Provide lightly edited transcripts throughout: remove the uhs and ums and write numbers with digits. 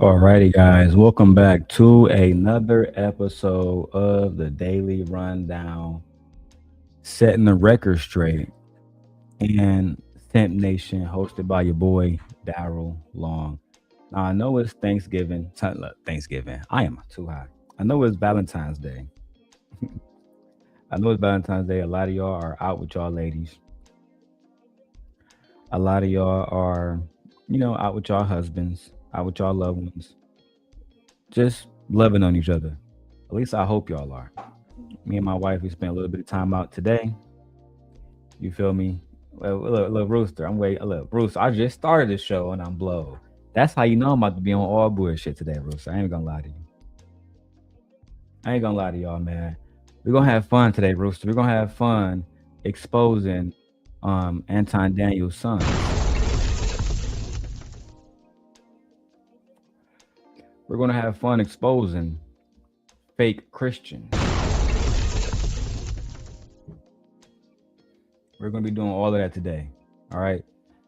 Alrighty, guys, welcome back to another episode of the Daily Rundown, setting the record straight, and Temp Nation, hosted by your boy Darrel Long. Now I know it's Thanksgiving. Look, Thanksgiving. I am too high. I know it's Valentine's Day. I know it's Valentine's Day. A lot of y'all are out with y'all ladies. A lot of y'all are, out with y'all husbands, out with y'all loved ones, just loving on each other. At least I hope y'all are. Me and my wife, we spent a little bit of time out today. You feel me? Look, Rooster, I'm waiting. Look, Rooster, I just started the show and I'm blowed. That's how you know I'm about to be on all bullshit today, Rooster. I ain't gonna lie to you. I ain't gonna lie to y'all, man. We're gonna have fun today, Rooster. We're gonna have fun exposing Anton Daniels' son. We're gonna have fun exposing fake Christians. We're gonna be doing all of that today. All right.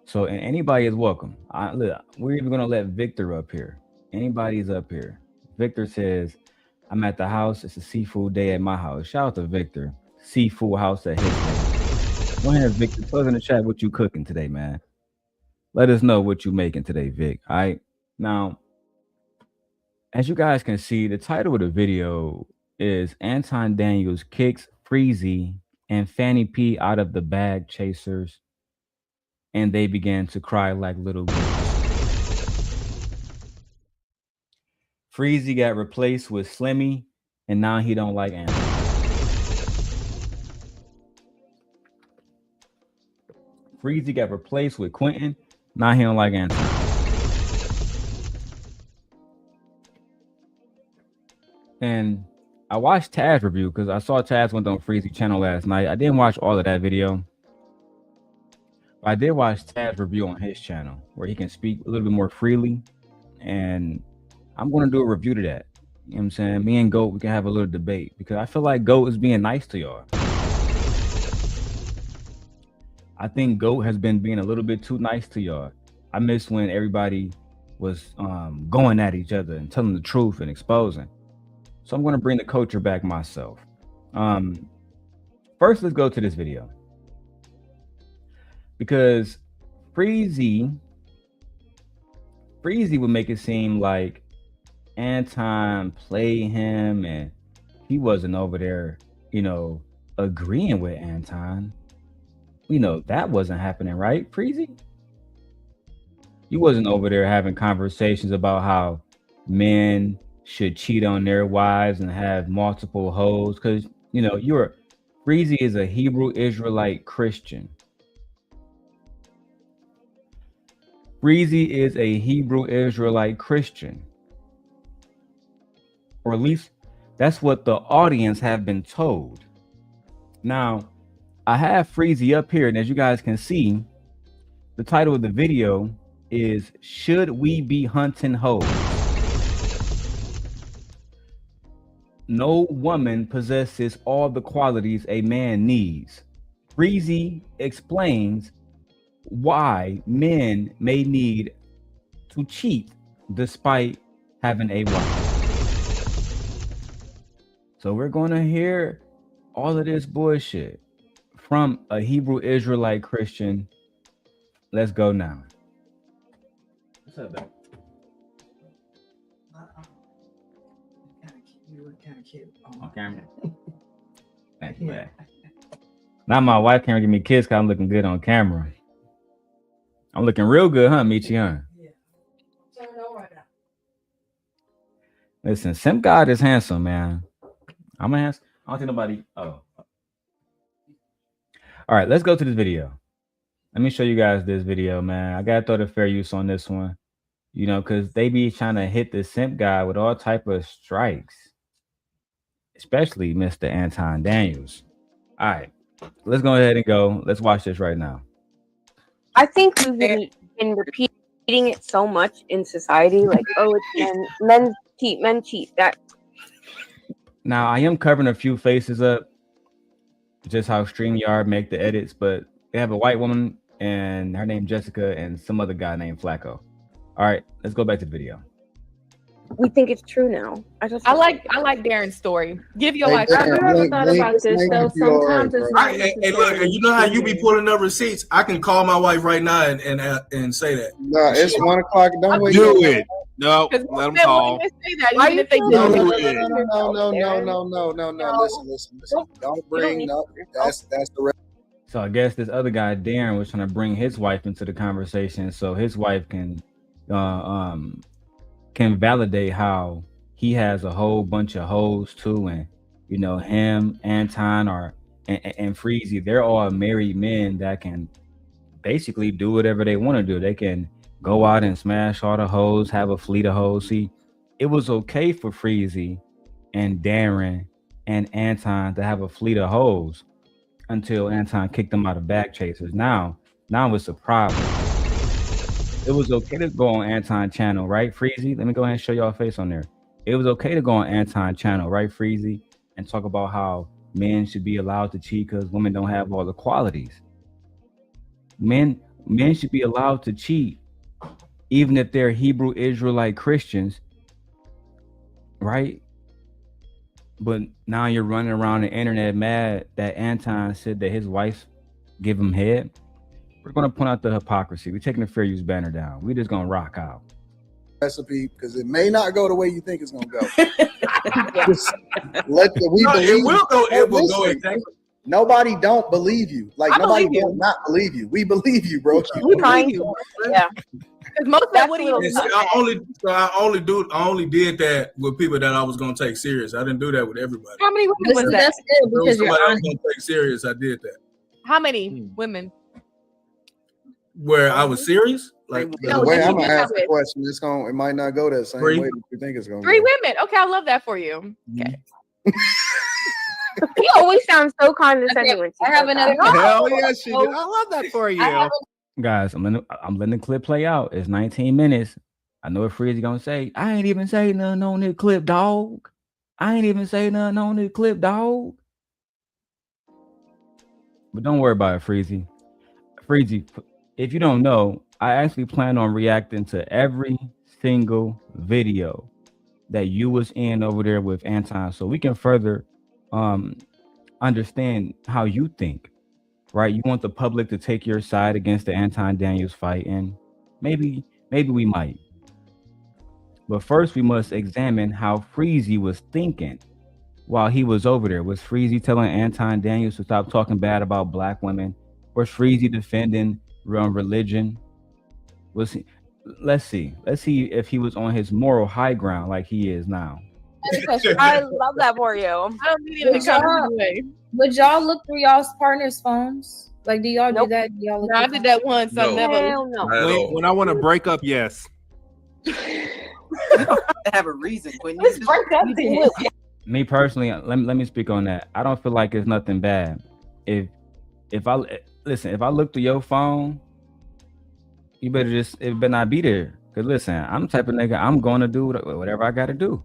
So, and anybody is welcome. Look, we're even gonna let Victor up here. Anybody's up here. Victor says, "I'm at the house. It's a seafood day at my house." Shout out to Victor. Seafood house at his day. Go ahead, Victor. Tell us in the chat what you cooking today, man. Let us know what you making today, Vic. All right. Now, as you guys can see, the title of the video is Anton Daniels kicks Freezy and Fannie P out of the bag chasers, and they began to cry like little girls. Freezy got replaced with Slimmy, and now he don't like Anton. Freezy got replaced with Quentin, now he don't like Anton. And I watched Taz review because I saw Taz went on Freezy channel last night. I didn't watch all of that video. But I did watch Taz review on his channel where he can speak a little bit more freely. And I'm going to do a review to that. You know what I'm saying? Me and Goat, we can have a little debate because I feel like Goat is being nice to y'all. I think Goat has been being a little bit too nice to y'all. I miss when everybody was going at each other and telling the truth and exposing. So I'm going to bring the culture back myself. First, let's go to this video. Because Freezy would make it seem like Anton played him and he wasn't over there, agreeing with Anton. That wasn't happening, right, Freezy? You wasn't over there having conversations about how men should cheat on their wives and have multiple hoes, because Freezy is a Hebrew Israelite Christian. Freezy is a Hebrew Israelite Christian, or at least that's what the audience have been told. Now, I have Freezy up here, and as you guys can see, the title of the video is "Should We Be Hunting Hoes?" No woman possesses all the qualities a man needs. Freezy explains why men may need to cheat despite having a wife. So we're going to hear all of this bullshit from a Hebrew Israelite Christian. Let's go now. What's up, babe? Kind of cute on camera. Thank you, man. Now my wife can't give me kiss because I'm looking good on camera. I'm looking real good, huh, Michi, huh? Yeah. Turn it on right now. Listen, Simp God is handsome, man. I'm a handsome. I don't think nobody. Oh. All right, let's go to this video. Let me show you guys this video, man. I gotta throw the fair use on this one, because they be trying to hit the Simp guy with all type of strikes. Especially Mr. Anton Daniels. All right, let's go ahead and go. Let's watch this right now. I think we've been repeating it so much in society, like, oh, it's men cheat. That. Now, I am covering a few faces up, just how StreamYard make the edits, but they have a white woman and her name Jessica and some other guy named Flacco. All right, let's go back to the video. we think it's true now. I like Darren's story. Give your life. I've never thought about this though. Sometimes it's not Hey, look, you know how you be pulling up receipts? I can call my wife right now and say that. No, it's 1 o'clock. Don't wait. Do it. No, let them call. Even if they No. Listen. Don't bring up. That's the rest. So I guess this other guy, Darren, was trying to bring his wife into the conversation so his wife can validate how he has a whole bunch of hoes too, and you know him, Anton, and Freezy, they're all married men that can basically do whatever they want to do. They can go out and smash all the hoes, have a fleet of hoes. See, it was okay for Freezy and Darren and Anton to have a fleet of hoes until Anton kicked them out of Back Chasers. Now it's a problem. It was okay to go on Anton channel, right, Freezy? Let me go ahead and show y'all a face on there. It was okay to go on Anton channel, right, Freezy, and talk about how men should be allowed to cheat because women don't have all the qualities. Men should be allowed to cheat, even if they're Hebrew Israelite Christians, right? But now you're running around the internet mad that Anton said that his wife give him head. We're going to point out the hypocrisy. We're taking the fair use banner down. We're just going to rock out. Recipe, because it may not go the way you think it's going to go. It will go exactly. Nobody don't believe you. Like nobody does not believe you. We believe you, bro. We're trying to. Yeah. Because most of that what he I only did that with people that I was gonna take serious. I didn't do that with everybody. How many women was that? That's good because somebody I was gonna take serious. I did that. How many women? Where I was serious? Like The way I'm gonna ask the question, it might not go that same way that you think it's gonna go. 3 women. Okay, I love that for you. Okay. He always sounds so condescending. Okay, I have another. Hell yeah, she did. I love that for you. Guys, I'm letting the clip play out. It's 19 minutes. I know what Freezy gonna say. I ain't even say nothing on this clip, dog. But don't worry about it, Freezy. Freezy, if you don't know, I actually plan on reacting to every single video that you was in over there with Anton, so we can further understand how you think. Right, you want the public to take your side against the Anton Daniels fight, and maybe we might. But first, we must examine how Freezy was thinking while he was over there. Was Freezy telling Anton Daniels to stop talking bad about black women? Was Freezy defending religion? Was he? Let's see if he was on his moral high ground like he is now. I love that for you. I don't need him to come away. Would y'all look through y'all's partner's phones? Like, do y'all do that? Do y'all look I did that once. No. I never. Hell no. When I want to break up, yes. Have a reason. Let's break up then. Me personally, let me speak on that. I don't feel like it's nothing bad. If I look through your phone, you better it better not be there. Cause listen, I'm the type of nigga, I'm gonna do whatever I gotta do.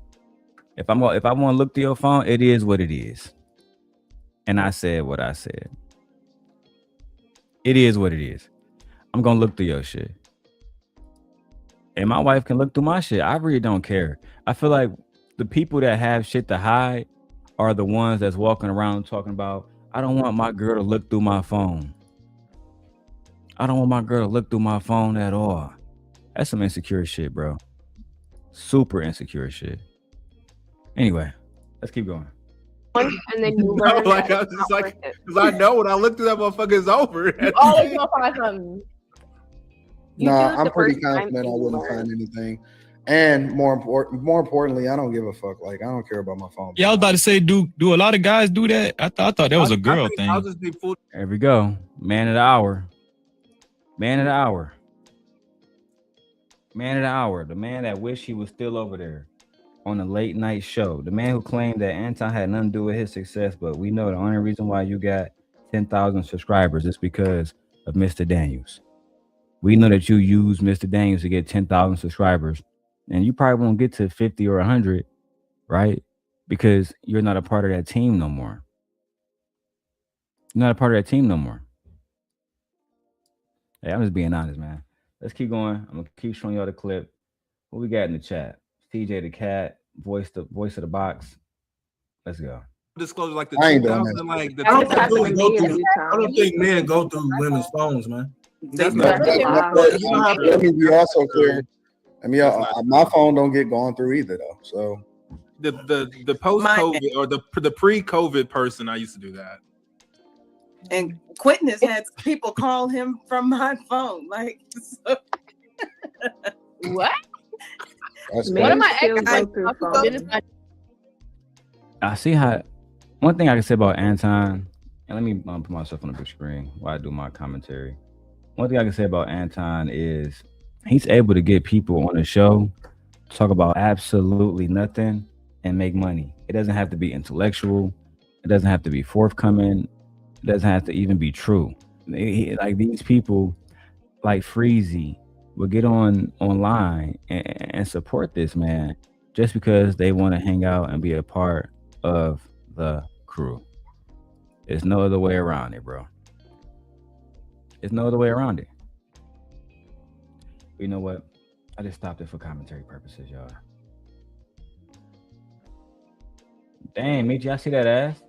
If I want to look through your phone, it is what it is. And I said what I said. It is what it is. I'm gonna look through your shit. And my wife can look through my shit. I really don't care. I feel like the people that have shit to hide are the ones that's walking around talking about, I don't want my girl to look through my phone. I don't want my girl to look through my phone at all. That's some insecure shit, bro. Super insecure shit. Anyway, let's keep going. And then you learn Like, I was just like, because I know when I look through that motherfucker, it's over. Always gonna find something. No, I'm pretty confident I wouldn't find anything. And more importantly, I don't give a fuck. Like, I don't care about my phone. Yeah, I was about to say, do a lot of guys do that? I thought that was a girl thing. I'll just be fooled. There we go. Man of the hour. Man of the hour. Man of the hour. The man that wished he was still over there on a late night show. The man who claimed that Anton had nothing to do with his success, but we know the only reason why you got 10,000 subscribers is because of Mr. Daniels. We know that you use Mr. Daniels to get 10,000 subscribers, and you probably won't get to 50 or 100, right? Because you're not a part of that team no more. You're not a part of that team no more. Hey, I'm just being honest, man. Let's keep going. I'm gonna keep showing y'all the clip. What we got in the chat? TJ the cat, voice of the box. Let's go. Disclosure like the I ain't doing 2000, like the That was 2000. happened to me a few I don't times. think men go through women's phones, man. That's No, not let me be also clear. I mean, my phone don't get gone through either though. So the post COVID or the pre COVID person. I used to do that. And Quentin has had people call him from my phone. Like, so. What? that's What am I Still ex- go through phones. I see how. One thing I can say about Anton, and let me put myself on the big screen while I do my commentary. One thing I can say about Anton is he's able to get people on the show talk about absolutely nothing and make money. It doesn't have to be intellectual. It doesn't have to be forthcoming. It doesn't have to even be true. Like these people, like Freezy, will get online and support this man just because they want to hang out and be a part of the crew. There's no other way around it, bro. There's no other way around it. You know what? I just stopped it for commentary purposes, y'all. Dang, Meet, y'all see that ass?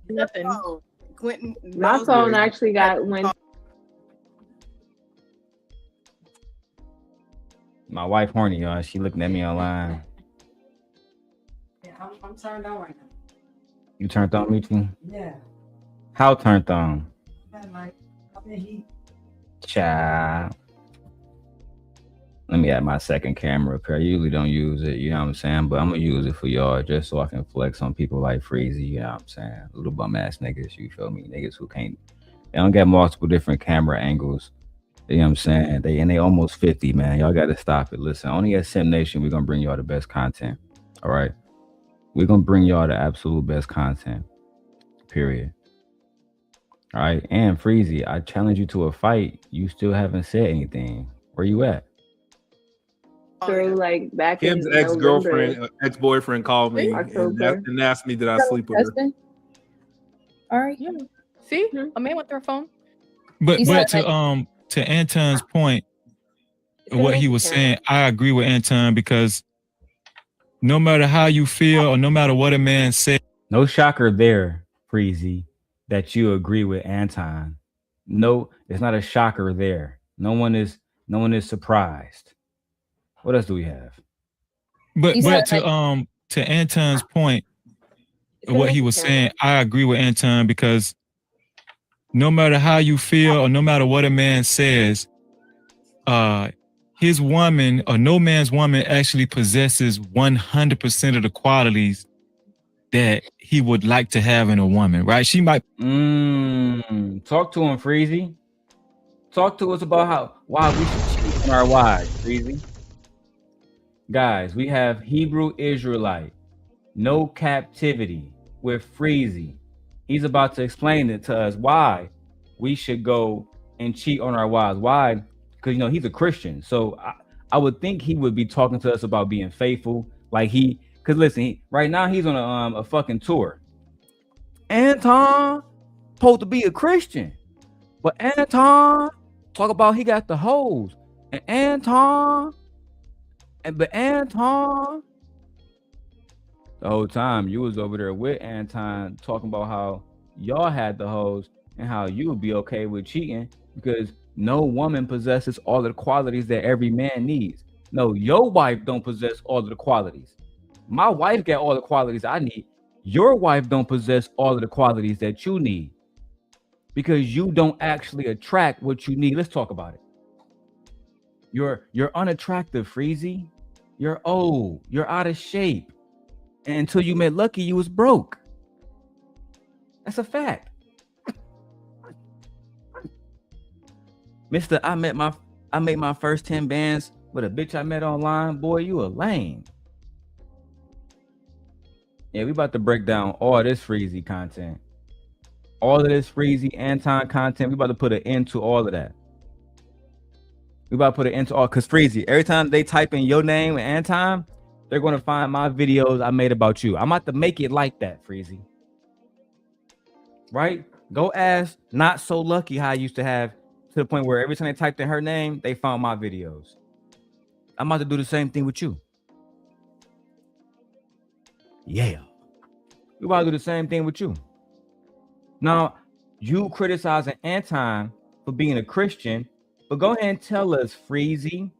Nothing. Oh, Quentin. My phone actually went. My wife horny, y'all. She looking at me online. Yeah, I'm turned on right now. You turned on, Michi? Yeah. How turned on? Like, I'm in heat. Child. Let me add my second camera up here. I usually don't use it, you know what I'm saying? But I'm gonna use it for y'all just so I can flex on people like Freezy, you know what I'm saying? Little bum ass niggas, you feel me? Niggas who can't, they don't get multiple different camera angles. You know what I'm saying? They almost 50, man. Y'all gotta stop it. Listen, only at Sim Nation, we're gonna bring y'all the best content. All right. We're gonna bring y'all the absolute best content. Period. All right. And Freezy, I challenge you to a fight. You still haven't said anything. Where you at? Through like back Kim's in ex-girlfriend, ex-boyfriend called me October. and asked me did I sleep with her. Husband? All right. Yeah. See, a man with their phone. But You but said, to Anton's point, what he was saying, I agree with Anton because no matter how you feel or no matter what a man says, No shocker there, Freezy, that you agree with Anton. No, it's not a shocker there. No one is surprised. What else do we have? but You but said, to Anton's point, what he was saying, I agree with Anton because no matter how you feel or no matter what a man says, his woman or no man's woman actually possesses 100% of the qualities that he would like to have in a woman, right? She might Talk to him, Freezy. Talk to us about why we should cheat on our wives, Freezy. Guys, we have Hebrew Israelite, no captivity with Freezy. He's about to explain it to us why we should go and cheat on our wives. Why? Because he's a Christian, so I would think he would be talking to us about being faithful. Like because listen, right now he's on a fucking tour. Anton supposed to be a Christian, but Anton talk about he got the hoes, and Anton the whole time you was over there with Anton talking about how y'all had the hoes and how you would be okay with cheating because no woman possesses all of the qualities that every man needs. No, your wife don't possess all of the qualities. My wife got all the qualities I need. Your wife don't possess all of the qualities that you need because you don't actually attract what you need. Let's talk about it. You're unattractive, Freezy. You're old. You're out of shape. And until you met Lucky, you was broke. That's a fact. Mister, I made my first 10 bands with a bitch I met online. Boy, you a lame. Yeah, we about to break down all this Freezy content. All of this Freezy Anton content. We about to put an end to all of that. We about to put an end to all, because Freezy, every time they type in your name and Anton, they're going to find my videos I made about you. I'm about to make it like that, Freezy. Right? Go ask Not So Lucky how I used to have, to the point where every time they typed in her name, they found my videos. I'm about to do the same thing with you. Yeah. We about to do the same thing with you. Now, you criticizing Anton for being a Christian, but go ahead and tell us, Freezy,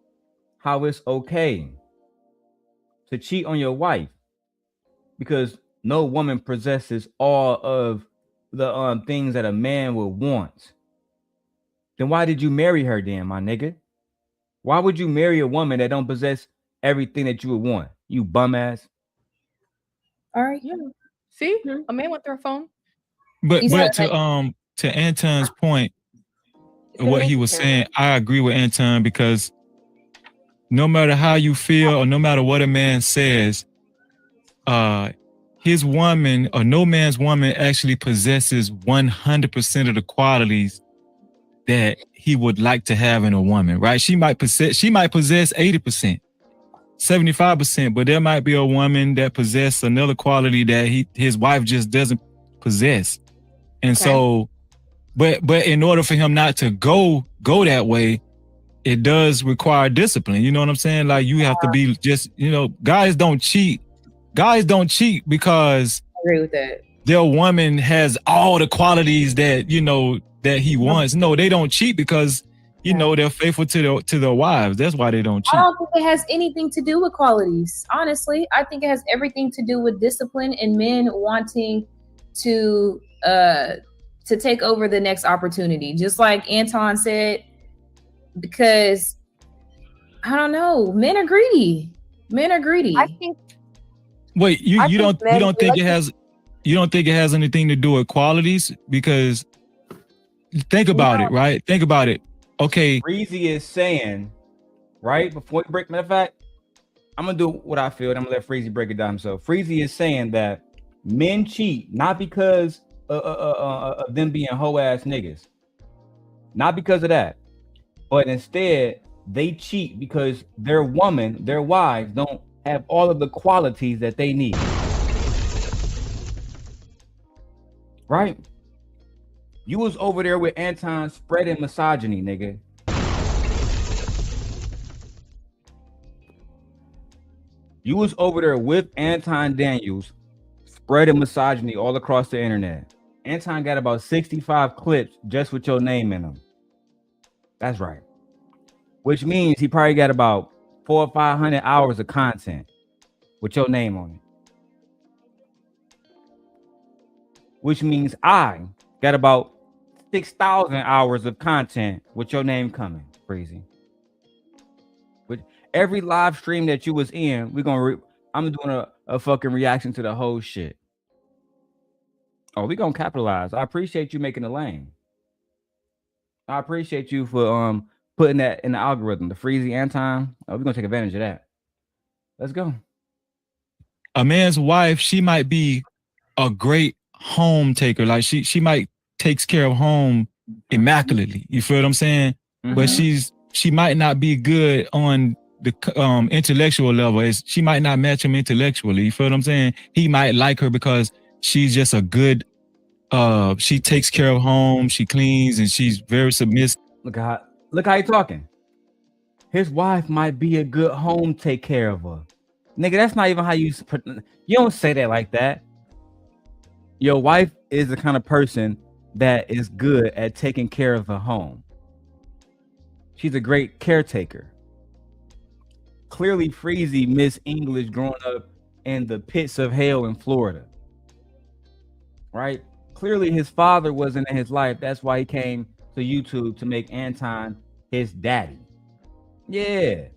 how it's okay to cheat on your wife, because no woman possesses all of the things that a man would want. Then why did you marry her then, my nigga? Why would you marry a woman that don't possess everything that you would want? You bum ass. All right. Yeah. See, a man went through a phone. But to Anton's point, what he was saying, I agree with Anton, because no matter how you feel or no matter what a man says, his woman or no man's woman actually possesses 100% of the qualities that he would like to have in a woman, right? She might possess 80%, 75%, but there might be a woman that possesses another quality that his wife just doesn't possess. And so, but in order for him not to go that way, it does require discipline. You know what I'm saying? Like, you have to be just, guys don't cheat. Guys don't cheat because I agree with that. Their woman has all the qualities that, that he wants. No, they don't cheat because, they're faithful to their wives. That's why they don't cheat. I don't think it has anything to do with qualities. Honestly, I think it has everything to do with discipline and men wanting to take over the next opportunity. Just like Anton said, because I don't know, men are greedy. I think. Wait, you don't think it has anything to do with qualities? Because think about it, right? Think about it. Okay. Freezy is saying, right before we break, matter of fact, I'm gonna do what I feel, and I'm gonna let Freezy break it down himself. Freezy is saying that men cheat not because of them being hoe ass niggas, not because of that, but instead they cheat because their wives don't have all of the qualities that they need. Right? You was over there with Anton spreading misogyny, nigga. You was over there with Anton Daniels spreading misogyny all across the internet. Anton got about 65 clips just with your name in them. That's right. Which means he probably got about 400 or 500 hours of content with your name on it. Which means I got about 6,000 hours of content with your name coming, Freezy. With every live stream that you was in, I'm doing a fucking reaction to the whole shit. Oh, we gonna capitalize. I appreciate you making the lane. I appreciate you for putting that in the algorithm, the Freezy Anton. Oh, we're gonna take advantage of that. Let's go. A man's wife, she might be a great home taker. Like she might takes care of home immaculately. You feel what I'm saying? Mm-hmm. But she might not be good on the intellectual level. She might not match him intellectually. You feel what I'm saying? He might like her because she's just a good. She takes care of home. She cleans and she's very submissive. Look how you talking. His wife might be a good home take care of her. Nigga, that's not even how you don't say that like that. Your wife is the kind of person that is good at taking care of her home. She's a great caretaker. Clearly, Freezy missed English growing up in the pits of hell in Florida. Right? Clearly, his father wasn't in his life. That's why he came to YouTube to make Anton his daddy. Yeah.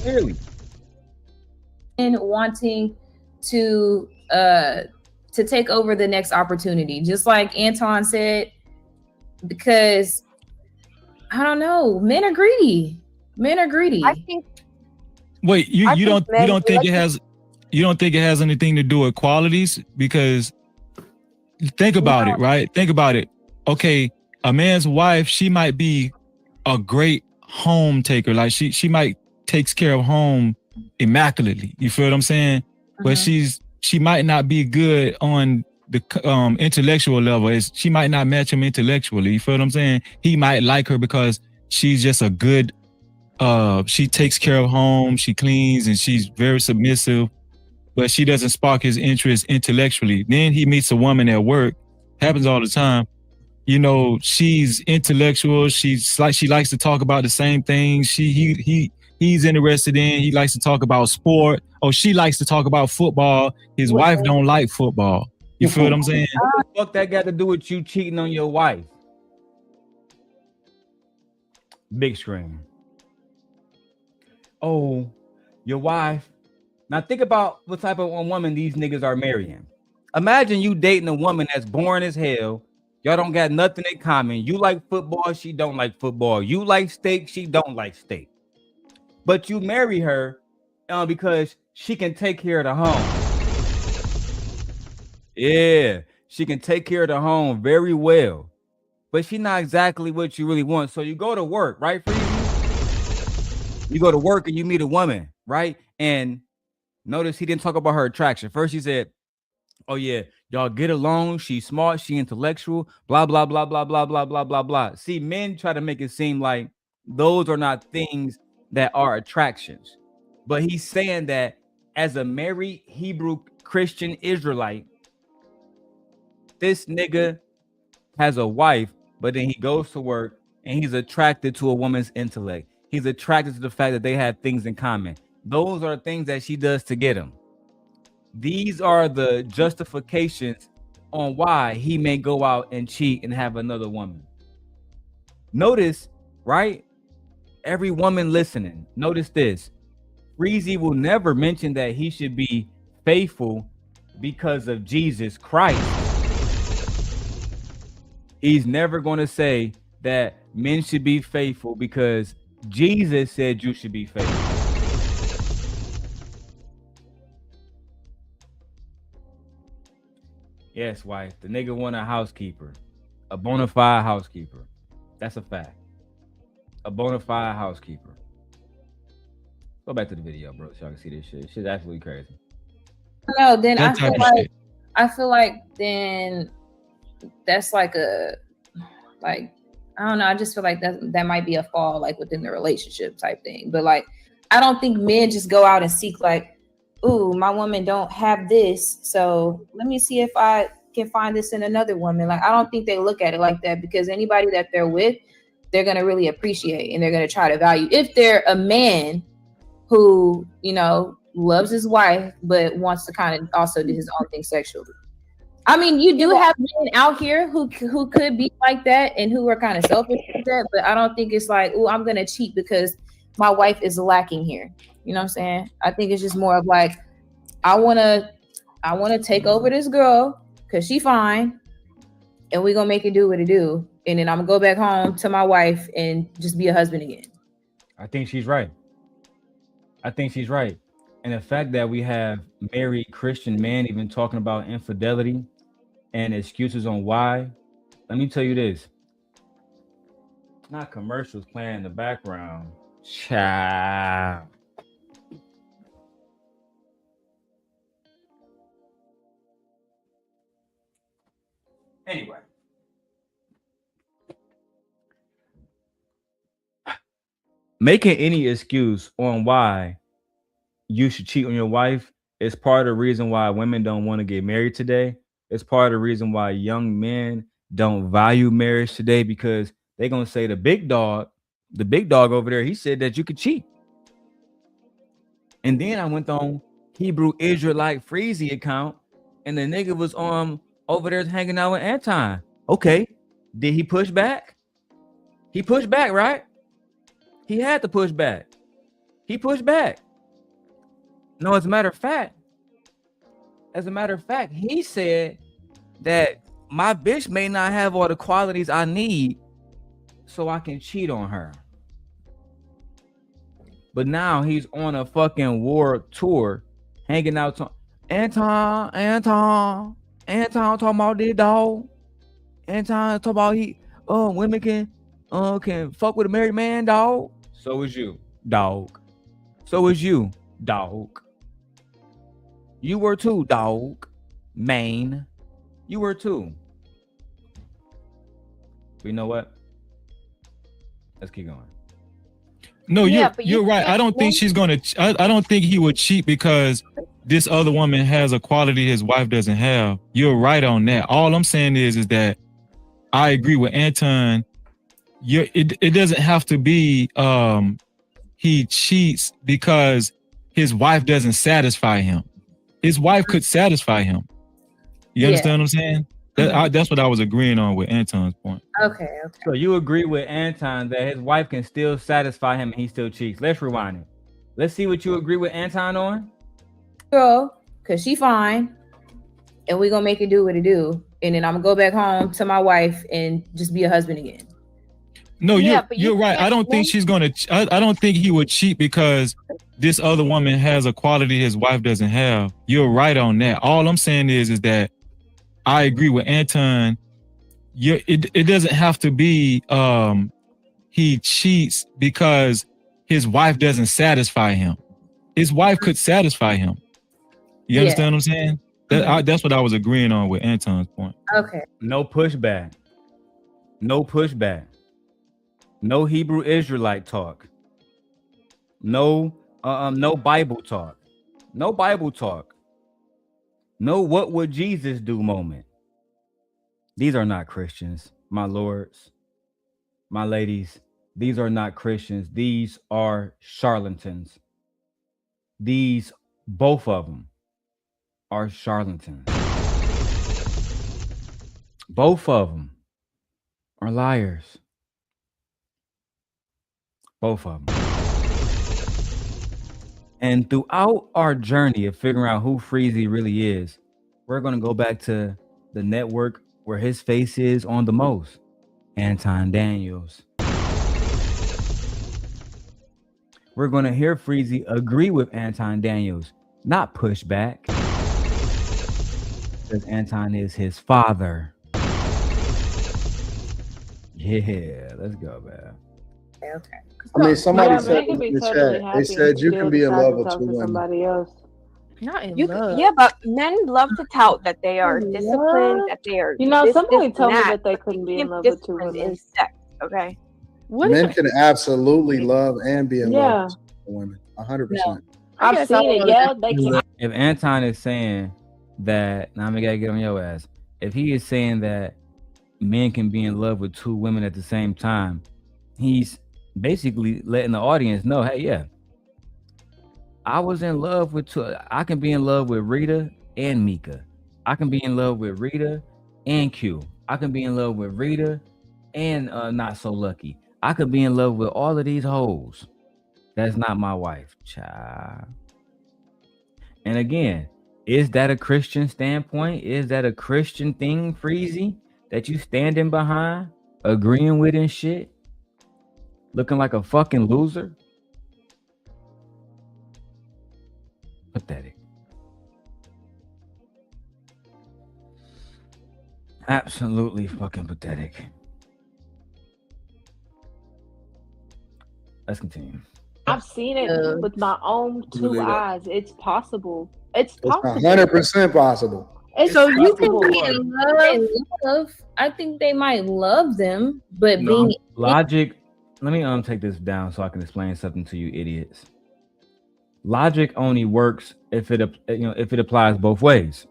Clearly. And wanting to take over the next opportunity, just like Anton said, because I don't know, men are greedy. I think. Wait, you don't think it has anything to do with qualities? Because think about it, right? Think about it. Okay, a man's wife, she might be a great home taker. Like she might takes care of home immaculately. You feel what I'm saying? Mm-hmm. But she might not be good on the intellectual level. She might not match him intellectually. You feel what I'm saying? He might like her because she's just a good. She takes care of home, she cleans, and she's very submissive, but she doesn't spark his interest intellectually. Then he meets a woman at work, happens all the time. You know, she's intellectual. She likes to talk about the same things. He's interested in. He likes to talk about sport. Or she likes to talk about football. His wife don't like football. You feel what I'm saying? What the fuck that got to do with you cheating on your wife? Big screen. Oh, your wife. Now think about what type of woman these niggas are marrying. Imagine you dating a woman that's boring as hell. Y'all don't got nothing in common. You like football, she don't like football. You like steak, she don't like steak. But you marry her because she can take care of the home. Yeah, she can take care of the home very well. But she's not exactly what you really want. So you go to work, right, Freezy? You go to work and you meet a woman, right? And notice he didn't talk about her attraction. First he said, oh yeah, y'all get along, she's smart, she intellectual, blah, blah, blah, blah, blah, blah, blah, blah, blah. See, men try to make it seem like those are not things that are attractions. But he's saying that as a married Hebrew Christian Israelite, this nigga has a wife, but then he goes to work and he's attracted to a woman's intellect. He's attracted to the fact that they have things in common. Those are the things that she does to get him. These are the justifications on why he may go out and cheat and have another woman. Notice, right? Every woman listening, notice this. Freezy will never mention that he should be faithful because of Jesus Christ. He's never going to say that men should be faithful because Jesus said you should be faithful. Yes, wife. The nigga want a housekeeper, a bona fide housekeeper. That's a fact. A bona fide housekeeper. Go back to the video, bro, so y'all can see this shit. Shit's absolutely crazy. No, then I feel like then that's like I don't know. I just feel like that might be a fall like within the relationship type thing. But like, I don't think men just go out and seek like, ooh, my woman don't have this, so let me see if I can find this in another woman. Like, I don't think they look at it like that, because anybody that they're with, they're gonna really appreciate and they're gonna try to value. If they're a man who, you know, loves his wife but wants to kind of also do his own thing sexually. I mean, you do have men out here who could be like that and who are kind of selfish with that, but I don't think it's like, oh, I'm gonna cheat because my wife is lacking here. You know what I'm saying? I think it's just more of like, I wanna take over this girl because she fine, and we gonna make it do what it do, and then I'm gonna go back home to my wife and just be a husband again. I think she's right. And the fact that we have married Christian men even talking about infidelity and excuses on why, let me tell you this. Not commercials playing in the background. Child. Anyway. Making any excuse on why you should cheat on your wife is part of the reason why women don't want to get married today. It's part of the reason why young men don't value marriage today, because they're going to say the big dog over there, he said that you could cheat. And then I went on Hebrew Israelite Freezy account and the nigga was over there hanging out with Anton. Okay. Did he push back? He pushed back, right? He had to push back. He pushed back. No, as a matter of fact, he said that my bitch may not have all the qualities I need so I can cheat on her. But now he's on a fucking world tour, hanging out. Anton talking about this dog. Anton talking about women can fuck with a married man, dog. So is you, dog. So is you, dog. You were too, dog. Maine. You were too. But you know what? Let's keep going. No, Yeah, but you're right. I don't think she's gonna. I don't think he would cheat because this other woman has a quality his wife doesn't have. You're right on that. All I'm saying is that I agree with Anton. It doesn't have to be he cheats because his wife doesn't satisfy him. His wife could satisfy him. You understand what I'm saying? That's what I was agreeing on with Anton's point. Okay. So you agree with Anton that his wife can still satisfy him and he still cheats. Let's rewind it. Let's see what you agree with Anton on. Girl, cause she fine, and we gonna make it do what it do, and then I'm gonna go back home to my wife and just be a husband again. No, you're right. I don't think she's gonna. I don't think he would cheat because this other woman has a quality his wife doesn't have. You're right on that. All I'm saying is that I agree with Anton. It doesn't have to be he cheats because his wife doesn't satisfy him. His wife could satisfy him. You understand what I'm saying? That's what I was agreeing on with Anton's point. Okay. No pushback. No pushback. No Hebrew Israelite talk. No Bible talk. No Bible talk. No what would Jesus do moment. These are not Christians, my lords, my ladies. These are not Christians. These are charlatans. These, both of them, are charlatans. Both of them are liars. Both of them. And throughout our journey of figuring out who Freezy really is, we're going to go back to the network where his face is on the most. Anton Daniels. We're going to hear Freezy agree with Anton Daniels, not push back. Because Anton is his father. Yeah, let's go, man. Okay. I mean, somebody said in the totally chat, they said you can be in love with two women. Somebody else. Not in You love. can, yeah, but men love to tout that they are disciplined, that they are. You know, this, somebody this, told me and that they couldn't be in love with two women. In sex, okay. Men can absolutely love and be in love with women. 100%. I've seen it. Yeah, they can. If Anton is saying that, now I gotta get on your ass. If he is saying that men can be in love with two women at the same time, he's basically letting the audience know, hey, yeah, I was in love with two. I can be in love with Rita and Mika. I can be in love with Rita and Q. I can be in love with Rita and Not So Lucky. I could be in love with all of these hoes. That's not my wife, child. And again, is that a Christian standpoint? Is that a Christian thing, Freezy, that you standing behind, agreeing with and shit? Looking like a fucking loser? Pathetic. Absolutely fucking pathetic. Let's continue. I've seen it with my own two eyes. It's possible. It's possible. 100% possible. So you can be in love. I think they might love them, but being logic. Let me take this down so I can explain something to you idiots. Logic only works if it applies both ways.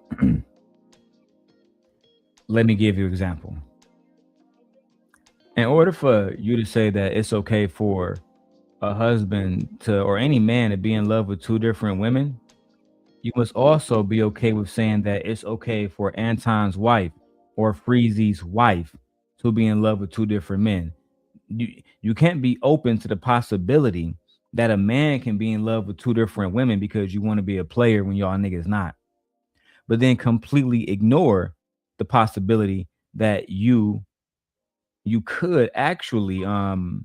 Let me give you an example. In order for you to say that it's okay for a husband to, or any man to be in love with two different women, you must also be okay with saying that it's okay for Anton's wife or Freezy's wife to be in love with two different men. You can't be open to the possibility that a man can be in love with two different women because you want to be a player when y'all niggas not, but then completely ignore the possibility that you could actually you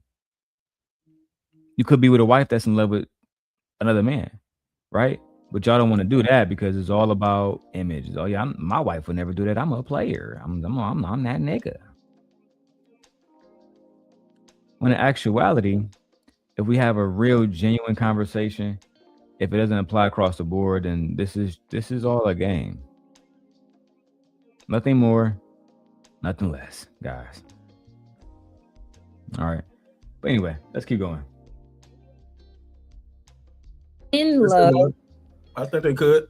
could be with a wife that's in love with another man, right? But y'all don't want to do that because it's all about image. Oh yeah, my wife would never do that. I'm a player. I'm that nigga. When in actuality, if we have a real genuine conversation, if it doesn't apply across the board, then this is all a game. Nothing more, nothing less, guys. All right. But anyway, let's keep going. in love. I think they could.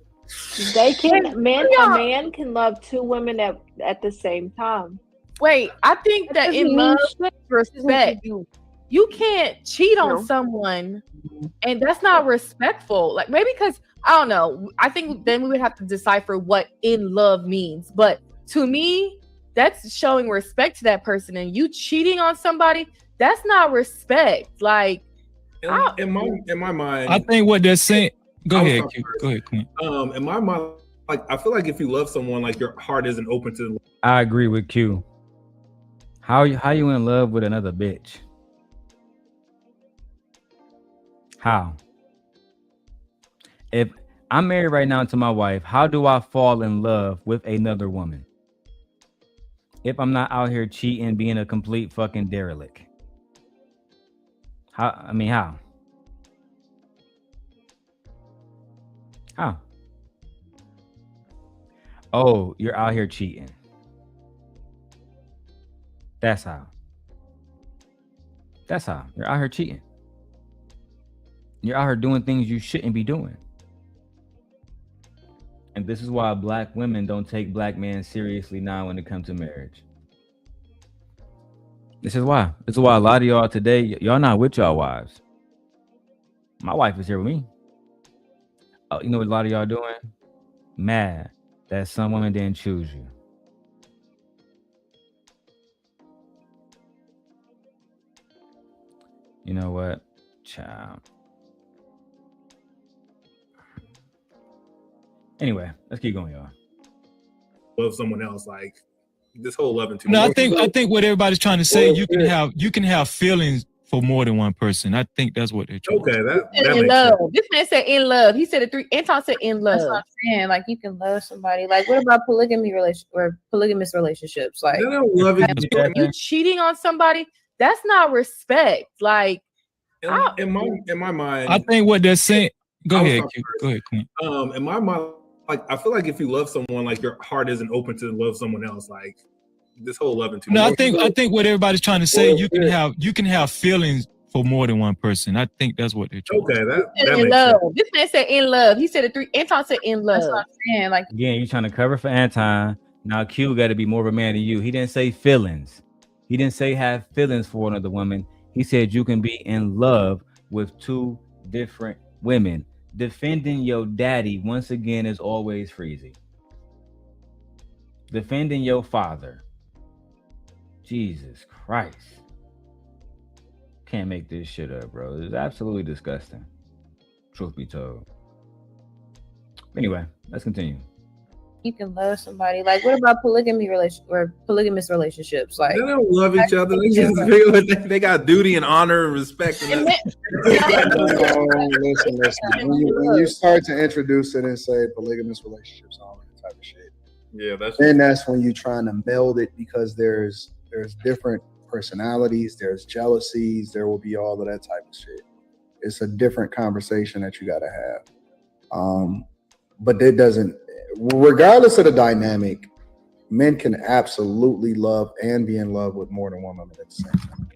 They can. A man can love two women at the same time. Wait, I think that in love, respect. You can't cheat on someone, and that's not respectful. Like maybe because I don't know. I think then we would have to decipher what in love means. But to me, that's showing respect to that person. And you cheating on somebody, that's not respect. Like in my mind, I think what they're saying. Go ahead, Clint. In my mind, like I feel like if you love someone, like your heart isn't open to. I agree with Q. How you in love with another bitch? How? If I'm married right now to my wife, how do I fall in love with another woman? If I'm not out here cheating, being a complete fucking derelict. How? How? Oh, you're out here cheating. That's how. You're out here cheating. You're out here doing things you shouldn't be doing. And this is why black women don't take black men seriously now when it comes to marriage. This is why. This is why a lot of y'all today, y'all not with y'all wives. My wife is here with me. Oh, you know what a lot of y'all doing? Mad that some women didn't choose you. You know what? Child. Anyway, let's keep going, y'all. Love someone else, like this whole loving too. No, I think what everybody's trying to say, you can have feelings for more than one person. I think that's what they're trying to say. That in love. Sense. This man said in love. He said it three. Anton said in love. That's what I'm saying. Like you can love somebody. Like what about polygamous relationships? Like I don't love it. You cheating on somebody, that's not respect. Like in my mind, I think what they're saying. Go ahead, Clint. In my mind, like I feel like if you love someone, like your heart isn't open to love someone else. Like this whole loving too. No, I think what everybody's trying to say, you can have feelings for more than one person. I think that's what they're trying to say. That in love. Sense. This man said in love. He said it three. Anton said in love. That's what I'm saying. Like again, you trying to cover for Anton. Now Q got to be more of a man than you. He didn't say feelings. He didn't say have feelings for another woman. He said you can be in love with two different women. Defending your daddy once again is always Freezy. Defending your father. Jesus Christ. Can't make this shit up, bro. It's absolutely disgusting. Truth be told. Anyway, let's continue. You can love somebody. Like what about polygamous relationships? Like they don't love each other. They just feel they got duty and honor and respect. And listen. When you start to introduce it and say polygamous relationships, all that type of shit. Yeah, that's when you're trying to meld it because there's different personalities, there's jealousies, there will be all of that type of shit. It's a different conversation that you got to have. But it doesn't. Regardless of the dynamic, men can absolutely love and be in love with more than one woman at the same time.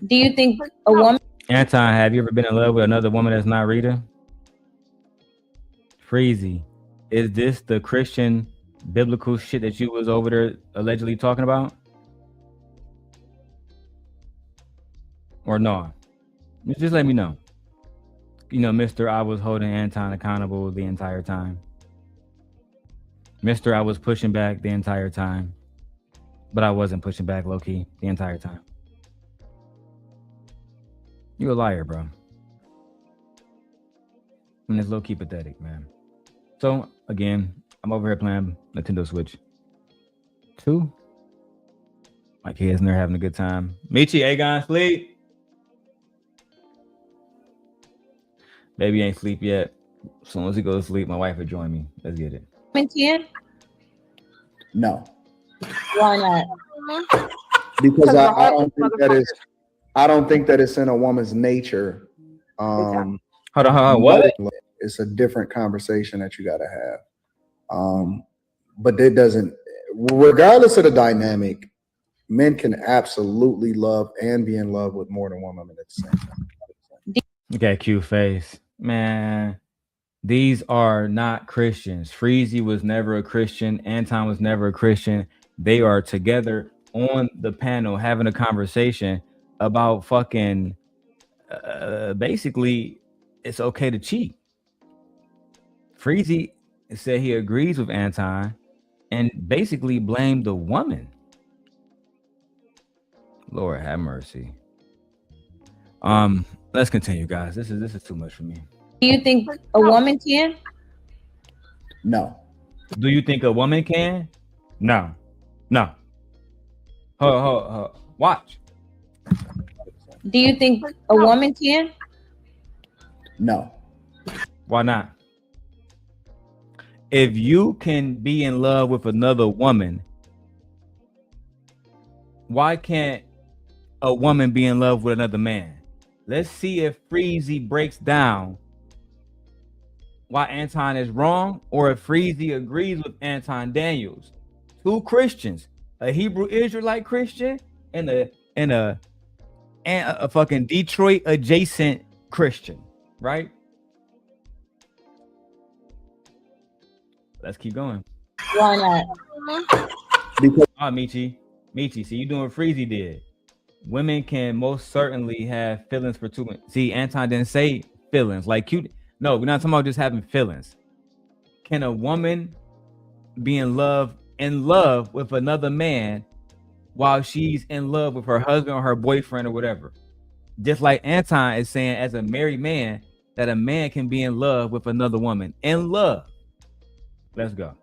Do you think a woman? Anton, have you ever been in love with another woman that's not Rita? Freezy, is this the Christian biblical shit that you was over there allegedly talking about? Or no? Just let me know. You know, Mr. I was holding Anton accountable the entire time. Mr. I was pushing back the entire time, but I wasn't pushing back low-key the entire time. You a liar, bro. And it's low-key pathetic, man. So, again, I'm over here playing Nintendo Switch 2. My kids and they're having a good time. Michi, Aegon, sleep. Baby ain't sleep yet. As soon as he goes to sleep, my wife will join me. Let's get it. No. Why not? Because I don't think that it's in a woman's nature. Hold on, what? It's a different conversation that you got to have. But it doesn't. Regardless of the dynamic, men can absolutely love and be in love with more than one woman at the same time. Okay, cute face, man. These are not Christians. Freezy was never a Christian. Anton was never a Christian. They are together on the panel having a conversation about fucking basically it's okay to cheat. Freezy said he agrees with Anton and basically blamed the woman. Lord have mercy. Let's continue, guys. This is too much for me. Do you think a woman can? No. Do you think a woman can? No. No. Watch. Do you think a woman can? No. Why not? If you can be in love with another woman, why can't a woman be in love with another man? Let's see if Freezy breaks down why Anton is wrong, or if Freezy agrees with Anton Daniels. Two Christians, a Hebrew Israelite Christian and a fucking Detroit adjacent Christian, right? Let's keep going. Why not? Because Michi, see, you doing what Freezy did. Women can most certainly have feelings for two men. See, Anton didn't say feelings like cute. No, we're not talking about just having feelings. Can a woman be in love with another man while she's in love with her husband or her boyfriend or whatever? Just like Anton is saying, as a married man, that a man can be in love with another woman. In love. Let's go.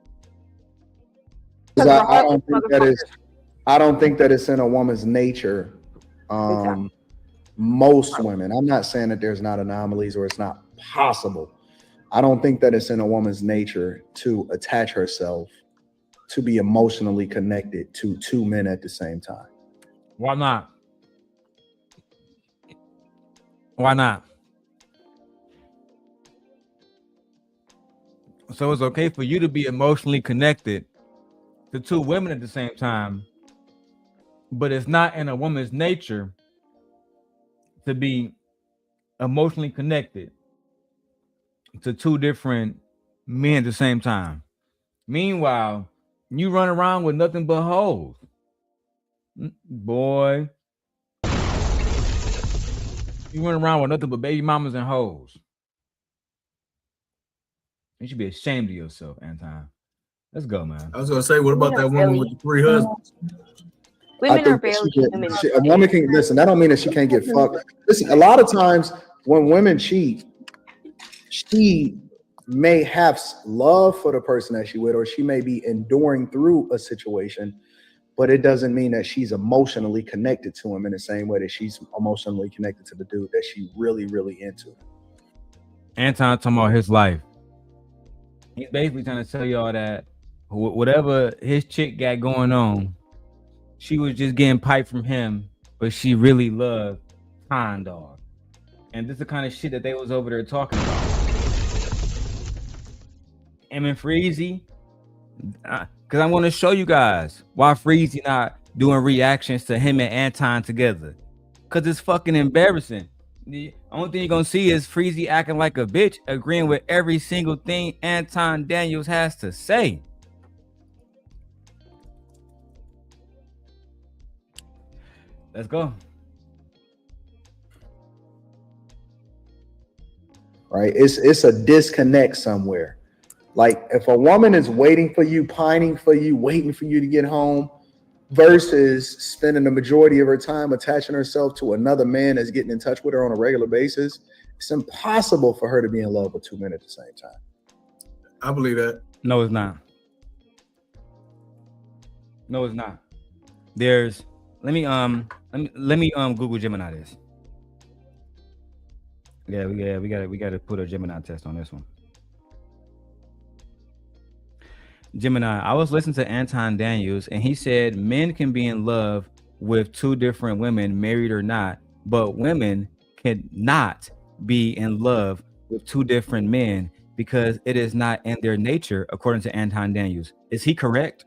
I don't think that it's in a woman's nature. Most women, I'm not saying that there's not anomalies or it's not possible. I don't think that it's in a woman's nature to attach herself to be emotionally connected to two men at the same time. Why not? Why not? So it's okay for you to be emotionally connected to two women at the same time, but it's not in a woman's nature to be emotionally connected to two different men at the same time. Meanwhile, you run around with nothing but hoes. Boy. You run around with nothing but baby mamas and hoes. You should be ashamed of yourself, Anton. Let's go, man. I was gonna say, what about that woman with the 3 husbands? Women are barely human. A woman can listen. That don't mean that she can't get fucked. Listen, a lot of times when women cheat, she may have love for the person that she with, or she may be enduring through a situation, but it doesn't mean that she's emotionally connected to him in the same way that she's emotionally connected to the dude that she really, really into. Anton talking about his life. He's basically trying to tell y'all that whatever his chick got going on, she was just getting piped from him, but she really loved Pine Dog. And this is the kind of shit that they was over there talking about. And Freezy, because I want to show you guys why Freezy not doing reactions to him and Anton together. Because it's fucking embarrassing. The only thing you're going to see is Freezy acting like a bitch, agreeing with every single thing Anton Daniels has to say. Let's go. Right? It's a disconnect somewhere. Like if a woman is waiting for you, pining for you, waiting for you to get home, versus spending the majority of her time attaching herself to another man that's getting in touch with her on a regular basis, it's impossible for her to be in love with two men at the same time. I believe that. No, it's not. No, it's not. There's let me Google Gemini this. Yeah, we gotta put a Gemini test on this one. Gemini, I was listening to Anton Daniels and he said men can be in love with two different women, married or not, but women cannot be in love with two different men because it is not in their nature, according to Anton Daniels. Is he correct?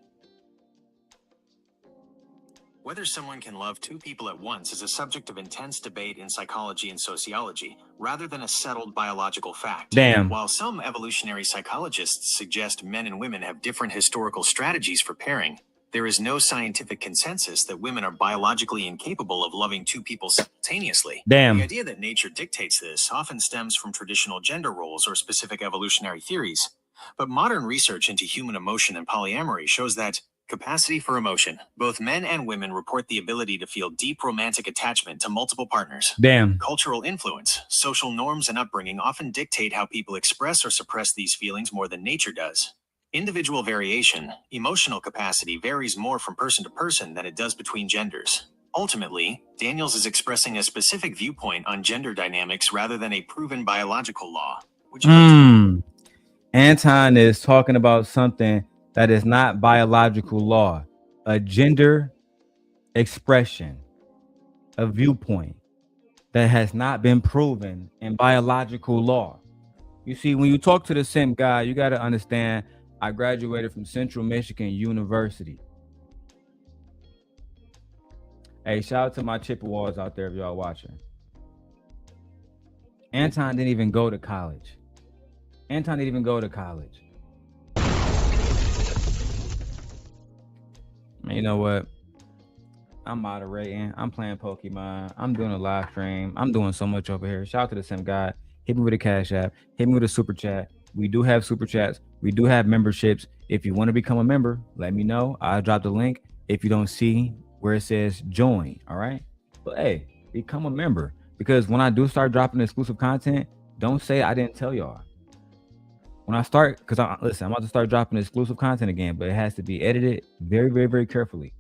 Whether someone can love two people at once is a subject of intense debate in psychology and sociology, rather than a settled biological fact. Damn. While some evolutionary psychologists suggest men and women have different historical strategies for pairing, there is no scientific consensus that women are biologically incapable of loving two people simultaneously. Damn. The idea that nature dictates this often stems from traditional gender roles or specific evolutionary theories. But modern research into human emotion and polyamory shows that capacity for emotion. Both men and women report the ability to feel deep romantic attachment to multiple partners. Damn. Cultural influence, social norms, and upbringing often dictate how people express or suppress these feelings more than nature does. Individual variation, emotional capacity varies more from person to person than it does between genders. Ultimately, Daniels is expressing a specific viewpoint on gender dynamics rather than a proven biological law. Anton is talking about something that is not biological law, a gender expression, a viewpoint that has not been proven in biological law. You see, when you talk to the simp guy, you got to understand, I graduated from Central Michigan University. Hey, shout out to my Chippewas out there if y'all watching. Anton didn't even go to college. Anton didn't even go to college. You know what? I'm moderating. I'm playing Pokemon. I'm doing a live stream. I'm doing so much over here. Shout out to the Sim guy. Hit me with a Cash App. Hit me with a super chat. We do have super chats. We do have memberships. If you want to become a member, let me know. I'll drop the link. If you don't see where it says join, all right? But hey, become a member. Because when I do start dropping exclusive content, don't say I didn't tell y'all. When I start, because listen, I'm about to start dropping exclusive content again, but it has to be edited very, very, very carefully.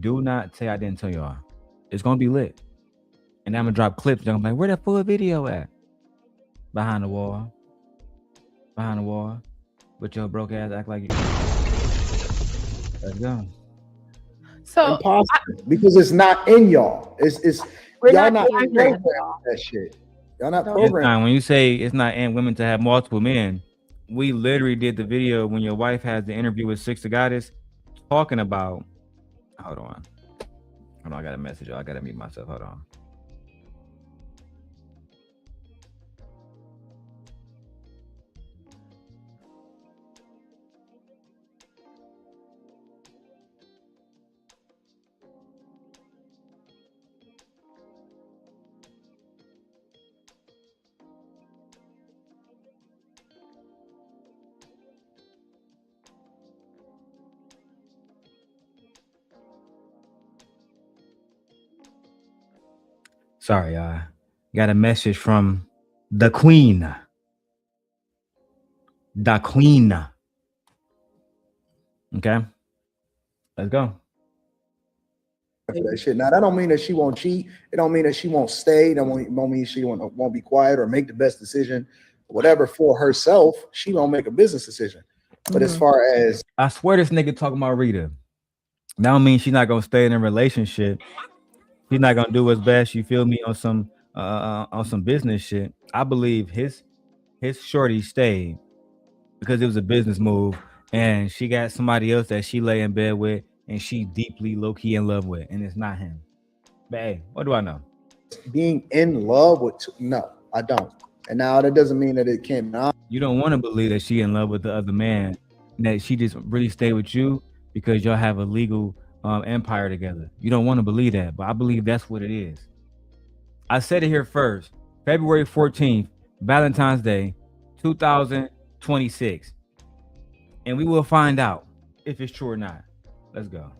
Do not say I didn't tell y'all. It's gonna be lit, and I'm gonna drop clips. I'm like, where that full video at? Behind the wall. Behind the wall. But your broke ass act like you. Let's go. So impossible because it's not in y'all. It's y'all not programmed that shit. Y'all not programmed. When you say it's not in women to have multiple men, we literally did the video when your wife has the interview with Six the Goddess talking about. Hold on, I got a message. I gotta mute myself. Hold on. Sorry, got a message from the Queen. The Queen. Okay, let's go. That shit. Now that don't mean that she won't cheat. It don't mean that she won't stay. That won't mean she won't be quiet or make the best decision, whatever for herself. She won't make a business decision. But as far as I swear this nigga talking about Rita. That don't mean she's not gonna stay in a relationship. He's not gonna do his best. You feel me on some business shit. I believe his shorty stayed because it was a business move, and she got somebody else that she lay in bed with, and she deeply low key in love with, and it's not him. But hey, what do I know? Being in love with no, I don't. And now that doesn't mean that it cannot. You don't want to believe that she in love with the other man, and that she just really stayed with you because y'all have a legal empire together. You don't want to believe that, but I believe that's what it is. I said it here first. February 14th, Valentine's Day, 2026. And we will find out if it's true or not. Let's go.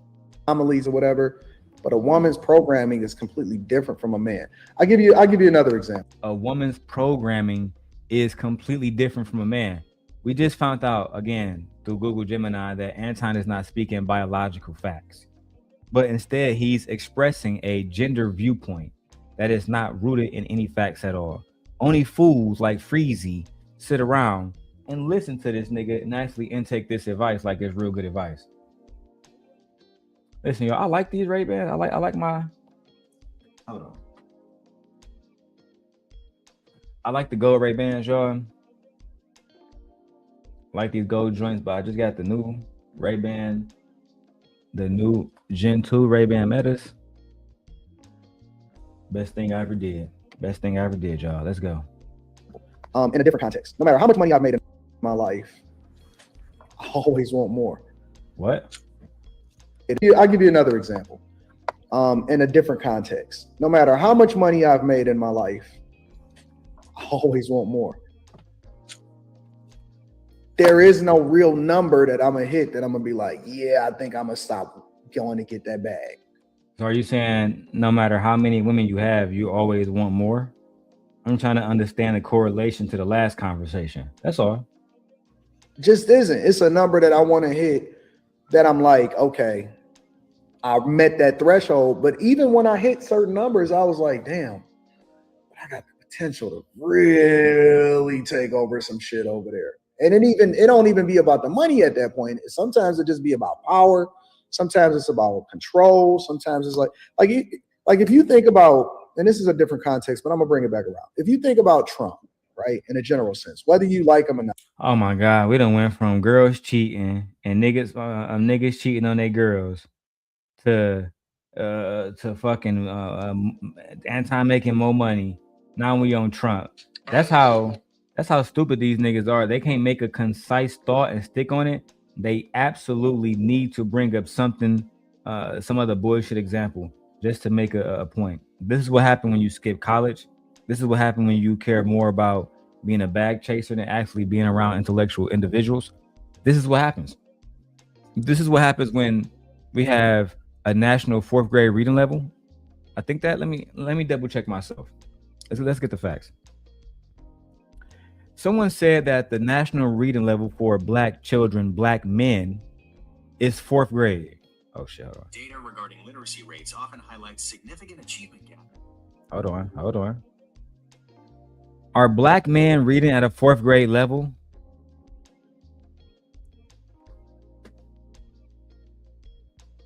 Anomalies or whatever, but a woman's programming is completely different from a man. I'll give you another example. A woman's programming is completely different from a man. We just found out again through Google Gemini that Anton is not speaking biological facts, but instead he's expressing a gender viewpoint that is not rooted in any facts at all. Only fools like Freezy sit around and listen to this nigga and actually intake this advice like it's real good advice. Listen, y'all, I like these Ray-Bans. I like my. Hold on. I like the gold Ray-Bans, y'all. Like these gold joints, but I just got the new Ray-Ban The new Gen 2 Ray-Ban Metas. Best thing I ever did. Best thing I ever did, y'all. Let's go. In a different context. No matter how much money I've made in my life, I always want more. What? I'll give you another example. In a different context. No matter how much money I've made in my life, I always want more. There is no real number that I'm gonna hit that I'm gonna be like, yeah, I think I'm gonna stop going to get that bag. So are you saying no matter how many women you have, you always want more? I'm trying to understand the correlation to the last conversation. That's all. Just isn't. It's a number that I want to hit that I'm like, okay, I met that threshold. But even when I hit certain numbers, I was like, damn, I got the potential to really take over some shit over there. And it don't even be about the money at that point. Sometimes it just be about power. Sometimes it's about control. Sometimes it's like if you think about, and this is a different context, but I'm gonna bring it back around. If you think about Trump, right, in a general sense, whether you like him or not. Oh my God, we done went from girls cheating and niggas cheating on their girls to fucking anti-making more money. Now we on Trump. That's how stupid these niggas are. They can't make a concise thought and stick on it. They absolutely need to bring up something, some other bullshit example just to make a point. This is what happened when you skip college. This is what happened when you care more about being a bag chaser than actually being around intellectual individuals. This is what happens. This is what happens when we have a national 4th grade reading level. I think that let me double check myself. Let's get the facts. Someone said that the national reading level for Black children, Black men, is 4th grade. Oh shit. Data regarding literacy rates often highlights significant achievement gap. Hold on. Are Black men reading at a 4th grade level?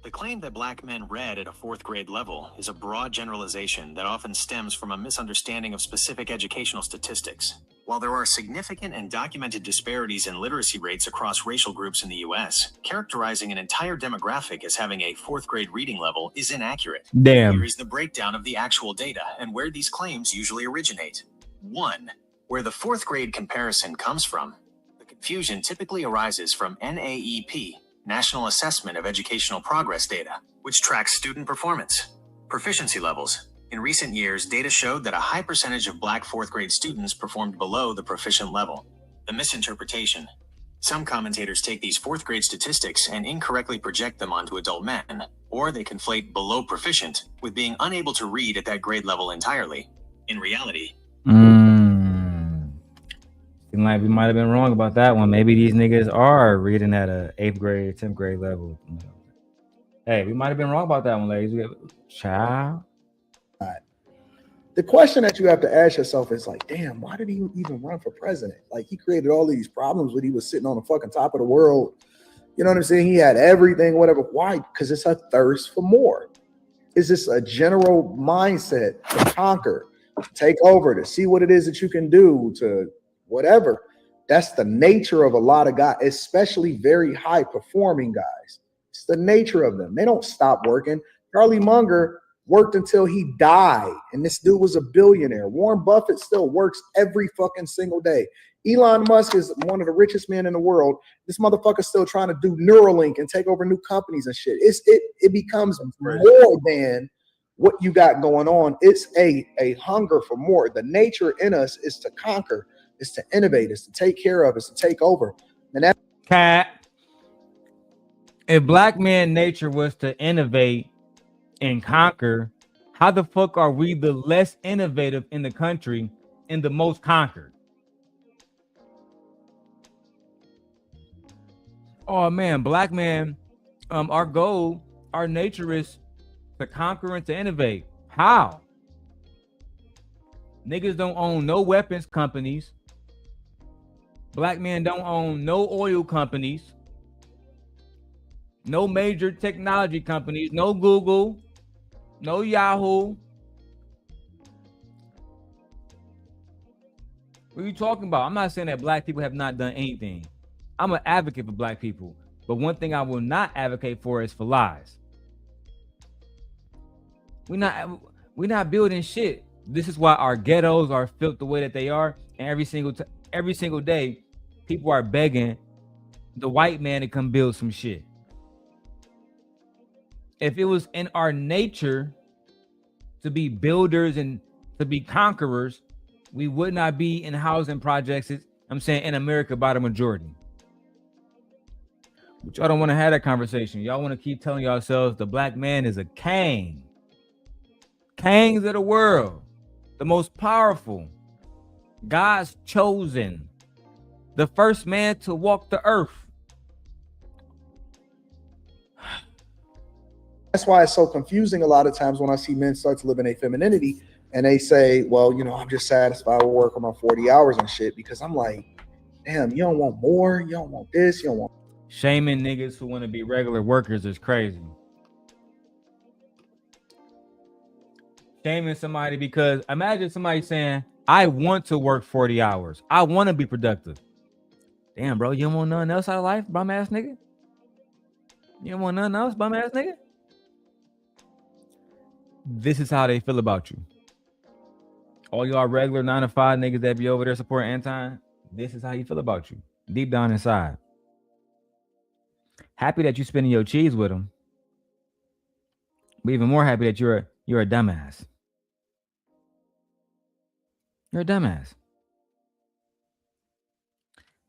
The claim that Black men read at a 4th grade level is a broad generalization that often stems from a misunderstanding of specific educational statistics. While there are significant and documented disparities in literacy rates across racial groups in the U.S., characterizing an entire demographic as having a 4th grade reading level is inaccurate. Damn. Here is the breakdown of the actual data and where these claims usually originate. 1. Where the 4th grade comparison comes from. The confusion typically arises from NAEP, National Assessment of Educational Progress data, which tracks student performance. Proficiency levels. In recent years, data showed that a high percentage of Black 4th grade students performed below the proficient level. The misinterpretation. Some commentators take these 4th grade statistics and incorrectly project them onto adult men, or they conflate below proficient with being unable to read at that grade level entirely. In reality, Seems like we might have been wrong about that one. Maybe these niggas are reading at a 8th grade, 10th grade level. Hey, we might have been wrong about that one, ladies. Child. The question that you have to ask yourself is like, damn, why did he even run for president? Like, he created all these problems when he was sitting on the fucking top of the world. You know what I'm saying? He had everything, whatever. Why? Because it's a thirst for more. It's just a general mindset to conquer, to take over, to see what it is that you can do, to whatever. That's the nature of a lot of guys, especially very high performing guys. It's the nature of them. They don't stop working. Charlie Munger worked until he died, and this dude was a billionaire. Warren Buffett still works every fucking single day. Elon Musk is one of the richest men in the world. This motherfucker's still trying to do Neuralink and take over new companies and shit. It becomes more than what you got going on. It's a hunger for more. The nature in us is to conquer, is to innovate, is to take care of, is to take over. And that if Black man nature was to innovate and conquer, how the fuck are we the less innovative in the country and the most conquered? Oh man, Black man, our goal, our nature is to conquer and to innovate. How? Niggas don't own no weapons companies. Black men don't own no oil companies, no major technology companies, no Google, no Yahoo. What are you talking about? I'm not saying that Black people have not done anything. I'm an advocate for Black people. But one thing I will not advocate for is for lies. We're not building shit. This is why our ghettos are built the way that they are, and every single day, people are begging the white man to come build some shit. If it was in our nature to be builders and to be conquerors, we would not be in housing projects, I'm saying, in America by the majority. But y'all don't want to have that conversation. Y'all want to keep telling yourselves the black man is a king. Kings of the world, the most powerful, God's chosen, the first man to walk the earth. That's why it's so confusing a lot of times when I see men start to live in their femininity and they say, well, you know, I'm just satisfied with working my 40 hours and shit, because I'm like, damn, you don't want more, you don't want this, you don't want. Shaming niggas who want to be regular workers is crazy. Shaming somebody because imagine somebody saying, I want to work 40 hours. I want to be productive. Damn, bro, you don't want nothing else out of life, bum ass nigga? You don't want nothing else, bum ass nigga? This is how they feel about you. All y'all regular 9-to-5 niggas that be over there supporting Anton, this is how you feel about you. Deep down inside. Happy that you spending your cheese with them. But even more happy that you're a dumbass. You're a dumbass.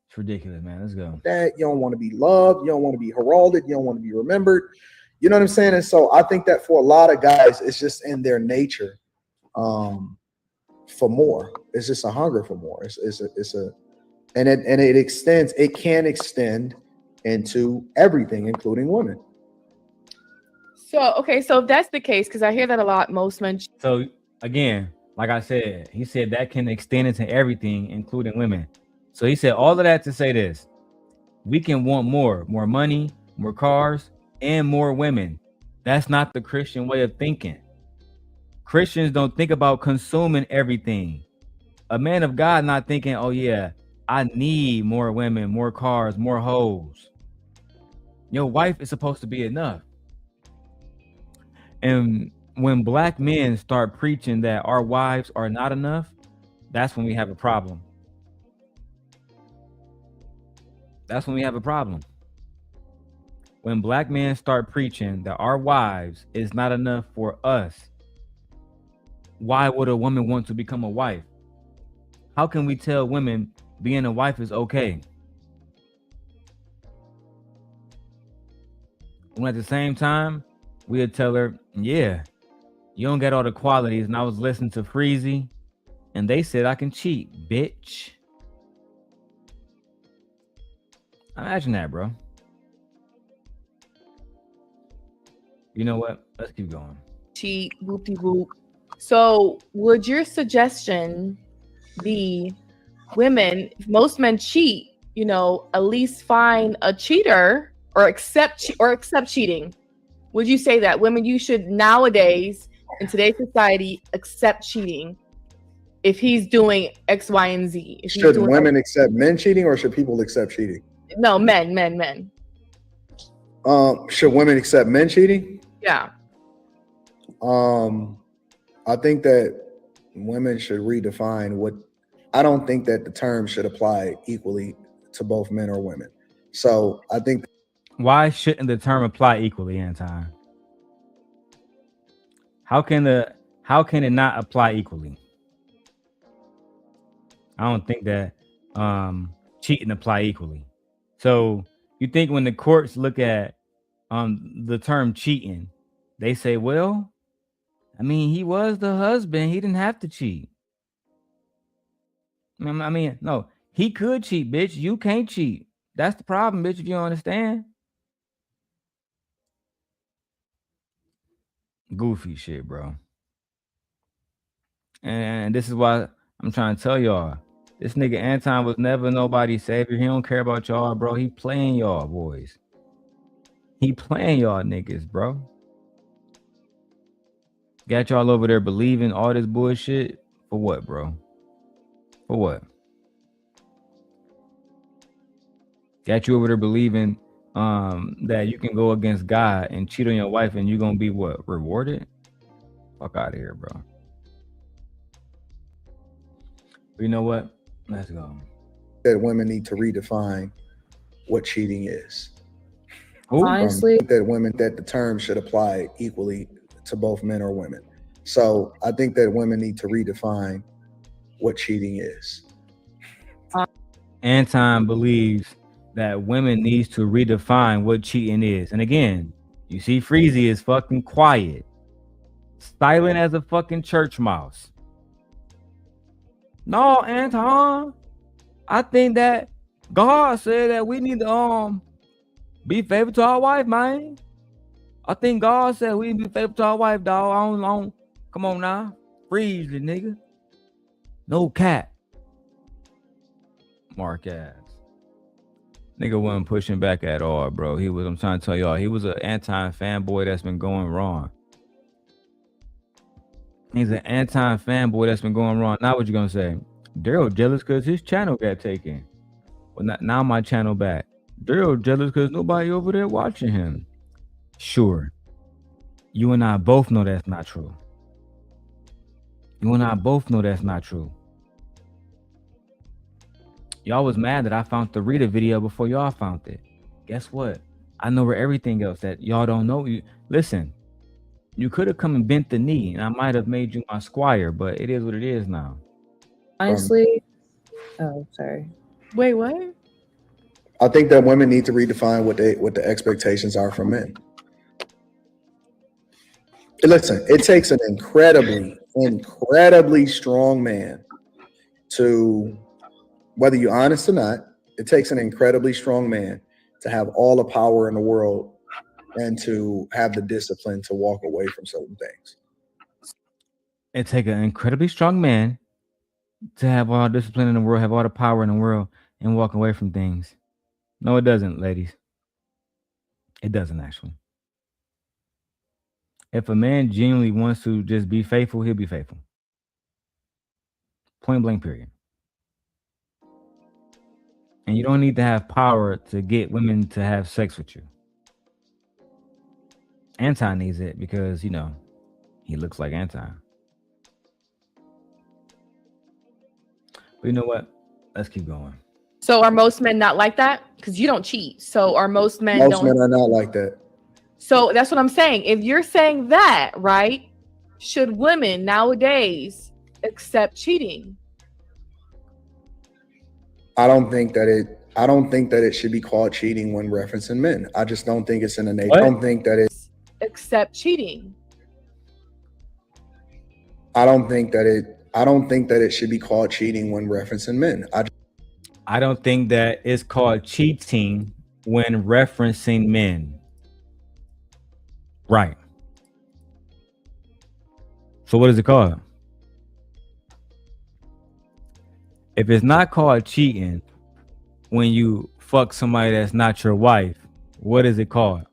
It's ridiculous, man. Let's go. That you don't want to be loved, you don't want to be heralded, you don't want to be remembered. You know what I'm saying? And so I think that for a lot of guys, it's just in their nature for more. It's just a hunger for more. It can extend into everything, including women. So, okay, so if that's the case, because I hear that a lot, most men. So again, like I said, he said that can extend into everything, including women. So he said all of that to say this: we can want more money, more cars, and more women. That's not the Christian way of thinking. Christians don't think about consuming everything. A man of God not thinking, oh yeah, I need more women, more cars, more hoes. Your wife is supposed to be enough. And when black men start preaching that our wives are not enough, that's when we have a problem. That's when we have a problem. When black men start preaching that our wives is not enough for us, why would a woman want to become a wife? How can we tell women being a wife is okay? When at the same time, we'll tell her, yeah, you don't get all the qualities. And I was listening to Freezy, and they said I can cheat, bitch. Imagine that, bro. You know what? Let's keep going. Cheat, whoop-de-whoop. So would your suggestion be women, if most men cheat, you know, at least find a cheater or accept cheating? Would you say that women, you should nowadays in today's society accept cheating if he's doing X, Y, and Z? Should women accept men cheating, or should people accept cheating? No, men. Should women accept men cheating? Yeah. I think that women should redefine what. I don't think that the term should apply equally to both men or women. So I think. Why shouldn't the term apply equally, Anton? How can it not apply equally? I don't think that cheating apply equally. So you think when the courts look at the term cheating, they say, well, I mean, he was the husband. He didn't have to cheat. I mean, no, he could cheat, bitch. You can't cheat. That's the problem, bitch, if you don't understand. Goofy shit, bro. And this is why I'm trying to tell y'all, this nigga Anton was never nobody's savior. He don't care about y'all, bro. He playing y'all boys. He playing y'all niggas, bro. Got y'all over there believing all this bullshit. For what, bro? For what? Got you over there believing that you can go against God and cheat on your wife and you're gonna be what, rewarded? Fuck out of here, bro. But you know what? Let's go. That women need to redefine what cheating is. Honestly, that the term should apply equally to both men or women. So I think that women need to redefine what cheating is. Anton believes that women needs to redefine what cheating is. And again, you see Freezy is fucking quiet. Silent as a fucking church mouse. No, Anton. I think that God said that we need to be faithful to our wife, man. I think God said we need to be faithful to our wife, dog. I don't come on now. Freeze it, nigga. No cat. Mark ass. Nigga wasn't pushing back at all, bro. I'm trying to tell y'all, he was an Anton fanboy that's been going wrong. He's an Anton fanboy that's been going wrong. Now what you gonna say? Darrel jealous because his channel got taken. Well, now my channel back. Darrel jealous because nobody over there watching him. Sure. You and I both know that's not true. You and I both know that's not true. Y'all was mad that I found the Rita video before y'all found it. Guess what? I know where everything else that y'all don't know. Listen, you could have come and bent the knee and I might have made you my squire, but it is what it is now. Honestly, oh, sorry. Wait, what? I think that women need to redefine what the expectations are from men. Listen, it takes an incredibly strong man to, whether you're honest or not, it takes an incredibly strong man to have all the power in the world and to have the discipline to walk away from certain things. It takes an incredibly strong man to have all the discipline in the world, have all the power in the world, and walk away from things. No, it doesn't, ladies. It doesn't actually. If a man genuinely wants to just be faithful, he'll be faithful. Point blank, period. And you don't need to have power to get women to have sex with you. Anton needs it because, you know, he looks like Anton. But you know what? Let's keep going. So are most men not like that? Because you don't cheat. So are most men Most men are not like that. So that's what I'm saying. If you're saying that, right, should women nowadays accept cheating? I don't think that it should be called cheating when referencing men. I just don't think it's in the nature. I don't think that it accept cheating. I don't think that it should be called cheating when referencing men. I don't think that it's called cheating when referencing men. Right. So what is it called? If it's not called cheating when you fuck somebody that's not your wife, what is it called?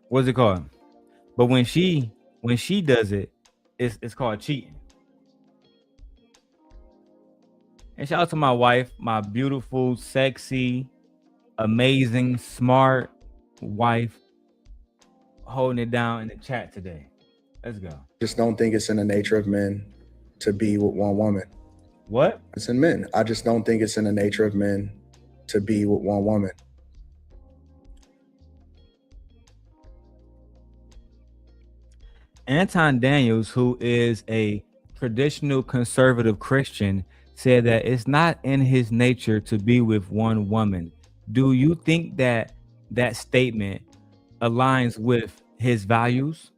What's it called? But when she does it, it's called cheating. And shout out to my wife, my beautiful, sexy, amazing, smart wife, holding it down in the chat today. Let's go. Just don't think it's in the nature of men to be with one woman. What? It's in men. I just don't think it's in the nature of men to be with one woman. Anton Daniels, who is a traditional conservative Christian, said that it's not in his nature to be with one woman. Do you think that that statement aligns with his values?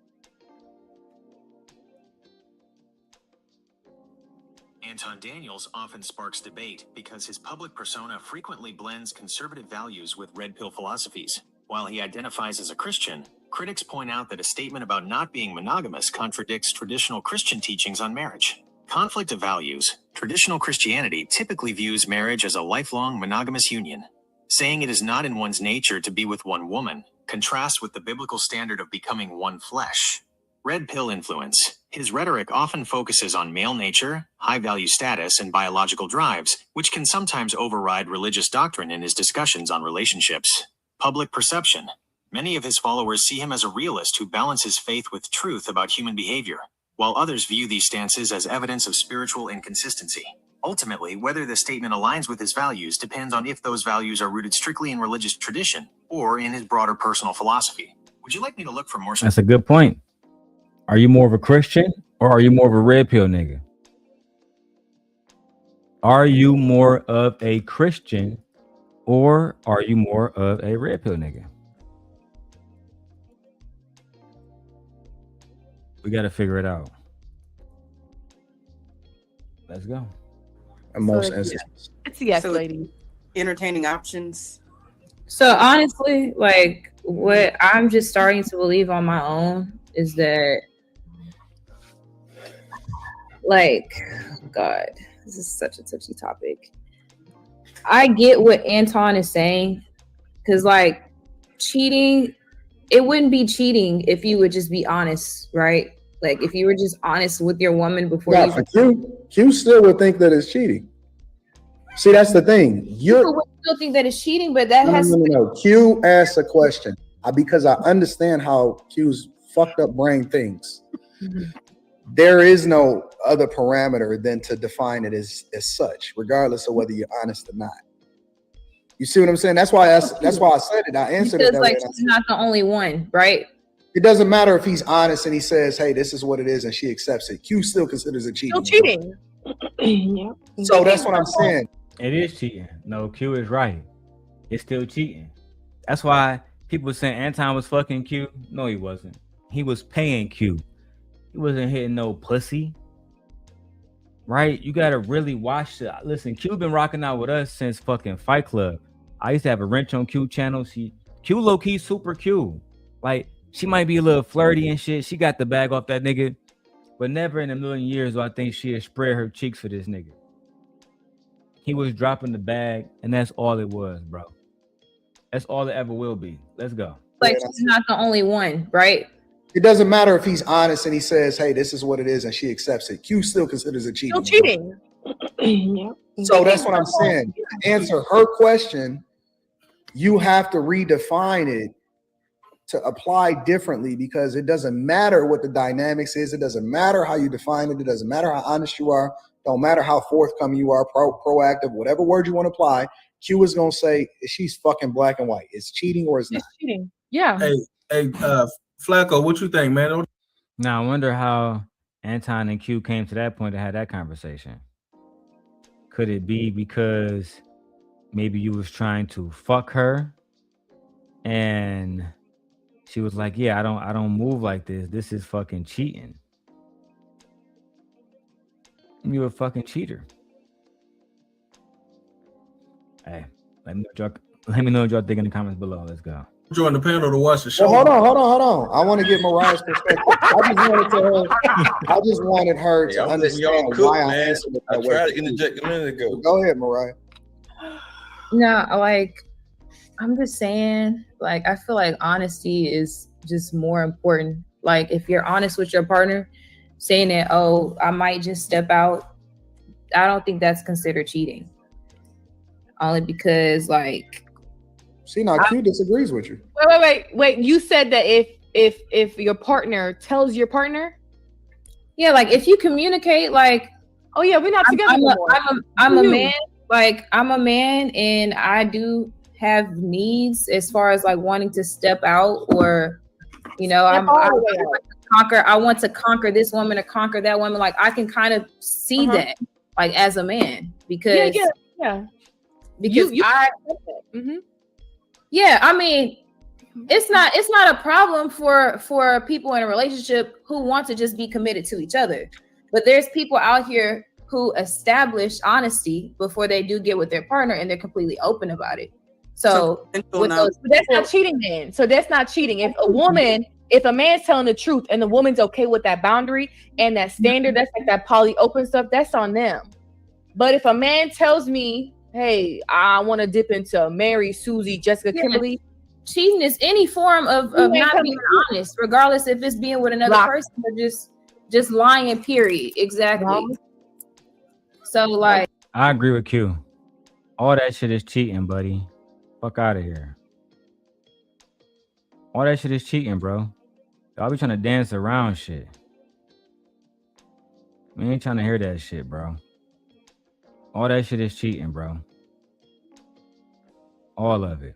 Anton Daniels often sparks debate because his public persona frequently blends conservative values with red pill philosophies. While he identifies as a Christian, critics point out that a statement about not being monogamous contradicts traditional Christian teachings on marriage. Conflict of values. Traditional Christianity typically views marriage as a lifelong monogamous union. Saying it is not in one's nature to be with one woman contrasts with the biblical standard of becoming one flesh. Red pill influence. His rhetoric often focuses on male nature, high value status, and biological drives, which can sometimes override religious doctrine in his discussions on relationships. Public perception. Many of his followers see him as a realist who balances faith with truth about human behavior, while others view these stances as evidence of spiritual inconsistency. Ultimately, whether the statement aligns with his values depends on if those values are rooted strictly in religious tradition or in his broader personal philosophy. Would you like me to look for more? That's a good point. Are you more of a Christian or are you more of a red pill nigga? Are you more of a Christian or are you more of a red pill nigga? We got to figure it out. Let's go. In most instances. It's a yes, lady. Entertaining options. So honestly, like what I'm just starting to believe on my own is that, like, God, this is such a touchy topic. I get what Anton is saying, because like cheating, it wouldn't be cheating if you would just be honest, right? Like if you were just honest with your woman before Q still would think that it's cheating. See, that's the thing. People would still think that it's cheating, but that no. Q asked a question because I understand how Q's fucked up brain thinks. There is no other parameter than to define it as such, regardless of whether you're honest or not. You see what I'm saying? That's why I said it. I answered it that way. She's not the only one, right? It doesn't matter if he's honest and he says, "Hey, this is what it is," and she accepts it. Q still considers it cheating. Still cheating. Yeah. So that's what I'm saying. It is cheating. No, Q is right. It's still cheating. That's why people saying Anton was fucking Q. No, he wasn't. He was paying Q. He wasn't hitting no pussy. Right? You gotta really watch it. Listen, Q been rocking out with us since fucking Fight Club. I used to have a wrench on Q channel. Q low key super Q. Like she might be a little flirty and shit. She got the bag off that nigga, but never in a million years do I think she'd spread her cheeks for this nigga. He was dropping the bag, and that's all it was, bro. That's all it ever will be. Let's go. Like she's not the only one, right? It doesn't matter if he's honest and he says, "Hey, this is what it is," and she accepts it. Q still considers it cheating. Still cheating. Yeah. So that's what I'm saying. To answer her question, you have to redefine it to apply differently, because it doesn't matter what the dynamics is. It doesn't matter how you define it. It doesn't matter how honest you are. Don't matter how forthcoming you are, proactive, whatever word you want to apply. Q is gonna say she's fucking black and white. It's cheating or it's not. It's cheating. Yeah. Hey, Flacco, what you think, man? Now I wonder how Anton and Q came to that point to have that conversation. Could it be because maybe you was trying to fuck her and she was like, "Yeah, I don't move like this. This is fucking cheating. You're a fucking cheater." Hey, let me know what y'all think in the comments below. Let's go. Join the panel to watch the show. Well, hold on. I want to get Mariah's perspective. I just wanted her to understand why I answered it that way. I tried to interject a minute ago. Go ahead, Mariah. No, like I'm just saying, like I feel like honesty is just more important. Like if you're honest with your partner, saying that, "Oh, I might just step out," I don't think that's considered cheating. Only because, like, see, now Q disagrees with you. Wait. You said that if your partner tells your partner, yeah, like if you communicate, like, "Oh yeah, we're not together anymore." I'm a man. Like I'm a man, and I do have needs as far as like wanting to step out, or you know, I want to conquer this woman or conquer that woman. Like I can kind of see that, like as a man, because yeah. Because yeah, I mean, it's not a problem for people in a relationship who want to just be committed to each other. But there's people out here who establish honesty before they do get with their partner, and they're completely open about it. So that's not cheating then. So that's not cheating. If a man's telling the truth and the woman's okay with that boundary and that standard, that's like that poly open stuff, that's on them. But if a man tells me, "Hey, I want to dip into Mary, Susie, Jessica, Kimberly," cheating is any form of not being honest, regardless if it's being with another person or just just lying, period. Exactly. So like, I agree with Q. All that shit is cheating, buddy. Fuck out of here. All that shit is cheating, bro. Y'all be trying to dance around shit. We ain't trying to hear that shit, bro. All that shit is cheating, bro. All of it.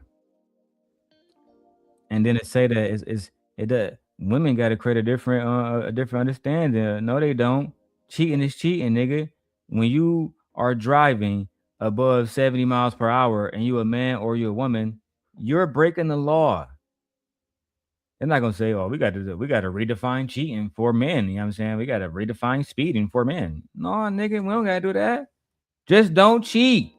And then to say that it does. Women got to create a different understanding. No, they don't. Cheating is cheating, nigga. When you are driving above 70 miles per hour and you a man or you a woman, you're breaking the law. They're not gonna say, "Oh, we got to redefine cheating for men." You know what I'm saying? We got to redefine speeding for men. No, nigga, we don't gotta do that. Just don't cheat.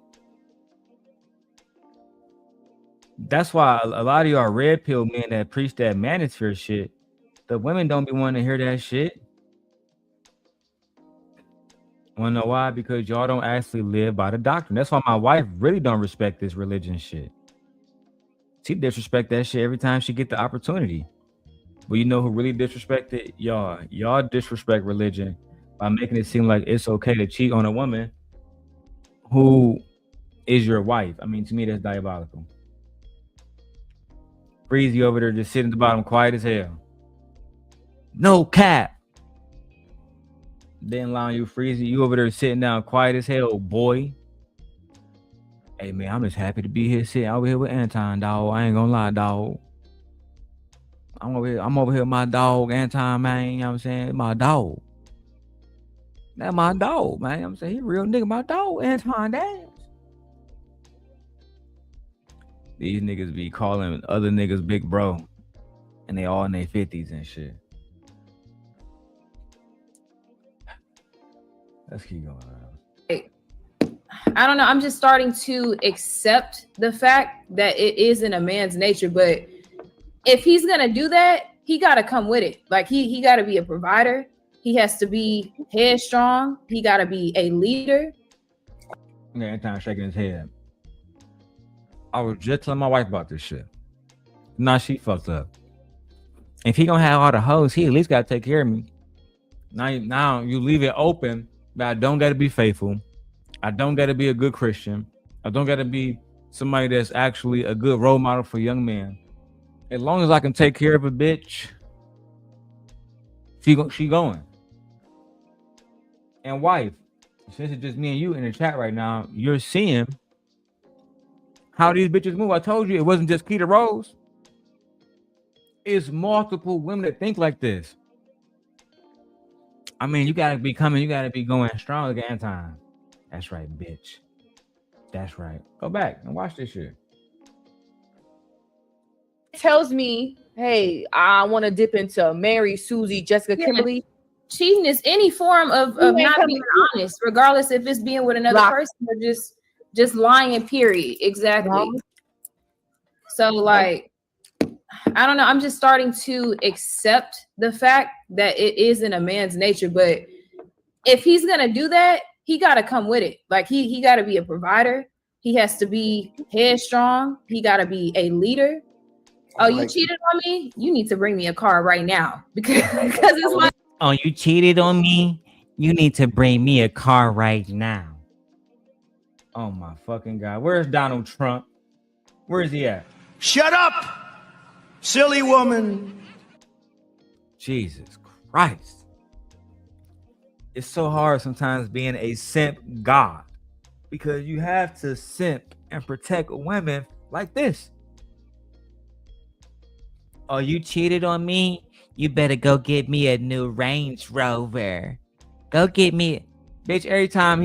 That's why a lot of y'all red pill men that preach that manosphere shit, the women don't be wanting to hear that shit. Wanna know why? Because y'all don't actually live by the doctrine. That's why my wife really don't respect this religion shit. She disrespect that shit every time she get the opportunity. But you know who really disrespect it? Y'all. Y'all disrespect religion by making it seem like it's okay to cheat on a woman who is your wife. I mean, to me, that's diabolical. Freezy over there just sitting at the bottom, quiet as hell. No cap. Then line you, Freezy. You over there sitting down, quiet as hell, boy. Hey man, I'm just happy to be here sitting over here with Anton, dog. I ain't gonna lie, dog. I'm over here with my dog, Anton, man. You know what I'm saying? My dog. That's my dog, man. I'm saying he real nigga, my dog, Anton Daniels. These niggas be calling other niggas big bro, and they all in their 50s and shit. Let's keep going on. I don't know. I'm just starting to accept the fact that it isn't a man's nature, but if he's gonna do that, he gotta come with it. Like he gotta be a provider. He has to be headstrong. He gotta be a leader. Yeah, Anton shaking his head. I was just telling my wife about this shit. Nah, she fucked up. If he gonna have all the hoes, he at least gotta take care of me. Now you leave it open, but I don't gotta be faithful. I don't gotta be a good Christian. I don't gotta be somebody that's actually a good role model for young men. As long as I can take care of a bitch, she going. And wife, since it's just me and you in the chat right now, you're seeing how these bitches move. I told you it wasn't just Keita Rose. It's multiple women that think like this. I mean, you gotta be going strong like Anton. That's right, bitch. That's right. Go back and watch this shit. It tells me, hey, I want to dip into Mary, Susie, Jessica, Kimberly. Cheating is any form of not being honest, regardless if it's being with another person or just lying, period. Exactly. So like, I don't know. I'm just starting to accept the fact that it isn't a man's nature, but if he's gonna do that, he gotta come with it. Like he gotta be a provider. He has to be headstrong. He gotta be a leader. Oh, you cheated on me? You need to bring me a car right now because it's like, oh, you cheated on me? You need to bring me a car right now. Oh my fucking God. Where's Donald Trump? Where is he at? Shut up, silly woman. Jesus Christ. It's so hard sometimes being a simp god because you have to simp and protect women like this. Oh, you cheated on me? You better go get me a new Range Rover. Go get me, bitch. Every time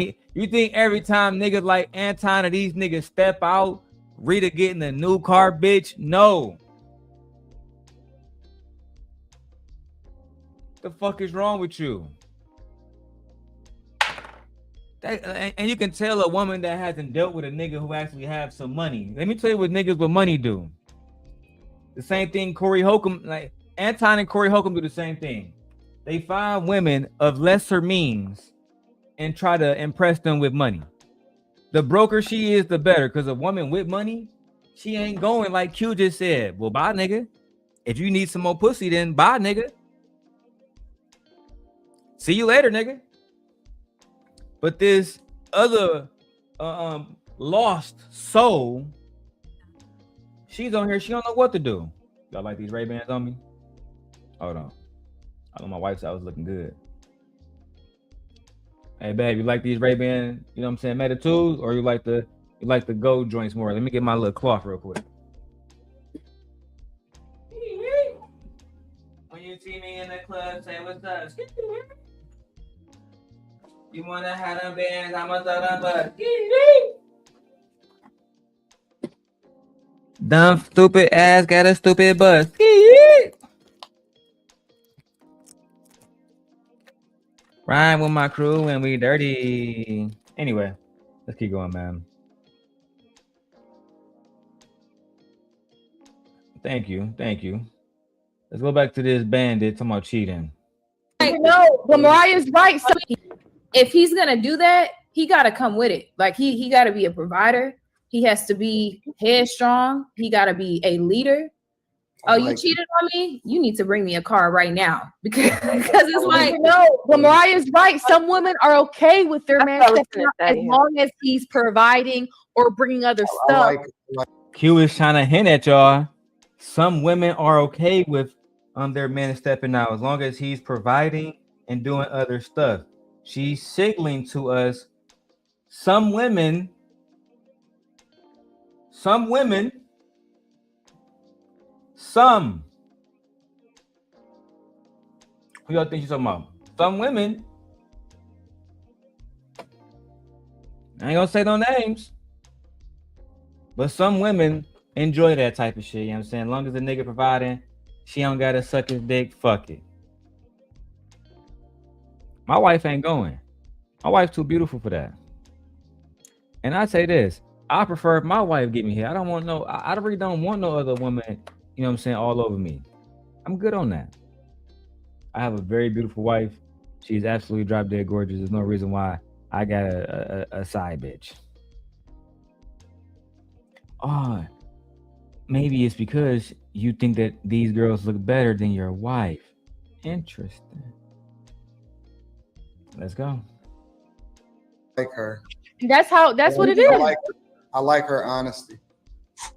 niggas like Anton or these niggas step out, Rita getting a new car, bitch? No. The fuck is wrong with you? And you can tell a woman that hasn't dealt with a nigga who actually have some money. Let me tell you what niggas with money do. The same thing Corey Holcomb, like Anton and Corey Holcomb do the same thing. They find women of lesser means and try to impress them with money. The broker she is, the better, because a woman with money, she ain't going like Q just said. Well, bye, nigga. If you need some more pussy, then bye, nigga. See you later, nigga. But this other lost soul, she's on here. She don't know what to do. Y'all like these Ray-Bans on me? Hold on. I know my wife said I was looking good. Hey, babe, you like these Ray-Ban, you know what I'm saying, Meta 2s, or you like the gold joints more? Let me get my little cloth real quick. When you see me in the club, say what's up. You wanna have them bands, I'ma throw them butt. Dumb, stupid ass got a stupid bus. Ride with my crew and we dirty. Anyway, let's keep going, man. Thank you. Let's go back to this bandit talking about cheating. No, but Mariah's right. So if he's gonna do that, he gotta come with it. Like he gotta be a provider. He has to be headstrong. He gotta be a leader. Oh, you cheated on me? You need to bring me a car right now because it's like no. But Mariah's right. Some women are okay with their man as long as he's providing or bringing other stuff. Q is trying to hint at y'all. Some women are okay with their man stepping out as long as he's providing and doing other stuff. She's signaling to us some women. Who y'all think she's talking about? Some women. I ain't gonna say no names. But some women enjoy that type of shit. You know what I'm saying? As long as the nigga providing, she don't gotta suck his dick. Fuck it. My wife ain't going. My wife's too beautiful for that. And I say this, I prefer if my wife get me here. I really don't want no other woman, you know what I'm saying, all over me. I'm good on that. I have a very beautiful wife. She's absolutely drop dead gorgeous. There's no reason why I got a side bitch. Oh, maybe it's because you think that these girls look better than your wife. Interesting. Let's go. I like her. That's what it is. I like her honesty.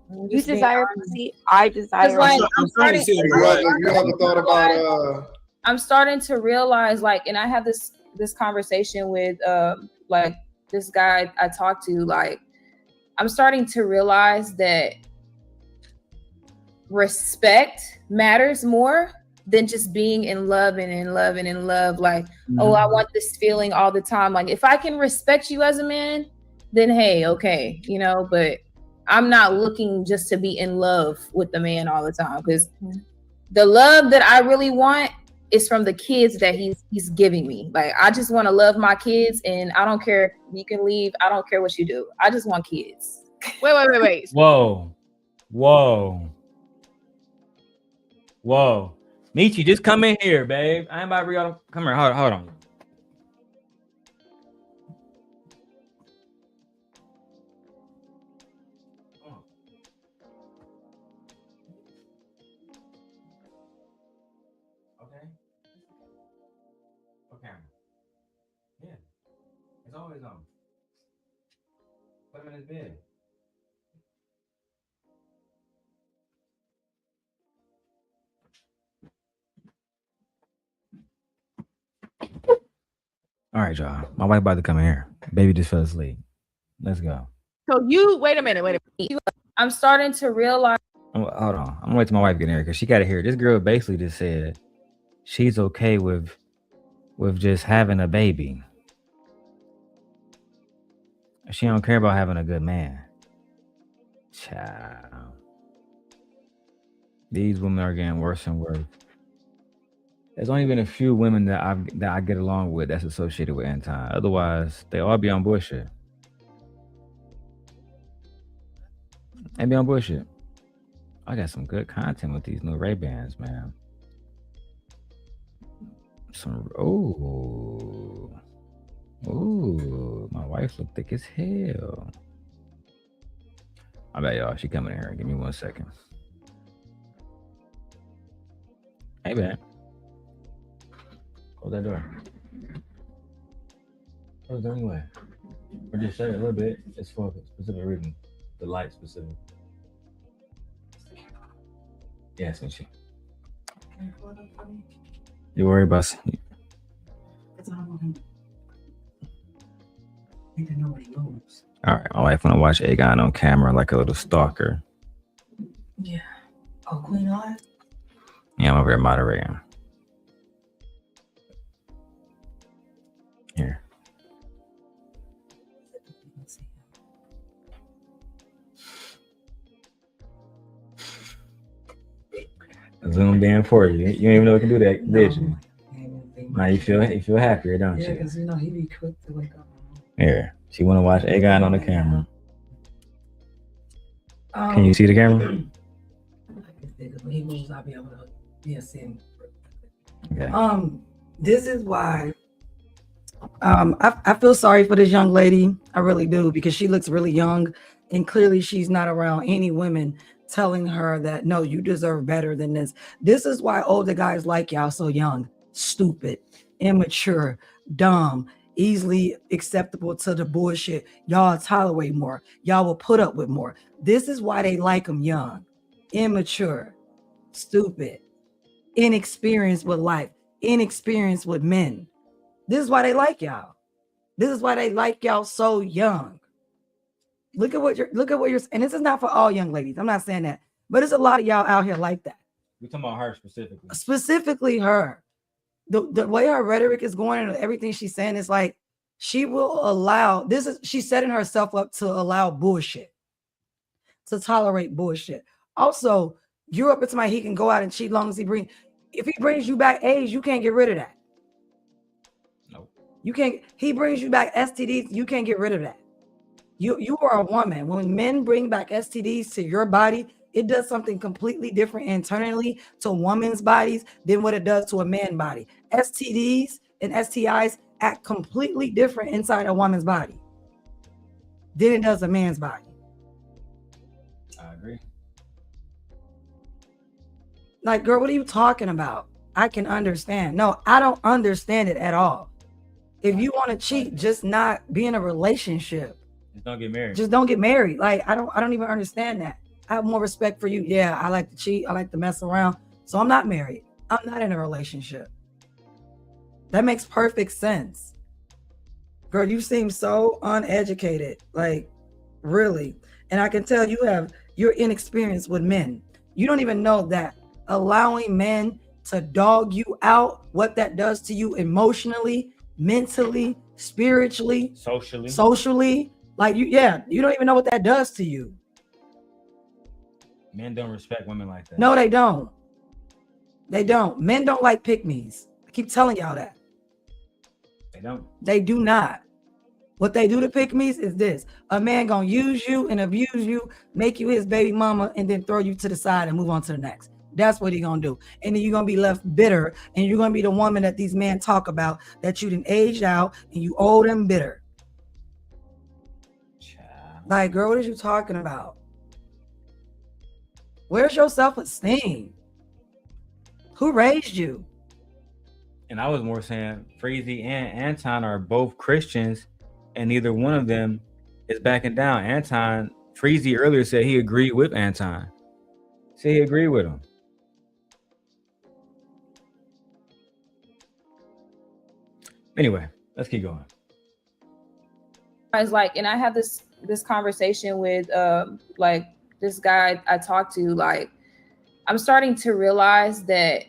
You desire honesty. I desire. Like, you haven't thought about I'm starting to realize, like, and I have this conversation with like this guy I talked to. Like, I'm starting to realize that respect matters more than just being in love and in love and in love. Like, oh, I want this feeling all the time. Like, if I can respect you as a man, then hey, okay, you know, but I'm not looking just to be in love with the man all the time, because the love that I really want is from the kids that he's giving me. Like, I just want to love my kids, and I don't care if you can leave. I don't care what you do. I just want kids. Wait. Whoa. Michi, just come in here, babe. I ain't about to read all. Come here. Hold on. Okay. Yeah. It's always on. Put him in his bed. All right, y'all. My wife about to come in here. Baby just fell asleep. Let's go. So you wait a minute. I'm starting to realize. Hold on. I'm gonna wait till my wife get in here because she gotta hear it. This girl basically just said she's okay with just having a baby. She don't care about having a good man. Child. These women are getting worse and worse. There's only been a few women that I get along with that's associated with Anton. Otherwise, they all be on bullshit. They be on bullshit. I got some good content with these new Ray-Bans, man. Ooh, my wife look thick as hell. I bet y'all, she coming in here. Give me 1 second. Hey, man. Close that door. What was there anyway? Or just share it a little bit. It's for a specific reason. The light specific. Yes, when she. You worry about. All right, my wife wanna watch Aegon on camera like a little stalker. Yeah. Oh, Queen Eye? Yeah, I'm over there moderating. Here. Zoomed in for you. You didn't even know we can do that, did you? Now you feel happier, don't you? Yeah, because you know he be quick to wake up. Here, she want to watch Aegon on the camera. Can you see the camera? When he moves, I'll be able to see him. Okay. This is why I feel sorry for this young lady. I really do, because she looks really young, and clearly she's not around any women telling her that no, you deserve better than this. This is why older guys like y'all so young, stupid, immature, dumb, easily acceptable to the bullshit. Y'all tolerate more. Y'all will put up with more. This is why they like them young, immature, stupid, inexperienced with life, inexperienced with men. This is why they like y'all. This is why they like y'all so young. Look at what you're, and this is not for all young ladies. I'm not saying that, but there's a lot of y'all out here like that. We're talking about her specifically. Specifically her. The way her rhetoric is going and everything she's saying is like, she will allow, she's setting herself up to allow bullshit, to tolerate bullshit. Also, you're up to somebody, he can go out and cheat long as if he brings you back AIDS, you can't get rid of that. Nope. You can't, he brings you back STDs, you can't get rid of that. You are a woman. When men bring back STDs to your body, it does something completely different internally to women's bodies than what it does to a man's body. STDs and STIs act completely different inside a woman's body than it does a man's body. I agree. Like, girl, what are you talking about? I can understand. No, I don't understand it at all. If you want to cheat, just not be in a relationship. Just don't get married. Just don't get married. Like, I don't even understand that. I have more respect for you. Yeah, I like to cheat. I like to mess around. So I'm not married. I'm not in a relationship. That makes perfect sense. Girl, you seem so uneducated. Like, really. And I can tell you're inexperienced with men. You don't even know that allowing men to dog you out, what that does to you emotionally, mentally, spiritually, socially. Like, you don't even know what that does to you. Men don't respect women like that. No, they don't. They don't. Men don't like pick-me's. I keep telling y'all that. They don't. They do not. What they do to pick-me's is this. A man gonna use you and abuse you, make you his baby mama, and then throw you to the side and move on to the next. That's what he gonna do. And then you're gonna be left bitter, and you're gonna be the woman that these men talk about, that you done aged out and you old and bitter. Like, girl, what are you talking about? Where's your self-esteem? Who raised you? And I was more saying Freezy and Anton are both Christians, and neither one of them is backing down. Freezy earlier said he agreed with Anton. Said he agreed with him. Anyway, let's keep going. It's like, and I have this conversation with like this guy I talked to. Like, I'm starting to realize that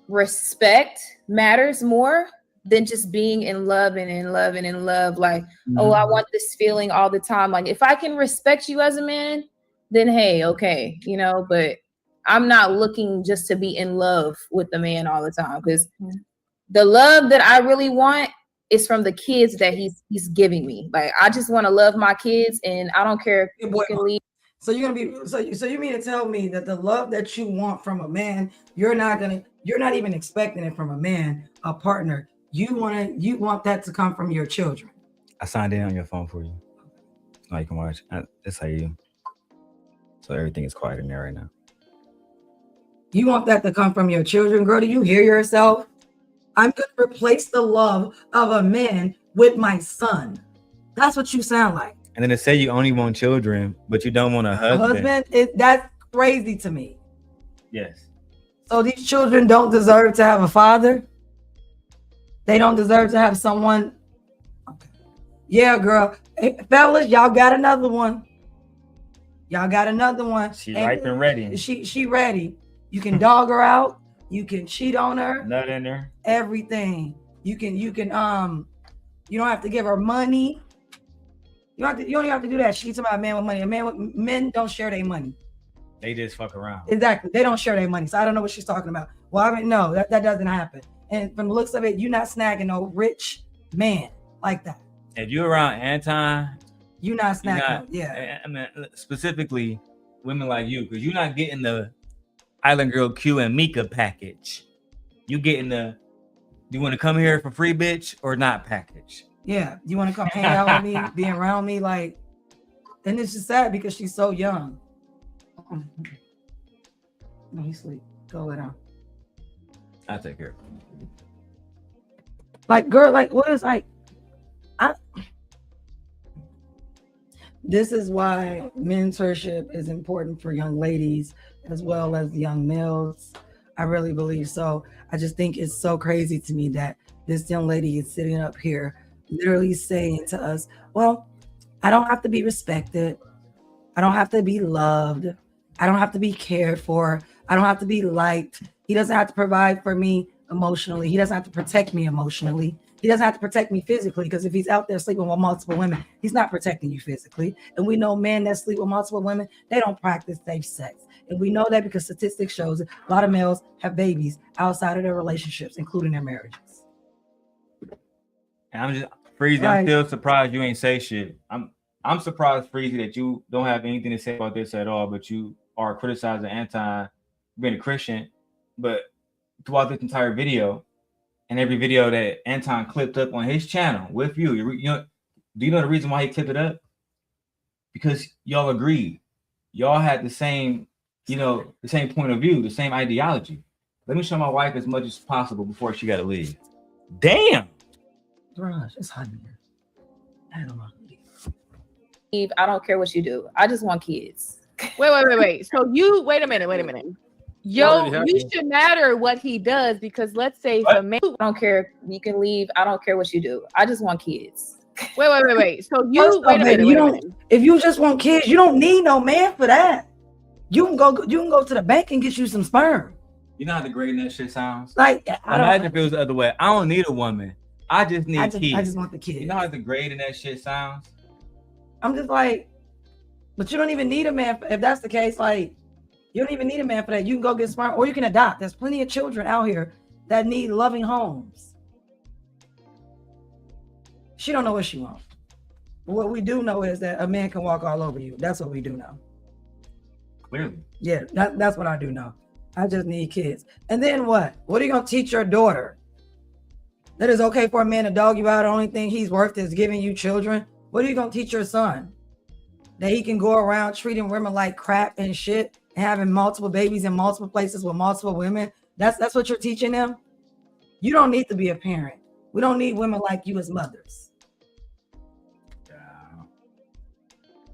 respect matters more than just being in love and in love and in love. Like, oh, I want this feeling all the time. Like, if I can respect you as a man, then hey, okay, but I'm not looking just to be in love with the man all the time, because the love that I really want is from the kids that he's giving me. Like, I just want to love my kids, and I don't care if you can leave. So you're gonna be so you mean to tell me that the love that you want from a man, you're not even expecting it from a man, a partner. You want that to come from your children. I signed in on your phone for you. Now you can watch. That's how you. So everything is quiet in there right now. You want that to come from your children, girl? Do you hear yourself? I'm going to replace the love of a man with my son. That's what you sound like. And then to say you only want children, but you don't want a husband. That's crazy to me. Yes. So these children don't deserve to have a father? They don't deserve to have someone? Okay. Yeah, girl. Hey, fellas, y'all got another one. Y'all got another one. She ripe and ready. She ready. You can dog her out. You can cheat on her. Nut in there. Everything. You can you don't have to give her money. You don't even have to do that. She's about a man with money. Men don't share their money. They just fuck around. Exactly. They don't share their money. So I don't know what she's talking about. Well, I mean, no, that doesn't happen. And from the looks of it, you're not snagging no rich man like that. If you're around Anton, you're not snagging. Yeah. I mean, specifically women like you, because you're not getting the Island Girl Q and Mika package. You getting the, you want to come here for free, bitch, or not package? Yeah. You want to come hang out with me, be around me, like, and it's just sad because she's so young. No, he's asleep. Go lay down. I'll take care of it. Like, girl, like, what is like? This is why mentorship is important for young ladies as well as young males. I really believe so. I just think it's so crazy to me that this young lady is sitting up here literally saying to us, well, I don't have to be respected. I don't have to be loved. I don't have to be cared for. I don't have to be liked. He doesn't have to provide for me emotionally. He doesn't have to protect me emotionally. He doesn't have to protect me physically, because if he's out there sleeping with multiple women, he's not protecting you physically. And we know men that sleep with multiple women, they don't practice safe sex. And we know that because statistics shows a lot of males have babies outside of their relationships, including their marriages. And I'm just, Freezy, I'm still surprised you ain't say shit. I'm surprised, Freezy, that you don't have anything to say about this at all, but you are criticizing Anton being a Christian. But throughout this entire video, and every video that Anton clipped up on his channel with you, you know, do you know the reason why he clipped it up? Because y'all agreed. Y'all had the same, you know, the same point of view, the same ideology. Let me show my wife as much as possible before she got to leave. Damn. Gosh, it's hot in here. I don't know. Eve, I don't care what you do. I just want kids. Wait. So you wait a minute. Yo, you should matter what he does, because let's say if a man, I don't care. You can leave. I don't care what you do. I just want kids. Wait. So you wait a minute. If you just want kids, you don't need no man for that. You can go to the bank and get you some sperm. You know how degrading that shit sounds? Like, imagine if it was the other way. I don't need a woman. I just need kids. I just want the kids. You know how degrading that shit sounds? I'm just like, but you don't even need a man. If that's the case, like, you don't even need a man for that. You can go get sperm, or you can adopt. There's plenty of children out here that need loving homes. She don't know what she wants. But what we do know is that a man can walk all over you. That's what we do know. Clearly. Yeah, that's what I do know. I just need kids. And then what? What are you going to teach your daughter? That it's okay for a man to dog you out. The only thing he's worth is giving you children. What are you going to teach your son? That he can go around treating women like crap and shit and having multiple babies in multiple places with multiple women? That's what you're teaching them? You don't need to be a parent. We don't need women like you as mothers.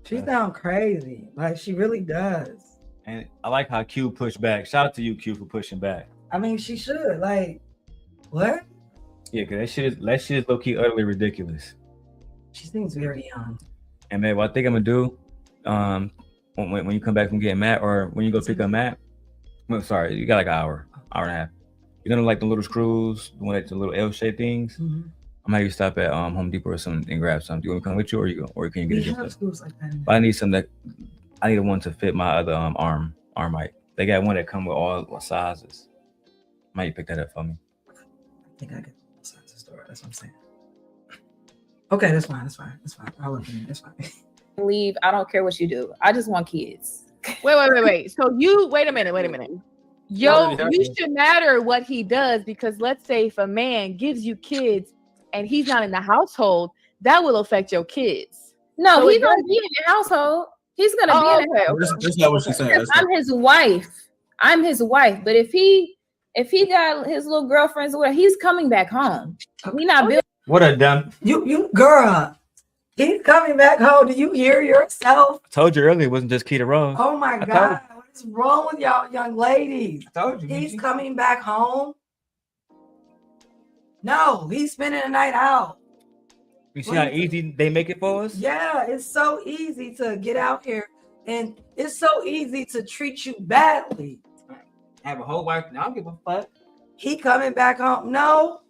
She sounds crazy. Like, she really does. And I like how Q pushed back. Shout out to you, Q, for pushing back. I mean, she should. Like, what? Yeah, because that shit is low-key utterly ridiculous. She seems very young. And man, what I think I'm gonna do, when you come back from getting Matt, or when you go pick up Matt, well, sorry, you got like an hour and a half. You're gonna like the little screws, the one that's the little L-shaped things. Mm-hmm. I'm gonna have you stop at Home Depot or something and grab something. Do you want to come with you, or can you get it? Screws like that. But I need some I need one to fit my other arm height. They got one that come with all sizes. Might you pick that up for me? I think I get the size of store. That's what I'm saying. Okay, that's fine. I'll look at it. That's fine. Leave. I don't care what you do. I just want kids. Wait. So you wait a minute. Yo, you should matter what he does, because let's say if a man gives you kids and he's not in the household, that will affect your kids. No, so he's gonna be in the household. He's gonna be in the household. That's not what she's saying. I'm his wife. But if he If he got his little girlfriends or whatever, he's coming back home. We not building. What a dumb. You girl. He's coming back home. Do you hear yourself? I told you earlier it wasn't just Keita Rose. Oh my God. What is wrong with y'all young ladies? I told you. He's coming back home. No, he's spending the night out. You see how easy they make it for us? Yeah, it's so easy to get out here, and it's so easy to treat you badly. Have a whole wife. I don't give a fuck. He coming back home. No,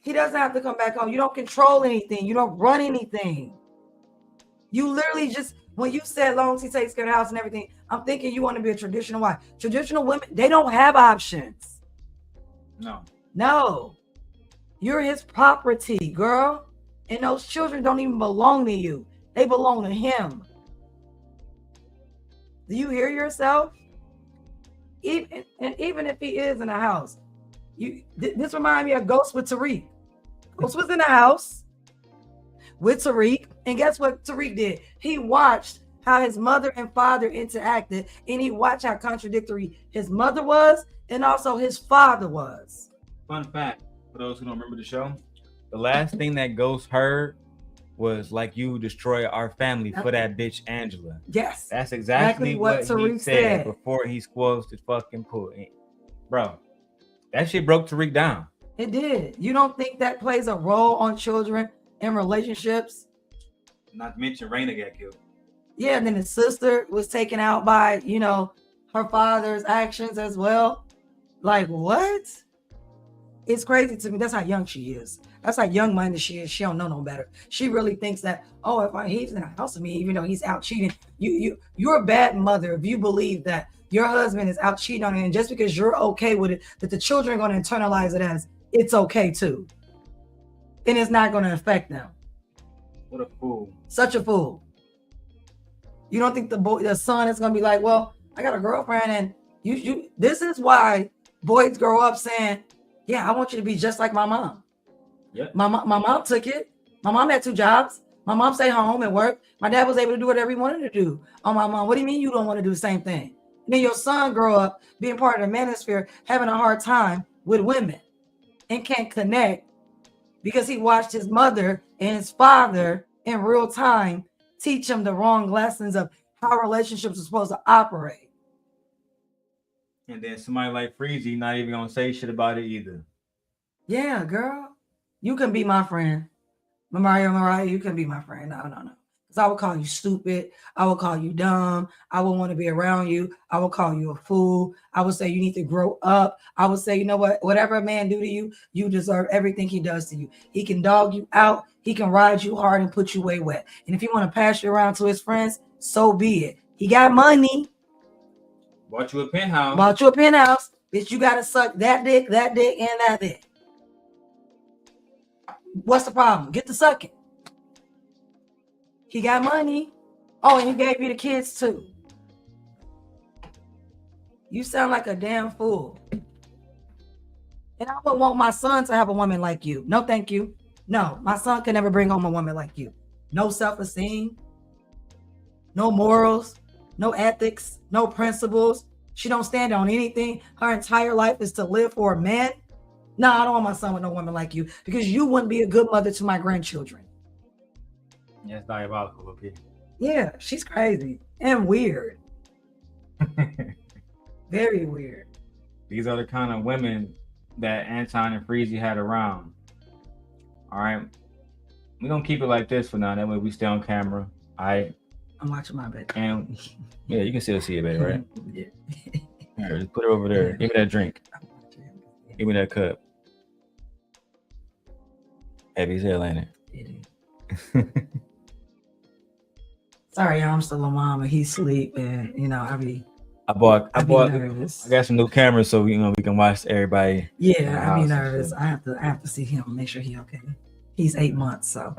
he doesn't have to come back home. You don't control anything. You don't run anything. You literally just, when you said long as he takes care of the house and everything, I'm thinking you want to be a traditional wife. Traditional women, they don't have options. No. You're his property, girl. And those children don't even belong to you. They belong to him. Do you hear yourself? Even if he is in the house, this reminds me of Ghost with Tariq. Ghost was in the house with Tariq, and guess what Tariq did? He watched how his mother and father interacted, and he watched how contradictory his mother was and also his father was. Fun fact, for those who don't remember the show, the last thing that Ghost heard was like, you destroy our family for that bitch Angela. Yes. That's exactly what Tariq he said before he squelched his fucking pool. Bro, that shit broke Tariq down. It did. You don't think that plays a role on children and relationships? Not to mention Raina got killed. Yeah, and then his sister was taken out by, her father's actions as well. Like, what? It's crazy to me. That's how young she is. That's how young-minded she is. She don't know no better. She really thinks that, if he's in the house with me, even though he's out cheating, you're a bad mother if you believe that your husband is out cheating on you, and just because you're okay with it, that the children are going to internalize it as it's okay too, and it's not going to affect them. What a fool! Such a fool. You don't think the son is going to be like, well, I got a girlfriend, and you. This is why boys grow up saying, yeah, I want you to be just like my mom. Yep. My mom took it. My mom had 2 jobs. My mom stayed home and worked. My dad was able to do whatever he wanted to do. Oh, my mom, what do you mean you don't want to do the same thing? And then your son grow up being part of the manosphere, having a hard time with women and can't connect because he watched his mother and his father in real time teach him the wrong lessons of how relationships are supposed to operate. And then somebody like Freezy not even gonna say shit about it either. Yeah, girl. You can be my friend. Mariah, you can be my friend. No. Because I would call you stupid. I would call you dumb. I would want to be around you. I would call you a fool. I would say you need to grow up. I would say, you know what? Whatever a man do to you, you deserve everything he does to you. He can dog you out. He can ride you hard and put you way wet. And if he want to pass you around to his friends, so be it. He got money. Bought you a penthouse. Bitch, you got to suck that dick, and that dick. What's the problem? Get to sucking. He got money. Oh, and he gave you the kids too. You sound like a damn fool. And I would want my son to have a woman like you. No, thank you. No, my son can never bring home a woman like you. No self-esteem, no morals, no ethics, no principles. She don't stand on anything. Her entire life is to live for a man. No, I don't want my son with no woman like you because you wouldn't be a good mother to my grandchildren. Yeah, it's diabolical, okay? Yeah, she's crazy and weird. Very weird. These are the kind of women that Anton and Freezy had around. All right. We're going to keep it like this for now. That way we stay on camera. All right. I'm watching my bed. And yeah, you can still see it, baby, right? Yeah. All right, just put it over there. Give me that drink. Give me that cup. Heavy as hell, ain't it? It is. Sorry, I'm still a mom and he's asleep, and I got some new cameras so we can watch everybody. Yeah, I be nervous. I have to see him and make sure he's okay. He's 8 months, so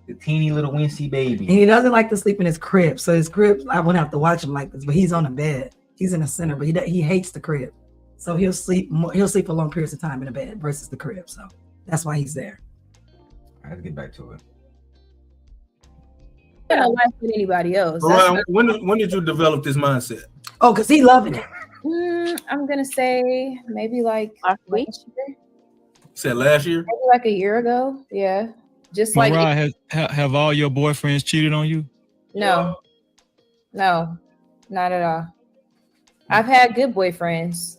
the teeny little wincy baby. And he doesn't like to sleep in his crib. So his crib, I wouldn't have to watch him like this, but he's on the bed. He's in the center, but he hates the crib. So he'll sleep for long periods of time in the bed versus the crib. So that's why he's there. All right, let's get back to it. I don't like with anybody else. Ryan, when did you develop this mindset? Oh, because he loving it. I'm gonna say maybe like last week. Said last year? Maybe like a year ago. Yeah. Just like Mariah, have all your boyfriends cheated on you? no, not at all. I've had good boyfriends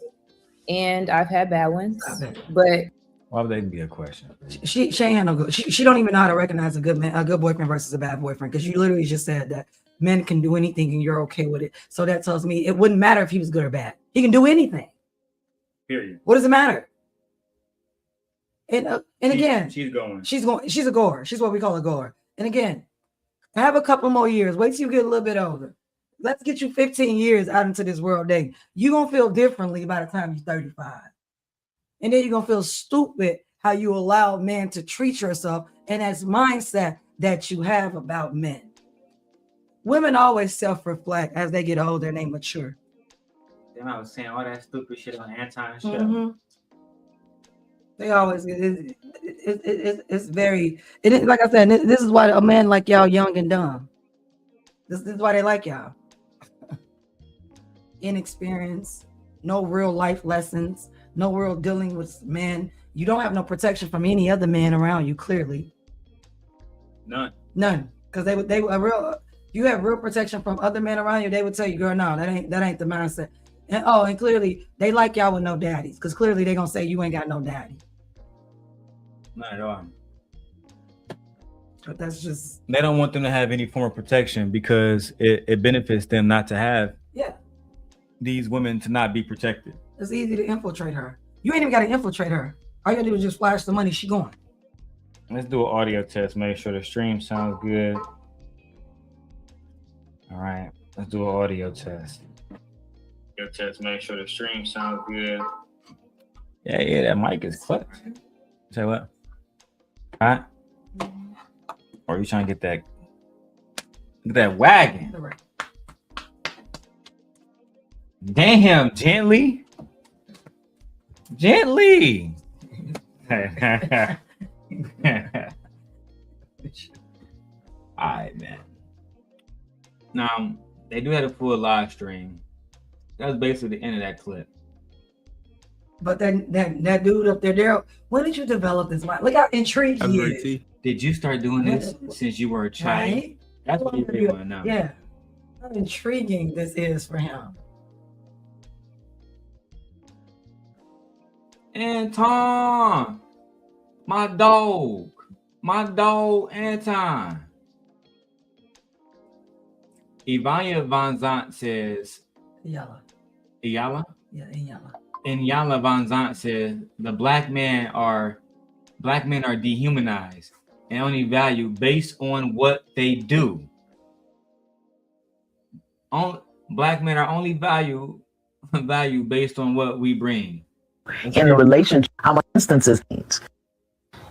and I've had bad ones, but why would that be a question? She ain't had no good. She don't even know how to recognize a good man, a good boyfriend versus a bad boyfriend, because you literally just said that men can do anything and you're okay with it. So that tells me it wouldn't matter if he was good or bad. He can do anything. Period. What does it matter? And again, she's going. She's a goer. She's what we call a goer. And again, have a couple more years. Wait till you get a little bit older. Let's get you 15 years out into this world dating. You're going to feel differently by the time you're 35. And then you're going to feel stupid how you allow men to treat yourself and that's mindset that you have about men. Women always self-reflect as they get older and they mature. Then I was saying all that stupid shit on Anton's show. Mm-hmm. They always, it's very, like I said, this is why a man like y'all young and dumb. This is why they like y'all. Inexperience, no real life lessons, no real dealing with men. You don't have no protection from any other man around you, clearly. None. Because you have real protection from other men around you, they would tell you, girl, no, that ain't the mindset. And clearly they like y'all with no daddies, because clearly they gonna say you ain't got no daddy. Not at all. But that's just, they don't want them to have any form of protection because it benefits them not to have these women to not be protected. It's easy to infiltrate her. You ain't even gotta infiltrate her. All you gotta do is just flash the money, she going. Let's do an audio test, make sure the stream sounds good. All right, let's do an audio test. Make sure the stream sounds good. Yeah, that mic is clutch. Say what? All right? Or are you trying to get that wagon? Damn, gently. All right, man. Now, they do have a full live stream. That was basically the end of that clip. But that dude up there, Darrel, when did you develop this mind? Look how intrigued he is. Did you start doing this since you were a child? Right? That's what you're doing now. Yeah. How intriguing this is for him. Anton, my dog, Anton. Ivania Van Zant says, Iyala? Yeah, Iyala. And Yala Van Zant says the black men are dehumanized and only valued based on what they do. Black men are only valued based on what we bring. In a relationship, how many instances?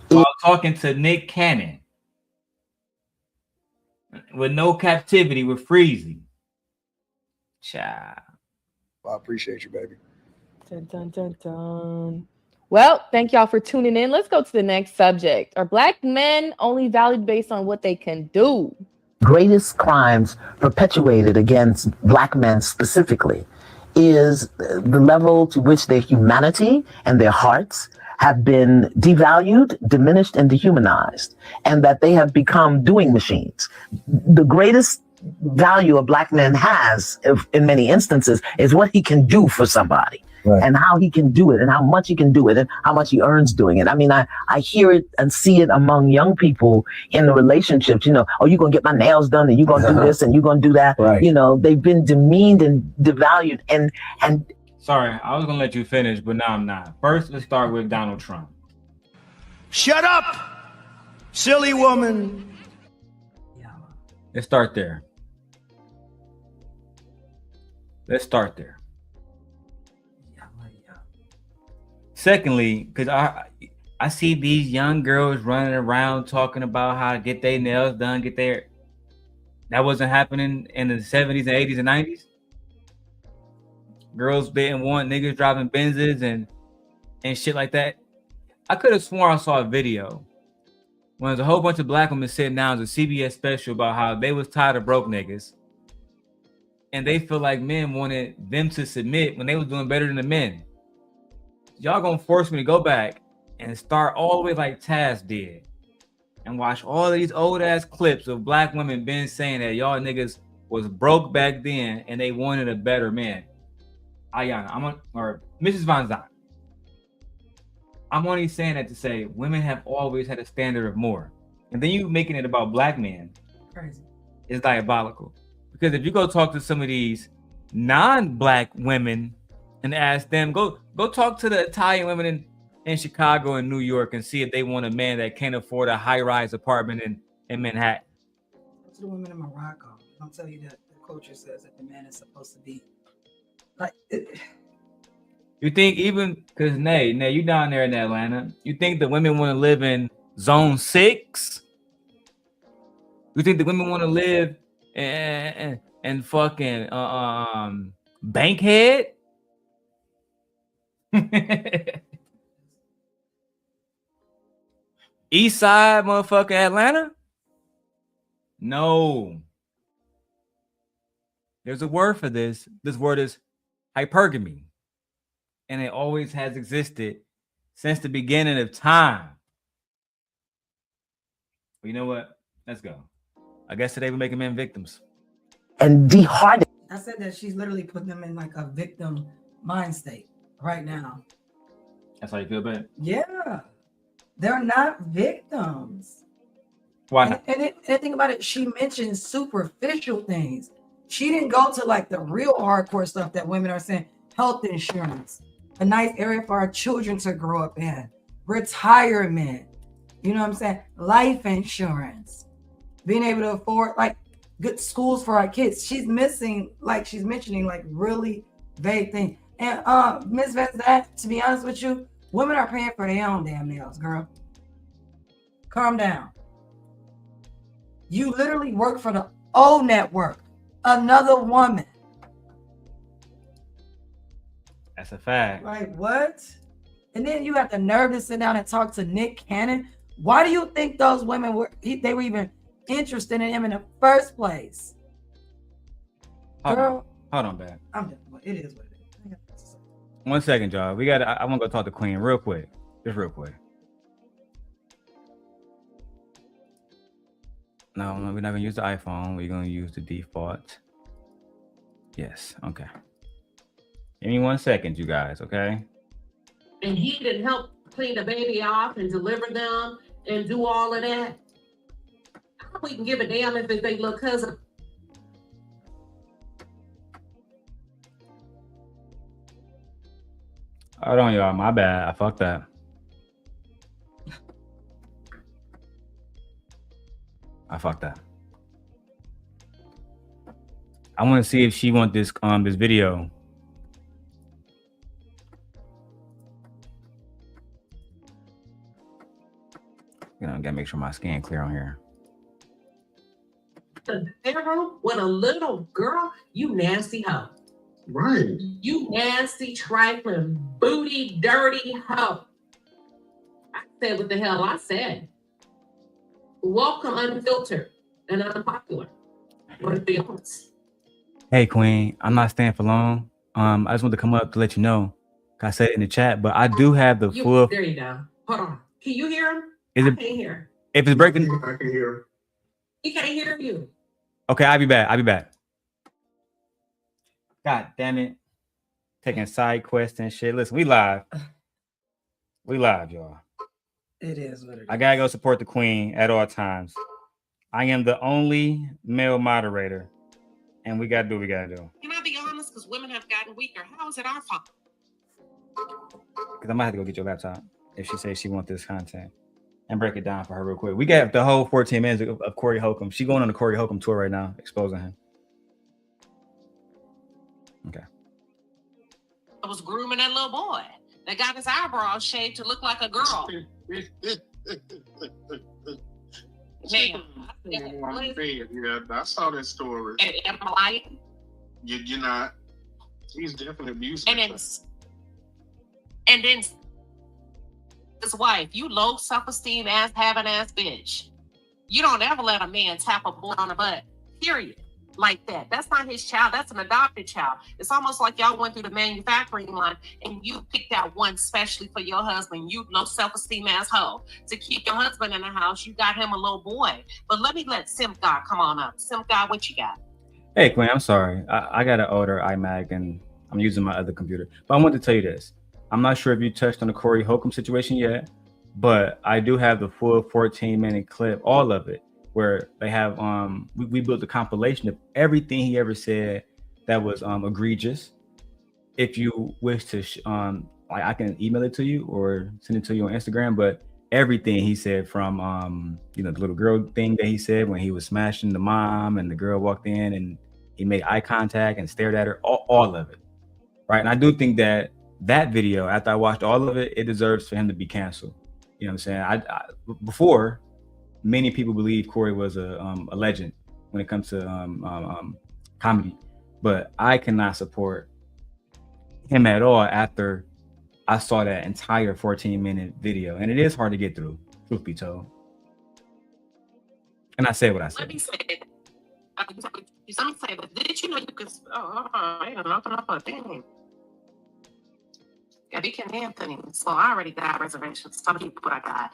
While talking to Nick Cannon with no captivity with Freezy. Child. I appreciate you, baby. Dun, dun, dun, dun. Well, thank y'all for tuning in. Let's go to the next subject. Are black men only valued based on what they can do? Greatest crimes perpetuated against black men specifically is the level to which their humanity and their hearts have been devalued, diminished, and dehumanized, and that they have become doing machines. The greatest value a black man has, in many instances, is what he can do for somebody. Right. And how he can do it and how much he can do it and how much he earns doing it. I mean, I hear it and see it among young people in the relationships, you know, oh, you're going to get my nails done and you're going to do this and you're going to do that. Right. You know, they've been demeaned and devalued and. Sorry, I was going to let you finish, but now I'm not. First, let's start with Donald Trump. Shut up, silly woman. Let's start there. Secondly, because I see these young girls running around talking about how to get their nails done, that wasn't happening in the 70s and 80s and 90s. Girls didn't want niggas driving Benzes and shit like that. I could have sworn I saw a video when there's a whole bunch of black women sitting down as a CBS special about how they was tired of broke niggas. and they feel like men wanted them to submit when they was doing better than the men. Y'all gonna force me to go back and start all the way like Taz did and watch all of these old ass clips of black women been saying that y'all niggas was broke back then and they wanted a better man. Ayana, or Mrs. Von Zant. I'm only saying that to say women have always had a standard of more. And then you making it about black men. Crazy. Is diabolical. Because if you go talk to some of these non-black women and ask them, go talk to the Italian women in Chicago and New York and see if they want a man that can't afford a high-rise apartment in Manhattan. To the women in Morocco, I'll tell you that the culture says that the man is supposed to be like. You think even because Nay, you down there in Atlanta, you think the women want to live in Zone 6? You think the women want to live in fucking Bankhead? East Side, motherfucking Atlanta? No. There's a word for this. This word is hypergamy. And it always has existed since the beginning of time. Well, you know what? Let's go. I guess today we're making men victims. And dehardened. I said that she's literally putting them in like a victim mind state right now. That's how you feel about it? Yeah. They're not victims. Why not? And think about it, she mentioned superficial things. She didn't go to like the real hardcore stuff that women are saying. Health insurance, a nice area for our children to grow up in, retirement, you know what I'm saying? Life insurance, being able to afford like good schools for our kids. She's mentioning like really vague things. And Ms. Vezat, to be honest with you, women are paying for their own damn nails, girl. Calm down. You literally work for the O Network, another woman. That's a fact. Like what? And then you have the nerve to sit down and talk to Nick Cannon. Why do you think those women were even interested in him in the first place? Girl, hold on, babe. It is what it is. 1 second, y'all. I want to go talk to Queen real quick. Just real quick. No, we're not gonna use the iPhone. We're gonna use the default. Yes, okay. Give me 1 second, you guys, okay? And he didn't help clean the baby off and deliver them and do all of that. How we can give a damn if it's their little cousin? Hold on, y'all. My bad. I fucked up. I want to see if she want this video. You know, gotta make sure my skin clear on here. The bedroom with a little girl, you nasty hoe. Right. You nasty, trifling, booty, dirty hoe. I said what the hell I said. Welcome unfiltered and unpopular. What are the odds? Hey, Queen, I'm not staying for long. I just want to come up to let you know. I said it in the chat, but I do have the full. There you go. Hold on. Can you hear him? I can't hear. If it's breaking, I can hear. He can't hear you. Okay, I'll be back. God damn it. Taking side quests and shit. Listen, we live. Y'all. It is what it is. I gotta go support the Queen at all times. I am the only male moderator, and we gotta do what we gotta do. Can I be honest? Because women have gotten weaker. How is it our fault? Because I might have to go get your laptop if she says she wants this content and break it down for her real quick. We got the whole 14 minutes of Corey Holcomb. She going on the Corey Holcomb tour right now, exposing him. Okay. I was grooming that little boy that got his eyebrows shaved to look like a girl. Man, yeah, I saw that story. Am I lying? You're not. He's definitely abusive. And then his wife, you low self-esteem ass having ass bitch. You don't ever let a man tap a boy on the butt. Period. like that. That's not his child. That's an adopted child. It's almost like y'all went through the manufacturing line and you picked out one specially for your husband. You low self-esteem asshole. To keep your husband in the house, you got him a little boy. But let Simp God come on up. Simp God, what you got? Hey, Quinn, I'm sorry. I got an older iMac and I'm using my other computer. But I wanted to tell you this. I'm not sure if you touched on the Corey Holcomb situation yet, but I do have the full 14-minute clip, all of it, where they have we built a compilation of everything he ever said that was egregious. If you wish to I can email it to you or send it to you on Instagram, but everything he said from the little girl thing that he said when he was smashing the mom and the girl walked in and he made eye contact and stared at her, all of it, right? And I do think that video, after I watched all of it, it deserves for him to be canceled. You know what I'm saying? I before, many people believe Corey was a legend when it comes to comedy, but I cannot support him at all after I saw that entire 14-minute video, and it is hard to get through, truth be told. And I said what I said. Let me say that. Did you know you could? I don't know a thing. Yeah, Vic and Anthony. So I already got reservations. Some people I got.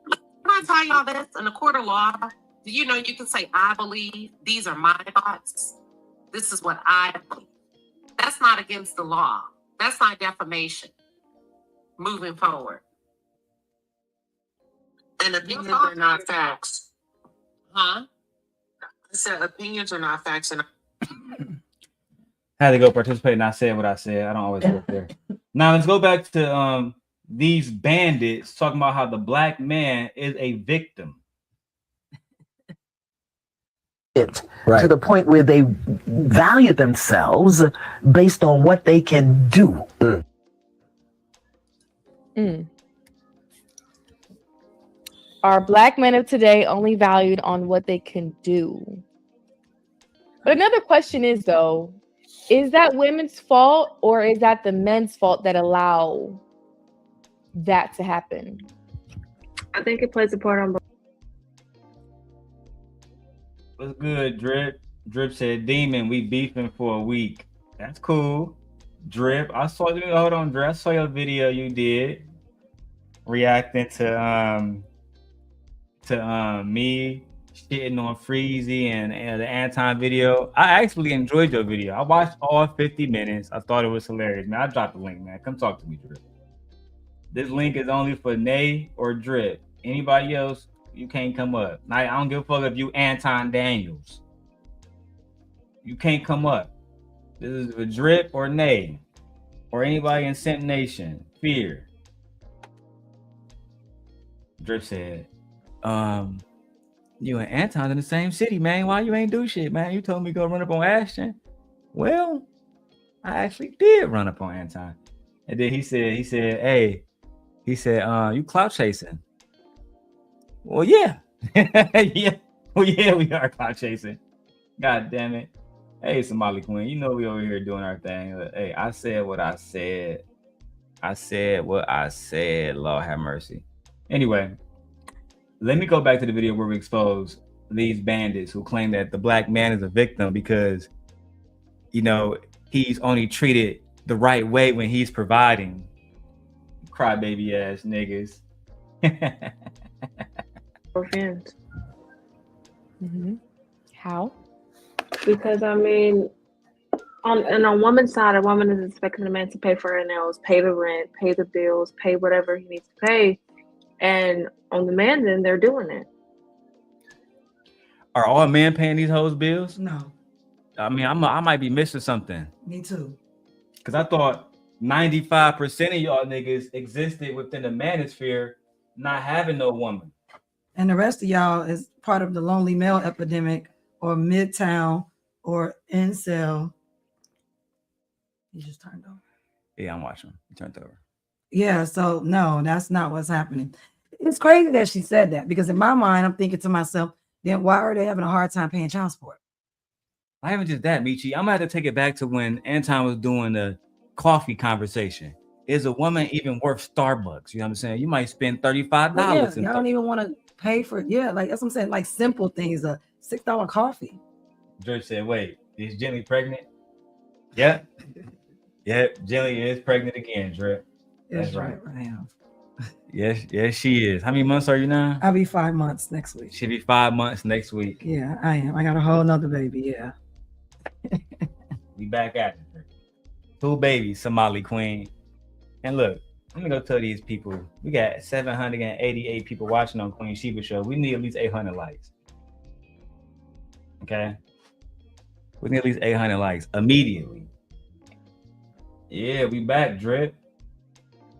Can I tell y'all this? In the court of law, do you know you can say, I believe, these are my thoughts? This is what I believe. That's not against the law. That's not defamation. Moving forward. And opinions are not facts. Huh? I said opinions are not facts. And Had to go participate and I said what I said. I don't always work there. Now let's go back to these bandits talking about how the black man is a victim. To the point where they value themselves based on what they can do. Are black men of today only valued on what they can do? But another question is, though, is that women's fault or is that the men's fault that allow that to happen? I think it plays a part on both. What's good, Drip? Drip said, Demon, we beefing for a week. That's cool. Drip, I saw you. Hold on, Drip. I saw your video you did reacting to me shitting on Freezy and the Anton video. I actually enjoyed your video. I watched all 50 minutes. I thought it was hilarious, man. I dropped the link, man. Come talk to me, Drip. This link is only for Nay or Drip. Anybody else, you can't come up. I don't give a fuck if you Anton Daniels. You can't come up. This is for Drip or Nay or anybody in Simp Nation. Fear. Drip said, you and Anton's in the same city, man. Why you ain't do shit, man? You told me to go run up on Ashton. Well, I actually did run up on Anton. And then he said, hey, you clout chasing. Well, yeah. Yeah. Well, yeah, we are clout chasing. God damn it. Hey, Somali Queen, you know we over here doing our thing. Hey, I said what I said. I said what I said. Lord have mercy. Anyway, let me go back to the video where we expose these bandits who claim that the black man is a victim because, he's only treated the right way when he's providing. Crybaby ass niggas. Offense. How? Because on a woman's side, a woman is expecting a man to pay for her nails, pay the rent, pay the bills, pay whatever he needs to pay. And on the man, then they're doing it. Are all men paying these hoes bills? No. I mean, I might be missing something. Me too. Because I thought 95% of y'all niggas existed within the manosphere not having no woman. And the rest of y'all is part of the lonely male epidemic or Midtown or incel. He just turned over. Yeah, I'm watching. He turned over. Yeah, so no, that's not what's happening. It's crazy that she said that because in my mind, I'm thinking to myself, then why are they having a hard time paying child support? Not even just that, Michi. I'm gonna have to take it back to when Anton was doing the coffee conversation. Is a woman even worth Starbucks? You know what I'm saying? You might spend $35. Yeah, y'all don't even want to pay for it. Yeah, like that's what I'm saying. Like simple things, a $6 coffee. Drip said, "Wait, is Jenny pregnant?" Yep. Yep. Jenny is pregnant again, Drip. That's right. I am. Yes, she is. How many months are you now? I'll be 5 months next week. She'll be 5 months next week. Yeah, I am. I got a whole nother baby. Yeah. We back at it. 2 babies, Somali Queen. And look, let me go tell these people. We got 788 people watching on Queen Sheba Show. We need at least 800 likes. Okay? We need at least 800 likes immediately. Yeah, we back, Drip.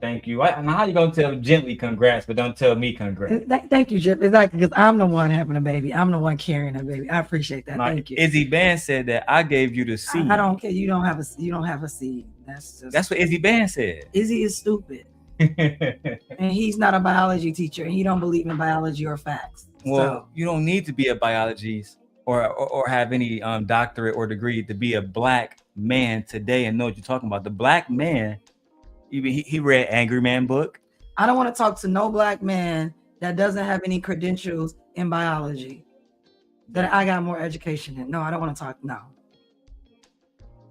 Thank you. Now, how you gonna tell Gently congrats, but don't tell me congrats? Thank you, Drip. Exactly, because I'm the one having a baby. I'm the one carrying a baby. I appreciate that. Now, Thank you. Izzy Band said that I gave you the seed. I don't care. You don't have a seed. That's what Izzy Band said. Izzy is stupid. And he's not a biology teacher, and he don't believe in biology or facts. Well, you don't need to be a biologist or have any doctorate or degree to be a black man today and know what you're talking about. The black man, even he read Angry Man book. I don't want to talk to no black man that doesn't have any credentials in biology that I got more education in. No, I don't want to talk. No.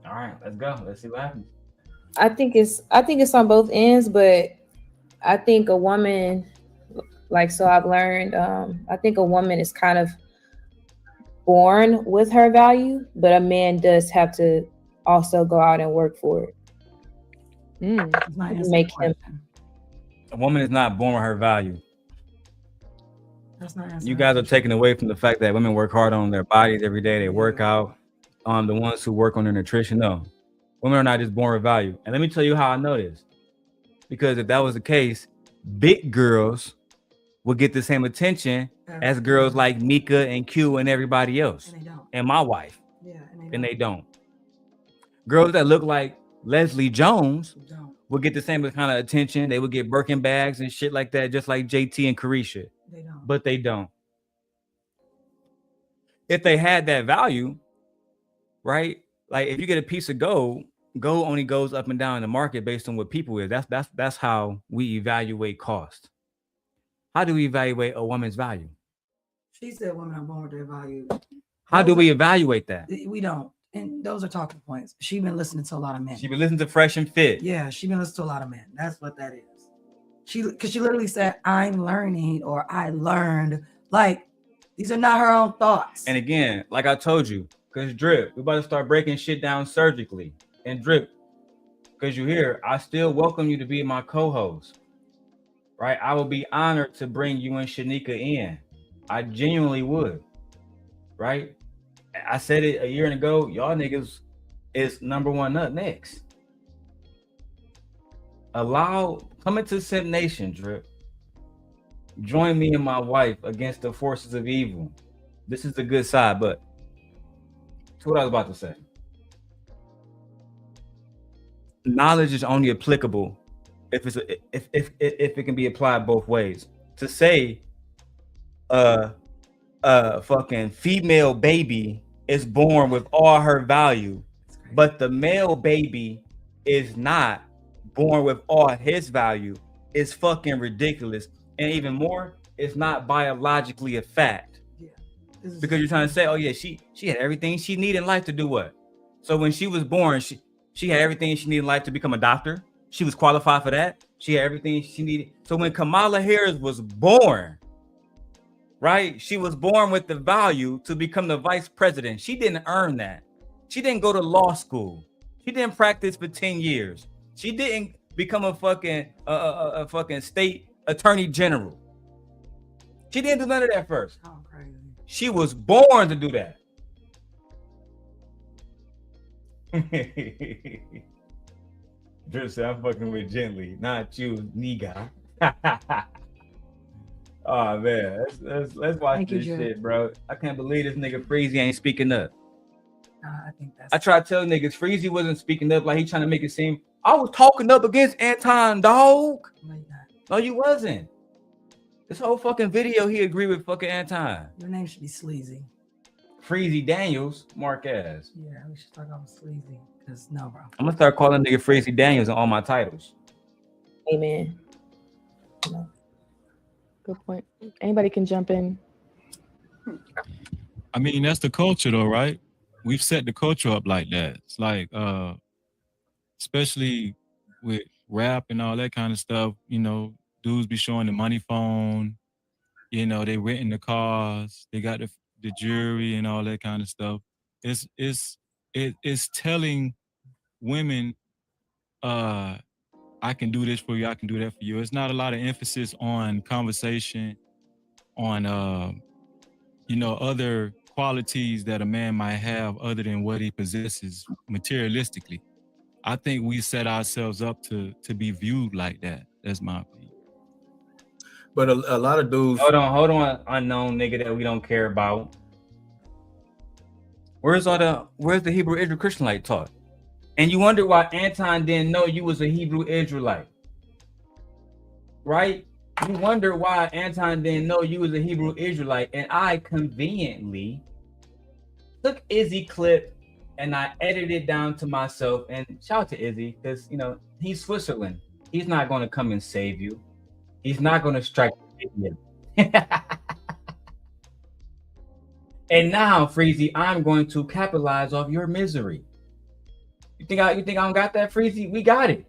All right, let's go. Let's see what happens. I think it's on both ends, but I think a woman, like, so I've learned, I think a woman is kind of born with her value, but a man does have to also go out and work for it. Make him. A woman is not born with her value. That's not. You guys are taking away from the fact that women work hard on their bodies every day. They work out. The ones who work on their nutrition, no. Women are not just born with value. And let me tell you how I know this. Because if that was the case, big girls would get the same attention as girls like Mika and Q and everybody else. And they don't. And my wife. Yeah, and they don't. Girls that look like Leslie Jones would get the same kind of attention. They would get Birkin bags and shit like that, just like JT and Carisha. They don't. But they don't. If they had that value, right? Like if you get a piece of gold only goes up and down in the market based on what people is. That's how we evaluate cost. How do we evaluate a woman's value? She said women are born with their value. How do we evaluate that? We don't. And those are talking points. She's been listening to a lot of men. She been listening to Fresh and Fit. Yeah, she's been listening to a lot of men. That's what that is. Because she literally said, I'm learning, or I learned. Like, these are not her own thoughts. And again, like I told you, because Drip, we're about to start breaking shit down surgically. And Drip, because you're here, I still welcome you to be my co-host. Right? I will be honored to bring you and Shanika in. I genuinely would. Right? I said it a year ago. Y'all niggas is number one up next. Come into Simp Nation, Drip. Join me and my wife against the forces of evil. This is the good side, but that's what I was about to say. Knowledge is only applicable if it can be applied both ways. To say fucking female baby is born with all her value, but the male baby is not born with all his value, is fucking ridiculous. And even more, it's not biologically a fact. Because you're trying to say, oh yeah, she had everything she needed in life to do what? So when she was born, she had everything she needed in life to become a doctor. She was qualified for that. She had everything she needed. So when Kamala Harris was born, right? She was born with the value to become the vice president. She didn't earn that. She didn't go to law school. She didn't practice for 10 years. She didn't become a fucking state attorney general. She didn't do none of that first. Oh, crazy. She was born to do that. Drip said, I'm fucking with Gently, not you, nigga. Oh man, let's watch this shit, bro. I can't believe this nigga Freezy ain't speaking up. I think that's. I try to tell niggas Freezy wasn't speaking up, like he trying to make it seem I was talking up against Anton, dog. No, you wasn't. This whole fucking video, he agreed with fucking Anton. Your name should be Sleazy. Freezy Daniels, Marquez. Yeah, we should start calling Sleazy. Cause no, bro. I'm gonna start calling nigga Freezy Daniels on all my titles. Amen. Good point. Anybody can jump in. I mean, that's the culture though, right? we've set the culture up like that. It's like, especially with rap and all that kind of stuff, you know, dudes be showing the money phone, you know, they renting the cars, they got the jewelry and all that kind of stuff. It's telling women, I can do this for you, I can do that for you. It's not a lot of emphasis on conversation, on you know, other qualities that a man might have other than what he possesses materialistically. I think we set ourselves up to be viewed like that. That's my opinion. But a lot of dudes. Hold on, unknown nigga that we don't care about. Where's the Hebrew Israel Christianite taught? And you wonder why Anton didn't know you was a Hebrew Israelite, right? You wonder why Anton didn't know you was a Hebrew Israelite, and I conveniently took Izzy clip and I edited it down to myself. And shout out to Izzy, because you know he's Switzerland. He's not going to come and save you. He's not going to strike you. And now, Freezy, I'm going to capitalize off your misery. You think I don't got that, Freezy? We got it.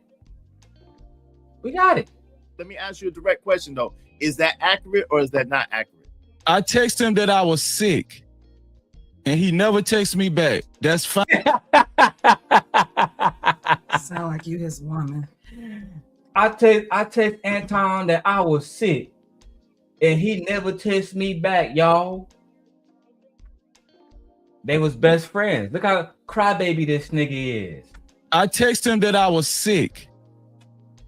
We got it. Let me ask you a direct question though. Is that accurate or is that not accurate? I texted him that I was sick, and he never texted me back. That's fine. Sound like you his woman. I text Anton that I was sick, and he never texted me back, y'all. They was best friends. Look how crybaby this nigga is. I texted him that I was sick,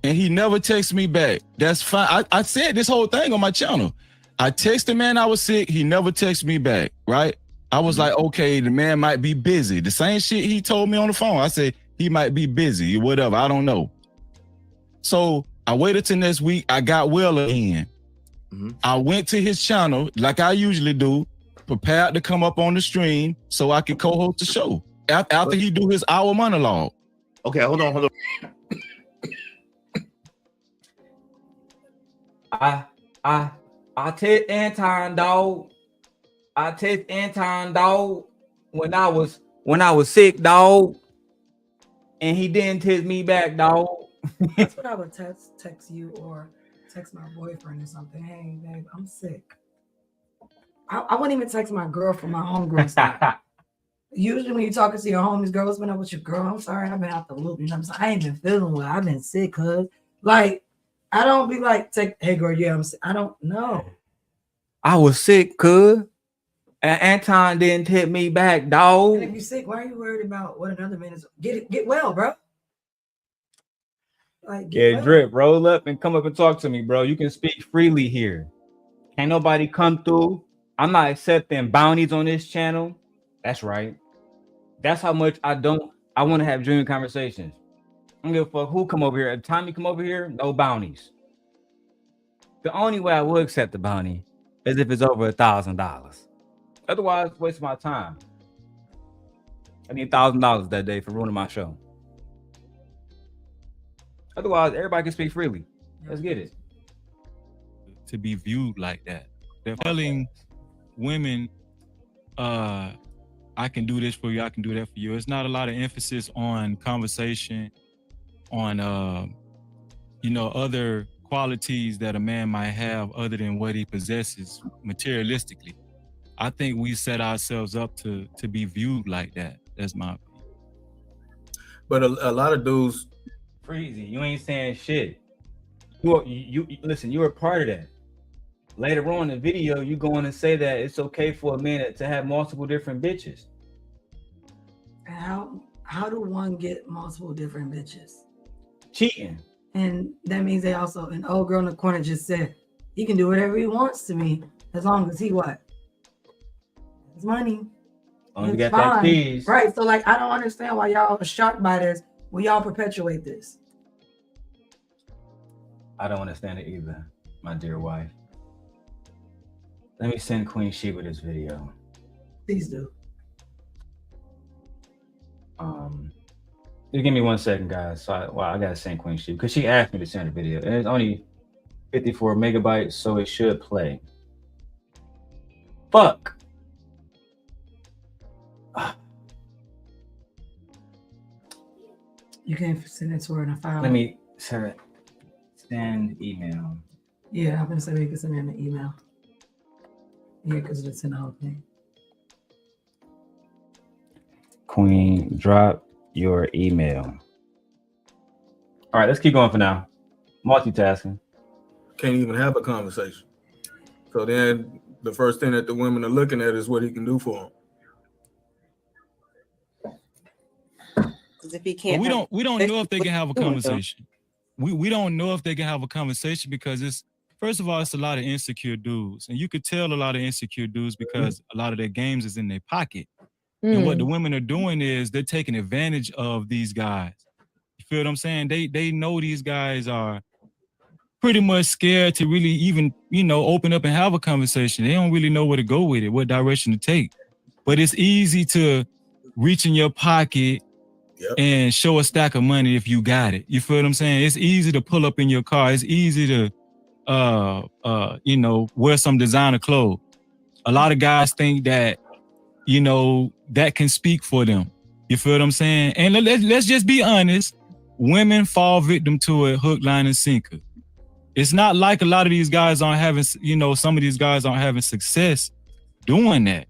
and he never texted me back. That's fine. I said this whole thing on my channel. I texted man I was sick. He never texted me back, right? I was like, okay, the man might be busy. The same shit he told me on the phone. I said, he might be busy or whatever. I don't know. So I waited till next week. I got well again. I went to his channel like I usually do, prepared to come up on the stream so I could co-host the show after he do his hour monologue. Okay, hold on. I text Anton, dog. I text Anton, dog, when I was sick, dog, and he didn't text me back, dog. That's what I would text you or text my boyfriend or something. Hey, babe, I'm sick. I wouldn't even text my girlfriend, my homegirl. Usually when you're talking to your homies, girl, what's been up with your girl? I'm sorry, I've been out the loop. You know what I'm saying? I ain't been feeling well. I've been sick, cuz. Like, I don't be like, hey, girl, yeah, I'm sick. I don't know. I was sick, cuz. And Anton didn't hit me back, dog. And if you're sick, why are you worried about what another man is? Get well, bro. Like, well. Drip, roll up and come up and talk to me, bro. You can speak freely here. Can't nobody come through. I'm not accepting bounties on this channel. That's right. That's how much I want to have genuine conversations. I don't give a fuck who come over here. Every time you come over here, no bounties. The only way I will accept the bounty is if it's over $1,000. Otherwise, waste my time. I need $1,000 that day for ruining my show. Otherwise, everybody can speak freely. Let's get it. To be viewed like that. They're telling women, I can do this for you, I can do that for you. It's not a lot of emphasis on conversation, on you know, other qualities that a man might have other than what he possesses materialistically. I think we set ourselves up to be viewed like that. That's my opinion. But a lot of dudes. Freezy, you ain't saying shit. You listen, you were part of that. Later on in the video, you going to say that it's okay for a man to have multiple different bitches. How do one get multiple different bitches? Cheating. And that means they also, an old girl in the corner just said, he can do whatever he wants to me as long as he what? His money. You got that cheese. Right. So like, I don't understand why y'all are shocked by this when y'all perpetuate this. I don't understand it either, my dear wife. Let me send Queen Sheba this video. Please do. Just give me 1 second, guys. So I gotta send Queen Sheba because she asked me to send a video, and it's only 54 megabytes, so it should play. Fuck. You can send it to her in a file. Let me, sir, send email. Yeah, I'm gonna say we can send it in an email. Yeah, because it's in the whole thing. Queen, drop your email. All right, let's keep going for now. Multitasking. Can't even have a conversation. So then the first thing that the women are looking at is what he can do for them. Because if he can't, we don't know if they can have a conversation. We don't know if they can have a conversation because it's, first of all, it's a lot of insecure dudes, and you could tell a lot of insecure dudes because a lot of their games is in their pocket. And what the women are doing is they're taking advantage of these guys. You feel what I'm saying? They know these guys are pretty much scared to really even, open up and have a conversation. They don't really know where to go with it, what direction to take. But it's easy to reach in your pocket and show a stack of money if you got it. You feel what I'm saying? It's easy to pull up in your car. It's easy to, wear some designer clothes. A lot of guys think that, that can speak for them. You feel what I'm saying? And let's just be honest. Women fall victim to it, hook, line, and sinker. It's not like a lot of these guys aren't having, some of these guys aren't having success doing that.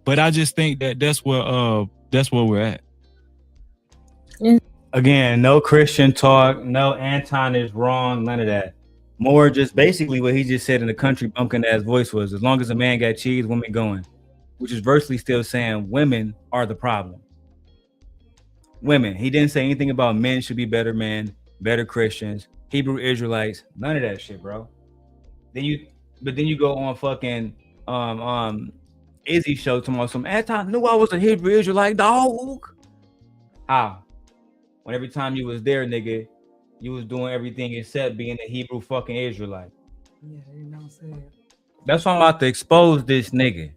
But I just think that that's where we're at. Again, no Christian talk, no Anton is wrong, none of that. More just basically what he just said in the country bumpkin ass voice was, as long as a man got cheese, women going. Which is virtually still saying women are the problem. Women. He didn't say anything about men should be better men, better Christians, Hebrew Israelites, none of that shit, bro. Then you go on fucking Izzy show tomorrow. Some Anton knew I was a Hebrew Israelite, dog. How? When every time you was there, nigga, you was doing everything except being a Hebrew fucking Israelite. Yeah, you know what I'm saying. That's why I'm about to expose this nigga.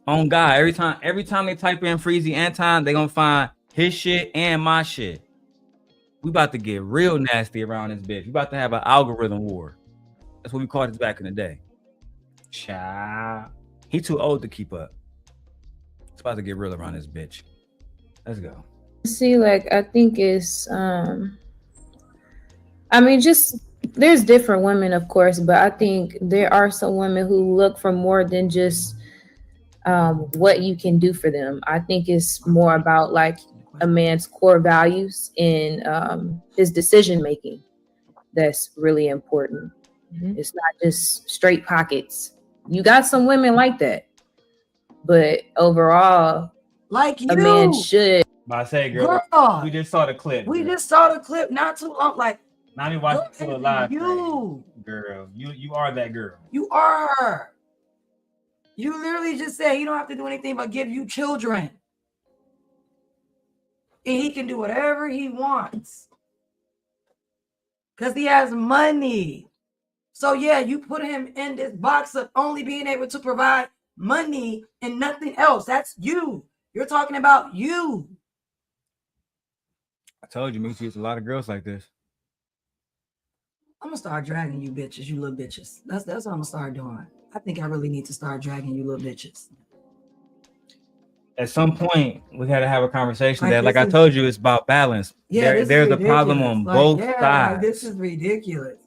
On God, every time they type in Freezy Anton, they gonna find his shit and my shit. We about to get real nasty around this bitch. We about to have an algorithm war. That's what we called it back in the day. Child. He too old to keep up. It's about to get real around this bitch. Let's go. See, I think it's just there's different women, of course, but I think there are some women who look for more than just what you can do for them. I think it's more about a man's core values and his decision making. That's really important. It's not just straight pockets. You got some women like that, but overall, a man should. I say, girl, we just saw the clip. We just saw the clip not too long. Now we watch it to a live. You, girl, you are that girl. You are her. You literally just said he don't have to do anything but give you children. And he can do whatever he wants. Because he has money. So yeah, you put him in this box of only being able to provide money and nothing else. That's you. You're talking about you. I told you, Moochie, it's a lot of girls like this. I'm gonna start dragging you bitches, you little bitches. That's what I'm gonna start doing. I think I really need to start dragging you little bitches. At some point, we got to have a conversation that, like I told you, it's about balance. Yeah, there's a problem on both sides. This is ridiculous.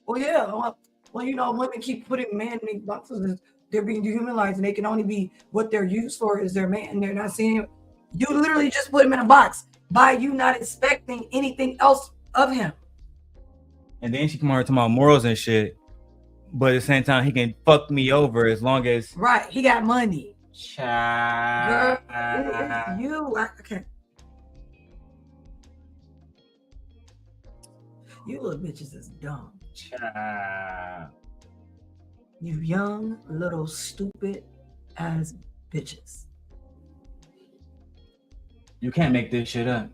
Well, yeah. Well, women keep putting men in these boxes and they're being dehumanized and they can only be what they're used for is their man. They're not seeing him. You literally just put him in a box by you not expecting anything else of him. And then she come over to my morals and shit. But at the same time, he can fuck me over as long as he got money. Child. Girl, you. Okay. You little bitches is dumb. Child. You young, little, stupid ass bitches. You can't make this shit up.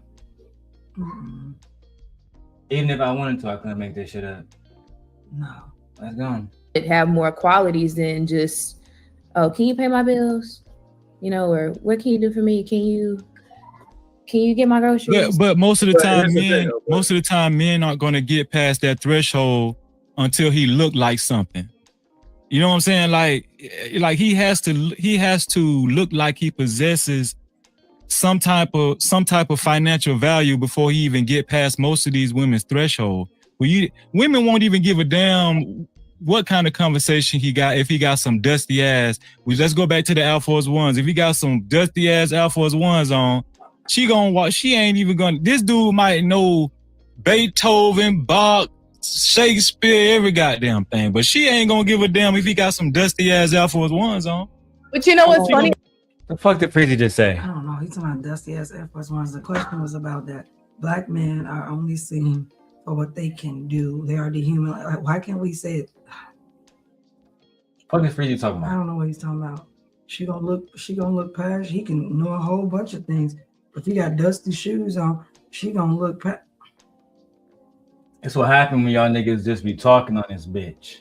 Even if I wanted to, I couldn't make this shit up. No. Let's go. It have more qualities than just, oh, can you pay my bills? Or what can you do for me? Can you get my groceries? But most of the time, men aren't gonna get past that threshold until he look like something. You know what I'm saying? Like he has to look like he possesses some type of financial value before he even get past most of these women's threshold. Women won't even give a damn what kind of conversation he got. If he got some dusty ass, let's go back to the Air Force Ones. If he got some dusty ass Air Force Ones on, she gonna watch. She ain't even gonna. This dude might know Beethoven, Bach, Shakespeare, every goddamn thing, but she ain't gonna give a damn if he got some dusty ass Air Force Ones on. But you know what's funny? The fuck did Freezy just say? I don't know. He's talking about dusty ass Air Force Ones. The question was about that. Black men are only seen for what they can do. They are dehumanized. Why can't we say it? What is Freezy talking about? I don't know what he's talking about. She gonna look past. He can know a whole bunch of things. If he got dusty shoes on, she gonna look past. It's what happened when y'all niggas just be talking on this bitch.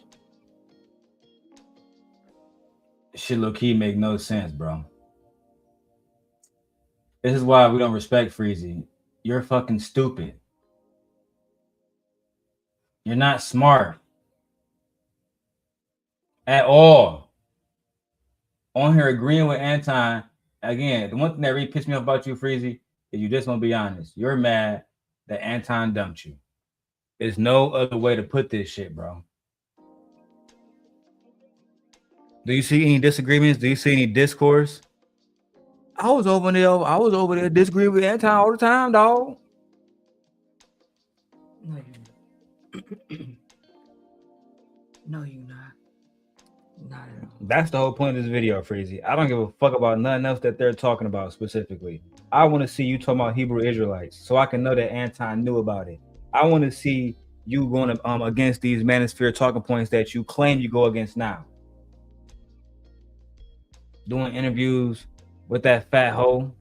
Shit low key make no sense, bro. This is why we don't respect Freezy. You're fucking stupid. You're not smart. At all. On here agreeing with Anton. Again, the one thing that really pissed me off about you, Freezy, is you just want to be honest. You're mad that Anton dumped you. There's no other way to put this shit, bro. Do you see any disagreements? Do you see any discourse? I was over there disagreeing with Anton all the time, dog. No, you're not. Not at all. That's the whole point of this video, Freezy. I don't give a fuck about nothing else that they're talking about specifically. I want to see you talking about Hebrew Israelites so I can know that Anton knew about it. I want to see you going against these manosphere talking points that you claim you go against now. Doing interviews with that fat hoe.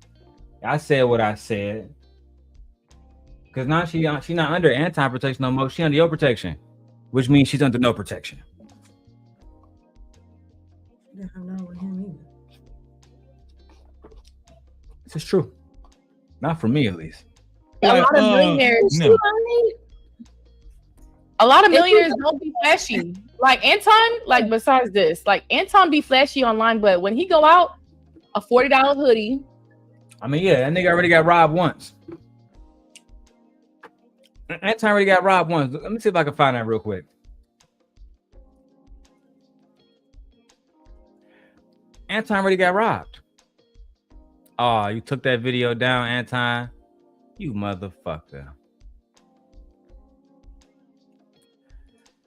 I said what I said. Because now she not under Anton protection no more. She under your protection. Which means she's under no protection. She didn't have none with him either. This is true. Not for me, at least. A lot of millionaires. No. A lot of millionaires don't be flashy. Like Anton, like besides this, like Anton be flashy online, but when he go out, a $40 hoodie. I mean, yeah, that nigga already got robbed once. Anton already got robbed once. Let me see if I can find that real quick. Anton already got robbed. Oh, you took that video down, Anton. You motherfucker.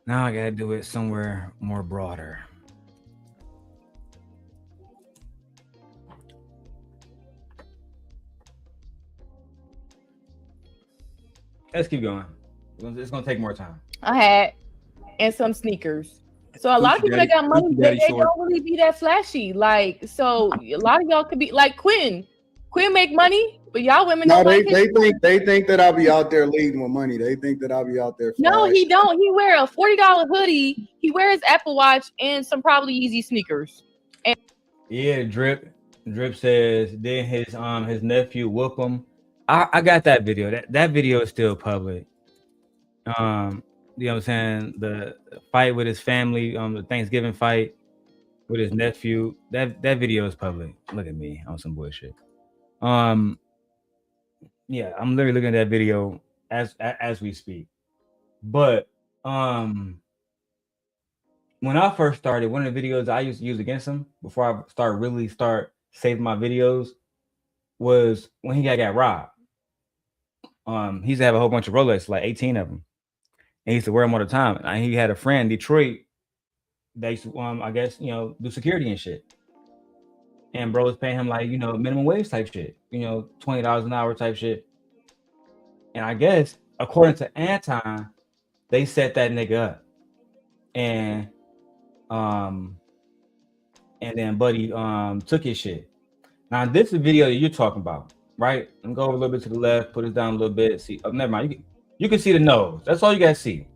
Now I gotta do it somewhere more broader. Let's keep going. It's gonna take more time. A hat and some sneakers. So a lot of people that got money, they don't really be that flashy. Like, so a lot of y'all could be like Quinn. Quinn make money, but y'all women don't like they think that I'll be out there leading with money. They think that I'll be out there. No, he don't. He wear a $40 hoodie. He wears Apple Watch and some probably Yeezy sneakers. And yeah, Drip says did his nephew whoop him. I got that video. That video is still public. You know what I'm saying? The fight with his family, the Thanksgiving fight with his nephew. That video is public. Look at me on some bullshit. Yeah, I'm literally looking at that video as we speak. But when I first started, one of the videos I used to use against him before I really start saving my videos was when he got robbed. He used to have a whole bunch of Rolex, like 18 of them. And he used to wear them all the time. And he had a friend in Detroit that used to, I guess, do security and shit. And bro was paying him like, minimum wage type shit, $20 an hour type shit. And I guess, according to Anton, they set that nigga up. And then Buddy took his shit. Now, this is the video that you're talking about, right? Let me go over a little bit to the left, put it down a little bit. See, never mind. You can see the nose. That's all you gotta see.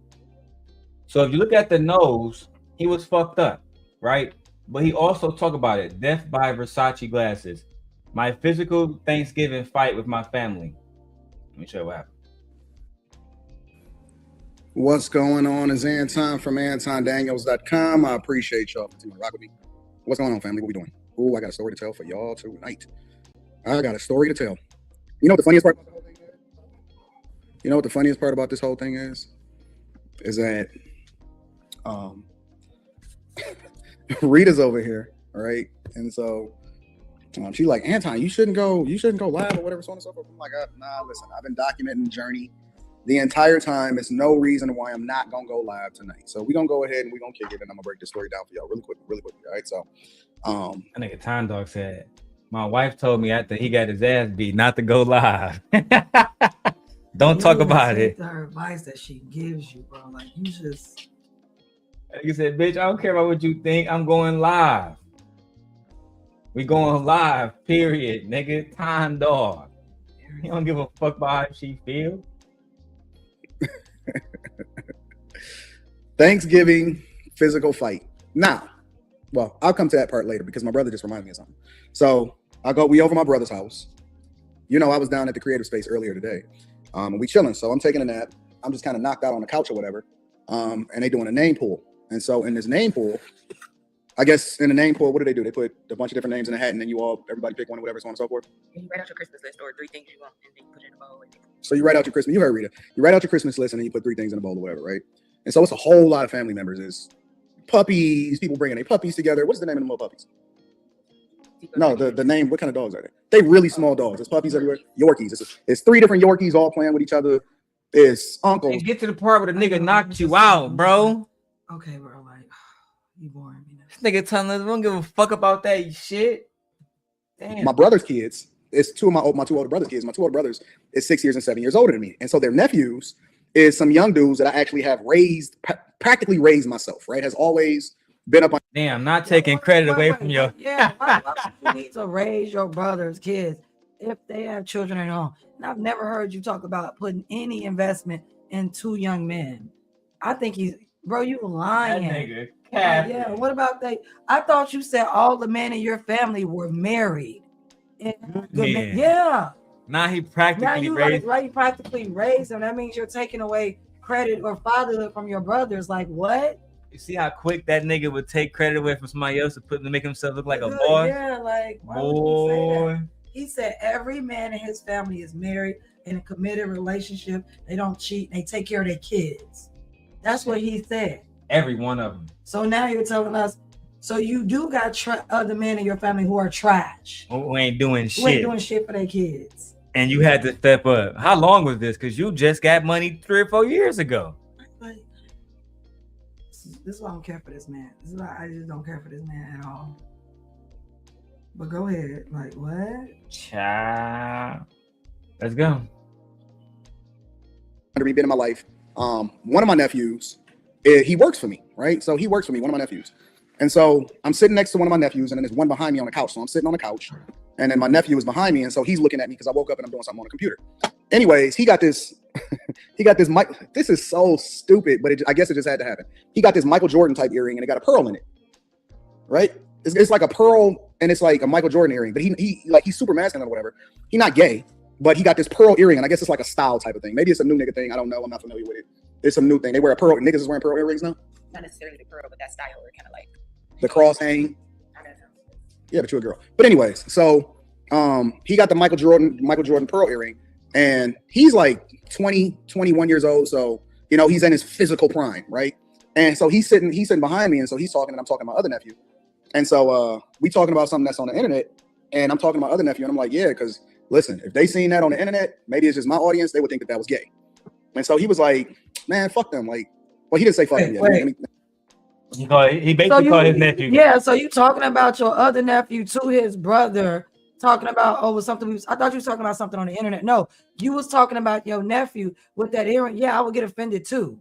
So if you look at the nose, he was fucked up, right? But he also talked about it. Death by Versace glasses. My physical Thanksgiving fight with my family. Let me show you what happened. What's going on is Anton from AntonDaniels.com. I appreciate y'all for tuning rock with me. What's going on, family? What we doing? Oh, I got a story to tell for y'all tonight. I got a story to tell. You know what the funniest part about the whole thing is? You know what the funniest part about this whole thing is? Is that Rita's over here, right? And so she's like, Anton, you shouldn't go live or whatever, so on and so forth. I'm like, nah, listen, I've been documenting the journey the entire time. It's no reason why I'm not gonna go live tonight. So we're gonna go ahead and we're gonna kick it, and I'm gonna break this story down for y'all really quickly. All right. So I think a time dog said, my wife told me after he got his ass beat not to go live. Don't talk about it. Her advice that she gives you, bro. Like you just. You said, bitch, I don't care about what you think. I'm going live. We going live, period, nigga. Time dog. You don't give a fuck about how she feel. Thanksgiving physical fight. Now, well, I'll come to that part later because my brother just reminded me of something. So we over my brother's house. You know, I was down at the creative space earlier today. And we chilling. So I'm taking a nap. I'm just kind of knocked out on the couch or whatever. And they doing a name pool. And so in this name pool, I guess in the name pool, what do? They put a bunch of different names in a hat, and then everybody pick one or whatever, so on and so forth. And you write out your Christmas list or 3 things you want, and then you put it in a bowl. So you write out your Christmas. You heard Rita. You write out your Christmas list, and then you put 3 things in a bowl or whatever, right? And so it's a whole lot of family members. It's puppies, people bringing their puppies together. What's the name of the little puppies? No, the name. What kind of dogs are they? They really small dogs. There's puppies everywhere. Yorkies. It's 3 different Yorkies all playing with each other. It's uncles. And get to the part where the nigga knocked you out, bro. Okay, bro. Like you boring me now. This nigga telling us we don't give a fuck about that shit. Damn. My brother's kids. It's 2 of my 2 older brothers' kids. My 2 older brothers is 6 years and 7 years older than me, and so their nephews is some young dudes that I actually have practically raised myself. Right, has always been up on. Damn, not taking credit away from your. Yeah, why you need to raise your brother's kids if they have children at home? And I've never heard you talk about putting any investment in 2 young men. I think bro, you lying. That nigga. Yeah, what about they? I thought you said all the men in your family were married. Yeah. Now he practically raised. Right, you practically raised them. That means you're taking away credit or fatherhood from your brothers. Like what? You see how quick that nigga would take credit away from somebody else to make himself look like a boy? Yeah, like why would you say that? He said every man in his family is married in a committed relationship. They don't cheat. They take care of their kids. That's what he said. Every one of them. So now you're telling us, so you do got other men in your family who are trash. Who ain't doing shit. Who ain't doing shit for their kids. And you had to step up. How long was this? Because you just got money 3 or 4 years ago. This is why I don't care for this man. This is why I just don't care for this man at all. But go ahead. Like, what? Child. Let's go. Been in my life. One of my nephews, he works for me, right? So he works for me, one of my nephews. And so I'm sitting next to one of my nephews, and then there's one behind me on the couch. So I'm sitting on the couch, and then my nephew is behind me, and so he's looking at me because I woke up and I'm doing something on the computer. Anyways, he got this mic. This is so stupid, but I guess it just had to happen. He got this Michael Jordan type earring, and it got a pearl in it, right? It's like a pearl, and it's like a Michael Jordan earring, but he's super masculine or whatever. He's not gay, but he got this pearl earring, and I guess it's like a style type of thing. Maybe it's a new nigga thing. I don't know. I'm not familiar with it. It's some new thing. They wear a pearl. Niggas is wearing pearl earrings now. Not necessarily the pearl, but that style, or kind of like the cross hang. Yeah, but you're a girl. But anyways, so he got the Michael Jordan pearl earring, and he's like 20, 21 years old. So, you know, he's in his physical prime, right? And so he's sitting behind me, and so he's talking, and I'm talking to my other nephew. And so we talking about something that's on the internet, and I'm talking to my other nephew, and I'm like, yeah, because listen, if they seen that on the internet, maybe it's just my audience, they would think that was gay. And so he was like, man, fuck them. Like, well, he didn't say fuck them yet. He basically called his nephew. Yeah, so you talking about your other nephew to his brother, talking about, something. I thought you was talking about something on the internet. No, you was talking about your nephew with that earring. Yeah, I would get offended too.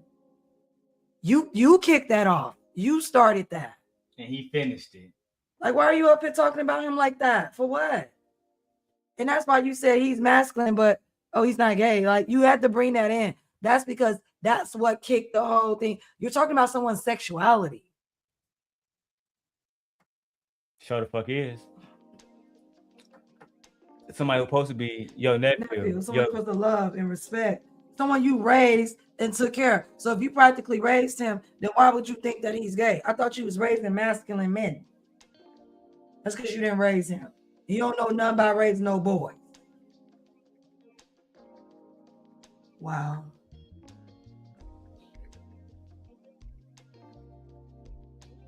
You kicked that off. You started that. And he finished it. Like, why are you up here talking about him like that? For what? And that's why you said he's masculine, but he's not gay. Like, you had to bring that in. That's because that's what kicked the whole thing. You're talking about someone's sexuality. Sure the fuck is. Somebody who's supposed to be your nephew. Someone supposed to love and respect. Someone you raised and took care of. So if you practically raised him, then why would you think that he's gay? I thought you was raising masculine men. That's because you didn't raise him. You don't know nothing about raising no boys. Wow.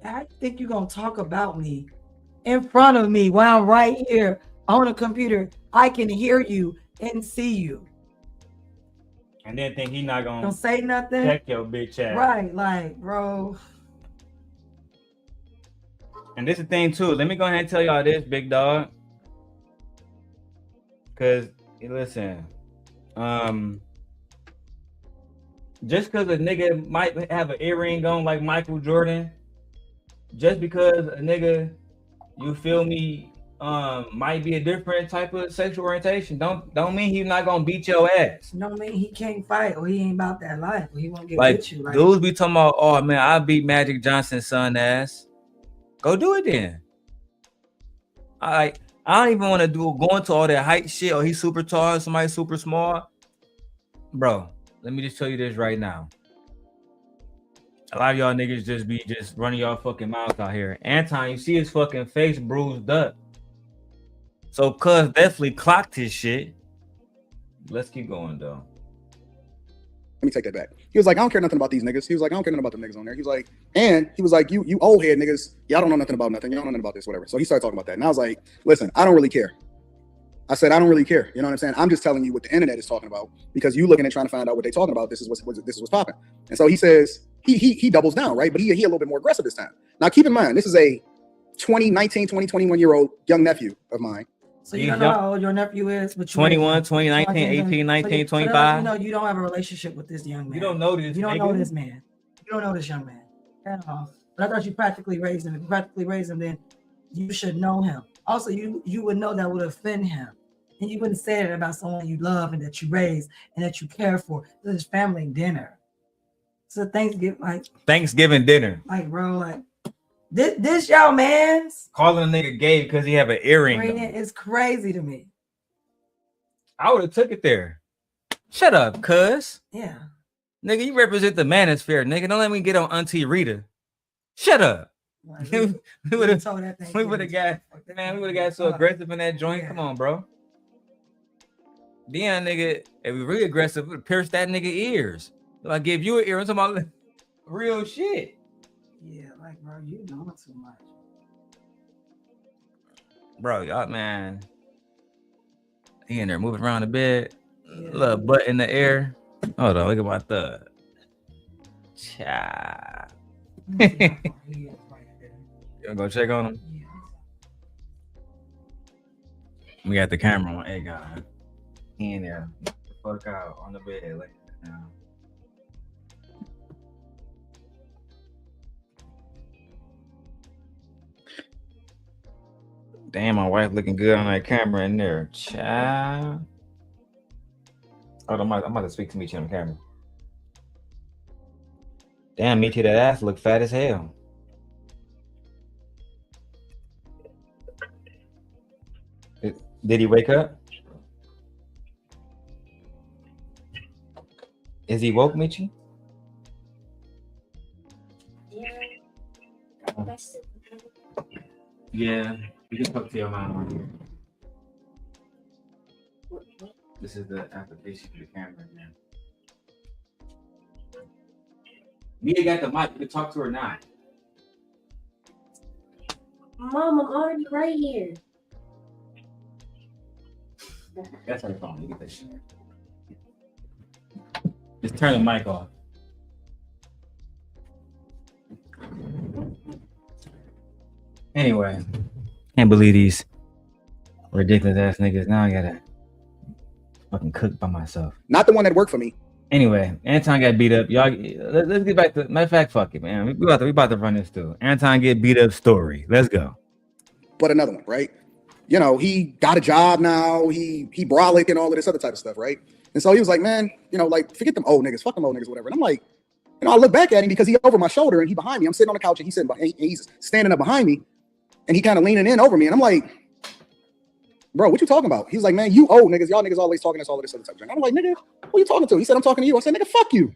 How you think you're gonna talk about me in front of me while I'm right here on a computer? I can hear you and see you. And then think he not gonna Don't say nothing. check your bitch ass. Right, like, bro. And this is the thing too. Let me go ahead and tell y'all this, big dog. Cause listen, just because a nigga might have an earring on like Michael Jordan, just because a nigga, you feel me, might be a different type of sexual orientation, don't mean he's not gonna beat your ass. Don't mean he can't fight or he ain't about that life or he won't get Like with you. Like, dudes be talking about, oh man, I beat Magic Johnson's son ass. Go do it then. I don't even want to go into all that height shit. Or he's super tall, somebody super small. Bro, let me just tell you this right now. A lot of y'all niggas just running y'all fucking mouth out here. Anton, you see his fucking face bruised up. So cuz definitely clocked his shit. Let's keep going though. Let me take that back. He was like, I don't care nothing about these niggas. He was like, I don't care nothing about them niggas on there. He was like, and he was like, you old head niggas, y'all don't know nothing about nothing. Y'all don't know nothing about this, whatever. So he started talking about that. And I was like, listen, I don't really care. I said, I don't really care. You know what I'm saying? I'm just telling you what the internet is talking about because you looking and trying to find out what they're talking about. This is what's popping. And so he says, he doubles down, right? But he a little bit more aggressive this time. Now keep in mind, this is a 19, 20, 21-year-old young nephew of mine. so you don't know how old your nephew is, but 21, 20, 19, 18, 19, 25. You know, you don't have a relationship with this young man. You don't know this. You don't nigga. know this man. You don't know this young man at all. But I thought you practically raised him. If you practically raised him, then you should know him. Also, you would know that would offend him. And you wouldn't say that about someone you love and that you raise and that you care for. This is family dinner. So Thanksgiving dinner. Like, bro, like this y'all man's Calling a nigga gay because he have an earring. it's crazy to me. I would have took it there. Shut up, cuz. Yeah. Nigga, you represent the manosphere, nigga. Don't let me get on Auntie Rita. Shut up. Like, we would have told that thing. we would have got so aggressive in that joint. Come on, bro. Then nigga, if we really aggressive, we would pierce that nigga ears. Like give you an ear. I'm talking about real shit. Yeah, like bro, you doing too much. Bro, y'all man. He in there moving around the bed. Little butt in the air. Hold on, look at my thug. Cha. You gonna go check on him? We got the camera on. Hey, God. He in there. Fuck out on the bed like that now. Damn, my wife looking good on that camera in there. Child. Oh, I'm about to speak to Michi on the camera. Damn, Michi, that ass look fat as hell. Did he wake up? Is he woke, Michi? Yeah, you can talk to your mom on here. This is the application for the camera, man. Mia got the mic. You can talk to her now. Mom, I'm already right here. That's her phone. You get that shit. Just turn the mic off. Anyway, can't believe these ridiculous ass niggas. Now I gotta fucking cook by myself. Not the one that worked for me. Anyway, Anton got beat up. Y'all, let's get back to. Matter of fact, fuck it, man. We about to run this through. Anton get beat up story. Let's go. But another one, right? You know, he got a job now. He brolic and all of this other type of stuff, right? And so he was like, man, you know, like forget them old niggas, fuck them old niggas, whatever. And I'm like, you know, I look back at him because he over my shoulder and he behind me. I'm sitting on the couch and he's standing up behind me, and he kind of leaning in over me. And I'm like, bro, what you talking about? He's like, man, you old niggas, y'all niggas always talking this, all of this other stuff. And I'm like, nigga, who you talking to? He said, I'm talking to you. I said, nigga, fuck you.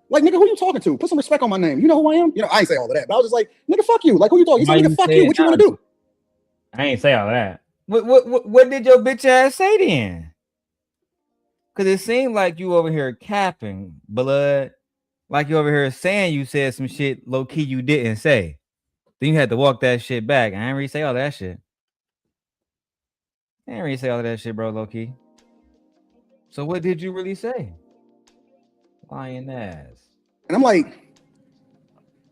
Like, nigga, who you talking to? Put some respect on my name. You know who I am? You know, I ain't say all of that, but I was just like, nigga, fuck you. Like, who you talking? He said, nigga, fuck you. What you want to do? I ain't say all that. What did your bitch ass say then? Cause it seemed like you over here capping, blood. Like you over here saying you said some shit low key you didn't say. Then you had to walk that shit back. I ain't really say all that shit. I ain't really say all of that shit, bro, low key. So what did you really say? Lying ass. And I'm like,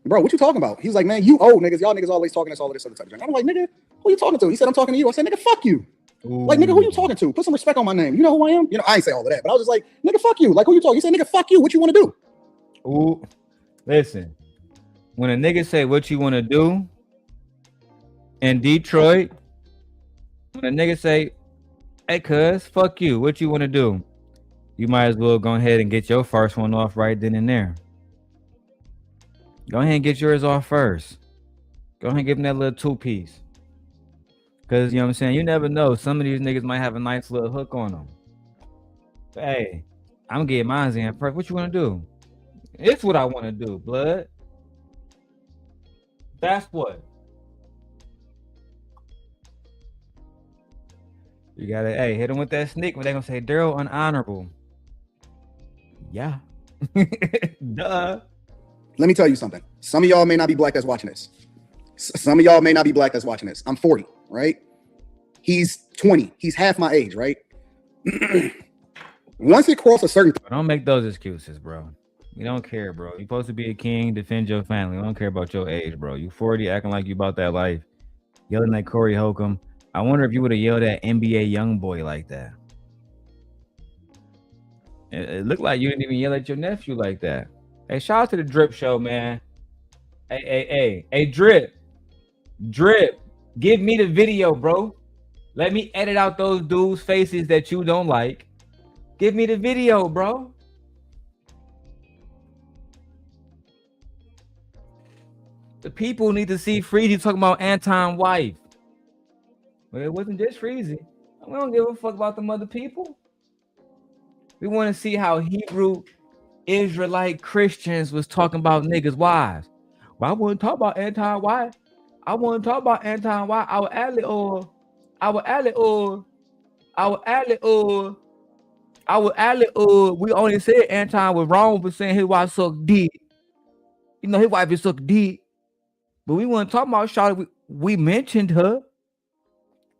bro, what you talking about? He's like, man, you old niggas. Y'all niggas always talking this, all of this other type of thing. I'm like, nigga, who you talking to? He said, I'm talking to you. I said, nigga, fuck you. Ooh. Like, nigga, who you talking to? Put some respect on my name. You know who I am? You know, I ain't say all of that, but I was just like, nigga, fuck you. Like, who you talking? He said, nigga, fuck you. What you want to do? Ooh. Listen, when a nigga say what you want to do in Detroit, when a nigga say, hey, cuz, fuck you. What you want to do? You might as well go ahead and get your first one off right then and there. Go ahead and get yours off first. Go ahead and give him that little 2-piece. Because, you know what I'm saying? You never know. Some of these niggas might have a nice little hook on them. But, hey, I'm getting mine in first. What you want to do? It's what I want to do, blood. That's what. You got to, hey, hit them with that sneak when they're going to say, Darrel, unhonorable. Yeah. Duh. Let me tell you something. Some of y'all may not be black that's watching this. Some of y'all may not be black that's watching this. I'm 40, right? He's 20. He's half my age, right? Once it crosses a certain... Don't make those excuses, bro. We don't care, bro. You're supposed to be a king, defend your family. We don't care about your age, bro. You 40, acting like you about that life. Yelling at Corey Holcomb. I wonder if you would have yelled at NBA Youngboy like that. It looked like you didn't even yell at your nephew like that. Hey, shout out to the Drip Show, man. Hey, Drip. Give me the video, bro. Let me edit out those dudes' faces that you don't like. Give me the video, bro. The people need to see Freezy talking about Anton wife. But it wasn't just Freezy. We don't give a fuck about them other people. We want to see how Hebrew Israelite Christians was talking about niggas' wives. Well, I wouldn't talk about Anton wife. I wouldn't talk about Anton wife. I would we only said Anton was wrong for saying his wife sucked dick. You know, his wife is sucked dick. But we weren't talking about Charlotte. We mentioned her.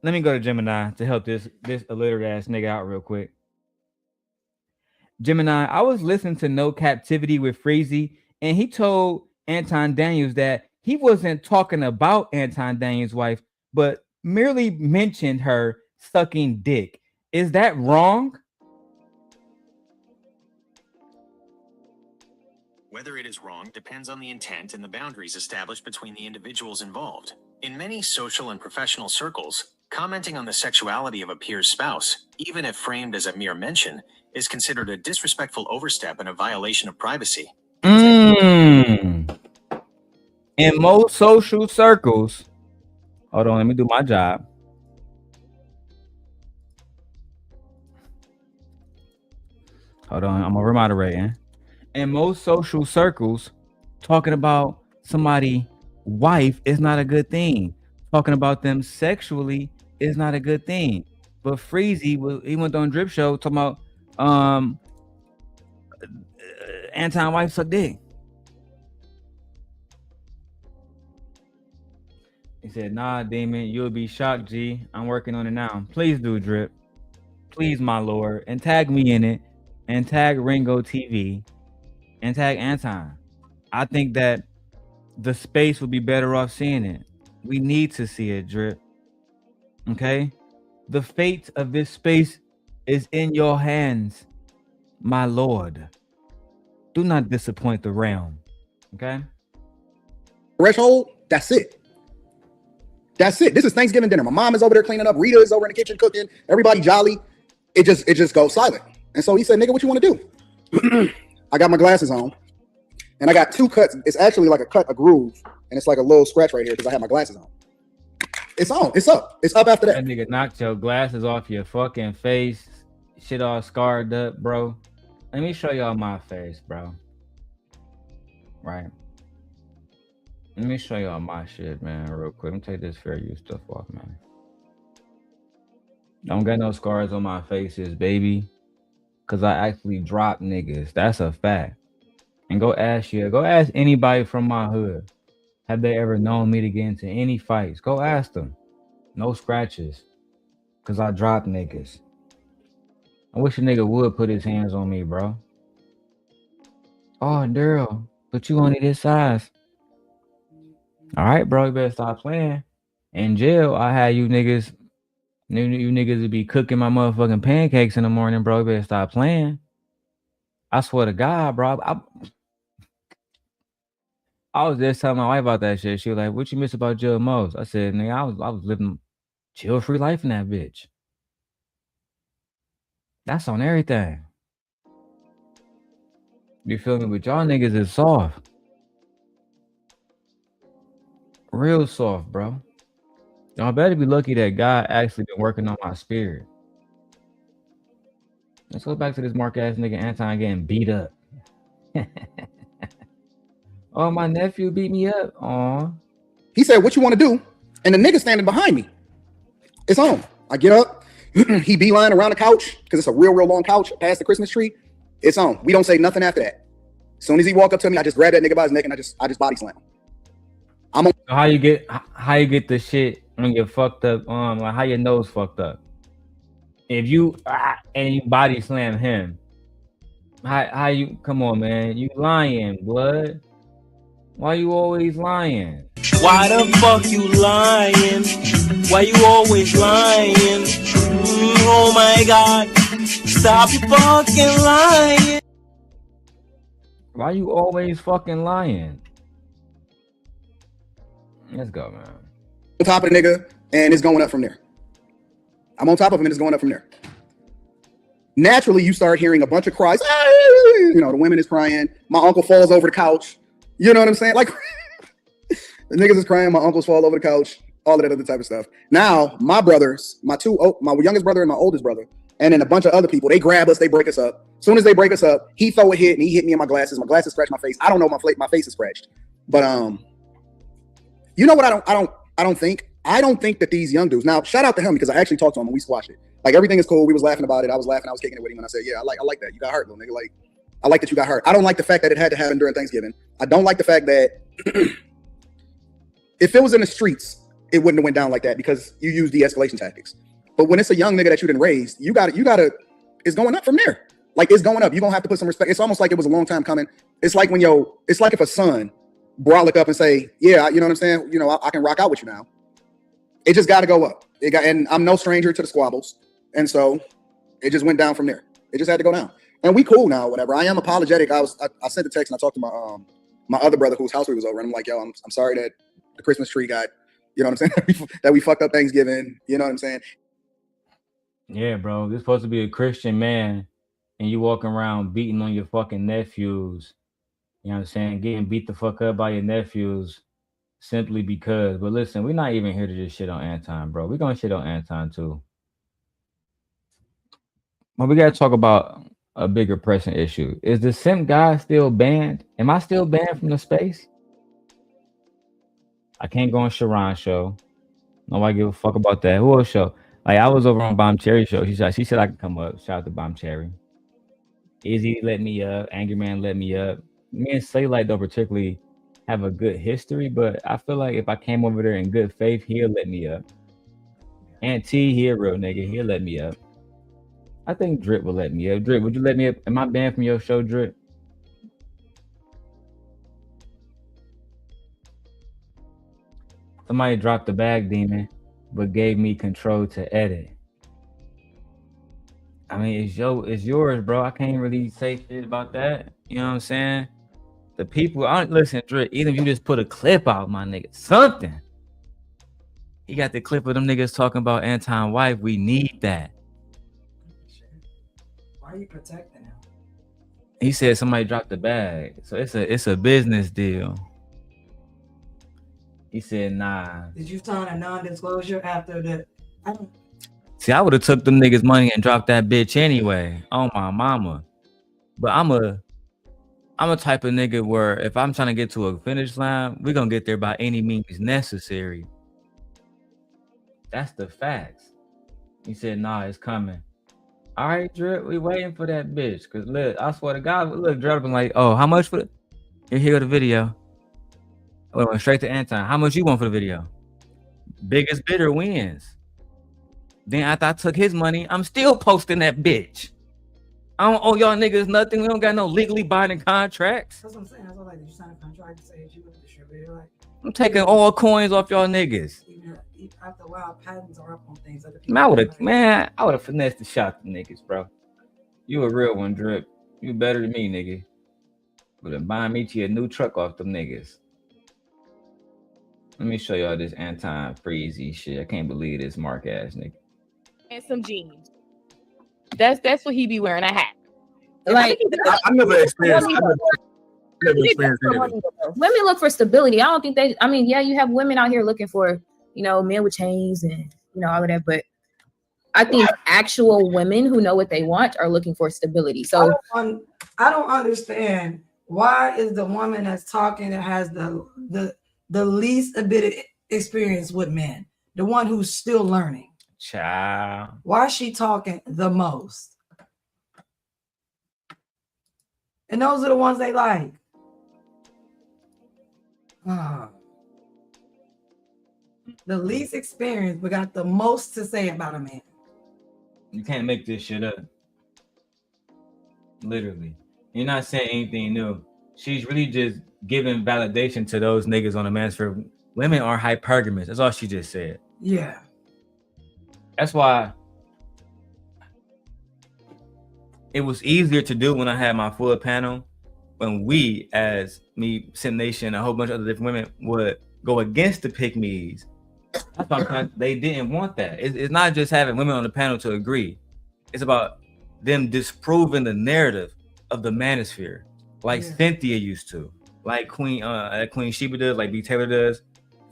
Let me go to Gemini to help this illiterate ass nigga out real quick. Gemini, I was listening to No Captivity with Freezy, and he told Anton Daniels that he wasn't talking about Anton Daniels' wife, but merely mentioned her sucking dick. Is that wrong? Whether it is wrong depends on the intent and the boundaries established between the individuals involved. In many social and professional circles, commenting on the sexuality of a peer's spouse, even if framed as a mere mention, is considered a disrespectful overstep and a violation of privacy. In most social circles, hold on, let me do my job. Hold on, I'm over moderating. In most social circles, talking about somebody's wife is not a good thing. Talking about them sexually is not a good thing. But Freezy, he went on Drip Show talking about Anton wife suck dick. He said, nah, Damon, you'll be shocked, G. I'm working on it now. Please do, Drip. Please, my lord. And tag me in it. And tag Ringo TV. And tag Anton. I think that the space would be better off seeing it. We need to see it, Drip. Okay? The fate of this space is in your hands, my lord. Do not disappoint the realm. Okay? Threshold, that's it. That's it. This is Thanksgiving dinner. My mom is over there cleaning up. Rita is over in the kitchen cooking. Everybody jolly. It just goes silent. And so he said, nigga, what you want to do? I got my glasses on. And I got two cuts. It's actually like a groove. And it's like a little scratch right here because I have my glasses on. It's on. It's up. It's up after that. That nigga knocked your glasses off your fucking face. Shit all scarred up, bro. Let me show y'all my face, bro. Right. Let me show y'all my shit, man, real quick. Let me take this fair use stuff off, man. Don't got no scars on my faces, baby. Cause I actually dropped niggas. That's a fact. And go ask anybody from my hood. Have they ever known me to get into any fights? Go ask them. No scratches. Cause I dropped niggas. I wish a nigga would put his hands on me, bro. Oh, Darrel, but you only this size. All right, bro, you better stop playing. In jail, I had you niggas would be cooking my motherfucking pancakes in the morning, bro. You better stop playing. I swear to God, bro. I was just telling my wife about that shit. She was like, "What you miss about jail most?" I said, "Nigga, I was living chill free life in that bitch." That's on everything. You feel me? But y'all niggas is soft. Real soft, bro. Y'all better be lucky that God actually been working on my spirit. Let's go back to this mark ass nigga Anton getting beat up. Oh, my nephew beat me up. Aw. He said, "What you want to do?" And the nigga standing behind me. It's on. I get up. He beeline around the couch because it's a real long couch past the Christmas tree. It's on. We don't say nothing after that. As soon as he walk up to me, I just grab that nigga by his neck and I just body slam him. So how you get the shit when you're fucked up? Like how your nose fucked up? If you and you body slam him, how you? Come on, man, you lying, blood. Why you always lying? Why the fuck you lying? Why you always lying? Oh my God. Stop fucking lying. Why you always fucking lying? Let's go, man. On top of the nigga, and it's going up from there. I'm on top of him, and it's going up from there. Naturally, you start hearing a bunch of cries. You know, the women is crying. My uncle falls over the couch. You know what I'm saying? Like, the niggas is crying. My uncles fall over the couch. All of that other type of stuff. Now, my brothers, my youngest brother and my oldest brother, and then a bunch of other people, they grab us, they break us up. As soon as they break us up, he throw a hit, and he hit me in my glasses. My glasses scratched my face. I don't know, my face is scratched. But you know what? I don't think that these young dudes. Now, shout out to him because I actually talked to him and we squashed it. Like everything is cool. We was laughing about it. I was laughing. I was kicking it with him, and I said, "Yeah, I like that. You got hurt, little nigga. Like, I like that you got hurt. I don't like the fact that it had to happen during Thanksgiving. I don't like the fact that if it was in the streets, it wouldn't have went down like that because you use de-escalation tactics. But when it's a young nigga that you didn't raise, you gotta. It's going up from there. Like it's going up. You're gonna have to put some respect. It's almost like it was a long time coming. It's like it's like if a son brolic up and say, "Yeah, you know what I'm saying? You know, I can rock out with you now." It just got to go up. And I'm no stranger to the squabbles, and so it just went down from there. It just had to go down, and we cool now. Whatever. I am apologetic. I sent a text and I talked to my other brother whose house we was over, and I'm like, "Yo, I'm sorry that the Christmas tree got, you know what I'm saying, that we fucked up Thanksgiving." You know what I'm saying? Yeah, bro. You're supposed to be a Christian man, and you walking around beating on your fucking nephews. You know what I'm saying? Getting beat the fuck up by your nephews simply because. But listen, we're not even here to just shit on Anton, bro. We're gonna shit on Anton too. But we gotta talk about a bigger pressing issue. Is the simp guy still banned? Am I still banned from the space? I can't go on Sharon's show. Nobody give a fuck about that. Who else show? Like I was over on Bomb Cherry show. She said I could come up. Shout out to Bomb Cherry. Izzy let me up. Angry Man let me up. Me and Saylight don't particularly have a good history, but I feel like if I came over there in good faith, he'll let me up. And T, he a real nigga. He'll let me up. I think Drip will let me up. Drip, would you let me up? Am I banned from your show, Drip? Somebody dropped the bag, demon, but gave me control to edit. I mean, it's yours, bro. I can't really say shit about that. You know what I'm saying? The people aren't listening, Drip. Even if you just put a clip out, my nigga, something. He got the clip of them niggas talking about Anton wife. We need that. Why are you protecting him? He said somebody dropped the bag, so it's a business deal. He said, nah. Did you sign a non-disclosure after the? See, I would have took them niggas' money and dropped that bitch anyway. Oh my mama. But I'm a type of nigga where if I'm trying to get to a finish line, we're gonna get there by any means necessary. That's the facts. He said, nah, it's coming. All right, Drip, we waiting for that bitch. Cause look, I swear to God, look, Drip been like, oh, how much for the here go the video. I went straight to Anton. How much you want for the video? Biggest bidder wins. Then after I took his money, I'm still posting that bitch. I don't owe y'all niggas nothing. We don't got no legally binding contracts. That's what I'm saying. That's what like you sign a contract to say you a distributor. Like I'm taking all coins off y'all niggas. even after a while, patents are up on things. Other Man, I would have finessed the shot the niggas, bro. You a real one, Drip. You better than me, nigga. Would have buying me to a new truck off them niggas. Let me show y'all this Anton Freezy shit. I can't believe this Mark ass nigga. And some jeans. That's what he be wearing, a hat. Like I never experienced. Never experienced anything. women look for stability. I don't think they. I mean, yeah, you have women out here looking for, you know, men with chains and, you know, all of that. But I think actual women who know what they want are looking for stability. So I don't understand why is the woman that's talking that has the least a bit of experience with men, the one who's still learning. Child. Why is she talking the most? And those are the ones they like. The least experienced, but got the most to say about a man. You can't make this shit up. Literally. You're not saying anything new. She's really just giving validation to those niggas on the manosphere. Women are hypergamous. That's all she just said. Yeah. That's why it was easier to do when I had my full panel, when we, as me, Sim Nation, a whole bunch of other different women, would go against the pick-me's. That's why they didn't want that. It's not just having women on the panel to agree. It's about them disproving the narrative of the manosphere, like Cynthia used to, like Queen Sheba does, like B Taylor does,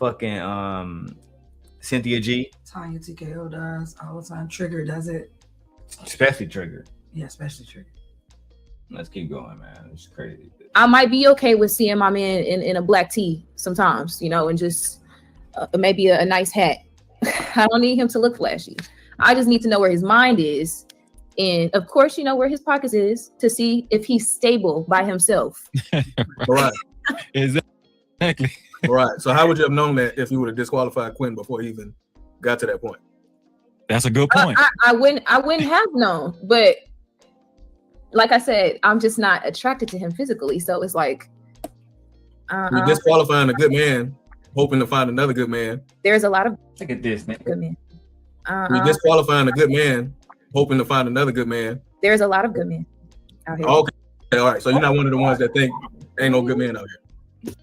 fucking Cynthia G. Tanya TKO does all the time. Trigger does it. Especially Trigger. Yeah, especially Trigger. Let's keep going, man. It's crazy. I might be okay with seeing my man in a black tee sometimes, you know, and just maybe a nice hat. I don't need him to look flashy. I just need to know where his mind is. And of course, you know, where his pockets is to see if he's stable by himself. Right. Exactly. Right. So how would you have known that if you would have disqualified Quinn before he even got to that point? That's a good point. I wouldn't have known, but like I said, I'm just not attracted to him physically. So it's like You're disqualifying a good man, hoping to find another good man. There's a lot of look at this, man. Good men. You're disqualifying a good man, hoping to find another good man. There's a lot of good men out here. Okay. All right. So you're not one of the ones that think ain't no good man out here.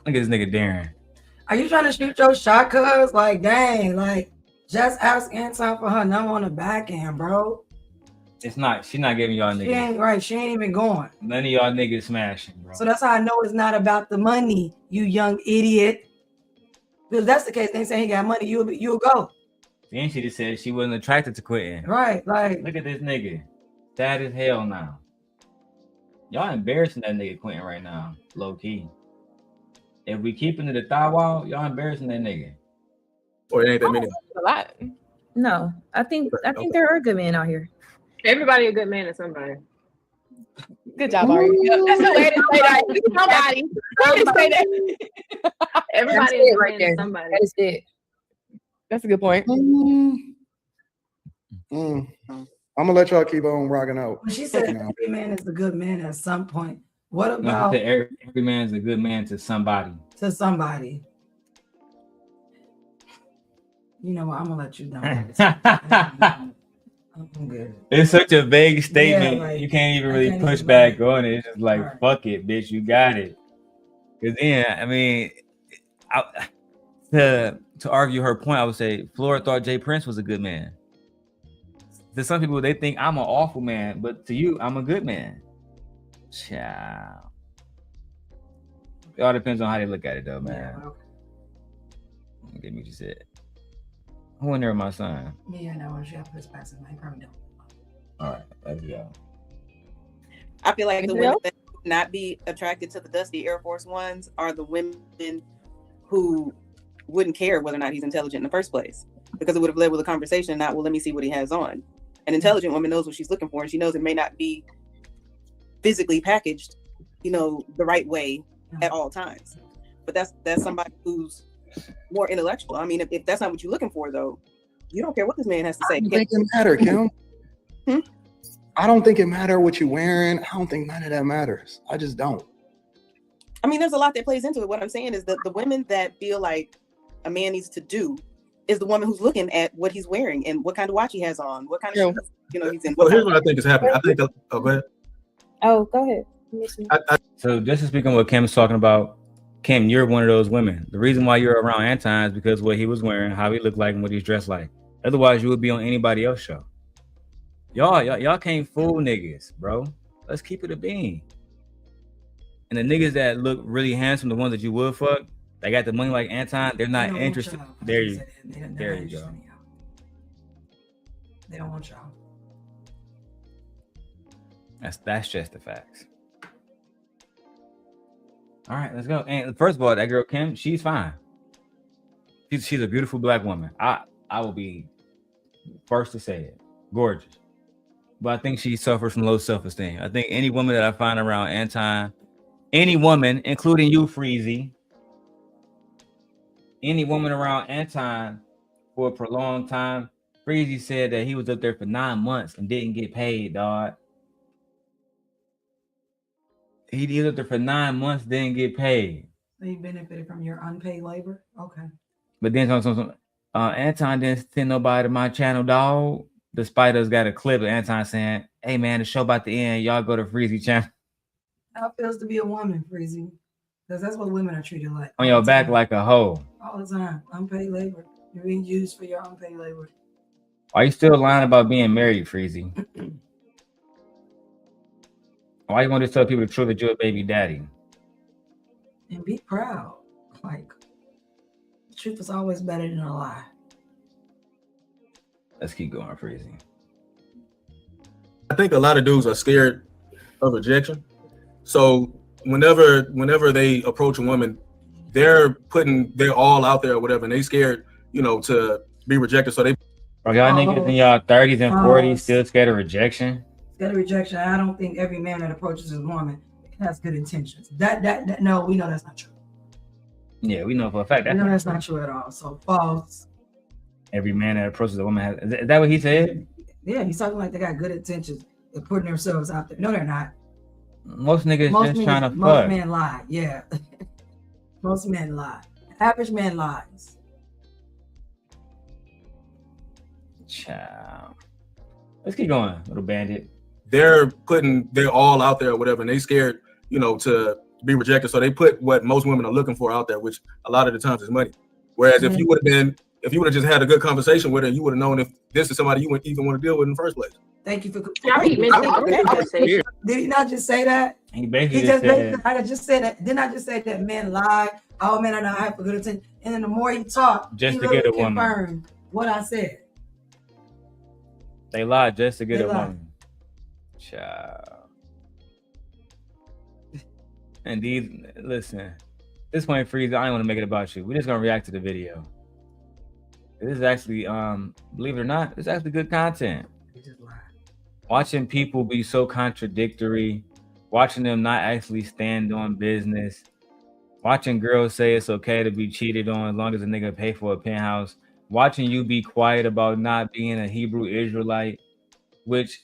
Look at this nigga Darren. Are you trying to shoot your shot, cuz? Like, dang, like, just ask Anton for her number on the back end, bro. It's not. She's not giving y'all She niggas. ain't right. She ain't even going. None of y'all niggas smashing, bro. So that's how I know it's not about the money, you young idiot. Because that's the case. They say he got money, you'll go. Then she just said she wasn't attracted to quitting. Right, like. Look at this nigga. Sad as hell now. Y'all embarrassing that nigga Quentin right now, low key. If we keeping it a thigh wall, y'all embarrassing that nigga. Or it ain't that many. A lot. No, I think there are good men out here. Everybody a good man to somebody. Good job, Ari. That's the way to say that. Somebody. Say that. Everybody That's is it a right man there. to somebody. That is it. That's a good point. I'm gonna let y'all keep on rocking out. When she said every man is a good man at some point. What No, about every man's a good man to somebody. to somebody? You know what? I'm gonna let you down. I'm good. It's such a vague statement. Yeah, like, you can't even I really can't push even back like- on it. It's just like, fuck it, bitch, you got it. Because then, I mean, to argue her point, I would say Flora thought Jay Prince was a good man. To some people, they think I'm an awful man, but to you, I'm a good man. Ciao. It all depends on how they look at it, though, man. Yeah, okay. Give me what you said. Who in there, my son? Yeah, no, she got push past him. I probably don't. All right, let's go. I feel like the Anything women else? that would not be attracted to the dusty Air Force Ones are the women who wouldn't care whether or not he's intelligent in the first place. because it would have led with a conversation, not, well, let me see what he has on. An intelligent woman knows what she's looking for, and she knows it may not be physically packaged, the right way at all times. But that's somebody who's more intellectual. I mean, if that's not what you're looking for, though, you don't care what this man has to say. I don't think it matter, Kim. I don't think it matter what you're wearing. I don't think none of that matters. I just don't. I mean, there's a lot that plays into it. What I'm saying is that the women that feel like a man needs to do is the woman who's looking at what he's wearing and what kind of watch he has on, what kind of shoes, he's in. Well, here's what I think is happening. I think go ahead. Oh, go ahead. So just to speak on what Kim's talking about, Kim, you're one of those women. The reason why you're around Anton is because what he was wearing, how he looked like, and what he's dressed like. Otherwise, you would be on anybody else's show. Y'all can't fool niggas, bro. Let's keep it a bean. And the niggas that look really handsome, the ones that you would fuck, they got the money like Anton, they're not interested. There you go. They don't want y'all. That's just the facts. All right, let's go. And first of all, that girl Kim, she's fine. She's a beautiful black woman. I will be first to say it. Gorgeous. But I think she suffers from low self-esteem. I think any woman that I find around Anton, any woman, including you, Freezy, any woman around Anton for a prolonged time, Freezy said that he was up there for 9 months and didn't get paid, dog. He was up there for 9 months, didn't get paid. So you benefited from your unpaid labor? Okay. But then Anton didn't send nobody to my channel, dog. Despite us got a clip of Anton saying, hey man, the show about to end. Y'all go to Freezy channel. How it feels to be a woman, Freezy? Because that's what women are treated like. On your back like a hoe. All the time. Unpaid labor. You're being used for your unpaid labor. Are you still lying about being married, Freezy? Why you want to tell people the truth that you're a baby daddy? And be proud. Like, the truth is always better than a lie. Let's keep going, Freezy. I think a lot of dudes are scared of rejection. So whenever they approach a woman, they're putting their all out there or whatever, and they scared, to be rejected. So Bro, y'all niggas in y'all 30s and 40s still scared of rejection? Scared of rejection. I don't think every man that approaches a woman has good intentions. That no, we know that's not true. Yeah, we know for a fact that's not true at all. So false. Every man that approaches a woman has. Is that what he said? Yeah, he's talking like they got good intentions. They're putting themselves out there. No, they're not. Most niggas just trying to fuck. Most men lie. Yeah. Most men lie. Average man lies. Child. Let's keep going, little bandit. they're putting their all out there or whatever, and they scared, to be rejected. So they put what most women are looking for out there, which a lot of the times is money. Whereas if you would have just had a good conversation with her, you would have known if this is somebody you would even want to deal with in the first place. Thank you for. Did he not just say that? He basically just said. I just said that. Didn't I just say that men lie? All men are not hyper good attention. And then the more he talked, just he to really get a woman. confirmed what I said. They lied just to get a woman. Child. And these, listen, this point, Freezy, I don't want to make it about you. We're just gonna react to the video. This is actually, believe it or not, it's actually good content. Watching people be so contradictory, watching them not actually stand on business, watching girls say it's okay to be cheated on as long as a nigga pay for a penthouse, watching you be quiet about not being a Hebrew Israelite, which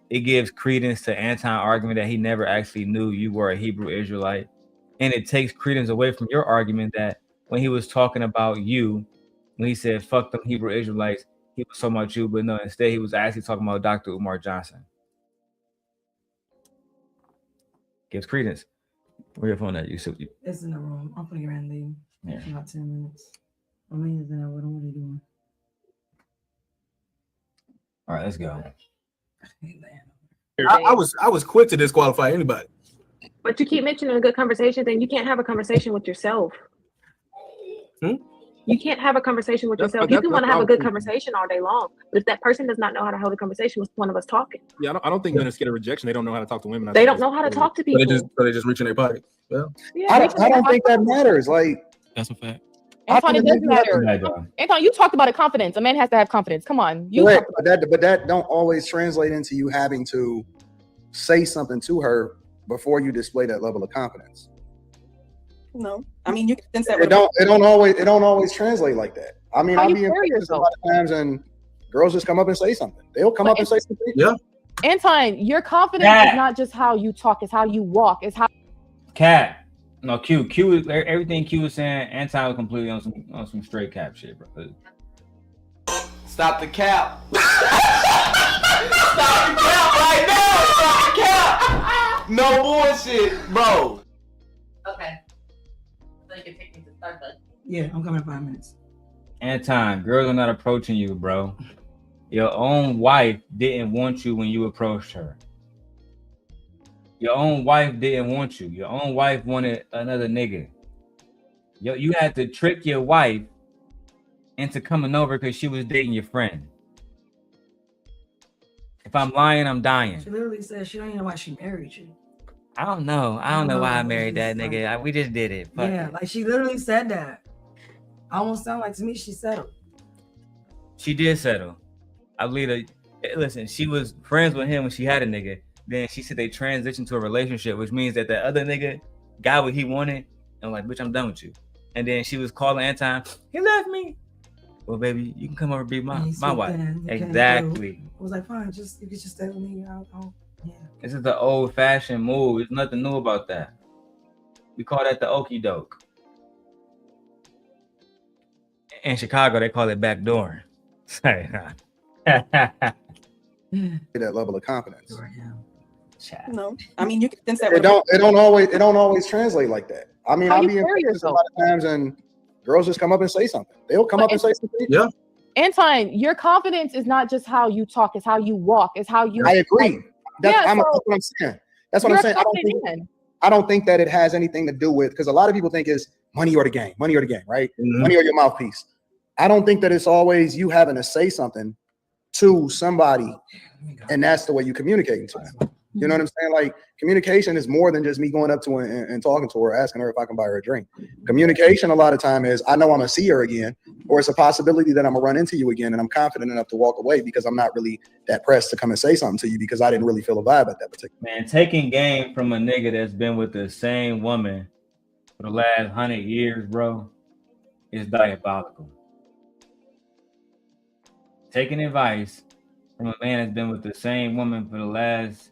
it gives credence to Anton's argument that he never actually knew you were a Hebrew Israelite. And it takes credence away from your argument that when he was talking about you, when he said, fuck them Hebrew Israelites, he was talking about you, but no, instead he was actually talking about Dr. Umar Johnson. Gives credence. Where your phone at? It's in the room. I'm putting it around leave. Yeah. About 10 minutes. I mean, what are they doing? All right, let's go. I was quick to disqualify anybody. But you keep mentioning a good conversation, then you can't have a conversation with yourself. You can't have a conversation with yourself. You can want to have a good conversation all day long, but if that person does not know how to hold a conversation, what's the point of us talking? Yeah, I don't think men are scared of rejection. They don't know how to talk to women. They don't know how to talk to people. So they just reach in their pocket. Well, I don't think that matters. Like, that's a fact. Anton, it doesn't matter. Bad job. Anton, you talked about it. Confidence. A man has to have confidence. Come on, you. Correct, but that don't always translate into you having to say something to her before you display that level of confidence. No, I mean you can sense that. It don't always translate like that. I mean, I'll be in places a lot of times and girls just come up and say something. They'll come up and say something. Yeah. Anton, your confidence is not just how you talk; it's how you walk. It's how. Cat. No, Q is everything Q was saying. Anton was completely on some straight cap shit, bro. Stop the cap. Stop the cap right now. Stop the cap. No bullshit, bro. Okay. So you can take me to Starbucks. Yeah, I'm coming in 5 minutes. Anton, girls are not approaching you, bro. Your own wife didn't want you when you approached her. Your own wife didn't want you. Your own wife wanted another nigga. You had to trick your wife into coming over because she was dating your friend. If I'm lying, I'm dying. She literally said she don't even know why she married you. I don't know. I don't know why I married that nigga. We just did it. Fuck Yeah, it. like she literally said that. Almost sound like to me she settled. She did settle. I believe that. Listen, she was friends with him when she had a nigga. Then she said they transitioned to a relationship, which means that the other nigga got what he wanted. And like, bitch, I'm done with you. And then she was calling Anton. He left me. Well, baby, you can come over and be my wife. Exactly. I was like, fine, you can just stay with me. Yeah. This is the old-fashioned move. There's nothing new about that. We call that the okie doke. In Chicago, they call it backdoor. Sorry. That level of confidence. No, I mean you can sense that. It don't always translate like that. I mean, I'll be in places a lot of times and girls just come up and say something. They'll come up and say something. Yeah. Anton, your confidence is not just how you talk; it's how you walk. It's how you. I agree. That's what I'm saying. That's what I'm saying. I don't think that it has anything to do with, because a lot of people think it's money or the game, right? Mm-hmm. Money or your mouthpiece. I don't think that it's always you having to say something to somebody, and that's the way you communicating to them. You know what I'm saying? Like, communication is more than just me going up to her and talking to her, asking her if I can buy her a drink. Communication a lot of time is, I know I'm gonna see her again, or it's a possibility that I'm gonna run into you again, and I'm confident enough to walk away because I'm not really that pressed to come and say something to you because I didn't really feel a vibe at that particular. Man, taking game from a nigga that's been with the same woman for the last 100 years, bro, is diabolical. Taking advice from a man that's been with the same woman for the last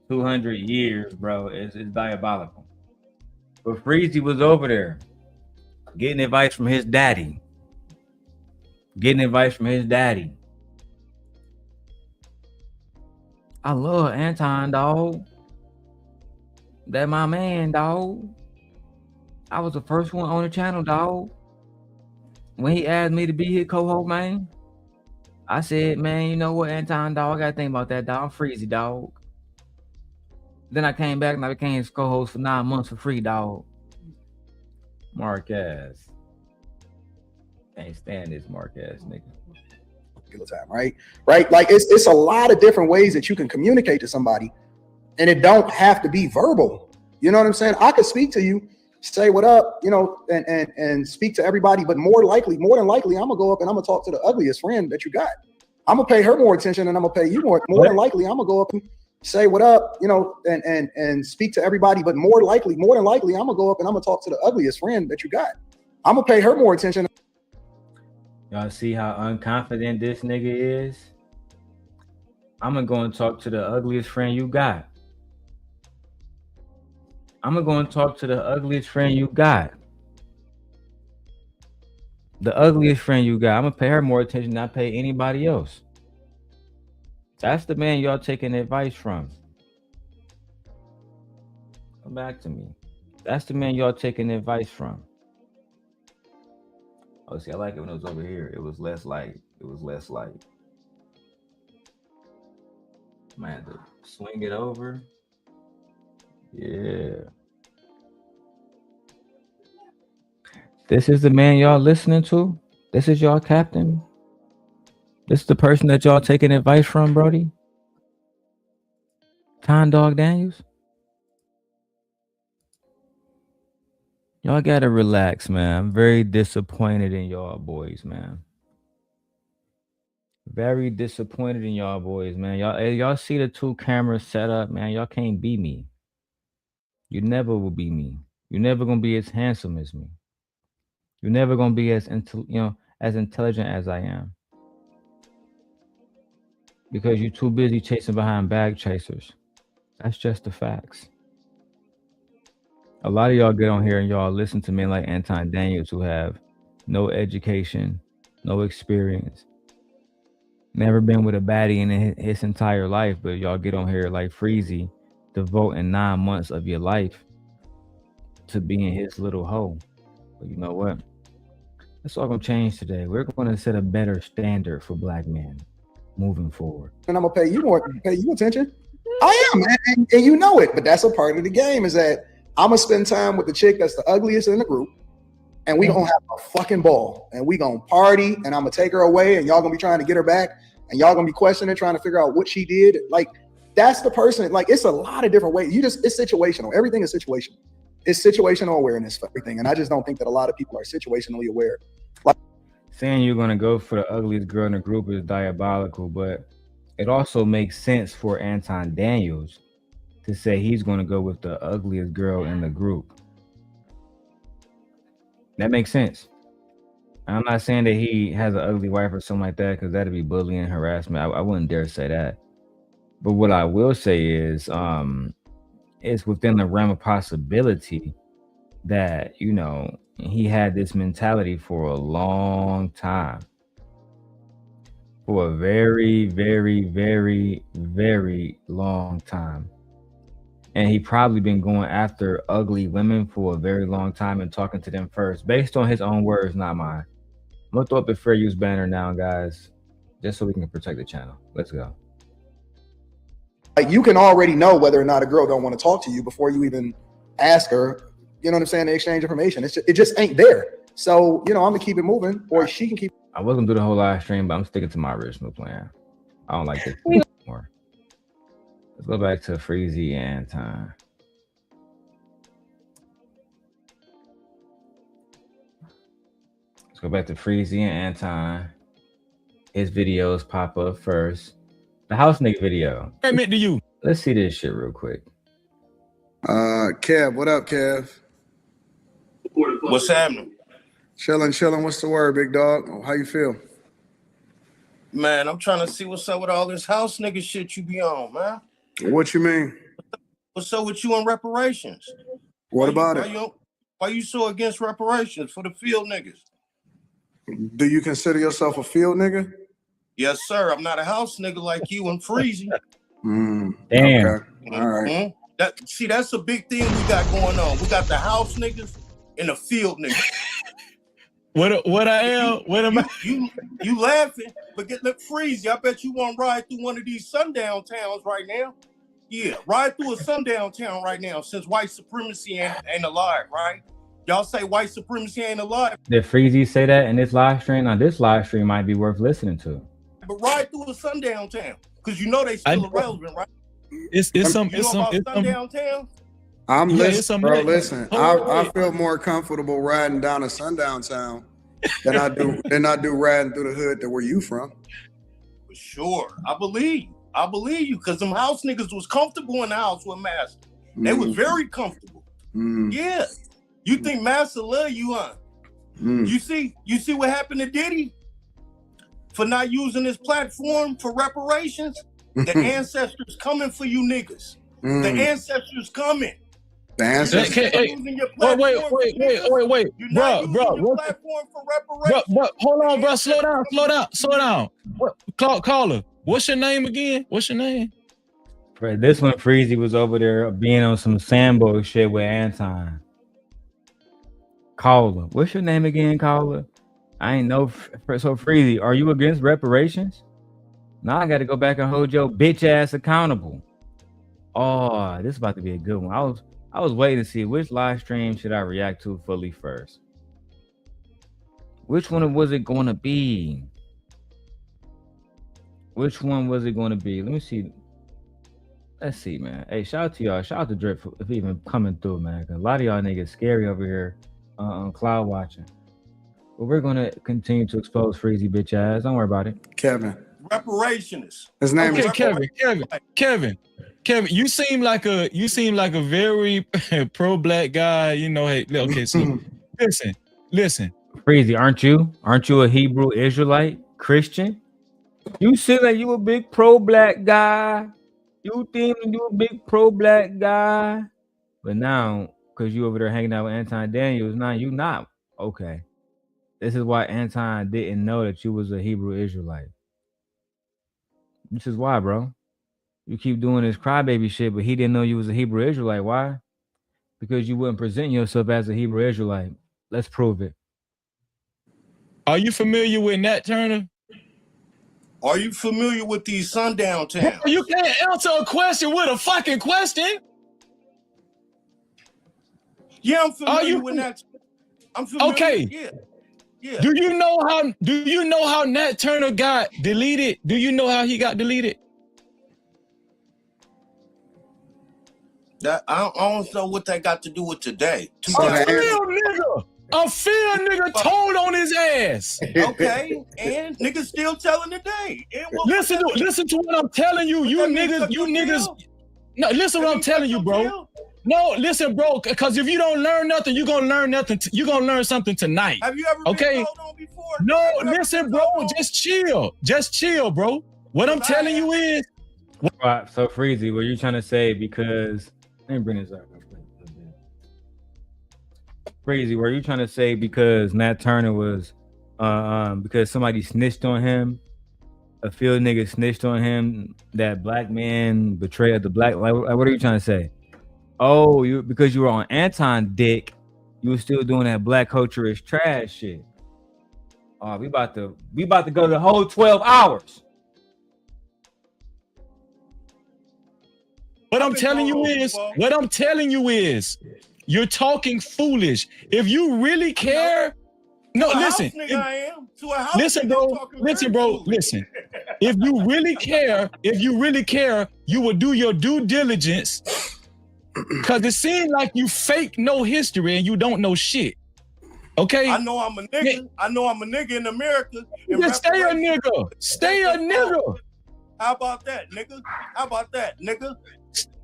200 years, bro, is diabolical. But Freezy was over there getting advice from his daddy. I love Anton, dog. That my man, dog. I was the first one on the channel, dog. When he asked me to be his co-host, man, I said, man, you know what, Anton, dog, I gotta think about that, dog. I'm Freezy, dog. Then I came back and I became his co-host for 9 months for free, dog. Marquez. Can't stand this Marquez nigga. Time, right? Like it's a lot of different ways that you can communicate to somebody, and it don't have to be verbal. You know what I'm saying? I could speak to you, say what up, you know, and speak to everybody, but more than likely, I'm gonna go up and I'm gonna talk to the ugliest friend that you got. I'm gonna pay her more attention and I'm gonna pay you more than likely, I'm gonna go up and say what up, you know, and speak to everybody, but more than likely, I'm gonna go up and I'm gonna talk to the ugliest friend that you got. I'm gonna pay her more attention. Y'all see how unconfident this nigga is? I'm gonna go and talk to the ugliest friend you got. The ugliest friend you got. I'm gonna pay her more attention than I pay anybody else. That's the man y'all taking advice from. Come back to me. That's the man y'all taking advice from. Oh, see, I like it when it was over here. It was less light. Might have to swing it over. Yeah. This is the man y'all listening to? This is y'all captain? This is the person that y'all taking advice from, Brody? Anton Daniels? Y'all gotta relax, man. I'm very disappointed in y'all boys, man. Very disappointed in y'all boys, man. Y'all see the 2 cameras set up, man. Y'all can't be me. You never will be me. You're never gonna be as handsome as me. You're never gonna be as as intelligent as I am. Because you're too busy chasing behind bag chasers. That's just the facts. A lot of y'all get on here and y'all listen to men like Anton Daniels who have no education, no experience, never been with a baddie in his entire life, but y'all get on here like Freezy, devoting 9 months of your life to being his little hoe. But you know what? That's all gonna change today. We're gonna set a better standard for black men moving forward. And I'm gonna pay you attention. I am, and you know it. But that's a part of the game. Is that I'm gonna spend time with the chick that's the ugliest in the group, and we gonna have a fucking ball, and we gonna party, and I'm gonna take her away, and y'all gonna be trying to get her back, and y'all gonna be questioning, trying to figure out what she did. Like that's the person. Like it's a lot of different ways. It's situational. Everything is situational. It's situational awareness for everything, and I just don't think that a lot of people are situationally aware. Like saying you're gonna go for the ugliest girl in the group is diabolical, but it also makes sense for Anton Daniels to say he's gonna go with the ugliest girl in the group. That makes sense. I'm not saying that he has an ugly wife or something like that, because that'd be bullying and harassment. I wouldn't dare say that. But what I will say is, it's within the realm of possibility that, he had this mentality for a long time. For a very, very, very, very long time. And he probably been going after ugly women for a very long time and talking to them first, based on his own words, not mine. I'm gonna throw up the fair use banner now, guys, just so we can protect the channel. Let's go. Like you can already know whether or not a girl don't want to talk to you before you even ask her. You know what I'm saying? To exchange information. It just ain't there. So I'm gonna keep it moving, or she can keep. I was gonna do the whole live stream, but I'm sticking to my original plan. I don't like this anymore. Let's go back to Freezy and Anton. Let's go back to Freezy and Anton. His videos pop up first. The house nigga video. I meant to you. Let's see this shit real quick. Kev, what up, Kev? What's happening? Chilling. What's the word, big dog? How you feel? Man, I'm trying to see what's up with all this house nigga shit you be on, man. What you mean? What's up with you on reparations? What about it? Why you so against reparations for the field niggas? Do you consider yourself a field nigga? Yes, sir. I'm not a house nigga like you and Freezy. Damn. Okay. All right. Mm-hmm. That's a big thing we got going on. We got the house niggas and the field niggas. What I am? What am I? You laughing? But look, Freezy, I bet you want to ride through one of these sundown towns right now. Yeah, ride through a sundown town right now, since white supremacy ain't alive, right? Y'all say white supremacy ain't alive. Did Freezy say that in this live stream? Now this live stream might be worth listening to. But ride through a sundown town, because they still irrelevant, right? It's sundown town. I'm listening, bro. Listen, I feel more comfortable riding down a sundown town than I do riding through the hood to where you from. For sure, I believe you, because them house niggas was comfortable in the house with Master. They was very comfortable. Yeah, you think Master love you, huh? You see what happened to Diddy for not using his platform for reparations? The ancestors coming for you niggas. The ancestors coming. The ancestors. Wait, bro. Hold on, bro. Slow down. Caller, what's your name again? What's your name? For this one, Freezy was over there being on some Sambo shit with Anton. Caller, what's your name again, Caller? I ain't know. So Freezy, are you against reparations? Now I got to go back and hold your bitch ass accountable. Oh, this is about to be a good one. I was waiting to see which live stream should I react to fully first. Which one was it going to be? Which one was it going to be? Let me see. Let's see, man. Hey, shout out to y'all. Shout out to Drip for even coming through, man. 'Cause a lot of y'all niggas scary over here cloud watching. But we're gonna continue to expose Freezy bitch ass. Don't worry about it. Kevin. Reparationist. His name is Kevin. You seem like a very pro-black guy. You know, hey, okay, so listen. Freezy, aren't you a Hebrew Israelite Christian? You seem like you a big pro-black guy. You think you a big pro-black guy, but now because you over there hanging out with Anton Daniels, now you not okay. This is why Anton didn't know that you was a Hebrew Israelite. This is why, bro. You keep doing this crybaby shit, but he didn't know you was a Hebrew Israelite. Why? Because you wouldn't present yourself as a Hebrew Israelite. Let's prove it. Are you familiar with Nat Turner? Are you familiar with these sundown towns? You can't answer a question with a fucking question. Yeah, I'm familiar with Nat. I'm familiar. Okay. Yeah. Do you know how Nat Turner got deleted? Do you know how he got deleted? That I don't know what that got to do with today. A field nigga told on his ass. Okay, and niggas still telling today. Listen to what I'm telling you. You niggas. No, listen to what I'm telling you, bro. No, listen, bro. Because if you don't learn nothing, you're gonna learn nothing. You're gonna learn something tonight. Have you ever been told on before? No, listen, bro. Just chill, bro. What I'm telling you is. Right, so Freezy, what you trying to say? Because let me bring this up. Freezy, were you trying to say because Nat Turner was because somebody snitched on him, a field nigga snitched on him, that black man betrayed the black, like what are you trying to say? Oh, because you were on Anton dick, you were still doing that black culture is trash shit. Oh, we about to go the whole 12 hours. What I'm telling you is, you're talking foolish. If you really care, listen. Listen, bro. Listen. If you really care, you will do your due diligence. Cause it seems like you fake no history and you don't know shit. Okay? I know I'm a nigga. I know I'm a nigga in America. Just stay a nigga. Stay a nigga. How about that, nigga?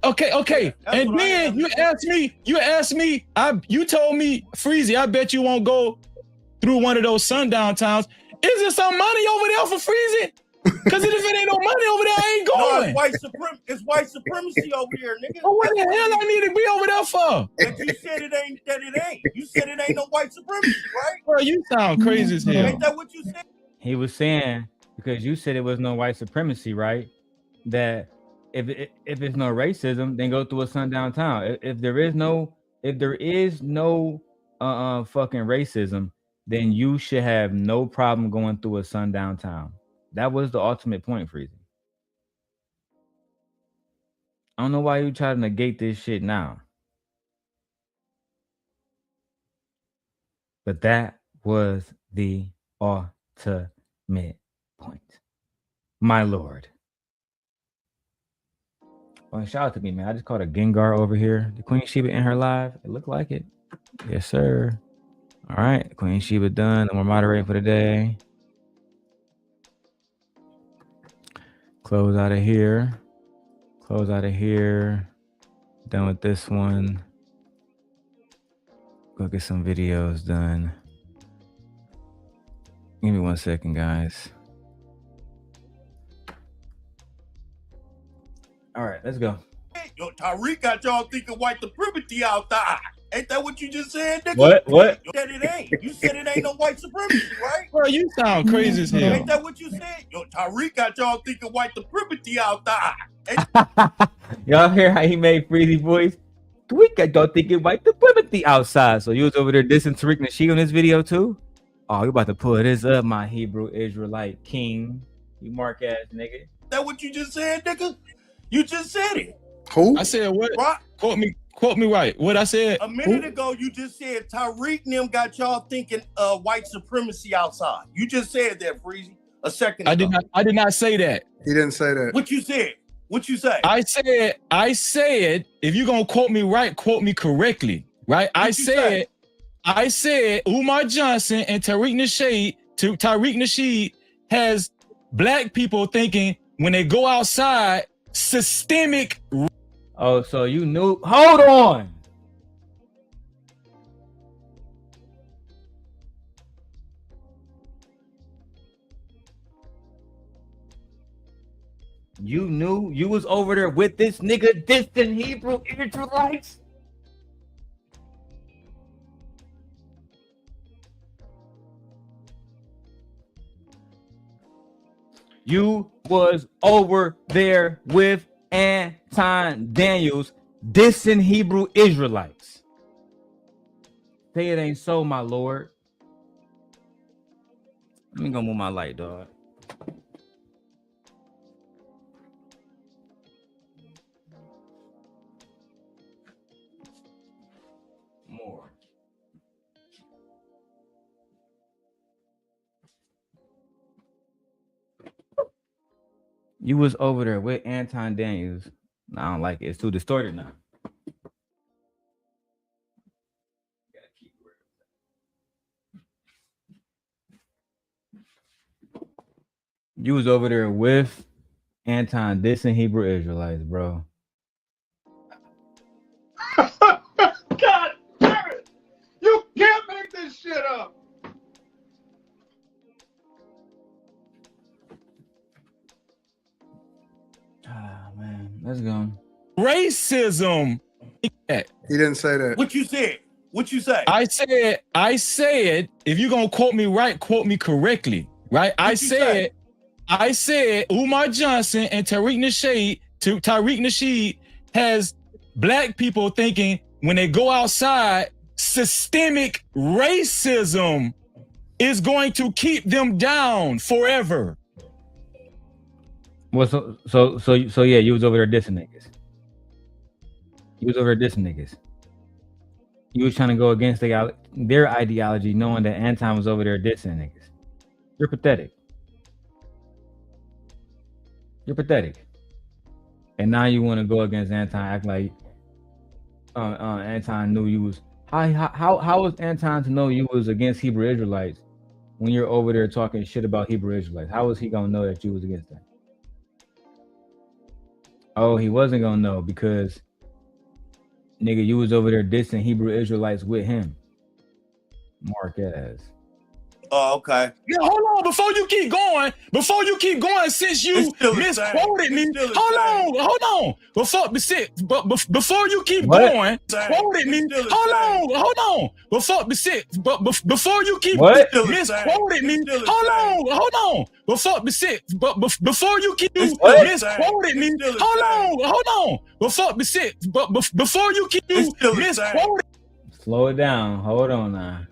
Okay. And then you asked me, you told me, Freezy, I bet you won't go through one of those sundown towns. Is there some money over there for Freezy? Because if it ain't no money over there, I ain't going. No, it's white supremacy over here, nigga. Well, what the hell I need to be over there for? But you said it ain't. You said it ain't no white supremacy, right? Bro, you sound crazy as hell. Ain't that what you said? He was saying, because you said it was no white supremacy, right? That if it's no racism, then go through a sundown town. If there is no fucking racism, then you should have no problem going through a sundown town. That was the ultimate point, Freezy. I don't know why you try to negate this shit now. But that was the ultimate point. My lord. Well, shout out to me, man. I just caught a Gengar over here. The Queen Sheba in her live. It looked like it. Yes, sir. All right. Queen Sheba done. And we're moderating for the day. Close out of here. Done with this one. Go get some videos done. Give me 1 second, guys. All right, let's go. Yo, Tariq got y'all thinking white supremacy out there. Ain't that what you just said, nigga? What? You said it ain't. You said it ain't no white supremacy, right? Bro, you sound crazy as hell. Ain't that what you said? Yo, Tariq got y'all thinking white supremacy out there. Y'all hear how he made Freezy voice? We got y'all thinking white supremacy outside. So you was over there dissing Tariq Nasheed on this video too? Oh, you about to pull this up, my Hebrew Israelite king. You mark ass nigga. That what you just said, nigga? You just said it. Who? I said what? Right. Quote me right. What I said? A minute ago, you just said Tariq and them got y'all thinking white supremacy outside. You just said that, Freezy, a second ago. I did not say that. He didn't say that. What you said? What you say? I said, if you're gonna quote me right, quote me correctly. Right? I said I said Umar Johnson and Tariq Nasheed has black people thinking when they go outside systemic. Oh, so you knew? Hold on. You knew you was over there with this nigga distant Hebrew Israelites? You was over there with Anton Daniels dissing Hebrew Israelites. Say it ain't so, my lord. Let me go move my light, dog. More. You was over there with Anton Daniels. I don't like it. It's too distorted now. You was over there with Anton dissing Hebrew Israelites, bro. God damn it! You can't make this shit up. Ah, man, let's go. Racism. He didn't say that. What you said? What you say? I said, if you're gonna quote me right, quote me correctly, right? I said Umar Johnson and Tariq Nasheed has black people thinking when they go outside, systemic racism is going to keep them down forever. Well, so yeah, you was over there dissing niggas. You was over there dissing niggas. You was trying to go against their ideology, knowing that Anton was over there dissing niggas. You're pathetic. You're pathetic. And now you want to go against Anton, act like Anton knew you was. How was Anton to know you was against Hebrew Israelites when you're over there talking shit about Hebrew Israelites? How was he gonna know that you was against that? Oh, he wasn't gonna know because, nigga, you was over there dissing Hebrew Israelites with him. Marquez. Oh, okay. Yeah, hold on. Before you keep going, since you misquoted me, hold on. Before you keep going, quoted me, hold on. Before you keep misquoted me, hold on. Before you keep misquoted me, hold on. Before you keep misquoted. Slow it down. Hold on now.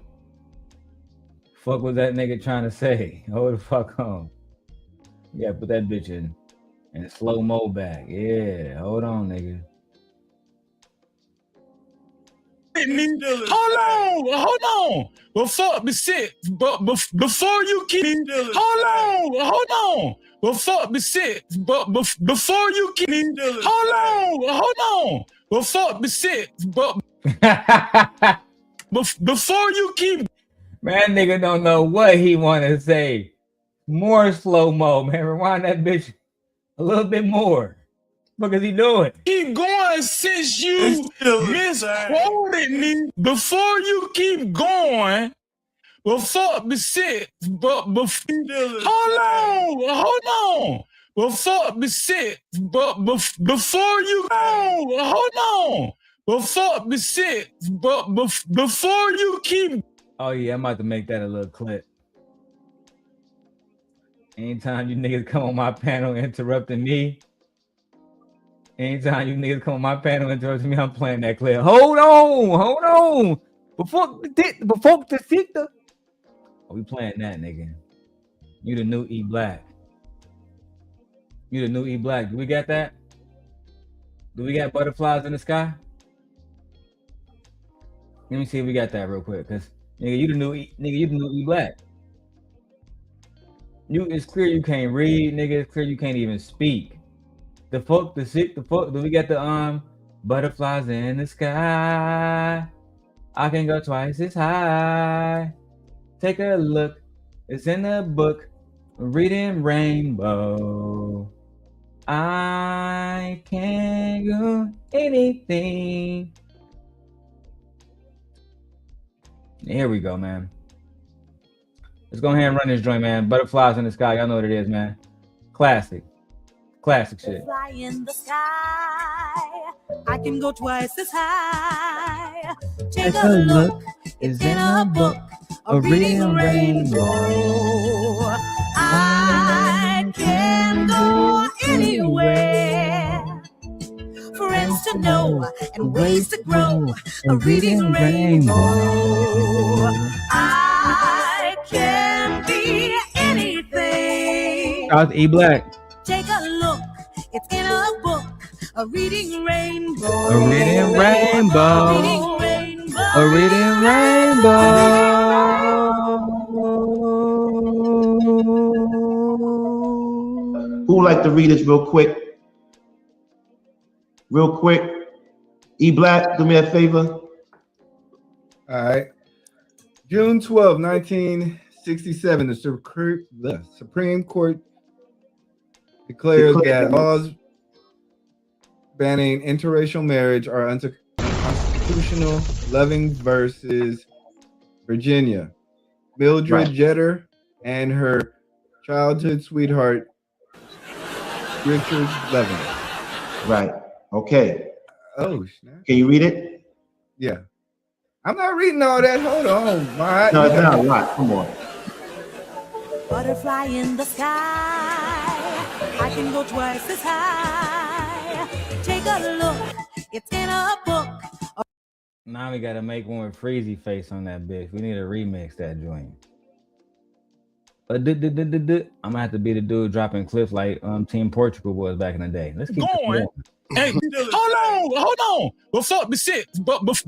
Fuck was that nigga trying to say? Hold the fuck on. Yeah, put that bitch in slow-mo back. Yeah, hold on, nigga. Hold on. Before you keep hold on. Before you keep hold on. Before you keep. Man, nigga don't know what he want to say. More slow-mo, man. Rewind that bitch a little bit more. What is he doing? Keep going since you misquoted me. Before you keep going, hold on. Before you before you keep. Oh yeah, I'm about to make that a little clip. Anytime you niggas come on my panel interrupting me, I'm playing that clip. Hold on. Before the sister. Oh, we playing that, nigga. You the new E Black. Do we got that? Do we got butterflies in the sky? Let me see if we got that real quick, cause nigga, you the new E Black. It's clear you can't read, nigga. It's clear you can't even speak. The fuck. Do we got the butterflies in the sky? I can go twice as high. Take a look. It's in the book. Reading Rainbow. I can do anything. Here we go, man. Let's go ahead and run this joint, man. Butterflies in the sky. Y'all know what it is, man. Classic. Classic shit. Fly in the sky. I can go twice as high. Take a look. It's in a book. A reading rainbow. I can go anywhere. Friends to know and ways to grow. A reading rainbow. I can be anything. Shout out to E Black. Take a look. It's in a book. A reading rainbow. A reading rainbow. A reading rainbow. A reading rainbow. Who would like to read this real quick? Real quick. E Black, do me a favor. All right. June 12, 1967, the Supreme Court declares that laws banning interracial marriage are unconstitutional. Loving versus Virginia. Mildred Jeter and her childhood sweetheart, Richard Levin. Right. Okay. Oh, snap. Can you read it? Yeah. I'm not reading all that. Hold on. No, it's not a lot. Come on. Butterfly in the sky. I can go twice as high. Take a look. It's in a book. Now we gotta make one with Freezy face on that bitch. We need to remix that joint. I'm gonna have to be the dude dropping clips like Team Portugal was back in the day. Let's keep going. Hey, hold on.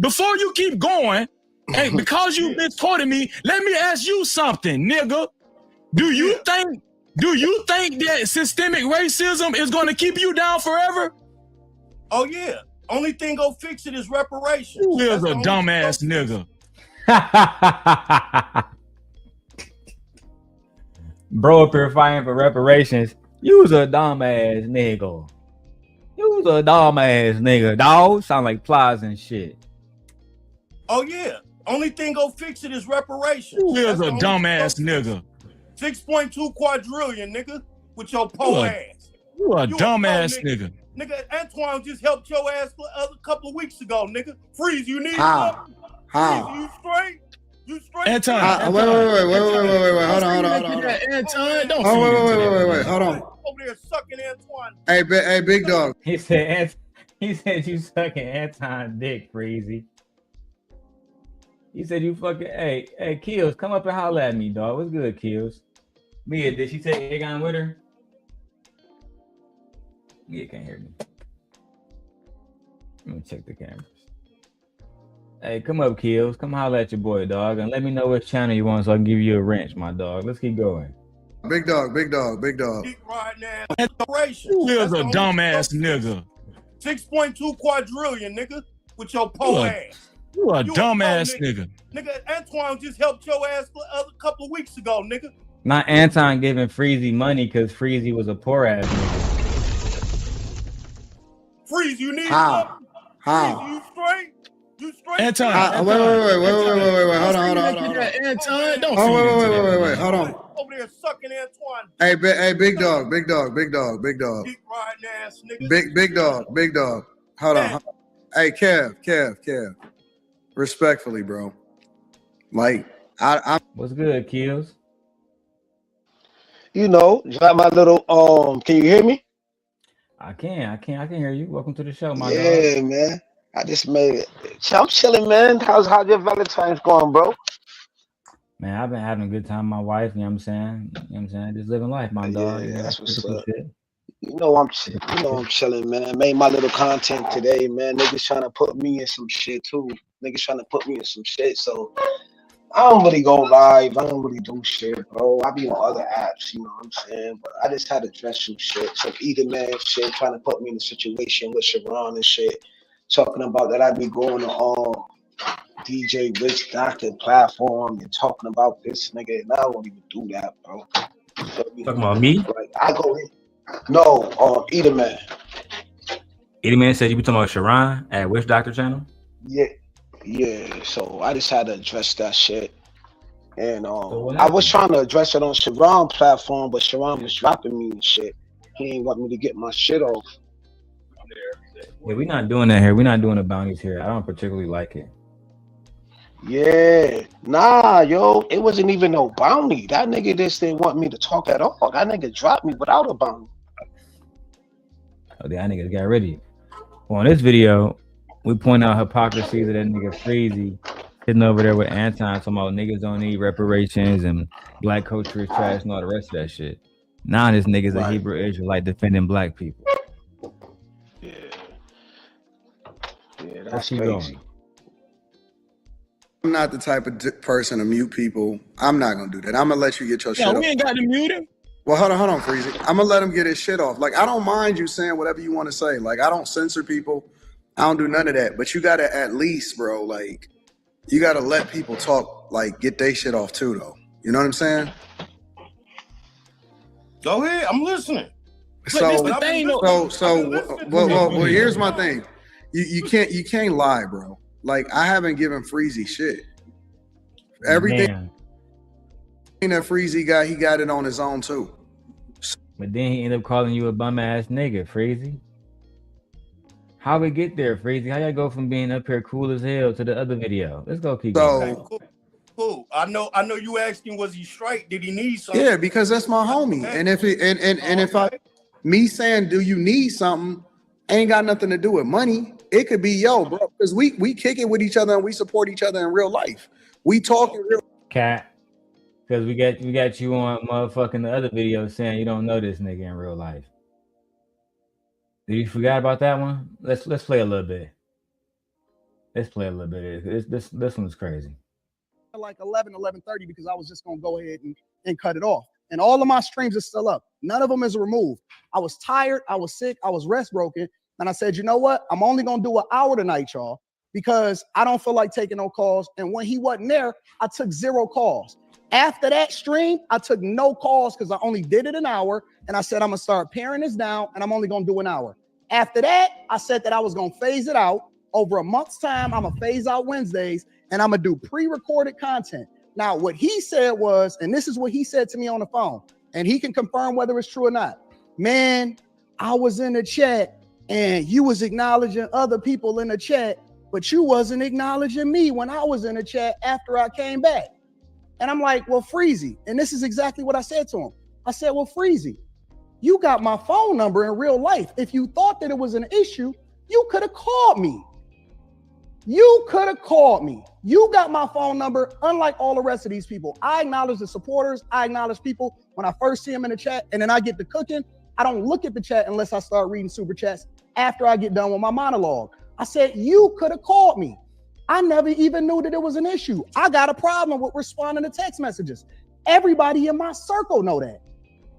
Before you keep going, hey, because you misquoted me, let me ask you something, nigga. Do you think that systemic racism is gonna keep you down forever? Oh yeah. Only thing gonna fix it is reparations. You is a dumbass nigga. Bro up here fighting for reparations. You's a dumbass nigga. You's a dumbass nigga, dog. Sound like Plies and shit. Oh yeah. Only thing gonna fix it is reparations. You is a dumbass nigga. 6.2 quadrillion, nigga, with your po ass. You a dumbass nigga. Nigga, Antoine just helped your ass a couple of weeks ago, nigga. Freeze, you need something? How? Freeze, you straight? You straight? Anton. Wait. Hold on. Anton, don't wait. Hold on. Over there sucking Antoine. Hey, big dog. He said you sucking Anton dick, Freezy. He said you fucking hey Kills, come up and holler at me, dog. What's good, Kills? Mia, did she take Egon with her? Mia can't hear me. Let me check the cameras. Hey, come up, Kills. Come holler at your boy, dog, and let me know which channel you want so I can give you a wrench, my dog. Let's keep going. Big dog. Right now. You is a dumbass nigga. 6.2 quadrillion, nigga, with your po ass. You a dumbass nigga. Nigga, Antoine just helped your ass a couple of weeks ago, nigga. Not Anton giving Freezy money because Freezy was a poor ass nigga. Freeze, you need How? Freeze, you straight? You straight? Anton. Wait. Hold on. Anton, don't Wait. Hold on. Over there sucking Antoine. Hey, big dog. Dick riding ass nigga. Big dog. Hold on. Hey, Kev. Respectfully, bro. Like, I'm. What's good, Kills? You know, got my little can you hear me? I can hear you. Welcome to the show, my dog. Yeah, man. I just made it. I'm chilling, man. How's your Valentine's going, bro? Man, I've been having a good time with my wife, you know what I'm saying? Just living life, my dog. Yeah, that's what's up. You know I'm chilling, man. I made my little content today, man. Niggas trying to put me in some shit too. So I don't really go live. I don't really do shit, bro. I be on other apps, you know what I'm saying? But I just had to address some shit. Some either man shit, trying to put me in a situation with Sharon and shit. Talking about that I be going to DJ Rich Doctor platform and talking about this nigga, and I don't even do that, bro. Talking about me? Like I go in. No, Either Man. Either Man said you be talking about Sharon at Witch Doctor channel? Yeah. So I just had to address that shit. And I was trying to address it on Sharon platform, but Sharon was dropping me and shit. He ain't want me to get my shit off. Yeah, we're not doing that here. We're not doing the bounties here. I don't particularly like it. Yeah, nah, yo, it wasn't even no bounty. That nigga just didn't want me to talk at all. That nigga dropped me without a bounty. Oh, that nigga got rid of you. Well, in this video, we point out hypocrisy of that nigga Freezy sitting over there with Anton talking about niggas don't need reparations and black culture is trash and all the rest of that shit. Now this nigga's a Hebrew Israelite defending black people. Yeah, Let's keep going. I'm not the type of person to mute people. I'm not gonna do that. I'm gonna let you get your shit off. We ain't got to mute him. Well, hold on, Freezy. I'm gonna let him get his shit off. Like, I don't mind you saying whatever you want to say. Like, I don't censor people. I don't do none of that. But you gotta at least, bro, like, you gotta let people talk, like, get their shit off too, though. You know what I'm saying? Go ahead, I'm listening. Well, here's my thing. You can't lie, bro. Like, I haven't given Freezy shit. Everything that Freezy got, he got it on his own too. But then he ended up calling you a bum ass nigga, Freezy. How we get there, Freezy? How y'all go from being up here cool as hell to the other video? Let's go keep going. Cool. I know you asking, was he straight? Did he need something? Yeah, because that's my homie. And if it if me saying, do you need something, ain't got nothing to do with money. It could be, yo, bro, because we kick it with each other and we support each other in real life. We talk in real Cat, because we got you on motherfucking the other video saying you don't know this nigga in real life. Did you forgot about that one? Let's play a little bit. Let's play a little bit. This one's crazy. like 11:30 because I was just gonna go ahead and cut it off. And all of my streams are still up. None of them is removed. I was tired, I was sick, I was rest broken. And I said, you know what? I'm only gonna do an hour tonight, y'all, because I don't feel like taking no calls. And when he wasn't there, I took 0 calls. After that stream, I took no calls because I only did it an hour. And I said, I'm gonna start paring this down and I'm only gonna do an hour. After that, I said that I was gonna phase it out. Over a month's time, I'm gonna phase out Wednesdays and I'm gonna do pre-recorded content. Now, what he said was, and this is what he said to me on the phone, and he can confirm whether it's true or not. Man, I was in the chat and you was acknowledging other people in the chat, but you wasn't acknowledging me when I was in the chat after I came back. And I'm like, well, Freezy, and this is exactly what I said to him. I said, well, Freezy, you got my phone number in real life. If you thought that it was an issue, you could have called me. You could have called me. You got my phone number, unlike all the rest of these people. I acknowledge the supporters. I acknowledge people when I first see them in the chat, and then I get to cooking. I don't look at the chat unless I start reading super chats after I get done with my monologue. I said, you could have called me. I never even knew that it was an issue. I got a problem with responding to text messages. Everybody in my circle know that.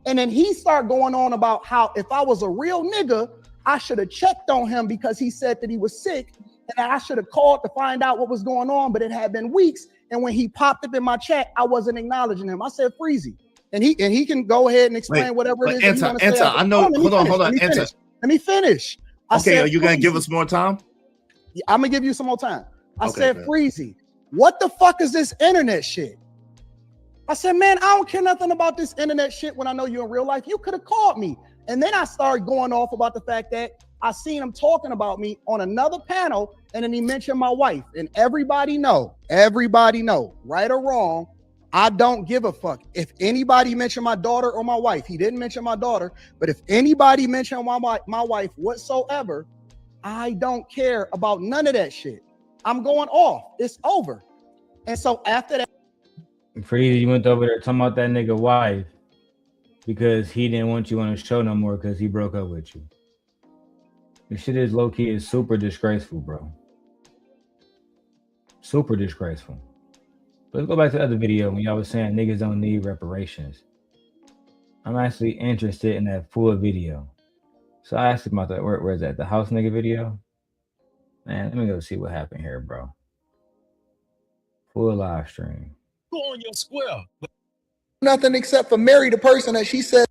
And then he started going on about how if I was a real nigga, I should have checked on him because he said that he was sick. And I should have called to find out what was going on, but it had been weeks. And when he popped up in my chat, I wasn't acknowledging him. I said, Freezy. And he can go ahead and explain whatever it is. Anton, I know. Hold on, Anton. Let me finish. Okay, are you going to give us more time? I'm going to give you some more time. I said, man. Freezy, what the fuck is this internet shit? I said, man, I don't care nothing about this internet shit when I know you in real life. You could have called me. And then I started going off about the fact that I seen him talking about me on another panel, and then he mentioned my wife. And everybody know, right or wrong, I don't give a fuck. If anybody mentioned my daughter or my wife, he didn't mention my daughter, but if anybody mentioned my wife whatsoever, I don't care about none of that shit. I'm going off. It's over. And so after that, Freezy, you went over there talking about that nigga wife because he didn't want you on the show no more because he broke up with you. This shit is low-key is super disgraceful, bro. Super disgraceful. Let's go back to the other video when y'all was saying niggas don't need reparations. I'm actually interested in that full video. So I asked him about that. Where's that? The house nigga video? Man, let me go see what happened here, bro. Full live stream. Go on your square. Nothing except for marry the person that she said.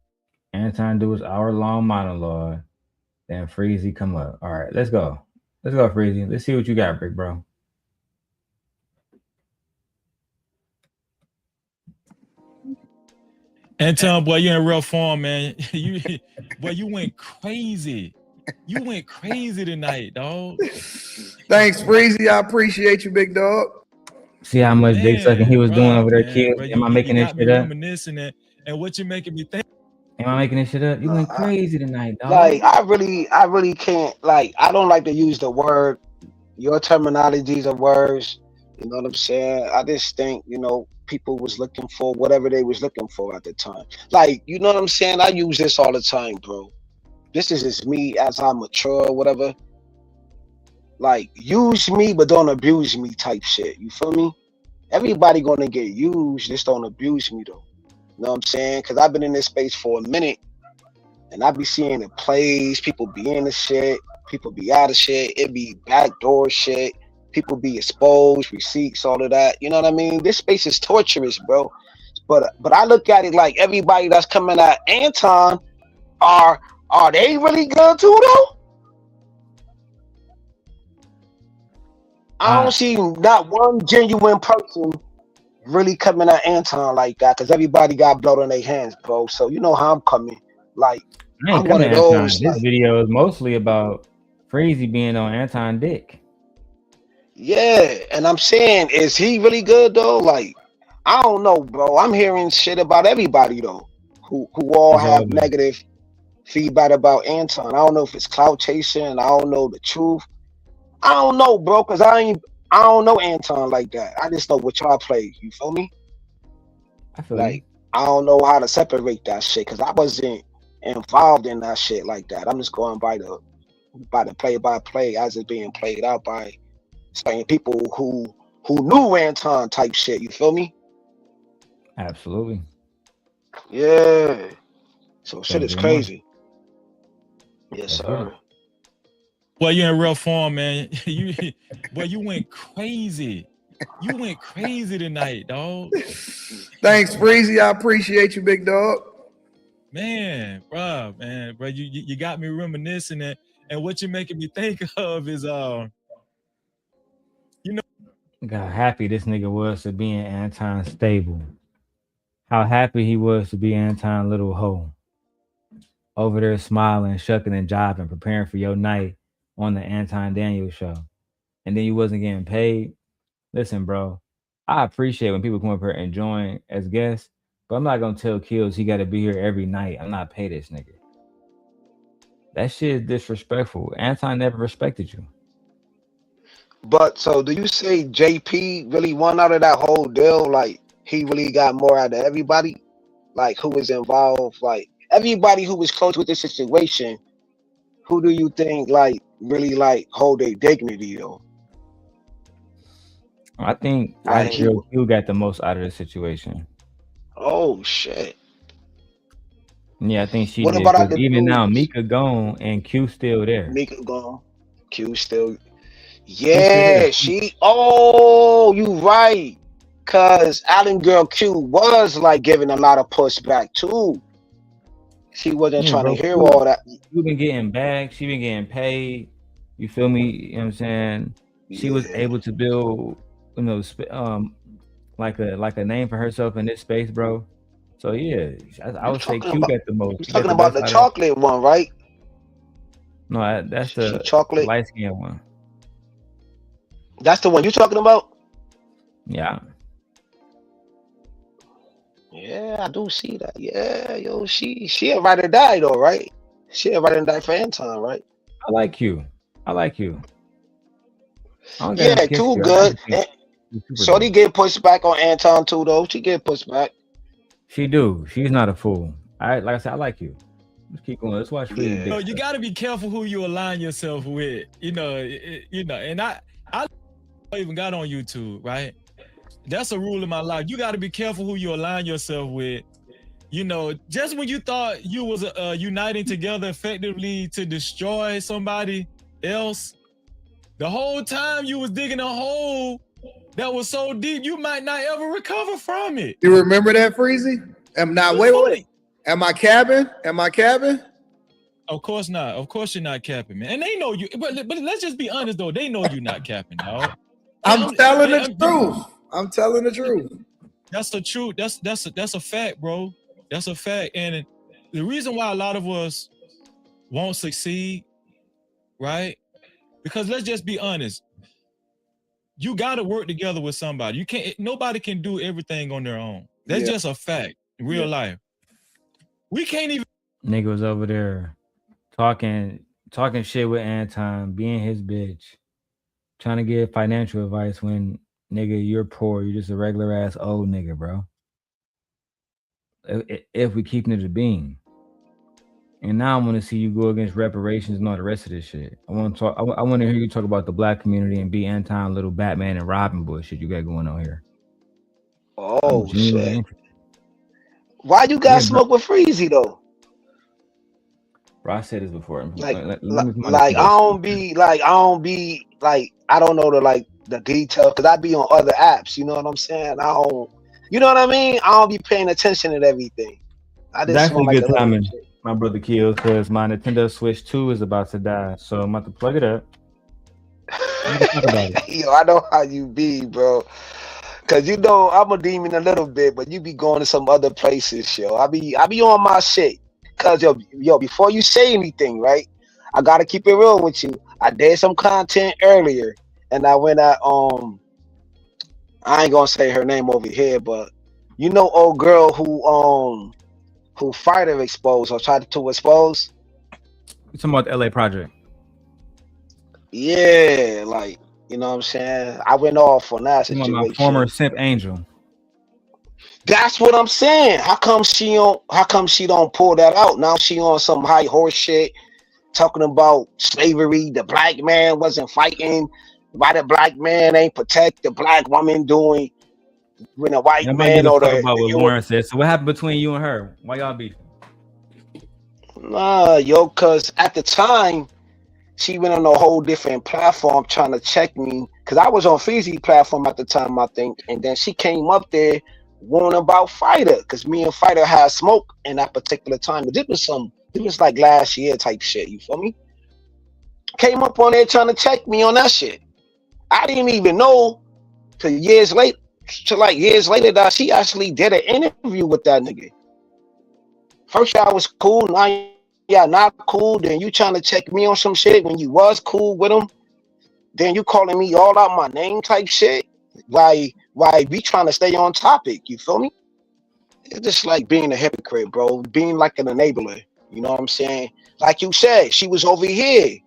Anton do his hour-long monologue. Then Freezy come up. All right, let's go. Let's go, Freezy. Let's see what you got, big bro. Anton, boy, you in real form, man. You went crazy. You went crazy tonight, dog. Thanks, Freezy. I appreciate you, big dog. See how much dick sucking he was doing over there, man, kids? bro, Am I making you this got me shit up? reminiscing and what you making me think? Am I making this shit up? You went crazy tonight, dog. Like I really can't. Like I don't like to use the word. Your terminologies of words. You know what I'm saying? I just think people was looking for whatever they was looking for at the time. Like you know what I'm saying? I use this all the time, bro. This is just me as I mature or whatever. Like use me but don't abuse me type shit. You feel me? Everybody gonna get used, just don't abuse me though. You know what I'm saying? Cause I've been in this space for a minute and I be seeing the plays, people be in the shit, people be out of shit, it be backdoor shit, people be exposed, receipts, all of that. You know what I mean? This space is torturous, bro. But I look at it like everybody that's coming at Anton are they really good too though? I don't see not one genuine person really coming at Anton like that because everybody got blood on their hands, bro. So you know how I'm coming. Like I ain't I'm one of those. This video is mostly about Freezy being on Anton dick. Yeah, and I'm saying, is he really good though? Like, I don't know, bro. I'm hearing shit about everybody though, who all have negative feedback about Anton. I don't know if it's clout chasing. I don't know the truth. I don't know, bro, because I don't know Anton like that. I just know what y'all play. You feel me? I feel like I don't know how to separate that shit because I wasn't involved in that shit like that. I'm just going by the play-by-play as it's being played out by certain people who knew Anton type shit. You feel me? Absolutely. Yeah. So shit is crazy. Yes, sir. Well, you're in real form, man. You went crazy. You went crazy tonight, dog. Thanks, Freezy. I appreciate you, big dog. Man, bro, you got me reminiscing and what you're making me think of is God, happy this nigga was to be in Anton stable. How happy he was to be Anton little hoe. Over there smiling, shucking and jiving, preparing for your night on the Anton Daniels show. And then you wasn't getting paid. Listen, bro, I appreciate when people come up here and join as guests, but I'm not gonna tell Kills he gotta be here every night. I'm not pay this nigga. That shit is disrespectful. Anton never respected you. But so do you say JP really won out of that whole deal? Like he really got more out of everybody? Like who was involved? Like everybody who was close with the situation, who do you think like really like hold their dignity though? I think Like Q got the most out of the situation. Oh shit. Yeah, I think she What did. about 'Cause the even now, dudes? Mika gone and Q still there. Mika gone. Q still. Yeah, she. Oh, you right. Cause Allen Girl Q was like giving a lot of pushback too. She wasn't Yeah, trying bro, to hear Q, all that. you been getting back. She been getting paid. You feel me? You know what I'm saying? She was able to build, like a name for herself in this space, bro. So yeah, I would say Q got the most. You're She got talking about best the out of- chocolate one, right? No, that's the chocolate light skin one. That's the one you're talking about? Yeah. Yeah, I do see that. Yeah, yo, she a ride or die though, right? She a ride or die for Anton, right? I like Q. I like Q. I don't got Yeah, nothing against too Q. I good. just think she's super Shorty dope. get pushed back on Anton too though. She get pushed back. She do. She's not a fool. Like I said, I like you. Let's keep going. Let's watch Freezy. You know, you got to be careful who you align yourself with. And I even got on YouTube, right? That's a rule in my life. You got to be careful who you align yourself with. You know, just when you thought you was uniting together effectively to destroy somebody else, the whole time you was digging a hole That was so deep, you might not ever recover from it. You remember that, Freezy? Wait. Am I capping? Of course not. Of course you're not capping, man. And they know you. But let's just be honest though. They know you're not capping, dog. I'm telling the truth. I'm telling the truth. That's the truth. That's a fact, bro. That's a fact. And the reason why a lot of us won't succeed, right? Because let's just be honest. You got to work together with somebody. You can't. Nobody can do everything on their own. That's just a fact. In real life, we can't even. Nigga was over there talking shit with Anton, being his bitch, trying to give financial advice when nigga you're poor. You're just a regular ass old nigga, bro. If we keeping it a bean. And now I want to see you go against reparations and all the rest of this shit. I want to talk. I want to hear you talk about the black community and be Anton, little Batman and Robin bullshit you got going on here. Oh shit! Why you got smoke with Freezy though? Bro, I said this before. I don't be like I don't know the details because I be on other apps. You know what I'm saying? I don't. You know what I mean? I don't be paying attention to everything. I just That's want good timing, my brother Kills, because my Nintendo Switch 2 is about to die, so I'm about to plug it up. Yo, I know how you be, bro. Cause you know I'm a demon a little bit, but you be going to some other places, yo. I be on my shit. Cause yo, before you say anything, right? I gotta keep it real with you. I did some content earlier, and I went at I ain't gonna say her name over here, but you know, old girl who Fighter exposed or tried to expose. You talking about the LA project? Yeah, like you know what I'm saying. I went off on that situation. My former simp angel. That's what I'm saying. How come she don't pull that out? Now she on some high horse shit, talking about slavery. The black man wasn't fighting. Why the black man ain't protect the black woman doing when a white man or talk about what Lauren said. So what happened between you and her? Why y'all beefing? Nah, yo, cause at the time she went on a whole different platform trying to check me. Cause I was on Freezy platform at the time, I think, and then she came up there warning about Fighter, cause me and Fighter had smoke in that particular time. But it was like last year type shit. You feel me? Came up on there trying to check me on that shit. I didn't even know till years later that she actually did an interview with that nigga. First I was cool, now yeah, not cool. Then you trying to check me on some shit when you was cool with him. Then you calling me all out my name type shit. Why we trying to stay on topic? You feel me? It's just like being a hypocrite, bro. Being like an enabler. You know what I'm saying? Like you said, she was over here.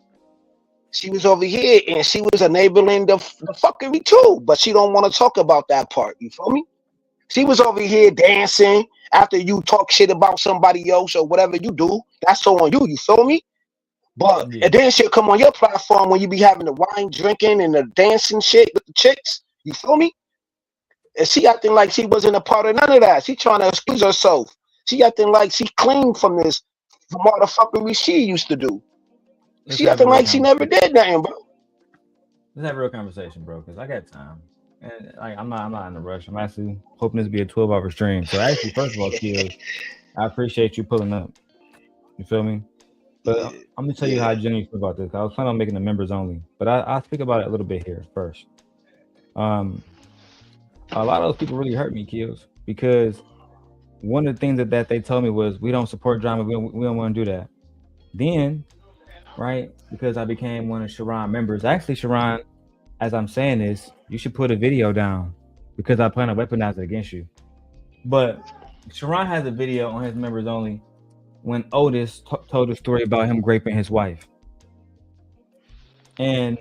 She was over here and she was enabling the fuckery too, but she don't want to talk about that part. You feel me? She was over here dancing after you talk shit about somebody else or whatever you do. That's on you. You feel me? But and then she'll come on your platform when you be having the wine drinking and the dancing shit with the chicks. You feel me? And she acting like she wasn't a part of none of that. She trying to excuse herself. She acting like she clean from all the fuckery she used to do. She acting like she never did nothing, bro. Let's have a real conversation, bro, because I got time. And I'm not in a rush. I'm actually hoping this be a 12-hour stream. So actually, first of all, Kills, I appreciate you pulling up. You feel me? But I'm gonna tell you how I genuinely feel about this. I was planning on making the members only, but I'll speak about it a little bit here first. A lot of those people really hurt me, Kills, because one of the things that they told me was we don't support drama. We don't want to do that. Then, right, because I became one of Sharon members. Actually, Sharon, as I'm saying this, you should put a video down because I plan to weaponize it against you. But Sharon has a video on his members only when Otis told a story about him raping his wife. And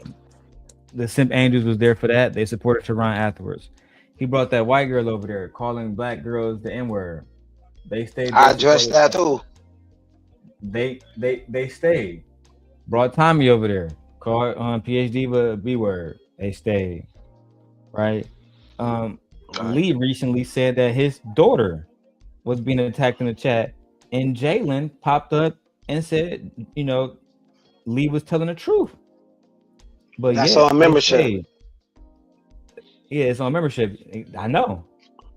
the Simp Angels was there for that. They supported Sharon afterwards. He brought that white girl over there calling black girls the N-word. They stayed. I addressed that too. They stayed. Brought Tommy over there. Called PhD with B-word. They stayed. Right? Lee recently said that his daughter was being attacked in the chat, and Jalen popped up and said, you know, Lee was telling the truth. But that's on membership. Yeah, it's on membership. I know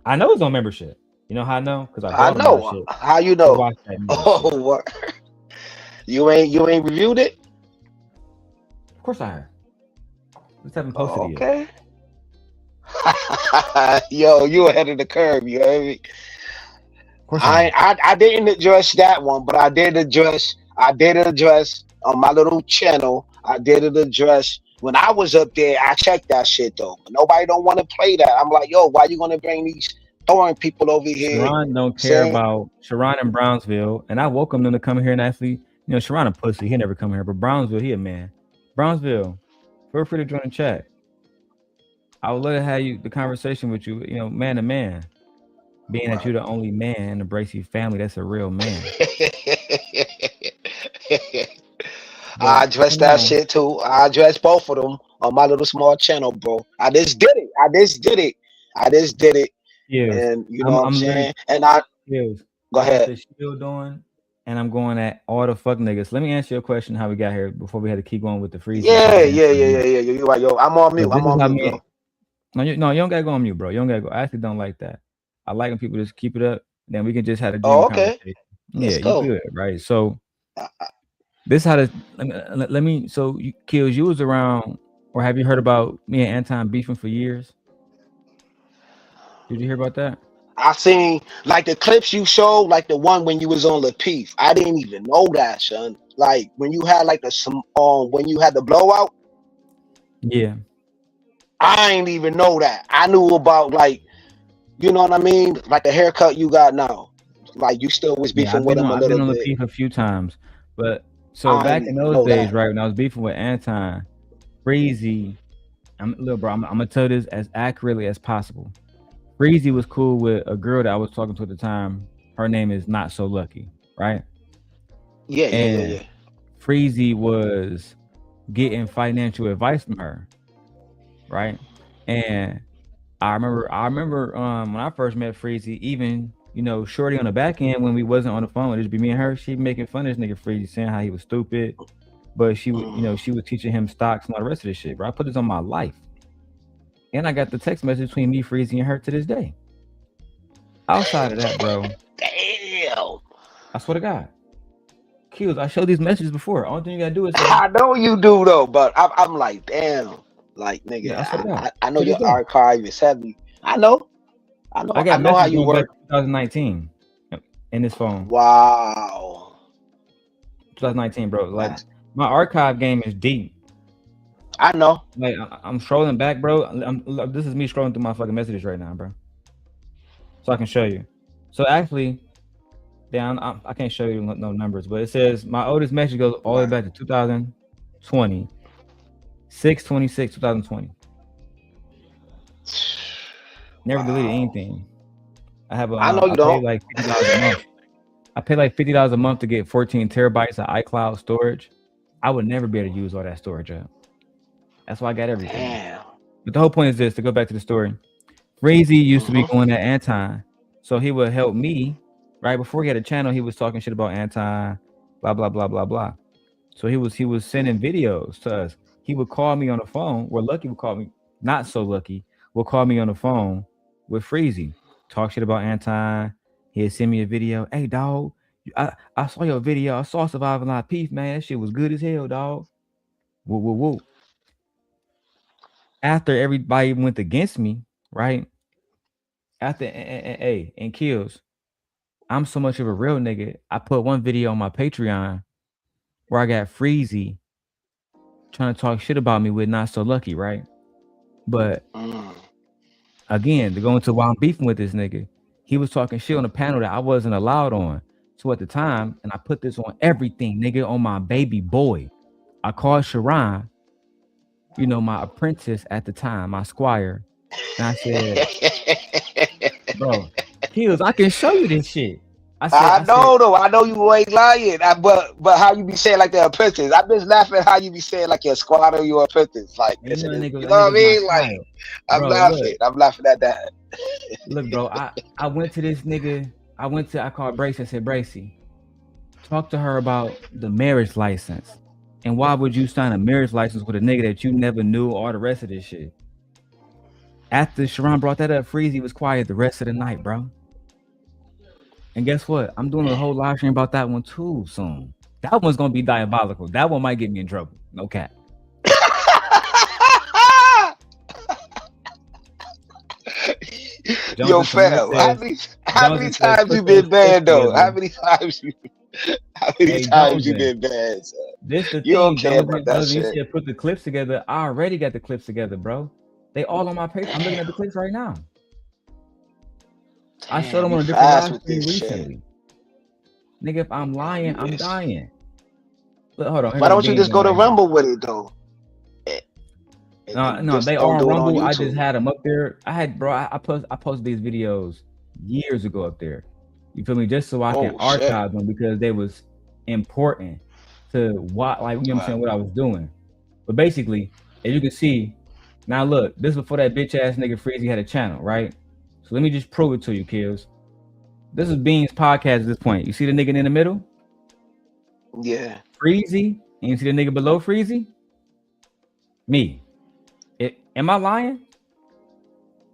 it's on membership. You know how I know? Because I know. How you know? Watch that Oh, what? You ain't reviewed it? Of course I have. Just haven't posted it Okay. Yo, you ahead of the curve. You heard me? I didn't address that one, but I did address on my little channel. I did address when I was up there. I checked that shit though. Nobody don't want to play that. I'm like, yo, why you gonna bring these throwing people over here? Sharon don't care about Sharon in Brownsville, and I welcome them to come here and actually, Sharon a pussy. He never come here, but Brownsville, he a man. Brownsville, feel free to join the chat. I would love to have the conversation with you, man to man. Being that you're the only man in the Bracy family, that's a real man. I addressed that shit too. I addressed both of them on my little small channel, bro. I just did it. Yeah. And you know what I'm saying? And I go ahead. The shield on, and I'm going at all the fuck niggas. Let me answer your question how we got here before we had to keep going with the freeze. Yeah. You're right, yo. I'm on mute. Bro. No, you don't gotta go on mute, bro. You don't gotta go. I actually don't like that. I like when people just keep it up. Then we can just have a conversation. Yeah, you good, right? So this how to let me. So Kills, you was around, or have you heard about me and Anton beefing for years? Did you hear about that? I seen like the clips you showed, like the one when you was on Lapeef. I didn't even know that, son. Like when you had like when you had the blowout. Yeah. I ain't even know that. I knew about like, you know what I mean? Like the haircut you got now. Like you still was beefing with him a little bit. I've been on the beef a few times, but so back in those days, right, when I was beefing with Anton, Freezy, I'm gonna tell this as accurately as possible. Freezy was cool with a girl that I was talking to at the time. Her name is Not So Lucky, right? Yeah. Freezy was getting financial advice from her, right? And I remember when I first met Freezy, even shorty on the back end when we wasn't on the phone, it'd be me and her. She making fun of this nigga Freezy, saying how he was stupid, but she would she was teaching him stocks and all the rest of this shit. Bro, I put this on my life, and I got the text message between me, Freezy, and her to this day. Outside of that, bro, damn, I swear to God, Kills, I showed these messages before. All thing you gotta do is I know you do though, but I'm like, damn. Like nigga, I know your archive is heavy. I know I know how you work. 2019 in this phone. Wow. 2019, bro. Like my archive game is deep. I know. Like I'm scrolling back, bro. This is me scrolling through my fucking messages right now, bro. So I can show you. So actually, I can't show you no numbers, but it says my oldest message goes all the way back to 2020. 6/26/2020. Never deleted anything. I know you don't. Like $50 a month. I pay like $50 a month to get 14 terabytes of iCloud storage. I would never be able to use all that storage up. That's why I got everything. Damn. But the whole point is this: to go back to the story. Freezy used to be going at Anton, so he would help me. Right before he had a channel, he was talking shit about Anton, blah blah blah blah blah. So he was sending videos to us. He would call me on the phone, or Lucky would call me, Not So Lucky, would call me on the phone with Freezy, talk shit about Anton. He'd send me a video. Hey, dog, I saw your video. I saw Surviving Live Peace, man. That shit was good as hell, dog. Woo, woo, woo. After everybody went against me, right? After, and Kills, I'm so much of a real nigga. I put one video on my Patreon where I got Freezy trying to talk shit about me with Not So Lucky, right? But again, to go into why I'm beefing with this nigga, he was talking shit on a panel that I wasn't allowed on. So at the time, and I put this on everything, nigga, on my baby boy. I called Sharon, my apprentice at the time, my squire, and I said, bro, Kills, I can show you this shit. I know you ain't lying. But how you be saying like the apprentice? I'm just laughing how you be saying like your squatter, your apprentice. Like you know what I mean? Like I'm laughing at that. Look, bro, I went to this nigga. I called Bracy. I said, Bracy, talk to her about the marriage license. And why would you sign a marriage license with a nigga that you never knew, all the rest of this shit? After Sharon brought that up, Freezy was quiet the rest of the night, bro. And guess what? I'm doing a whole live stream about that one too soon. That one's gonna be diabolical. That one might get me in trouble. No cap. Yo, fam, how many times you been banned though? How many times you been banned? Son? This the you thing. don't care about that You shit. said put the clips together. I already got the clips together, bro. They all on my page. I'm looking at the clips right now. I showed them on a different live stream recently. Nigga, if I'm lying, I'm dying. But hold on. Why don't you just go to Rumble with it though? No, they are on Rumble. I just had them up there. I posted these videos years ago up there. You feel me? Just so I can archive them because they was important to what, like, you know what I'm saying, what I was doing. But basically, as you can see, now look, this is before that bitch ass nigga Freezy had a channel, right? So let me just prove it to you, kills. This is Beans podcast at this point. You see the nigga in the middle? Yeah. Freezy. And you see the nigga below Freezy? Me. Am I lying?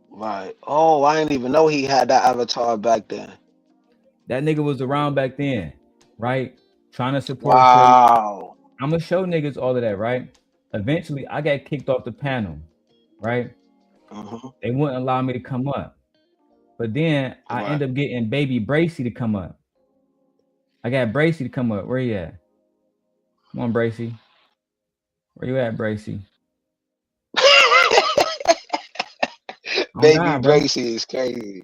Right. Oh, I didn't even know he had that avatar back then. That nigga was around back then, right? Trying to support. Wow. I'm gonna show niggas all of that, right? Eventually, I got kicked off the panel, right? They wouldn't allow me to come up. But then I end up getting baby Bracy to come up. I got Bracy to come up. Where you at? Come on, Bracy. Where you at, Bracy? Baby Bracy is crazy.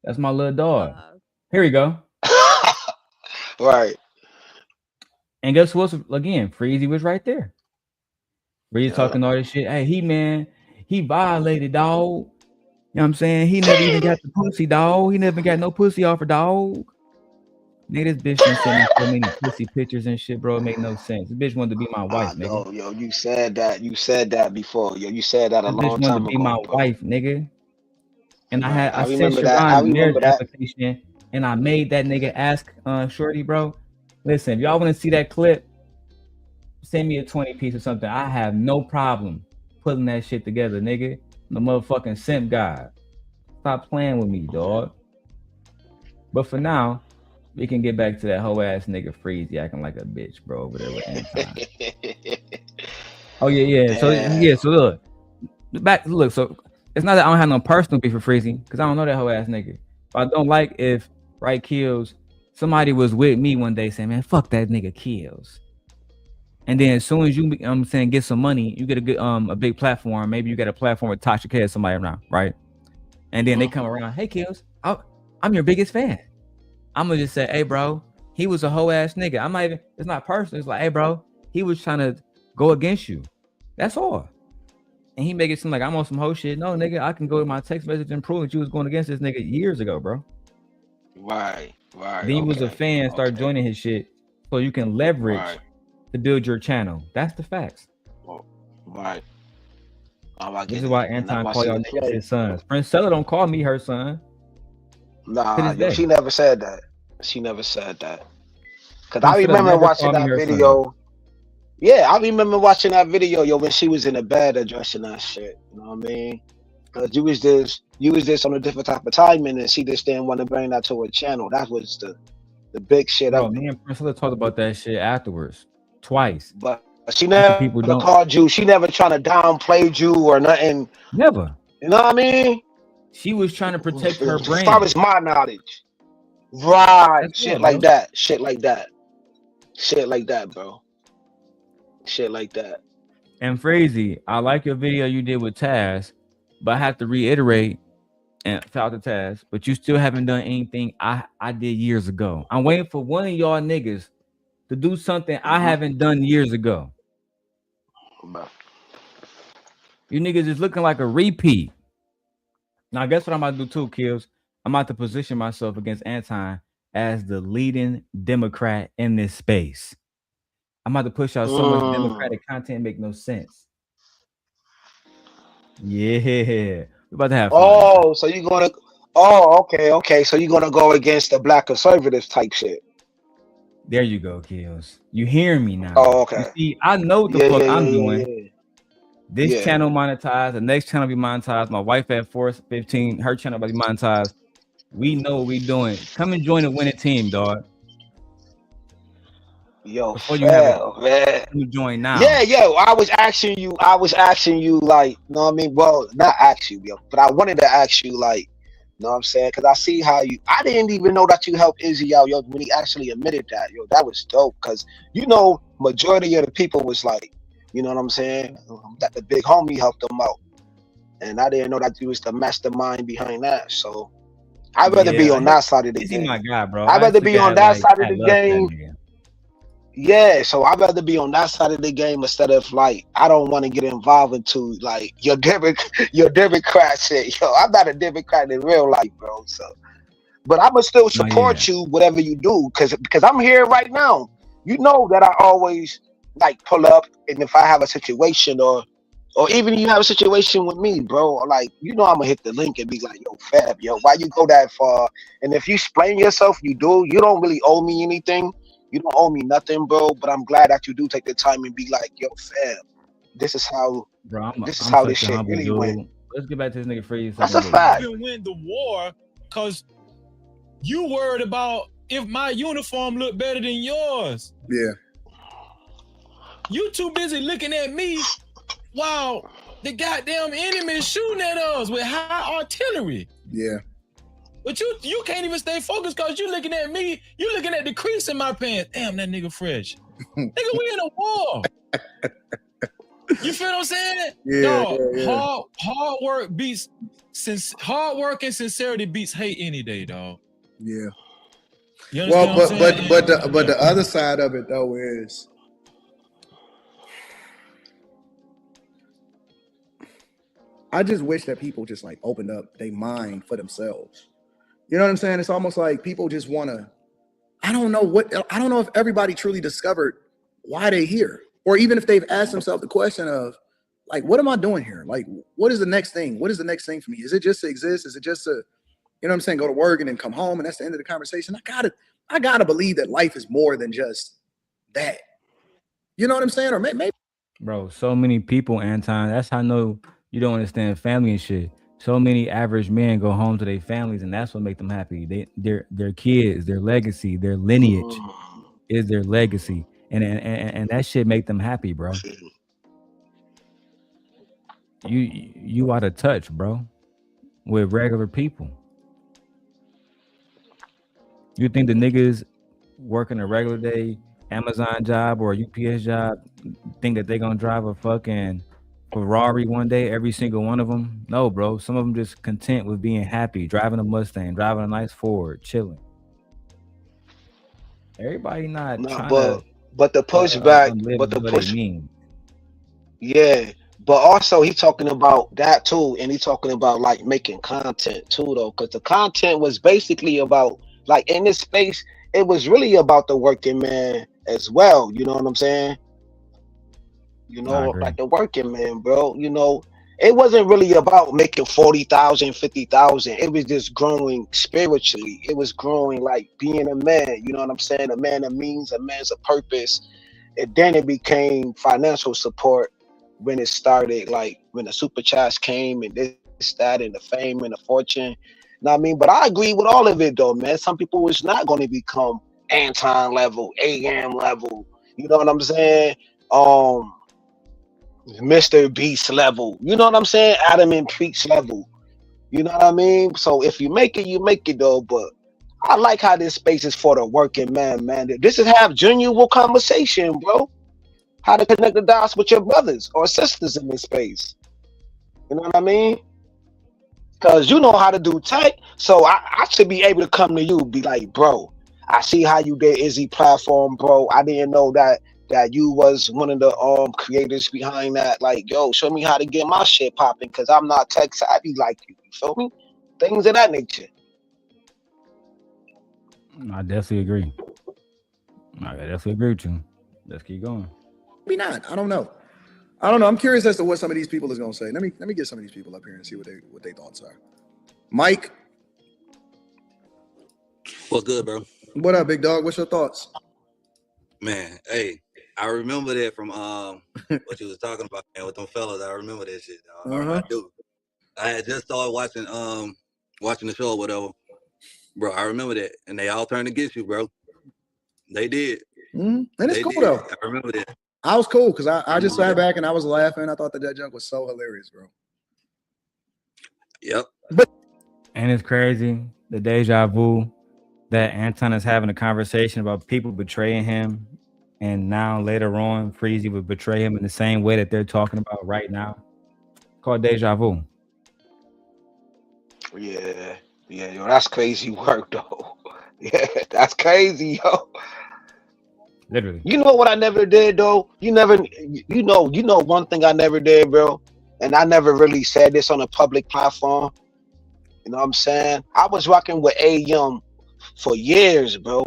That's my little dog. Here we go. Right. And guess what's again? Freezy was right there. Freezy talking all this shit. Hey, he violated, dog. You know what I'm saying? He never even got the pussy, dog. He never got no pussy off her, dog. Nigga, this bitch been sending so many pussy pictures and shit, bro. It make no sense. This bitch wanted to be my wife, nigga. Yo, you said that. You said that before. Yo, you said that a long time ago. This bitch wanted to be my wife, nigga. And I sent remember that. I Sharon remember marriage that. application, and I made that nigga ask Shorty, bro. Listen, if y'all want to see that clip, send me a 20 piece or something. I have no problem putting that shit together, nigga. I'm the motherfucking simp god. Stop playing with me, dog. But for now, we can get back to that whole ass nigga Freezy acting like a bitch, bro, over there with Anton. Oh yeah. So look, so it's not that I don't have no personal beef for Freezy, because I don't know that whole ass nigga. But I don't like if kills somebody was with me one day saying, man, fuck that nigga Kills. And then as soon as you get some money, you get a big platform. Maybe you get a platform with Tasha K or somebody around, right? And then they come around, hey Kills, I'm your biggest fan. I'm gonna just say, hey bro, he was a whole ass nigga. I'm not even, it's not personal. It's like, hey bro, he was trying to go against you. That's all. And he make it seem like I'm on some whole shit. No, nigga, I can go to my text message and prove that you was going against this nigga years ago, bro. Right. Then he was a fan, start joining his shit so you can leverage to build your channel. That's the facts. Right. This is why Anton call y'all niggas his sons. Princella don't call me her son. Nah, she never said that. She never said that. Cause I remember watching that video. Yeah, I remember watching that video, yo, when she was in the bed addressing that shit. You know what I mean? Cause you was just on a different type of timing, and she just didn't want to bring that to her channel. That was the big shit. Bro, me and Priscilla talked about that shit afterwards, twice. But she never called you. She never trying to downplay you or nothing. Never. You know what I mean? She was trying to protect her brand. As far as my knowledge. Right. Shit like that. Shit like that. Shit like that, bro. Shit like that. And Freezy, I like your video you did with Taz, but I have to reiterate and shout out to Taz, but you still haven't done anything I did years ago. I'm waiting for one of y'all niggas to do something I haven't done years ago. You niggas is looking like a repeat. Now, guess what I'm about to do too, Kills? I'm about to position myself against Anton as the leading Democrat in this space. I'm about to push out so much Democratic content make no sense. Yeah, we're about to have fun. Oh, so you're gonna? Oh, okay. So you're gonna go against the black conservatives type shit. There you go, Kills. You hearing me now? Oh, okay. You see, I know what the fuck I'm doing. This Yeah. channel monetized, the next channel be monetized. My wife at 415, her channel about to be monetized. We know what we doing. Come and join the winning team, dog. Yo, Before you have fail, man. to join now. Yeah, yo, I was asking you, like, you know what I mean? Well, not ask you, yo, but I wanted to ask you, like, you know what I'm saying? Because I see how I didn't even know that you helped Izzy out, yo, when he actually admitted that, yo, that was dope. Because, you know, majority of the people was like, you know what I'm saying? That the big homie helped them out. And I didn't know that you was the mastermind behind that. So I'd rather be on that side of the Izzy game. my guy, bro. I'd rather be on that side of I the love that game. nigga. Yeah, so I'd rather be on that side of the game instead of like I don't want to get involved into like your Democrat shit. Yo, I'm not a Democrat in real life, bro. So, but I'ma still support you whatever you do, because I'm here right now. You know that I always like pull up, and if I have a situation or even you have a situation with me, bro, like you know I'm gonna hit the link and be like, yo, Fab, yo, why you go that far? And if you explain yourself, you don't really owe me anything. You don't owe me nothing, bro. But I'm glad that you do take the time and be like, yo, Fab, this is how this such a shit humble really dude. went. Let's get back to this nigga Freeze. That's a fact. Even win the war because you worried about if my uniform look better than yours. Yeah. You too busy looking at me while the goddamn enemy is shooting at us with high artillery. Yeah. But you can't even stay focused because you looking at me. You looking at the crease in my pants. Damn, that nigga fresh. Nigga, we in a war. You feel what I'm saying? Yeah, Dog, yeah. hard work and sincerity beats hate any day, dog. Yeah. You understand what I'm saying? But the other side of it though is I just wish that people just like opened up their mind for themselves. You know what I'm saying? It's almost like people just want to, I don't know if everybody truly discovered why they're here, or even if they've asked themselves the question of like, what am I doing here? Like, what is the next thing? What is the next thing for me? Is it just to exist? Is it just to, you know what I'm saying, go to work and then come home and that's the end of the conversation? I gotta believe that life is more than just that. You know what I'm saying? Or maybe. Bro, so many people, Anton. That's how I know you don't understand family and shit. So many average men go home to their families, and that's what make them happy. Their kids, their legacy, their lineage is their legacy, and that shit make them happy, bro. You out of touch, bro, with regular people. You think the niggas working a regular day Amazon job or a UPS job think that they gonna drive a fucking Ferrari one day, every single one of them? No, bro. Some of them just content with being happy, driving a Mustang, driving a nice Ford, chilling. Everybody not trying to but the pushback, but the push mean. Yeah, but also he talking about that too, and he talking about like making content too, though, because the content was basically about like in this space, it was really about the working man as well. You know what I'm saying? You know, like the working man, bro. You know, it wasn't really about making 40,000, 50,000. It was just growing spiritually. It was growing like being a man. You know what I'm saying? A man of means, a man's a purpose. And then it became financial support when it started, like when the super chats came and this, that, and the fame and the fortune. You know what I mean? But I agree with all of it though, man. Some people is not going to become Anton level, AM level. You know what I'm saying? Mr. Beast level. You know what I'm saying? Adam and Preach level. You know what I mean? So if you make it, you make it though. But I like how this space is for the working man, man. This is have genuine conversation, bro. How to connect the dots with your brothers or sisters in this space. You know what I mean? Because you know how to do tech. So I should be able to come to you, be like, bro, I see how you did Izzy platform, bro. I didn't know that you was one of the creators behind that. Like, yo, show me how to get my shit popping, because I'm not tech savvy like you. You feel me? Things of that nature. I definitely agree. I definitely agree with you. Let's keep going. Maybe not. I don't know. I'm curious as to what some of these people is gonna say. Let me get some of these people up here and see what they thoughts are. Mike, what's good, bro? What up, big dog? What's your thoughts? Man, hey, I remember that from what you was talking about, man, with them fellas. I remember that shit. I do. I had just started watching the show or whatever. Bro, I remember that. And they all turned against you, bro. They did. And it's They cool did. though. I remember that. I was cool because I just sat back and I was laughing. I thought that junk was so hilarious, bro. Yep. And it's crazy, the deja vu that Anton is having a conversation about people betraying him, and now later on, Freezy would betray him in the same way that they're talking about right now. It's called deja vu. Yeah, yo, that's crazy work though. Yeah, that's crazy, yo. Literally. You know what I never did though? You know one thing I never did, bro. And I never really said this on a public platform. You know what I'm saying? I was rocking with A.M. for years, bro.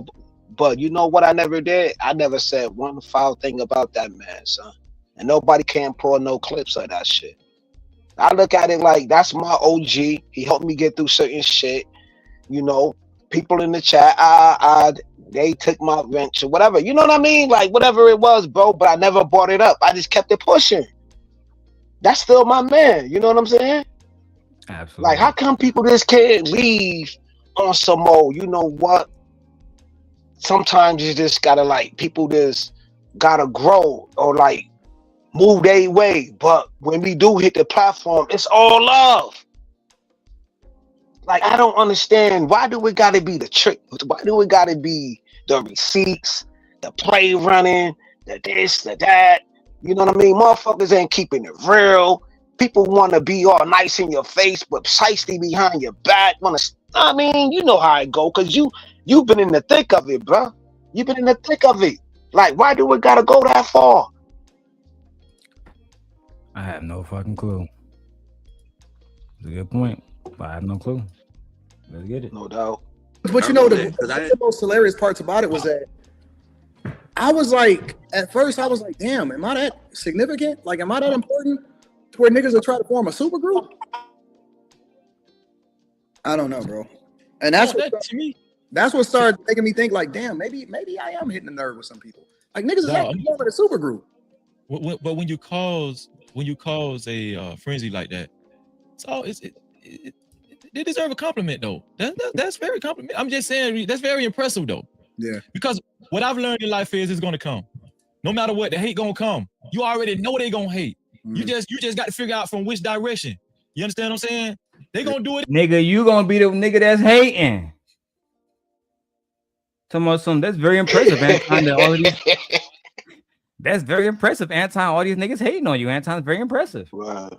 But you know what I never did? I never said one foul thing about that man, son. And nobody can pull no clips of that shit. I look at it like that's my OG. He helped me get through certain shit. You know, people in the chat, they took my wrench or whatever. You know what I mean? Like whatever it was, bro. But I never brought it up. I just kept it pushing. That's still my man. You know what I'm saying? Absolutely. Like, how come people just can't leave on some old? You know what? Sometimes you just gotta like people just gotta grow or like move their way. But when we do hit the platform, it's all love. Like, I don't understand. Why do it gotta be the trick? Why do it gotta be the receipts, the play running, the this, the that? You know what I mean? Motherfuckers ain't keeping it real. People want to be all nice in your face, but precisely behind your back. I mean, you know how it go, because you've been in the thick of it, bro. You've been in the thick of it. Like, why do we gotta go that far? I have no fucking clue. It's a good point, but I have no clue. Let's get it. No doubt. But you know, the most hilarious parts about it was that I was like, at first I was like, damn, am I that significant? Like, am I that important to where niggas will try to form a super group? I don't know, bro. And that's what started making me think like, damn, maybe I am hitting the nerve with some people. Like niggas is actually forming a super group. But when you cause a frenzy like that, they deserve a compliment though. That's very compliment. I'm just saying that's very impressive though. Yeah. Because what I've learned in life is it's gonna come. No matter what, the hate gonna come. You already know they gonna hate. You just got to figure out from which direction. You understand what I'm saying? They gonna do it. Nigga, you gonna be the nigga that's hating. Talking about something that's very impressive, Anton. That's very impressive, Anton. All these niggas hating on you. Anton's very impressive. Right.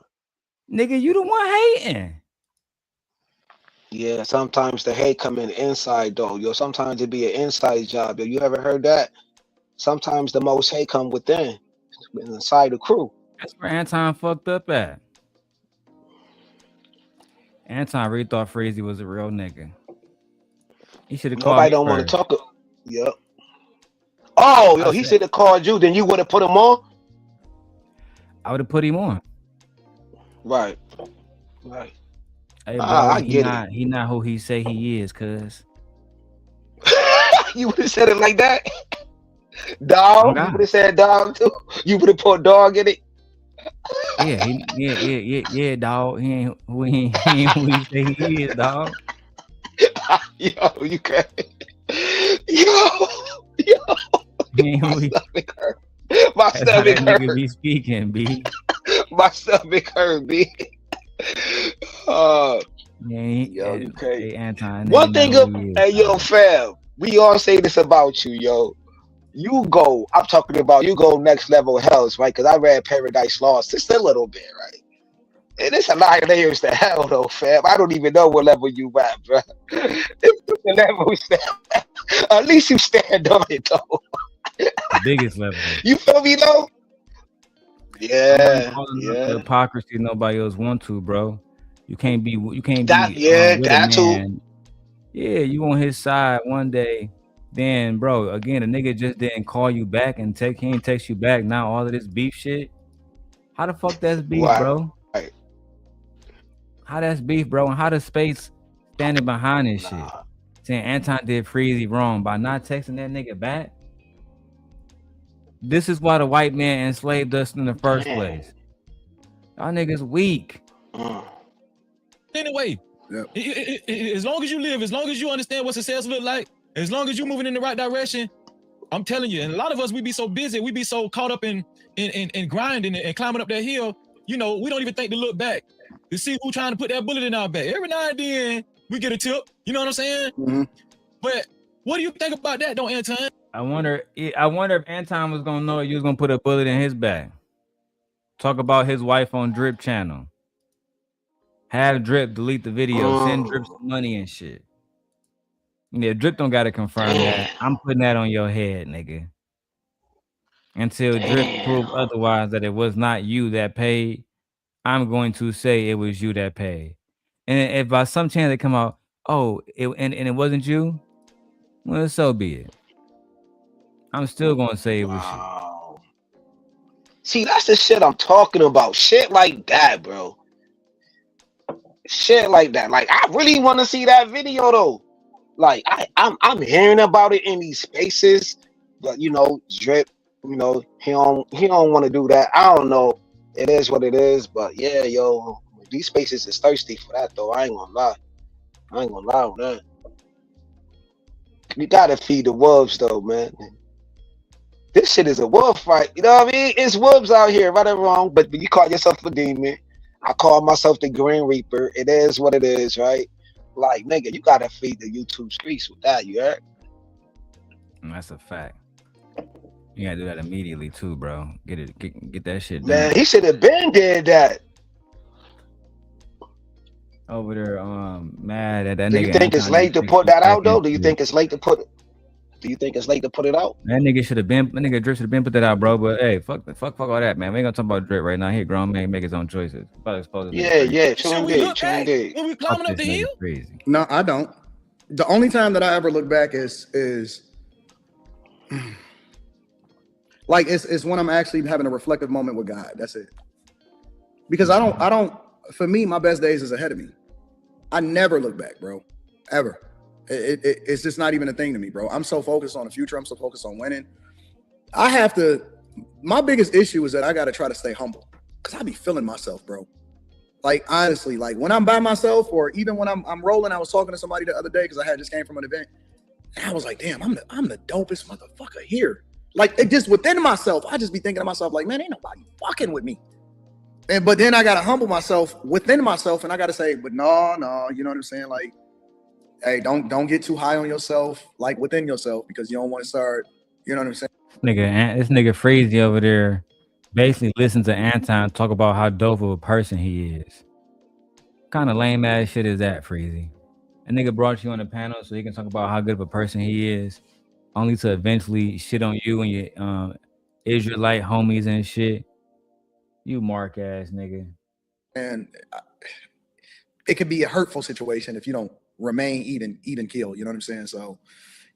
Nigga, you the one hating. Yeah, sometimes the hate come in inside though. Yo, sometimes it be an inside job. Yo, you ever heard that? Sometimes the most hate come within, inside the crew. That's where Anton fucked up at. Anton really thought Freezy was a real nigga. He should have called me. Nobody don't want to talk. Yep. Oh, yo, he should have called you. Then you would have put him on. I would have put him on. Right. Right. Hey, bro, I get it. He not who he say he is, cuz. You would have said it like that? Dog? You would have said dog too? You would have put dog in it? Yeah, dog. He ain't who he say he is, dog. Yo, you can't. My stomach hurt. Be speaking, B. My stomach hurt, B. Yo, you crazy. Hey, Anton. One thing, hey, yo, fam, we all say this about you, yo. I'm talking about you go next level hells, right? Because I read Paradise Lost just a little bit, right? And it's a lot of layers to hell, though, fam. I don't even know what level you at, bro. It's the level we stand at. At least you stand on it, though. The biggest level. You feel me, though? Yeah. The hypocrisy nobody else want to, bro. You can't be. That too. Yeah, you on his side one day. Then, bro, again, the nigga just didn't call you back and he ain't text you back. Now all of this beef shit. How the fuck that's beef, bro? Right. How that's beef, bro? And how the space standing behind this shit? Saying Anton did Freezy wrong by not texting that nigga back. This is why the white man enslaved us in the first Damn. place. Y'all niggas weak. Anyway, as long as you live, as long as you understand what success look like, as long as you're moving in the right direction, I'm telling you. And a lot of us, we be so busy, we be so caught up in grinding and climbing up that hill. You know, we don't even think to look back to see who trying to put that bullet in our back. Every now and then we get a tip. You know what I'm saying? Mm-hmm. But what do you think about that, though, Anton? I wonder if Anton was gonna know you was gonna put a bullet in his back. Talk about his wife on Drip channel. Have Drip delete the video. Send Drip some money and shit. Yeah, Drip don't gotta confirm that. I'm putting that on your head, nigga. Until Drip prove otherwise that it was not you that paid, I'm going to say it was you that paid. And if by some chance they come out, and it wasn't you, well, so be it. I'm still gonna say it was you. See, that's the shit I'm talking about. Shit like that, bro. Shit like that. Like, I really want to see that video though. Like, I'm hearing about it in these spaces, but you know, Drip, you know, he don't want to do that. I don't know. It is what it is, but yeah, yo, these spaces is thirsty for that though. I ain't gonna lie on that. You gotta feed the wolves though, man. This shit is a wolf fight. You know what I mean? It's wolves out here, right or wrong. But you call yourself a demon. I call myself the Green Reaper. It is what it is, right? Like, nigga, you gotta feed the YouTube streets with that, you heard? That's a fact. You gotta do that immediately too, bro. Get that shit done. Man, he should have been did that. Over there, mad at that nigga. Do you think it's late to put that out though? Do you think it's late to put it? Do you think it's late to put it out? That nigga Drip should have been put that out, bro. But hey, fuck all that, man. We ain't gonna talk about Drip right now. He a grown man, make his own choices. Yeah. True indeed. When we climbing up the hill? Crazy. No, I don't. The only time that I ever look back is like it's when I'm actually having a reflective moment with God. That's it. Because I don't. For me, my best days is ahead of me. I never look back, bro. Ever. It's just not even a thing to me, bro. I'm so focused on the future. I'm so focused on winning. My biggest issue is that I got to try to stay humble because I be feeling myself, bro. Like, honestly, like when I'm by myself or even when I'm rolling, I was talking to somebody the other day because I had just came from an event. And I was like, damn, I'm the dopest motherfucker here. Like, it just within myself, I just be thinking to myself, like, man, ain't nobody fucking with me. But then I got to humble myself within myself and I got to say, but no, you know what I'm saying? Like, hey, don't get too high on yourself, like within yourself, because you don't want to start, you know what I'm saying? This nigga Freezy over there basically listen to Anton talk about how dope of a person he is. What kind of lame ass shit is that, Freezy? A nigga brought you on the panel so he can talk about how good of a person he is, only to eventually shit on you and your Israelite homies and shit. You mark ass nigga. And it could be a hurtful situation if you don't remain eat and kill. You know what I'm saying? So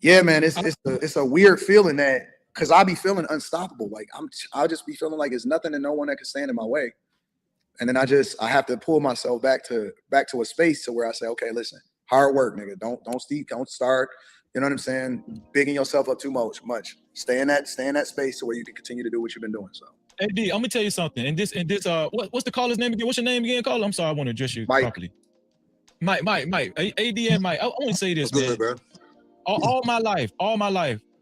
yeah, man, it's a weird feeling that because I be feeling unstoppable. Like I'll just be feeling like there's nothing and no one that can stand in my way. And then I have to pull myself back to a space to where I say, okay, listen, hard work, nigga. Don't start, you know what I'm saying, bigging yourself up too much. Stay in that space to where you can continue to do what you've been doing. So hey D, I'm gonna tell you something. And this what's the caller's name again? What's your name again, caller? I'm sorry, I want to address you properly. Mike, AD and Mike. I want to say this, man. Good, all my life,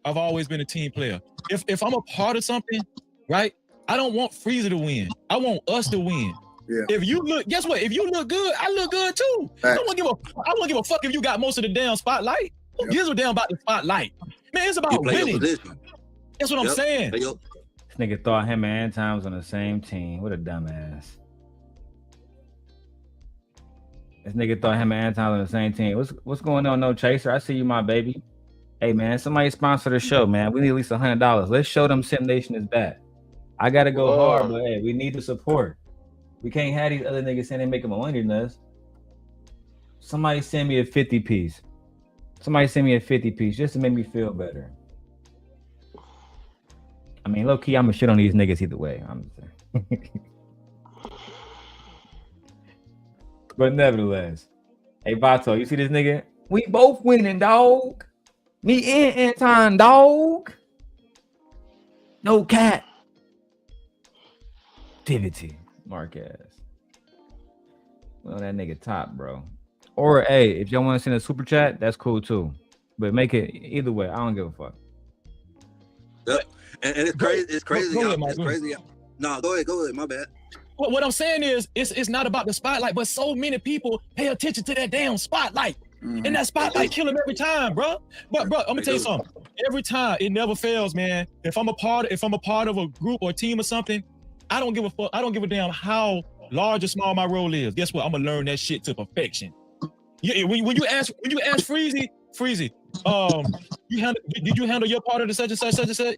I've always been a team player. If I'm a part of something, right? I don't want Freezy to win. I want us to win. Yeah. If you look, guess what? If you look good, I look good too. I don't give a fuck if you got most of the damn spotlight. Who gives a damn about the spotlight? Man, it's about winning. That's what I'm saying. This nigga thought him and Anton was on the same team. What a dumbass. This nigga thought him and Anton was on the same team. What's going on, No Chaser? I see you, my baby. Hey, man, somebody sponsor the show, man. We need at least $100. Let's show them Sim Nation is back. I got to go hard, but hey, we need the support. We can't have these other niggas saying they making more money than us. Somebody send me a 50 piece. Somebody send me a 50 piece just to make me feel better. I mean, low key, I'm gonna shit on these niggas either way. I'm But nevertheless, hey Vato, you see this nigga? We both winning, dog. Me and Anton, dog. No cat. Activity, Marquez. Well, that nigga top, bro. Or hey, if y'all want to send a super chat, that's cool too. But make it either way. I don't give a fuck. Yep. And it's crazy. It's crazy. Go ahead, Mike. It's crazy. No, go ahead. My bad. What I'm saying is, it's not about the spotlight, but so many people pay attention to that damn spotlight, and that spotlight kill them every time, bro. But bro, I'm gonna tell you something. Every time, it never fails, man. If I'm a part of a group or a team or something, I don't give a fuck. I don't give a damn how large or small my role is. Guess what? I'm gonna learn that shit to perfection. Yeah, when you ask Freezy, did you handle your part of the such and such?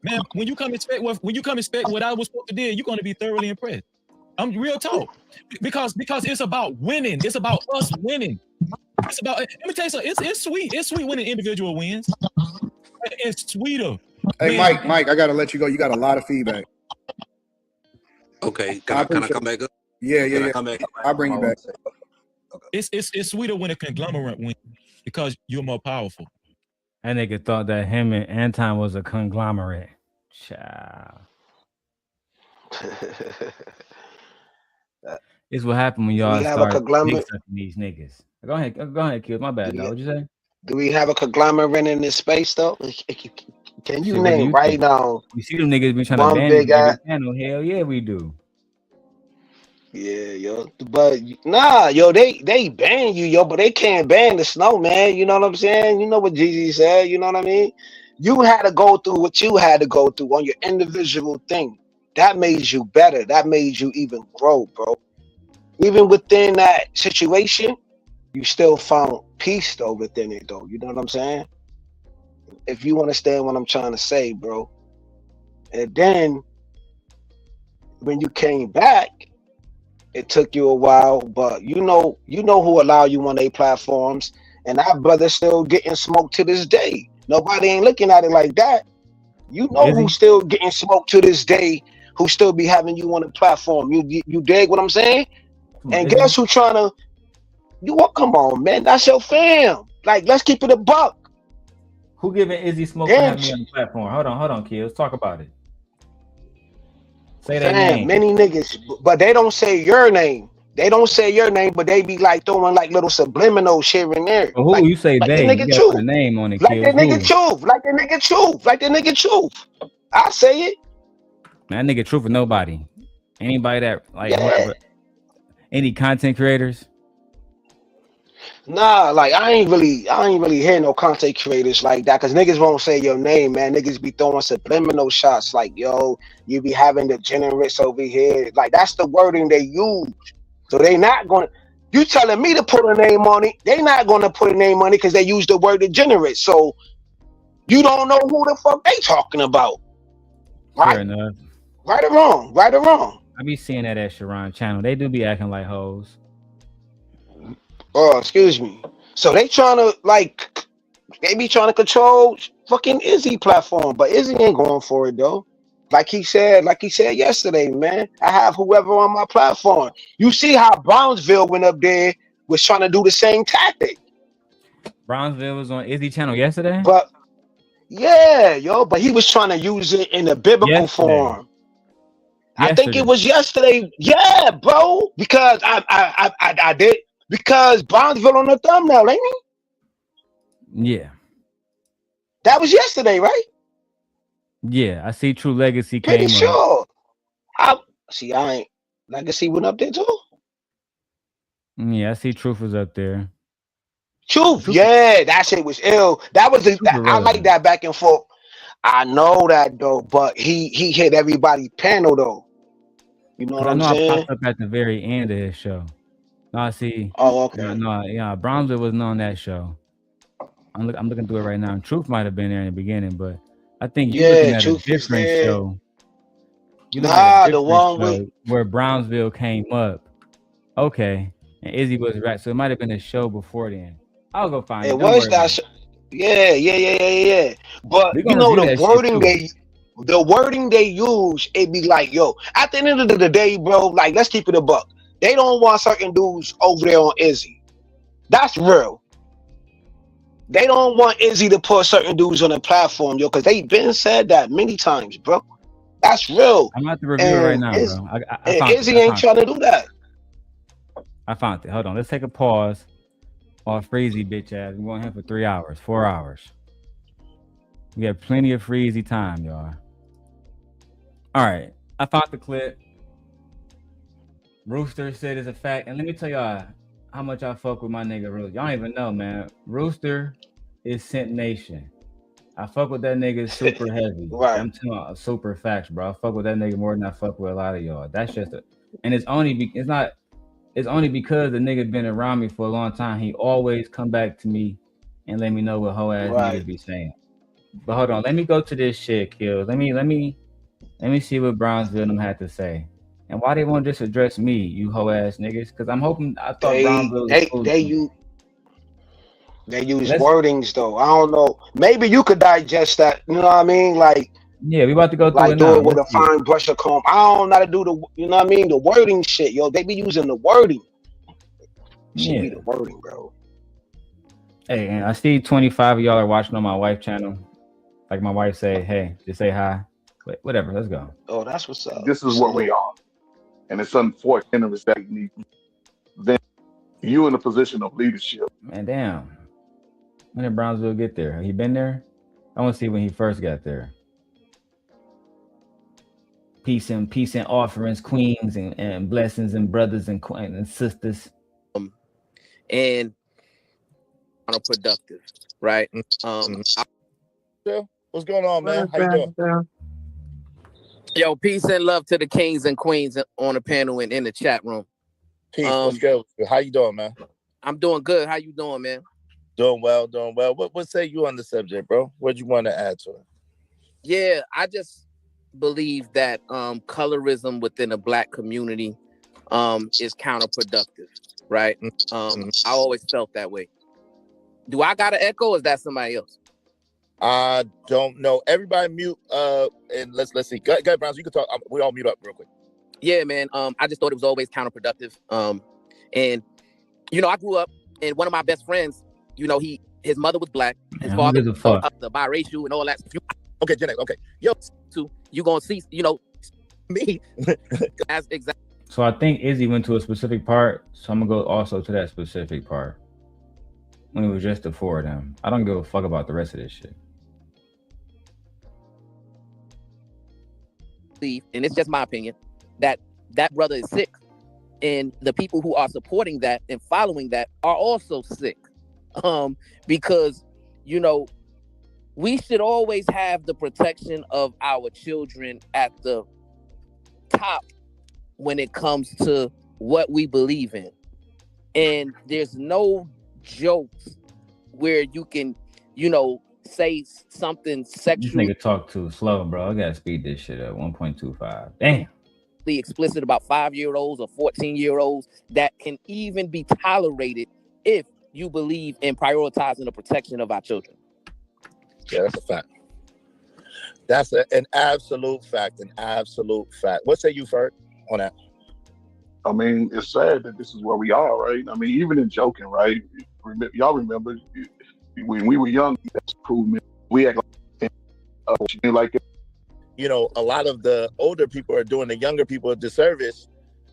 Man, when you come expect what I was supposed to do, you're gonna be thoroughly impressed. I'm real talk. Because it's about winning. It's about us winning. It's about, let me tell you something, it's sweet. It's sweet when an individual wins. It's sweeter. Hey, man. Mike, I gotta let you go. You got a lot of feedback. Okay, can I come back up? Yeah. Come back? I'll bring you back. It's sweeter when a conglomerate wins because you're more powerful. That nigga thought that him and Anton was a conglomerate. Child. It's what happened when y'all start dick sucking these niggas. Go ahead, Q. My bad, dog. What'd you say? Do we have a conglomerate in this space though? Can you name right now? You see them niggas be trying to ban every channel. Hell yeah, we do. Yeah, yo, but nah, yo, they ban you, yo, but they can't ban the snow, man. You know what I'm saying? You know what Jeezy said. You know what I mean? You had to go through what you had to go through on your individual thing. That made you better. That made you even grow, bro. Even within that situation, you still found peace though within it, though. You know what I'm saying? If you understand what I'm trying to say, bro. And then when you came back, it took you a while, but you know who allow you on their platforms, and that brother's still getting smoked to this day. Nobody ain't looking at it like that. You know who's still getting smoked to this day, who still be having you on the platform. You dig what I'm saying? And guess who trying to? Come on, man, that's your fam. Like, let's keep it a buck. Who giving Izzy smoke to have me on the platform? Hold on, kid. Let's talk about it. Say that name. Many niggas, but they don't say your name. They don't say your name, but they be like throwing like little subliminal shit in there. Well, who like, you say like they? The nigga you gotta put a name on it, like kid. the nigga Truth. Like the nigga Truth. Like the nigga Truth. I say it. That nigga Truth for nobody. Anybody that whoever, any content creators. Nah, like I ain't really hear no content creators like that, because niggas won't say your name, man. Niggas be throwing subliminal shots like, yo, you be having the generous over here. Like, that's the wording they use. So they not gonna, you telling me to put a name on it, they not gonna put a name on it because they use the word degenerate. So you don't know who the fuck they talking about. Right? Fair enough. Right or wrong. Right or wrong. I be seeing that at Sharon channel. They do be acting like hoes. Oh, excuse me. So they trying to control fucking Izzy platform, but Izzy ain't going for it though. Like he said yesterday, man. I have whoever on my platform. You see how Brownsville went up there, was trying to do the same tactic. Brownsville was on Izzy channel yesterday? But yeah, yo, but he was trying to use it in a biblical form. I think it was yesterday. Yeah, bro. Because I did. Because Brownsville on the thumbnail, ain't he? Yeah. That was yesterday, right? Yeah, I see True Legacy Pretty came sure. Legacy went up there too. Yeah, I see Truth was up there. Truth, yeah, that shit was ill. That was I like that back and forth. I know that though, but he hit everybody's panel though. You know what I'm saying? I popped up at the very end of his show. No, I see. Oh, okay. No, Brownsville wasn't on that show. I'm looking through it right now. And Truth might have been there in the beginning, but I think you're looking at a different show. The one where Brownsville came up. Okay, and Izzy was right, so it might have been a show before then. I'll go find it. It was that show. Yeah. But you know the wording they use, it be like, yo, at the end of the day, bro, like, let's keep it a buck. They don't want certain dudes over there on Izzy. That's real. They don't want Izzy to put certain dudes on the platform, yo, because they been said that many times, bro. That's real. I'm at the review right now, bro. I found Izzy ain't trying to do that. I found it. Hold on. Let's take a pause. Off Freezy, bitch ass. We're going here for 3 hours, 4 hours. We have plenty of Freezy time, y'all. All right. I found the clip. Rooster said it's a fact. And let me tell y'all how much I fuck with my nigga Rooster. Y'all don't even know, man. Rooster is Scent Nation. I fuck with that nigga super heavy. Right. I'm telling you, super facts, bro. I fuck with that nigga more than I fuck with a lot of y'all. That's just a, and it's only because the nigga been around me for a long time. He always come back to me and let me know what hoe ass niggas be saying. But hold on, let me go to this shit, Kills. Let me see what Brownsville them had to say. And why they won't just address me, you hoe ass niggas? Because I'm hoping I thought Brownsville was cool. They use wordings though. I don't know. Maybe you could digest that. You know what I mean? Like, yeah, we about to go through like it do now. it with a fine brush of comb. I don't know how to do the, you know what I mean? The wording shit, yo. They be using the wording. Should be the wording, bro. Hey, and I see 25 of y'all are watching on my wife channel. Like my wife say, hey, just say hi. But whatever, let's go. Oh, that's what's up. This is where we are. And it's unfortunate that then you in a position of leadership. Man, damn. When did Brownsville get there? Have he been there? I want to see when he first got there. Peace and offerings, queens and blessings and brothers and sisters. And counterproductive, right? What's going on, man? How you doing? Yo, peace and love to the kings and queens on the panel and in the chat room. Peace. What's good? How you doing, man? I'm doing good. How you doing, man? Doing well, doing well. What say you on the subject, bro? What you want to add to it? Yeah, I just believe that colorism within the Black community is counterproductive, right? I always felt that way. Do I got an echo or is that somebody else? I don't know. Everybody mute and let's see. Go ahead, Browns. You can talk. We all mute up real quick. Yeah, man. I just thought it was always counterproductive. And you know, I grew up and one of my best friends, you know, his mother was Black, his father was the biracial and all that. Okay, Jenny, okay. Yo, you gonna see, you know, me. That's exactly. So I think Izzy went to a specific part, so I'm gonna go also to that specific part. When it was just the four of them. I don't give a fuck about the rest of this shit. And it's just my opinion that brother is sick, and the people who are supporting that and following that are also sick, because you know we should always have the protection of our children at the top when it comes to what we believe in, and there's no jokes where you can, you know, say something sexual. This nigga talk too slow, bro. I gotta speed this shit up. 1.25. Damn. Explicit about 5-year-olds or 14-year-olds that can even be tolerated if you believe in prioritizing the protection of our children. Yeah, that's a fact. That's an absolute fact. An absolute fact. What say you, Ferg, on that? I mean, it's sad that this is where we are, right? I mean, even in joking, right? Y'all remember when we were young, that's cool, man. We act like you know, a lot of the older people are doing the younger people a disservice,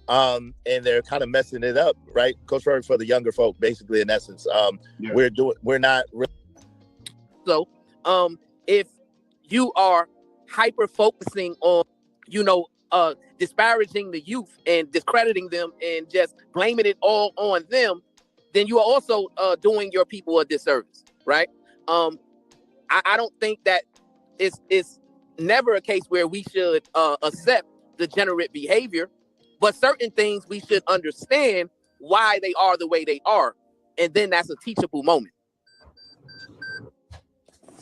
and they're kind of messing it up, right? Coach Ferg, for the younger folk, basically, in essence. We're not really. So, if you are hyper focusing on, you know, disparaging the youth and discrediting them and just blaming it all on them, then you are also doing your people a disservice, right? I don't think that it's never a case where we should accept degenerate behavior, but certain things we should understand why they are the way they are, and then that's a teachable moment.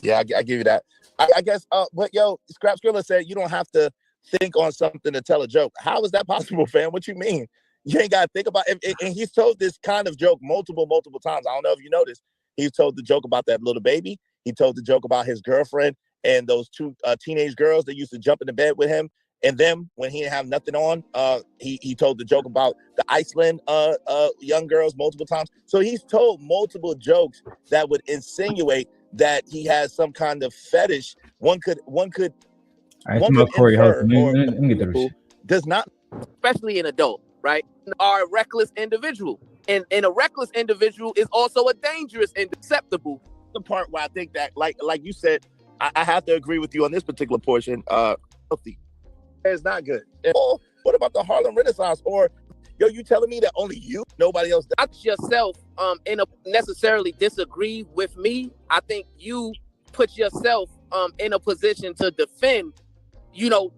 Yeah, I give you that. I guess, but yo, Scrap Skrilla said you don't have to think on something to tell a joke. How is that possible, fam? What you mean? You ain't got to think about it. And he's told this kind of joke multiple times. I don't know if you noticed. He's told the joke about that little baby. He told the joke about his girlfriend and those two teenage girls that used to jump into bed with him And then when he didn't have nothing on, he told the joke about the Iceland young girls multiple times. So he's told multiple jokes that would insinuate that he has some kind of fetish. One could Corey infer Holcomb. or Let me get the people does not, especially an adult, right, are a reckless individual. And a reckless individual is also a dangerous and acceptable. The part where I think that, like you said, I have to agree with you on this particular portion. Healthy. It's not good. Or what about the Harlem Renaissance? Or yo, you telling me that only you, nobody else? Not yourself necessarily disagree with me. I think you put yourself in a position to defend,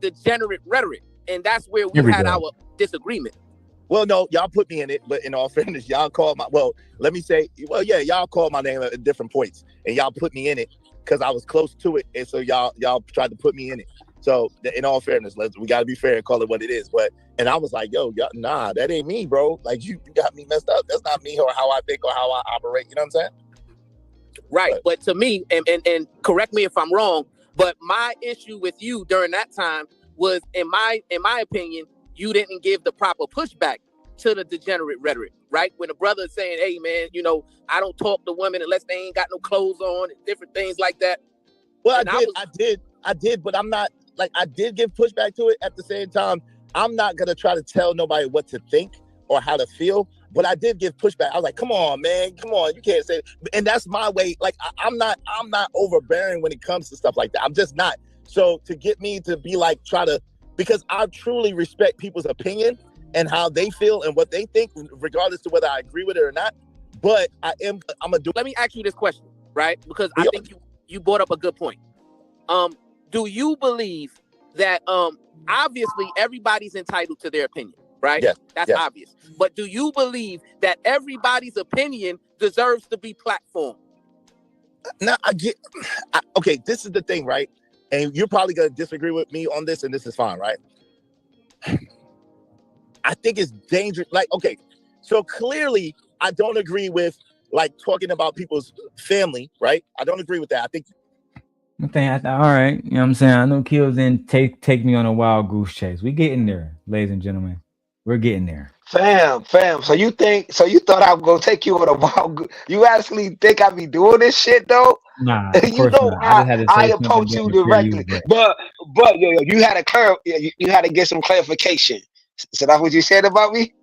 degenerate rhetoric, and that's where we had our disagreement. Well, no, y'all put me in it, but in all fairness, y'all called y'all called my name at different points, and y'all put me in it because I was close to it, and so y'all tried to put me in it. So in all fairness, we got to be fair and call it what it is. And I was like, yo, nah, that ain't me, bro. Like you got me messed up. That's not me or how I think or how I operate. You know what I'm saying? Right. But to me, and correct me if I'm wrong, but my issue with you during that time was, in my opinion, you didn't give the proper pushback to the degenerate rhetoric, right? When a brother is saying, hey, man, I don't talk to women unless they ain't got no clothes on and different things like that. Well, I did, but I'm not, like, I did give pushback to it. At the same time, I'm not going to try to tell nobody what to think or how to feel, but I did give pushback. I was like, come on, man, come on, you can't say it. And that's my way. Like, I'm not overbearing when it comes to stuff like that. I'm just not. So to get me to be like, because I truly respect people's opinion and how they feel and what they think, regardless of whether I agree with it or not. But I'm gonna do. Let me ask you this question, right? Because I think you brought up a good point. Do you believe that obviously everybody's entitled to their opinion, right? Yes. That's obvious. But do you believe that everybody's opinion deserves to be platformed? Now okay, this is the thing, right? And you're probably gonna disagree with me on this, and this is fine, right? I think it's dangerous. Like, okay, so clearly I don't agree with like talking about people's family, right? I don't agree with that. I think all right, you know what I'm saying? I know Kills didn't take me on a wild goose chase. We getting there, ladies and gentlemen. We're getting there. Fam. So you thought I was gonna take you on a wild? You actually think I be doing this shit though? Nah, of You course know not. I just had to I say approach something you for you, directly, but you had you had to get some clarification. So that's what you said about me.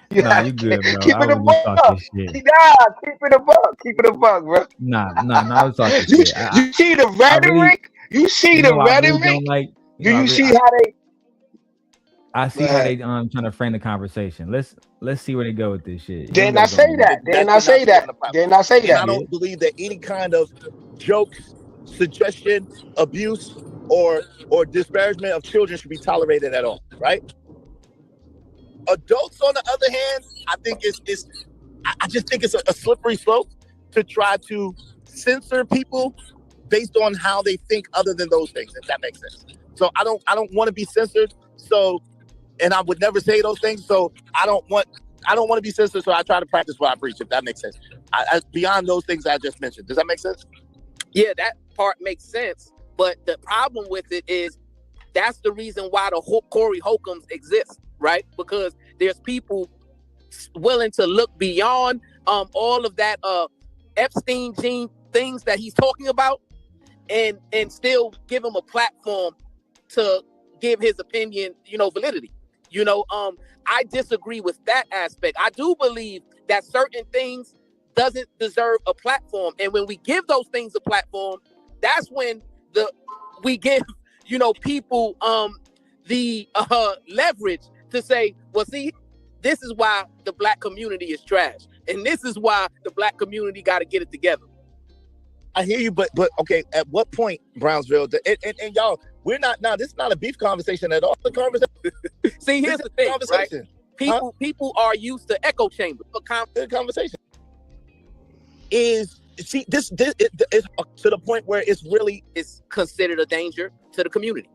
You Nah, had you to good, bro. keep I it a was just buck. talking shit. Nah, keep it a buck, bro. Nah, I was talking You shit. see the I really, rhetoric? You see the I really rhetoric? don't like. Do you see how they? I see how they trying to frame the conversation. Let's see where they go with this shit. Didn't I say that? Didn't I say that? Didn't I say and I that? don't believe that any kind of jokes, suggestion, abuse, or disparagement of children should be tolerated at all, right? Adults, on the other hand, I think I just think it's a slippery slope to try to censor people based on how they think other than those things, if that makes sense. So I don't want to be censored. So, and I would never say those things. So I don't want to be censored. So I try to practice what I preach, if that makes sense. Beyond those things I just mentioned. Does that make sense? Yeah, that part makes sense. But the problem with it is that's the reason why the Corey Holcombs exist, right? Because there's people willing to look beyond all of that Epstein gene things that he's talking about and still give him a platform to give his opinion, validity. I disagree with that aspect. I do believe that certain things doesn't deserve a platform. And when we give those things a platform, that's when we give, people the leverage to say, well, see, this is why the Black community is trash. And this is why the Black community got to get it together. I hear you, but okay, at what point, Brownsville, and y'all, we're not, now, this is not a beef conversation at all. The conversation. See, here's the thing, right? People are used to echo chambers. The conversation is, see, this is to the point where it's considered a danger to the community,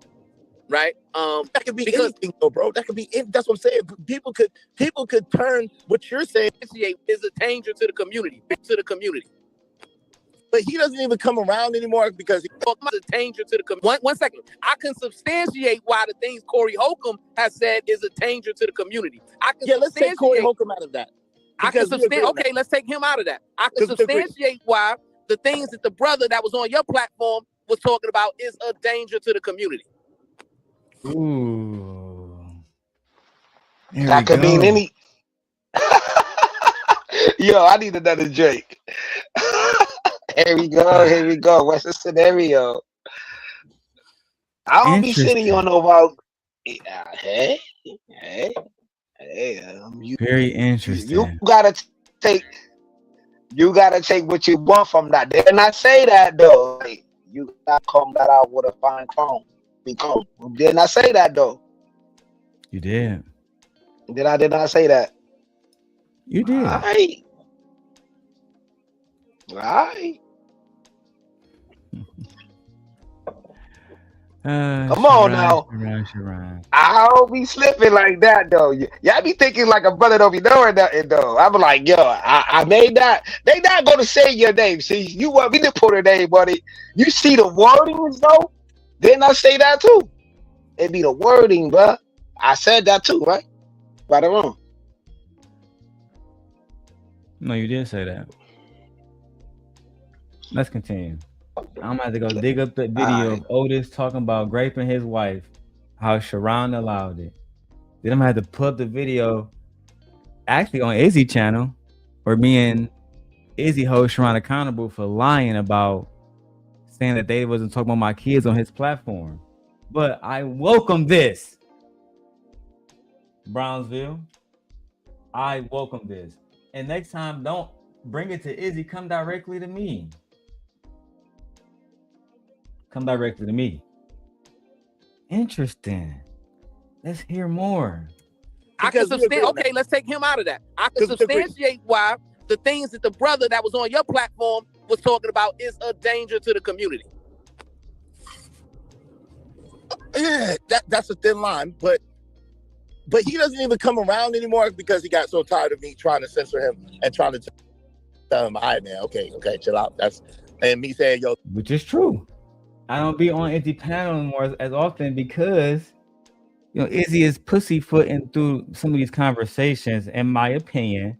right? That could be anything, though, bro. That could be that's what I'm saying. People could turn what you're saying is a danger to the community. but he doesn't even come around anymore because he's a danger to the community. One second. I can substantiate why the things Corey Holcomb has said is a danger to the community. Let's take Corey Holcomb out of that. I can substantiate. Okay, let's take him out of that. I can substantiate why the things that the brother that was on your platform was talking about is a danger to the community. Ooh. That could mean any. Yo, I need another Drake. Here we go. What's the scenario? I don't be sitting on no about. Hey. Very interesting. You gotta take what you want from that. Didn't I say that though? Like, you gotta comb that out with a fine comb. Didn't I say that though? You did. Did I not say that? You did. All right. Come on now. I don't be slipping like that though. Y'all be thinking like a brother don't be knowing nothing though. I'm like, yo, I made that. They not gonna say your name. See, you want me to put a name on it. You see the wordings though? Didn't I say that too? It be the wording, bruh. I said that too, right? Right or wrong? No, you did say that. Let's continue. I'm gonna have to go dig up the video of Otis talking about raping his wife, how Sharon allowed it. Then I'm gonna have to put the video actually on Izzy channel, where me and Izzy hold Sharon accountable for lying about saying that they wasn't talking about my kids on his platform. But I welcome this. Brownsville. I welcome this. And next time, don't bring it to Izzy. Come directly to me. Come directly to me. Interesting. Let's hear more. I can substantiate. Okay, let's take him out of that. I can substantiate why the things that the brother that was on your platform was talking about is a danger to the community. Yeah, that's a thin line, but he doesn't even come around anymore because he got so tired of me trying to censor him and trying to tell him, all right, man, okay, chill out. And me saying, yo, which is true. I don't be on Izzy panel anymore as often because, you know, Izzy is pussyfooting through some of these conversations, in my opinion,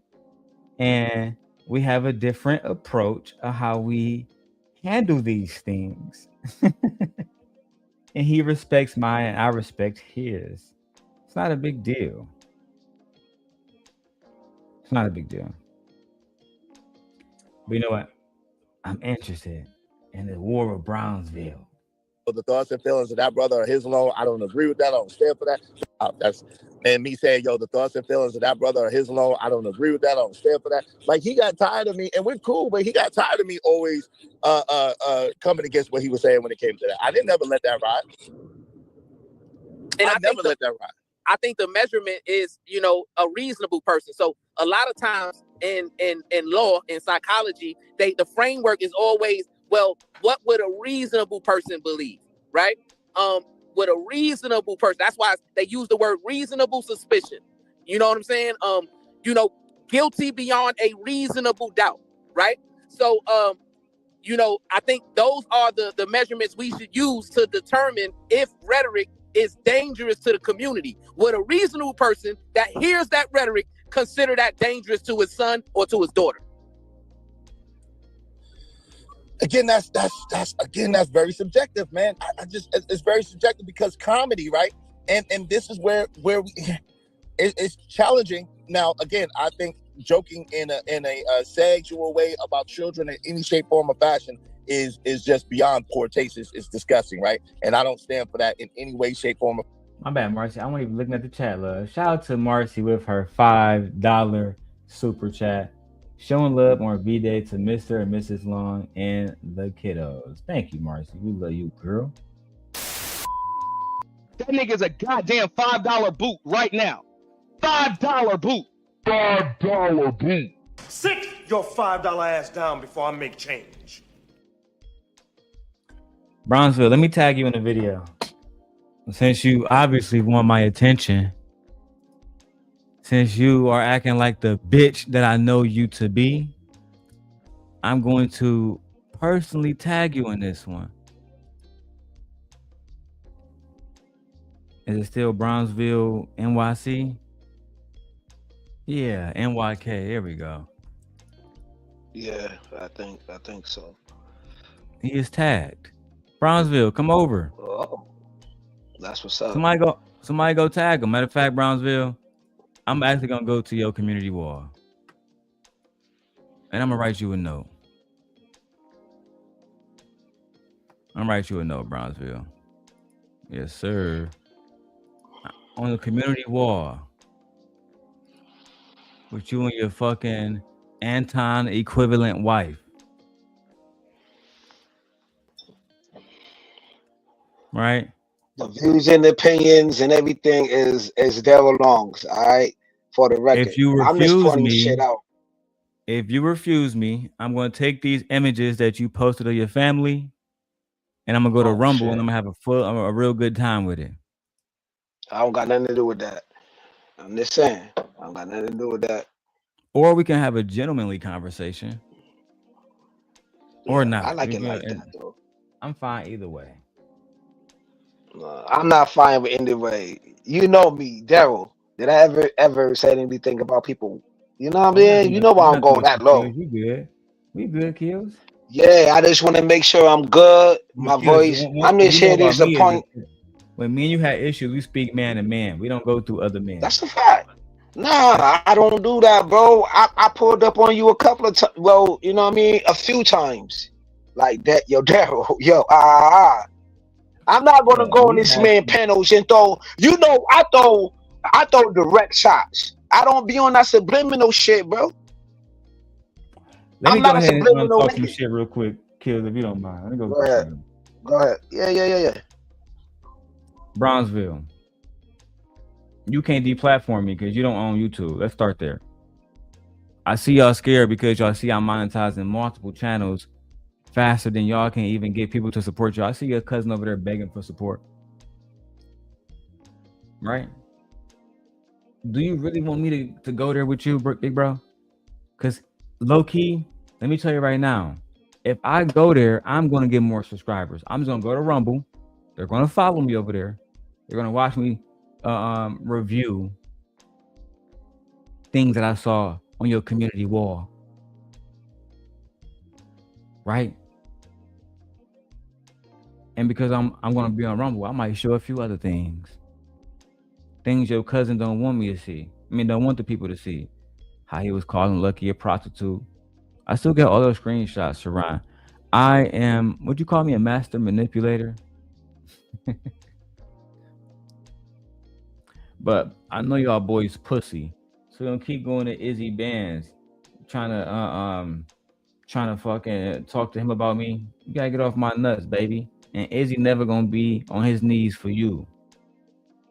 and we have a different approach of how we handle these things. And he respects mine, and I respect his. It's not a big deal. It's not a big deal. But you know what? I'm interested in the War of Brownsville. The thoughts and feelings of that brother are his alone. I don't agree with that. I don't stand for that. And me saying, yo, the thoughts and feelings of that brother are his alone. I don't agree with that. I don't stand for that. Like, he got tired of me, and we're cool, but he got tired of me always coming against what he was saying when it came to that. I didn't ever let that ride. And I never let that ride. I think the measurement is, you know, a reasonable person. So a lot of times in law, in psychology, the framework is always, well, what would a reasonable person believe, right? With a reasonable person, that's why they use the word reasonable suspicion. You know what I'm saying? You know, guilty beyond a reasonable doubt, right? So, you know, I think those are the measurements we should use to determine if rhetoric is dangerous to the community. Would a reasonable person that hears that rhetoric consider that dangerous to his son or to his daughter? Again, that's very subjective, man. It's very subjective because comedy, right? And this is where it's challenging. Now, again, I think joking in a sexual way about children in any shape, form, or fashion is just beyond poor taste. It's disgusting, right? And I don't stand for that in any way, shape, form. My bad, Marcy. I wasn't even looking at the chat, love. Shout out to Marcy with her $5 super chat. Showing love on V-Day to Mr. and Mrs. Long and the kiddos. Thank you, Marcy. We love you, girl. That nigga's a goddamn $5 boot right now. $5 boot. $5 boot. Sit your $5 ass down before I make change. Brownsville, let me tag you in the video. Since you obviously want my attention, since you are acting like the bitch that I know you to be, I'm going to personally tag you in this one. Is it still Brownsville, NYC? Yeah, NYK. There we go. Yeah, I think so. He is tagged. Brownsville, come over. Oh, that's what's up. Somebody go tag him. Matter of fact, Brownsville, I'm actually gonna go to your community wall. And I'm gonna write you a note. Brownsville. Yes, sir. On the community wall. With you and your fucking Anton equivalent wife. Right? The views and opinions and everything is Darrel Long's, all right? For the record. If you I'm just refuse pointing me, shit out. if you refuse me, I'm going to take these images that you posted of your family, and I'm gonna go to Rumble, and I'm gonna have a real good time with it. I don't got nothing to do with that. I'm just saying, I don't got nothing to do with that. Or we can have a gentlemanly conversation, or not. I like it like that, though. I'm fine either way. I'm not fine with either way. You know me, Darrel. Did I ever say anything about people? You know what I mean? You know why I'm going that low. You good? We good, Kills? Yeah, I just want to make sure I'm good. My voice. I'm just here to disappoint. When me and you had issues, we speak man to man. We don't go through other men. That's a fact. Nah, I don't do that, bro. I pulled up on you a couple of times. Well, you know what I mean? A few times. Like that. Yo, Darrel. Yo, I'm not gonna go on this man panels and throw. You know, I throw direct shots. I don't be on that subliminal shit, bro. Let me I'm go not a ahead and subliminal talk some nigga. shit real quick, Kills, if you don't mind. Let me Go ahead. Go ahead. Yeah. Brownsville. You can't deplatform me because you don't own YouTube. Let's start there. I see y'all scared because y'all see I'm monetizing multiple channels faster than y'all can even get people to support y'all. I see your cousin over there begging for support. Right? Do you really want me to go there with you, big bro? Because low key, let me tell you right now, if I go there, I'm going to get more subscribers. I'm just going to go to Rumble. They're going to follow me over there. They're going to watch me review things that I saw on your community wall. Right? And because I'm going to be on Rumble, I might show a few other things. Things your cousin don't want me to see. I mean, don't want the people to see. How he was calling Lucky a prostitute. I still get all those screenshots, Sharon. I am, would you call me a master manipulator? But I know y'all boys pussy. So don't keep going to Izzy Bands, trying to fucking talk to him about me. You gotta get off my nuts, baby. And Izzy never gonna be on his knees for you.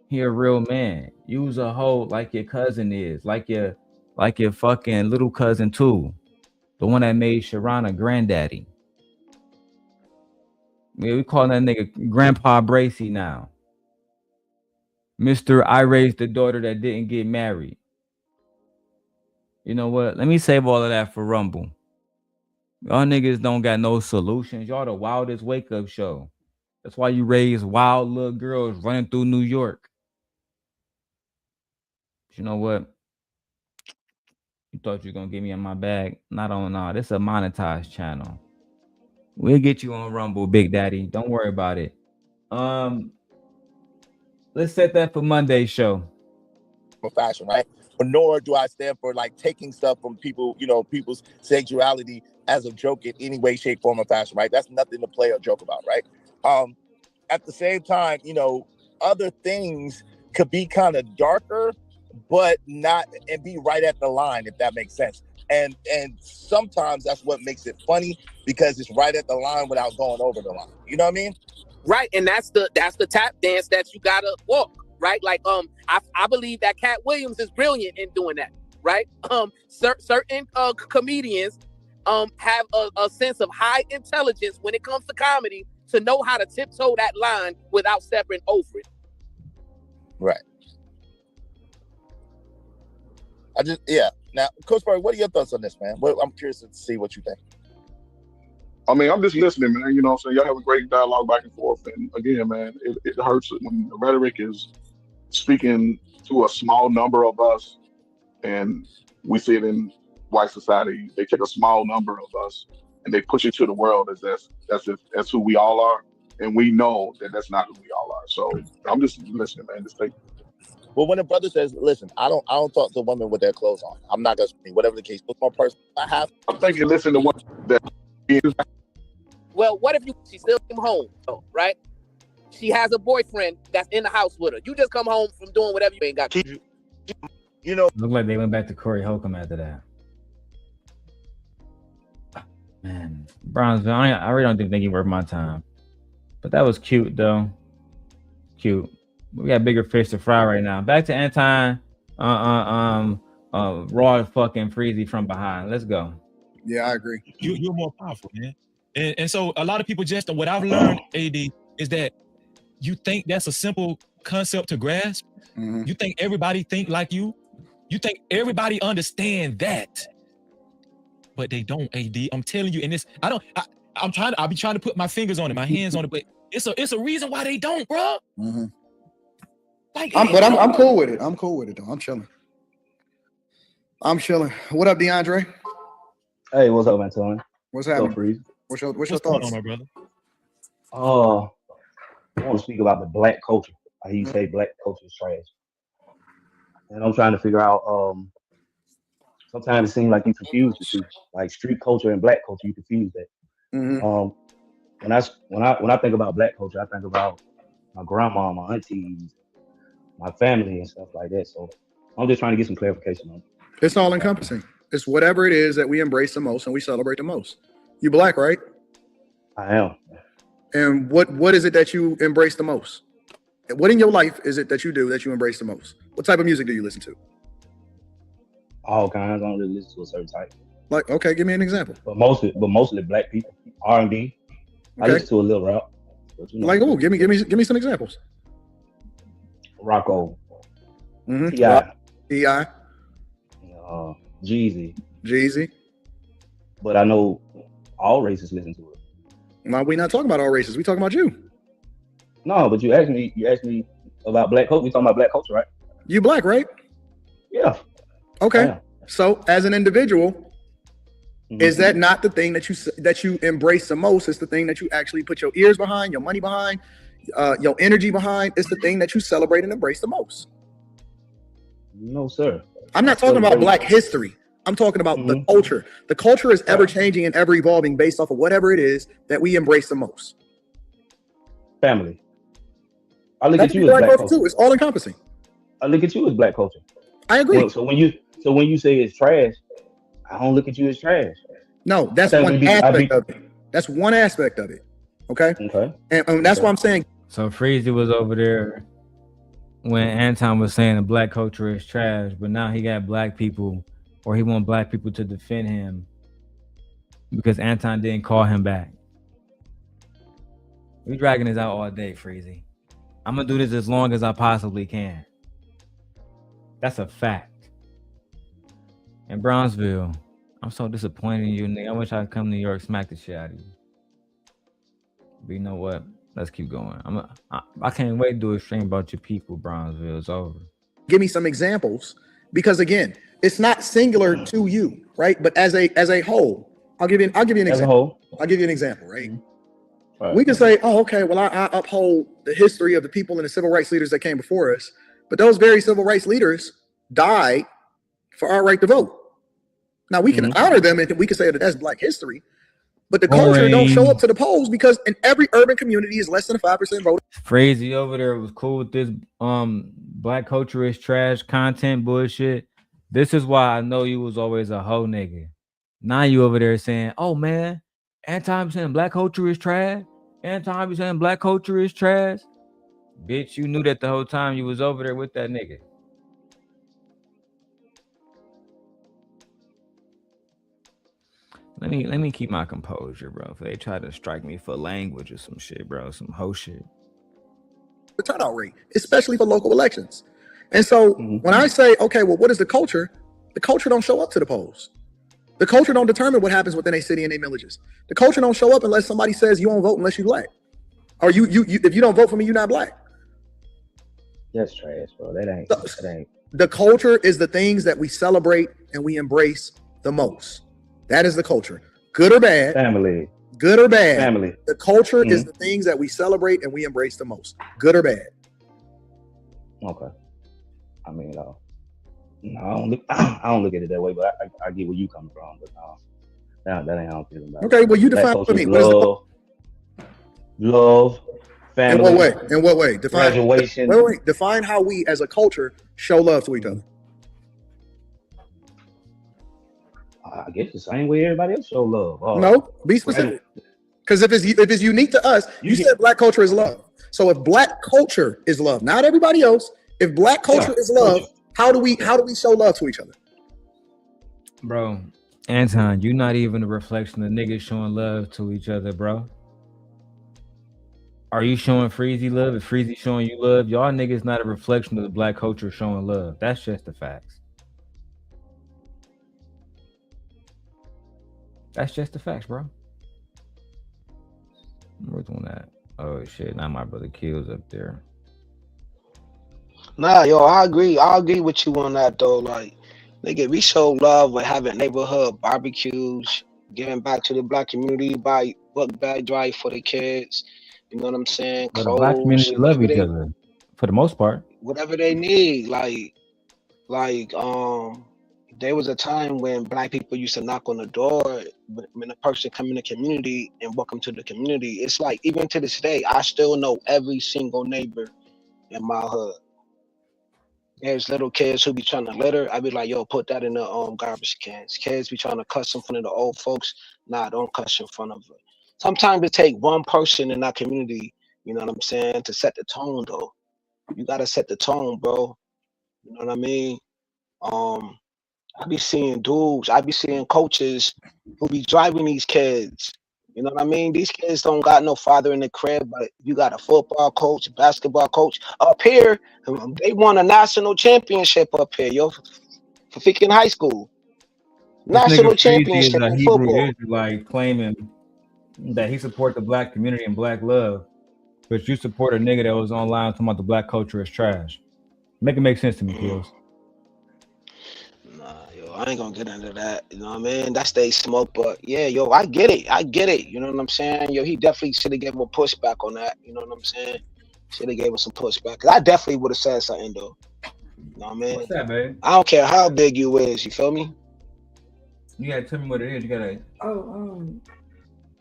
He a real man. Use a hoe like your cousin is, like your fucking little cousin too. The one that made Sharon a granddaddy. Yeah, we call that nigga Grandpa Bracy now. Mr. I raised the daughter that didn't get married. You know what? Let me save all of that for Rumble. Y'all niggas don't got no solutions. Y'all the wildest wake-up show. That's why you raise wild little girls running through New York. But you know what? You thought you were gonna get me in my bag. Not on nah. This is a monetized channel. We'll get you on Rumble, Big Daddy. Don't worry about it. Let's set that for Monday's show. Fashion, right? But nor do I stand for like taking stuff from people, you know, people's sexuality as a joke in any way, shape, form, or fashion, right? That's nothing to play or joke about, right? At the same time, you know, other things could be kind of darker, but not and be right at the line, if that makes sense. And sometimes that's what makes it funny because it's right at the line without going over the line. You know what I mean? Right, and that's the tap dance that you gotta walk, right? Like I believe that Cat Williams is brilliant in doing that, right? Certain comedians have a sense of high intelligence when it comes to comedy to know how to tiptoe that line without stepping over it. Right. Now, Coach Barry, what are your thoughts on this, man? I'm curious to see what you think. I mean, I'm just listening, man. You know what I'm saying? Y'all have a great dialogue back and forth. And again, man, it hurts when the rhetoric is speaking to a small number of us, and we see it in white society. They take a small number of us and they push it to the world as that's who we all are. And we know that that's not who we all are. So I'm just listening, man. Just take. Well, when a brother says, "Listen, I don't talk to women with their clothes on. I'm not gonna speak, whatever the case." What's more personal? I have. I'm thinking, listen to what that is. Well, what if she still came home, right? She has a boyfriend that's in the house with her. You just come home from doing whatever you ain't got. You know, looked like they went back to Corey Holcomb after that. Man, Brownsville, I really don't think he worth my time. But that was cute, though. Cute. We got bigger fish to fry right now. Back to Anton, raw fucking Freezy from behind. Let's go. Yeah, I agree. You're more powerful, man. And so a lot of people just, what I've learned, AD, is that you think that's a simple concept to grasp. Mm-hmm. You think everybody think like you. You think everybody understand that. But they don't, AD. I'm telling you, and this, I'll be trying to put my fingers on it, my hands on it, but it's a reason why they don't, bro. Mm-hmm. Like, I'm cool with it. I'm cool with it though. I'm chilling. What up, DeAndre? Hey, what's up, Anton? What's happening? Freeze? What's your thoughts? Going on, my brother? I want to speak about the black culture. I hear you say black culture is trash. And I'm trying to figure out, sometimes it seems like you confuse the two. Like street culture and black culture, you confuse that. Mm-hmm. When I think about black culture, I think about my grandma, my aunties, my family and stuff like that. So I'm just trying to get some clarification on it. It's all encompassing. It's whatever it is that we embrace the most and we celebrate the most. You black, right? I am. And what is it that you embrace the most? What in your life is it that you do that you embrace the most? What type of music do you listen to? All kinds. I don't really listen to a certain type. Like, okay, give me an example. But mostly black people. R&B. I listen to a little rap. But, you know, like, oh, give me some examples. Rocco. Mm-hmm. T.I. Jeezy. But I know all races listen to it. No, we're not talking about all races. We're talking about you. No, but you asked me about black culture. We talking about black culture, right? You black, right? Yeah. Okay. So as an individual, is that not the thing that you embrace the most? It's the thing that you actually put your ears behind, your money behind, your energy behind. It's the thing that you celebrate and embrace the most. No, sir. I'm not talking about black history. I'm talking about the culture. The culture is ever changing and ever evolving based off of whatever it is that we embrace the most. Family. I look at you as black culture too. It's all encompassing. I look at you as black culture. I agree. Well, so when you say it's trash, I don't look at you as trash. No, that's one aspect of it. That's one aspect of it. Okay. Okay. And that's what I'm saying. So Freezy was over there when Anton was saying the black culture is trash, but now he got black people, or he want black people to defend him because Anton didn't call him back. We dragging this out all day, Freezy. I'm gonna do this as long as I possibly can. That's a fact. In Brownsville, I'm so disappointed in you, nigga. I wish I could come to New York, smack the shit out of you. But you know what? Let's keep going. I can't wait to do a stream about your people, Brownsville. It's over. Give me some examples, because again, it's not singular to you, right? But as a whole, I'll give you an example. I'll give you an example, right? Right. We can say, oh, okay, well, I uphold the history of the people and the civil rights leaders that came before us, but those very civil rights leaders died for our right to vote. Now we can honor them and we can say that that's black history, but the culture don't show up to the polls because in every urban community is less than a 5% vote. Freezy over there was cool with this black culture is trash content bullshit. This is why I know you was always a hoe nigga. Now you over there saying, oh man, Anton saying black culture is trash. Anton be saying black culture is trash. Bitch, you knew that the whole time you was over there with that nigga. Let me keep my composure, bro. If they try to strike me for language or some shit, bro, some hoe shit. The turnout rate, especially for local elections. And so when I say, okay, well, what is the culture? The culture don't show up to the polls. The culture don't determine what happens within a city and their villages. The culture don't show up unless somebody says you won't vote unless you black. Or you if you don't vote for me, you're not black. That's trash, bro. That ain't. The culture is the things that we celebrate and we embrace the most. That is the culture. Good or bad. Family. Good or bad. Family. The culture is the things that we celebrate and we embrace the most. Good or bad. Okay. I mean, no, I don't look at it that way, but I get where you coming from. But that ain't how I'm feeling about it. Okay, well, you define for me. What is love, family. In what way? In what way? Define graduation. Wait. Define how we as a culture show love to each other. I guess the same way everybody else show love. No, be specific. Because if it's unique to us, you said black culture is love. So if black culture is love, not everybody else. If black culture is love, how do we show love to each other? Bro, Anton, you're not even a reflection of niggas showing love to each other, bro. Are you showing Freezy love? If Freezy showing you love, y'all niggas not a reflection of the black culture showing love. That's just the facts. That's just the facts, bro. Where's one at? Oh shit! Now my brother Kills up there. Nah, yo, I agree. I agree with you on that though. Like, nigga, we show love with having neighborhood barbecues, giving back to the black community, buy book bag drive for the kids. You know what I'm saying? But the black community love each other for the most part. Whatever they need, there was a time when black people used to knock on the door when a person come in the community and welcome to the community. It's like, even to this day, I still know every single neighbor in my hood. There's little kids who be trying to litter. I be like, yo, put that in the garbage cans. Kids be trying to cuss in front of the old folks. Nah, don't cuss in front of them. Sometimes it take one person in that community, you know what I'm saying, to set the tone though. You gotta set the tone, bro. You know what I mean? I be seeing dudes, I be seeing coaches who be driving these kids. You know what I mean? These kids don't got no father in the crib, but you got a football coach, basketball coach. Up here, they won a national championship up here, yo, for freaking high school. National championship in football. Like claiming that he support the black community and black love, but you support a nigga that was online talking about the black culture is trash. Make it make sense to me, Kills. I ain't gonna get into that, you know what I mean? That's they smoke, but yeah, yo, I get it. You know what I'm saying? Yo, he definitely should have given him a pushback on that. You know what I'm saying? Should have gave him some pushback. Cause I definitely would have said something though. You know what I mean? What's that, man? I don't care how big you is. You feel me? You gotta tell me what it is. You gotta.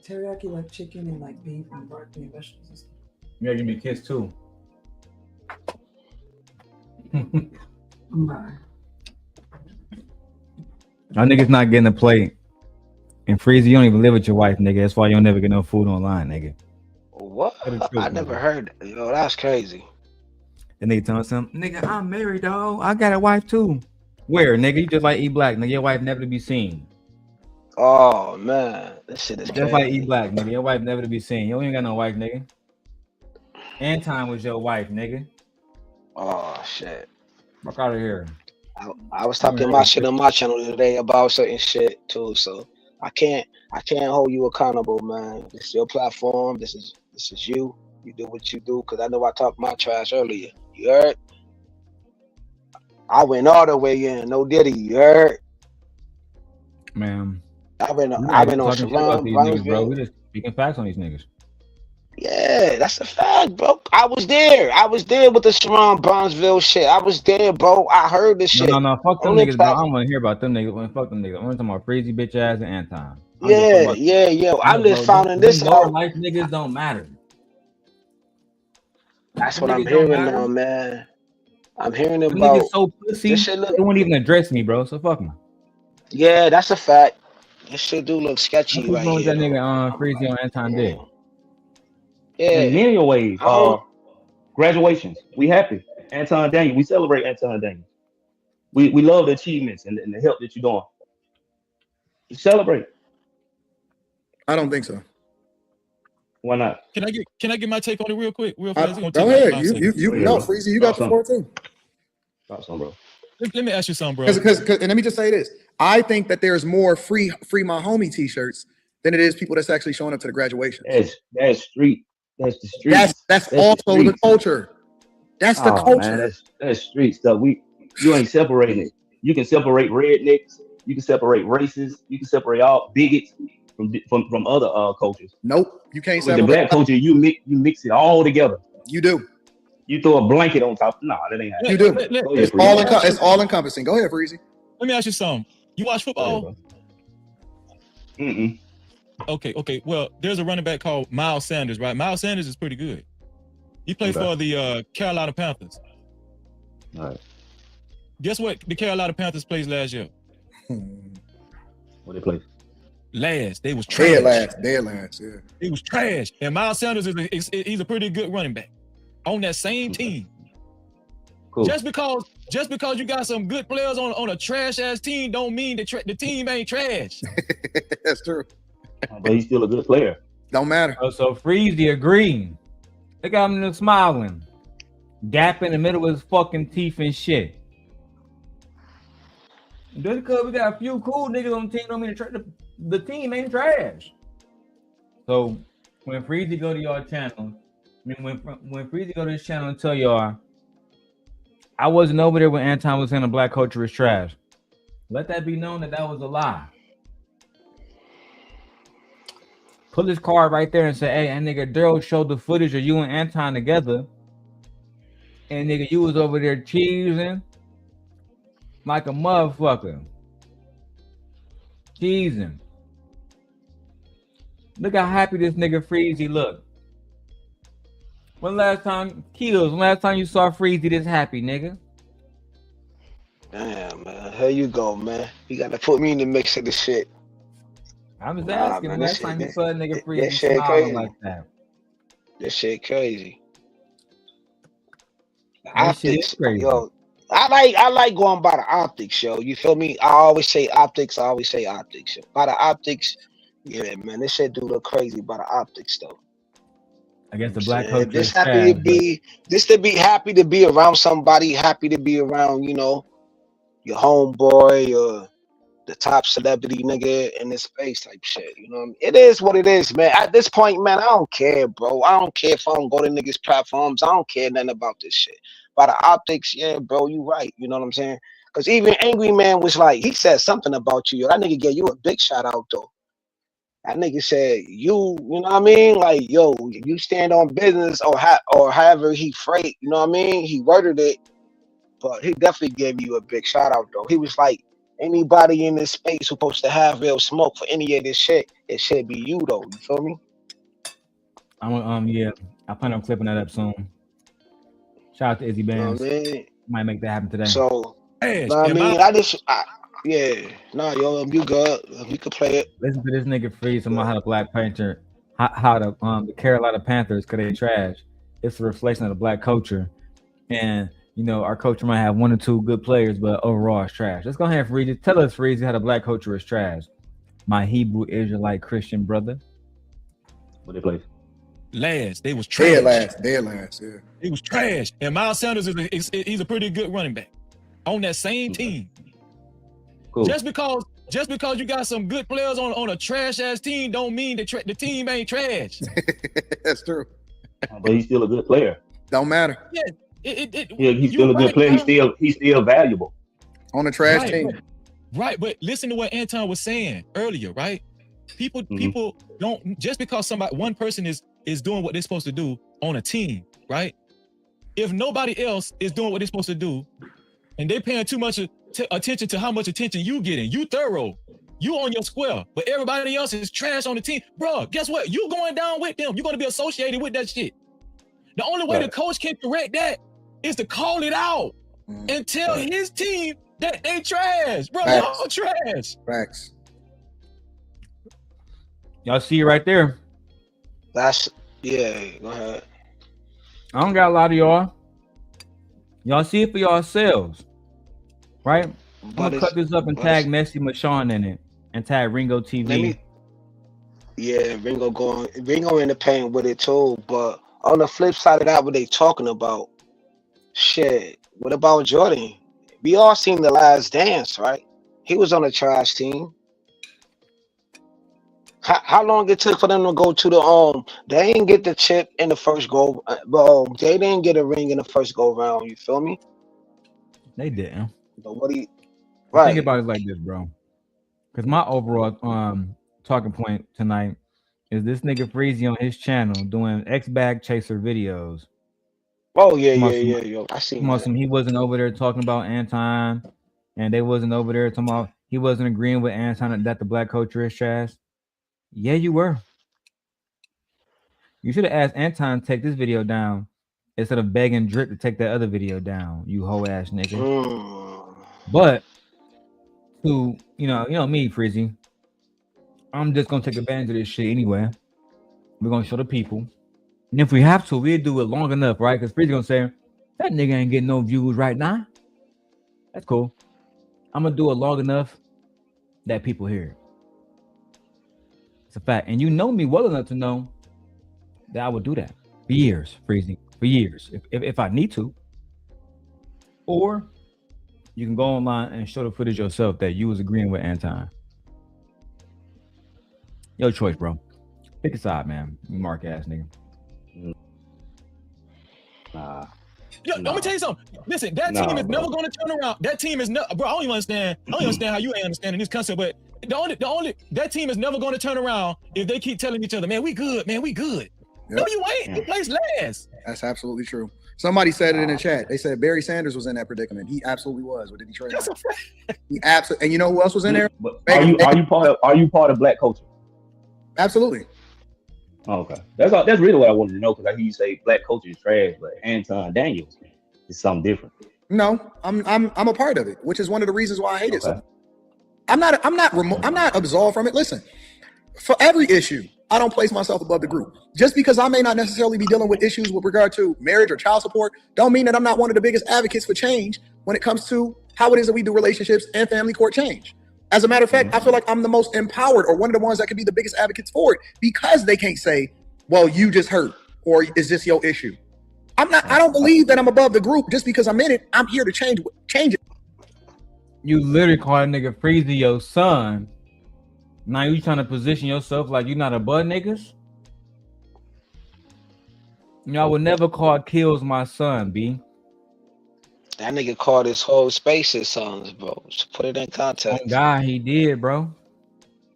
Teriyaki like chicken and like beef and broccoli and vegetables and stuff. You gotta give me a kiss too. Bye. Y'all niggas not getting a plate. And Freezy, you don't even live with your wife, nigga. That's why you don't never get no food online, nigga. What? I never heard that. Yo, that's crazy. The nigga telling something, nigga, I'm married, dog. I got a wife too. Where, nigga? You just like eat black, nigga. Your wife never to be seen. Oh man, this shit is just crazy. like eat black, nigga. Your wife never to be seen. You ain't got no wife, nigga. Anton was your wife, nigga. Oh shit. Fuck out of here. I was talking my shit on my channel today about certain shit too, so I can't hold you accountable, man. This is your platform. This is you. You do what you do, cause I know I talked my trash earlier. You heard? I went all the way in. No Diddy. You heard? Man, I've been on Sharon, niggas, bro. We just speaking facts on these niggas. Yeah, that's a fact, bro. I was there with the Sharon Bronzeville shit. I was there, bro. I heard the shit. No, fuck them niggas, bro. I don't want to hear about them niggas. Fuck them niggas. I'm talking about Freezy, bitch ass, and Anton. Yeah. I'm just finding this out. Life niggas don't matter. That's what I'm hearing now, man. I'm hearing about niggas so pussy. This shit they won't even address me, bro. So fuck them. Yeah, that's a fact. This shit do look sketchy right here. That nigga Freezy on Anton did. Yeah, in many ways. Graduations, we happy. Anton Daniels, we celebrate Anton Daniels. We love the achievements and the help that you're doing. You celebrate. I don't think so. Why not? Can I get my take on it real quick? Real fast. Go ahead. No, Freezy, you got the floor too. Talk some, bro. Let me ask you something, bro. Because and let me just say this. I think that there's more free my homie t-shirts than it is people that's actually showing up to the graduation. That's street. That's the streets. That's also the culture. That's the culture. Man, that's street stuff. You ain't separating it. You can separate rednecks. You can separate races. You can separate all bigots from other cultures. Nope, you can't With separate. the black culture, you mix it all together. You do. You throw a blanket on top. No, that ain't. You do. It's all encompassing. Go ahead, Freezy. Let me ask you something. You watch football? Mm-mm. Okay. Well, there's a running back called Miles Sanders, right? Miles Sanders is pretty good. He plays for the Carolina Panthers. All right. Guess what the Carolina Panthers plays last year? What they play? Last. They was trash. Dead last, yeah. He was trash. And Miles Sanders he's a pretty good running back on that same team. Cool. Just because you got some good players on a trash ass team don't mean the team ain't trash. That's true. But he's still a good player. Don't matter. Oh, so Freezy agreeing. Look at him smiling. Gap in the middle of his fucking teeth and shit. Just because we got a few cool niggas on the team don't mean the team ain't trash. So when Freezy go to your channel, when Freezy go to his channel and tell y'all, I wasn't over there when Anton was saying the black culture is trash. Let that be known that was a lie. Put his card right there and say, hey, and nigga, Darrel showed the footage of you and Anton together. And nigga, you was over there cheesing like a motherfucker. Cheesing. Look how happy this nigga Freezy look. When last time you saw Freezy this happy, nigga? Damn, man. Here you go, man. You gotta put me in the mix of the shit. I'm just asking. Man, last time you saw a nigga Freezy shit smiling crazy. like that. This shit crazy. That shit is crazy. Yo, I like going by the optics, yo. You feel me? I always say optics. Yo. By the optics, yeah, man. This shit do look crazy by the optics, though. I guess the black culture Just is happy trash, to be happy to be around somebody, happy to be around, you know, your homeboy or the top celebrity nigga in this space type shit. You know what I mean? It is what it is, man. At this point, man, I don't care, bro. I don't care if I don't go to niggas' platforms. I don't care nothing about this shit. By the optics, yeah, bro, you right. You know what I'm saying? Because even Angry Man was like, he said something about you. Yo, that nigga gave you a big shout out, though. That nigga said, you know what I mean? Like, yo, you stand on business or however he freight, you know what I mean? He worded it, but he definitely gave you a big shout out, though. He was like, anybody in this space supposed to have real smoke for any of this shit, it should be you, though. You feel me? Yeah, I plan on clipping that up soon. Shout out to Izzy Bands. You know what I mean? Might make that happen today. So, Hey, know what I mean? You good. You can play it. Listen to this nigga Freeze about how the Black Panther, how the Carolina Panthers, cause they trash. It's a reflection of the black culture, and you know our culture might have one or two good players, but overall it's trash. Let's go ahead, Freeze. Tell us, Freeze, how the black culture is trash. My Hebrew Israelite Christian brother. What they play? Last. They was trash. Dead last, yeah. He was trash. And Miles Sanders he's a pretty good running back on that same team. Cool. Just because you got some good players on a trash ass team don't mean the team ain't trash. That's true. But he's still a good player. Don't matter. Yeah, he's still a good player. He's still valuable on a trash team. Right, but listen to what Anton was saying earlier, right? People don't, just because one person is doing what they're supposed to do on a team, right? If nobody else is doing what they're supposed to do, and they're paying too much attention to how much attention you getting, you thorough, you on your square, but everybody else is trash on the team, bro. Guess what? You going down with them. You're going to be associated with that shit. The only way the coach can correct that is to call it out and tell his team that they trash, bro. Y'all trash. Facts. Y'all see it right there. Go ahead. I don't got a lot of y'all. Y'all see it for yourselves, right? I'm gonna cut this up and tag Messi Mashawn in it and tag Ringo TV. Ringo in the paint with it too. But on the flip side of that, what they talking about? Shit. What about Jordan? We all seen The Last Dance, right? He was on the trash team. How long it took for them to go to the They didn't get the chip in the first go, bro. They didn't get a ring in the first go round. You feel me? They didn't. But what do you? Think Right. about it like this, bro. Because my overall talking point tonight is this nigga Freezy on his channel doing X bag chaser videos. Oh yeah. I seen that. He wasn't over there talking about Anton, and they wasn't over there talking about he wasn't agreeing with Anton that the black culture is trash. Yeah, you were. You should have asked Anton to take this video down instead of begging Drip to take that other video down, you hoe ass nigga. But to you know me, Freezy, I'm just gonna take advantage of this shit anyway. We're gonna show the people. And if we have to, we'll do it long enough, right? Because Freezy gonna say, that nigga ain't getting no views right now. That's cool. I'm gonna do it long enough that people hear it. It's a fact. And you know me well enough to know that I would do that for years, Freezy. For years. If I need to. Or you can go online and show the footage yourself that you was agreeing with Anton. Your choice, bro. Pick a side, man. You mark ass nigga. Nah. Yo, let me tell you something. Listen, that team is never going to turn around. That team is never, bro. I don't even understand. I don't understand how you ain't understanding this concept. But the only that team is never going to turn around if they keep telling each other, man, we good, man, we good. Yep. No, you ain't. You placed last. That's absolutely true. Somebody said it in the chat. They said Barry Sanders was in that predicament. He absolutely was with the Detroit. That's a fact. He absolutely. And you know who else was in there? But are you part of black culture? Absolutely. Oh, okay, that's really what I wanted to know, because I hear you say black culture is trash, but Anton Daniels is something different. No, I'm a part of it, which is one of the reasons why I hate it. So I'm not absolved from it. Listen, for every issue, I don't place myself above the group. Just because I may not necessarily be dealing with issues with regard to marriage or child support, don't mean that I'm not one of the biggest advocates for change when it comes to how it is that we do relationships and family court change. As a matter of fact, I feel like I'm the most empowered, or one of the ones that could be the biggest advocates for it, because they can't say, well, you just hurt, or is this your issue? I don't believe that I'm above the group just because I'm in it. I'm here to change it. You literally call a nigga Freezy your son. Now you trying to position yourself like you're not above niggas? You know, I would never call Kills my son, B. That nigga called his whole space his sons, bro. To put it in context. Oh God, he did, bro.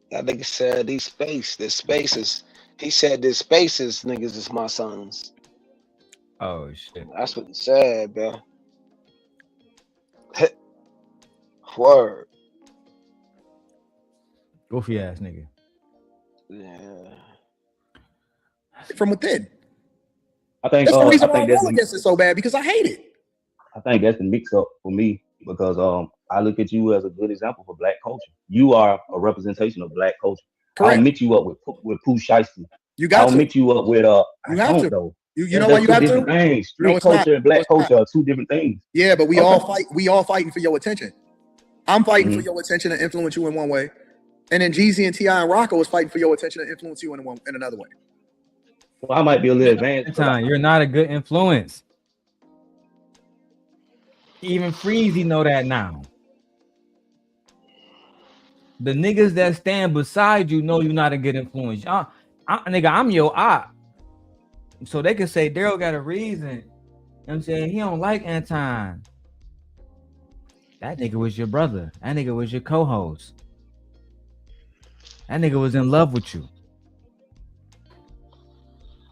That nigga said these spaces. He said this spaces niggas is my sons. Oh shit. That's what he said, bro. Word. Goofy ass nigga. Yeah. From within. I think that's the reason why I I'm going against it so bad, because I hate it. I think that's the mix up for me, because I look at you as a good example for black culture. You are a representation of black culture. Correct. I'll mix you up with Pooh Shiesty. You got I'll mix you up with You have to. Though. You know why you have to? Things. Street No, it's culture not. and black No, it's culture are two different things. Yeah, but we all fight. We all fighting for your attention. I'm fighting for your attention to influence you in one way, and then Jeezy and T.I. and Rocco is fighting for your attention to influence you in another way. Well, I might be a little advanced. You're not a good influence. Even Freezy know that now. The niggas that stand beside you know you're not a good influence. Nigga, I'm your op. So they can say Darrel got a reason. You know what I'm saying? He don't like Anton. That nigga was your brother. That nigga was your co-host. That nigga was in love with you.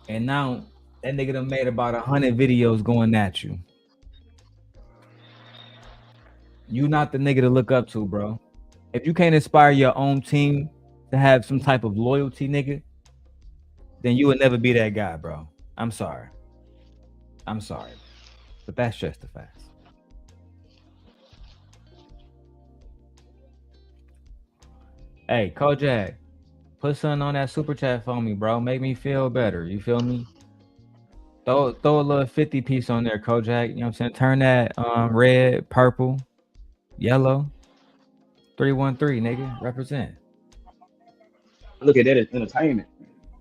And now that nigga done made about 100 videos going at you. You not the nigga to look up to, bro. If you can't inspire your own team to have some type of loyalty, nigga, then you would never be that guy, bro. I'm sorry. But that's just the facts. Hey, Kojak, put something on that super chat for me, bro. Make me feel better. You feel me? Throw a little 50 piece on there, Kojak. You know what I'm saying? Turn that red, purple, yellow. 313, nigga. Represent. Look at that as entertainment.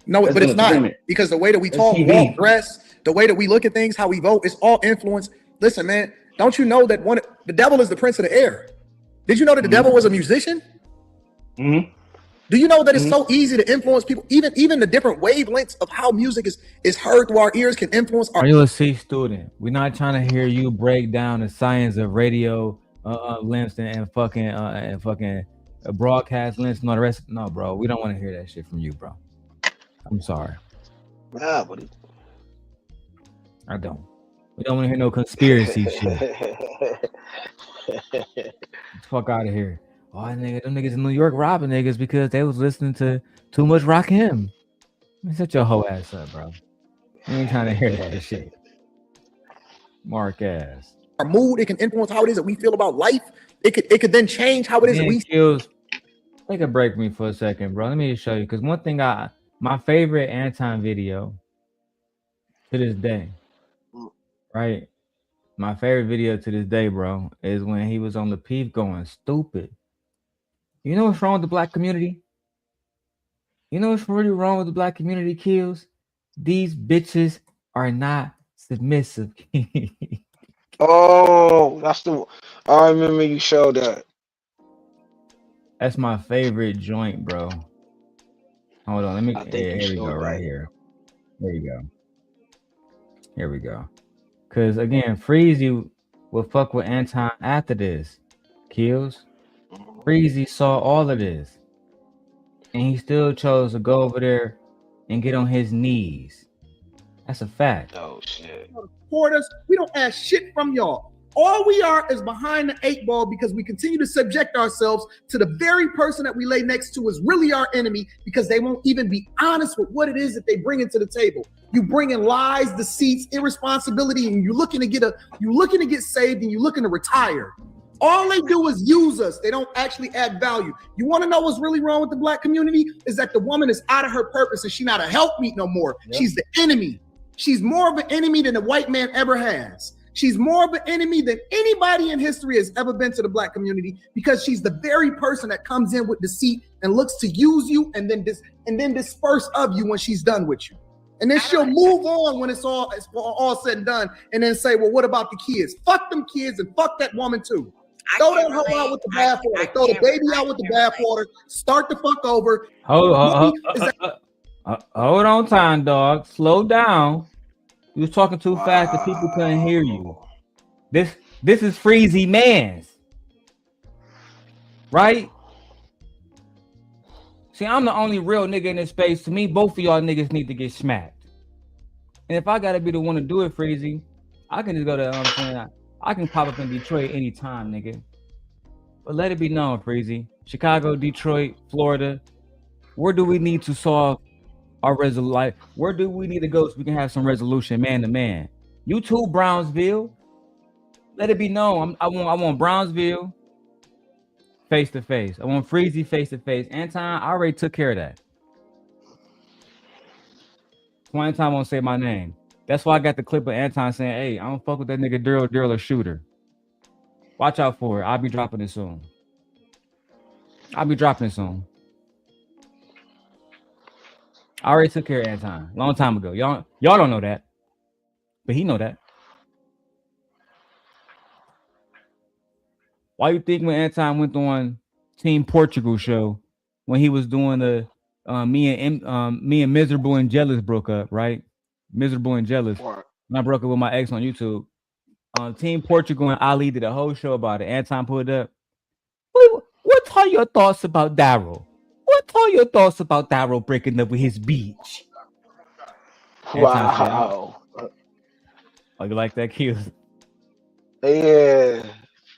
No, but it's not, because the way that we talk, walk, dress, the way that we look at things, how we vote, it's all influence. Listen, man, don't you know that the devil is the prince of the air? Did you know that the devil was a musician? Mm-hmm. Do you know that it's so easy to influence people? Even the different wavelengths of how music is heard through our ears can influence our. Are you a C student? We're not trying to hear you break down the science of radio lengths and fucking broadcast lengths and all the rest. No, bro, we don't want to hear that shit from you, bro. I'm sorry. Nah, buddy. I don't. We don't want to hear no conspiracy shit. Fuck out of here. Oh, nigga, them niggas in New York robbing niggas because they was listening to too much Rakim. Set your whole ass up, bro. You ain't trying to hear that shit. Mark ass. Our mood, it can influence how it is that we feel about life. It could then change how it is that we. Take a break from me for a second, bro. Let me just show you, because one thing my favorite Anton video to this day, right? My favorite video to this day, bro, is when he was on the Peep going stupid. You know what's wrong with the black community? You know what's really wrong with the black community, Kills? These bitches are not submissive. Oh, that's the. I remember you showed that. That's my favorite joint, bro. Hold on, let me. Here we go, showed right that. here. There you go. Here we go. Because again, Freezy will fuck with Anton after this. Kills. Freezy saw all of this, and he still chose to go over there and get on his knees. That's a fact. Oh shit. Support us. We don't ask shit from y'all. All we are is behind the 8 ball because we continue to subject ourselves to the very person that we lay next to is really our enemy because they won't even be honest with what it is that they bring into the table. You bring in lies, deceits, irresponsibility, and you're looking to get saved and you're looking to retire. All they do is use us. They don't actually add value. You want to know what's really wrong with the black community? Is that the woman is out of her purpose and she's not a helpmeet no more. Yep. She's the enemy. She's more of an enemy than the white man ever has. She's more of an enemy than anybody in history has ever been to the black community because she's the very person that comes in with deceit and looks to use you and then disperse of you when she's done with you. And then she'll move on when it's all said and done and then say, well, what about the kids? Fuck them kids and fuck that woman too. Throw that hoe out with the bathwater. Throw the baby out with the bathwater. Start the fuck over. Hold on, time dog. Slow down. You was talking too fast that people couldn't hear you. This is Freezy Mans, right? See, I'm the only real nigga in this space. To me, both of y'all niggas need to get smacked. And if I gotta be the one to do it, Freezy, I can just go to I can pop up in Detroit anytime, nigga. But let it be known, Freezy. Chicago, Detroit, Florida. Where do we need to solve our resolution? Where do we need to go so we can have some resolution, man to man? You too, Brownsville. Let it be known. I want Brownsville face to face. I want Freezy face to face. Anton, I already took care of that. One time I won't say my name. That's why I got the clip of Anton saying, hey, I don't fuck with that nigga Darrel a shooter. Watch out for it. I'll be dropping it soon. I already took care of Anton long time ago. Y'all don't know that. But he know that. Why you think when Anton went on Team Portugal show when he was doing the me and Miserable and Jealous broke up, right? Miserable and Jealous. When I broke up with my ex on YouTube. Team Portugal and Ali did a whole show about it. Anton put it up. What are your thoughts about Darrel? What are your thoughts about Darrel breaking up with his beach? Wow. Oh, you like that, Q? Yeah.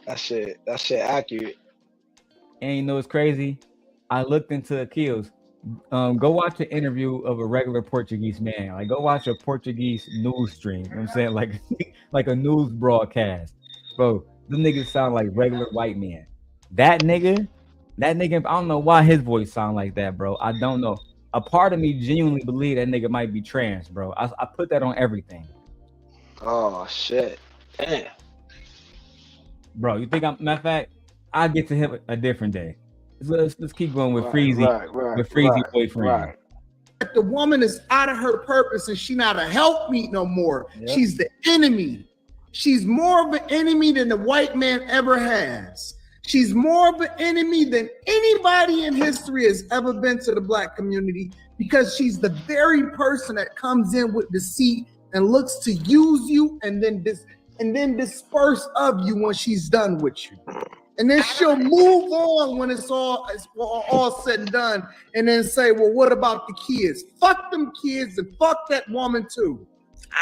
That shit accurate. And you know what's crazy? I looked into Kills. Go watch an interview of a regular Portuguese man. Like, go watch a Portuguese news stream. You know what I'm saying? Like a news broadcast. Bro, them niggas sound like regular white men. That nigga, I don't know why his voice sound like that, bro. I don't know. A part of me genuinely believe that nigga might be trans, bro. I put that on everything. Oh, shit. Damn. Bro, you think matter of fact, I'll get to him a different day. Let's keep going with Freezy, with Freezy boyfriend. The woman is out of her purpose and she's not a helpmeet no more. Yep. She's the enemy. She's more of an enemy than the white man ever has. She's more of an enemy than anybody in history has ever been to the black community because she's the very person that comes in with deceit and looks to use you and then disperse of you when she's done with you. And then she'll move on when it's all said and done, and then say, well, what about the kids? Fuck them kids and fuck that woman too.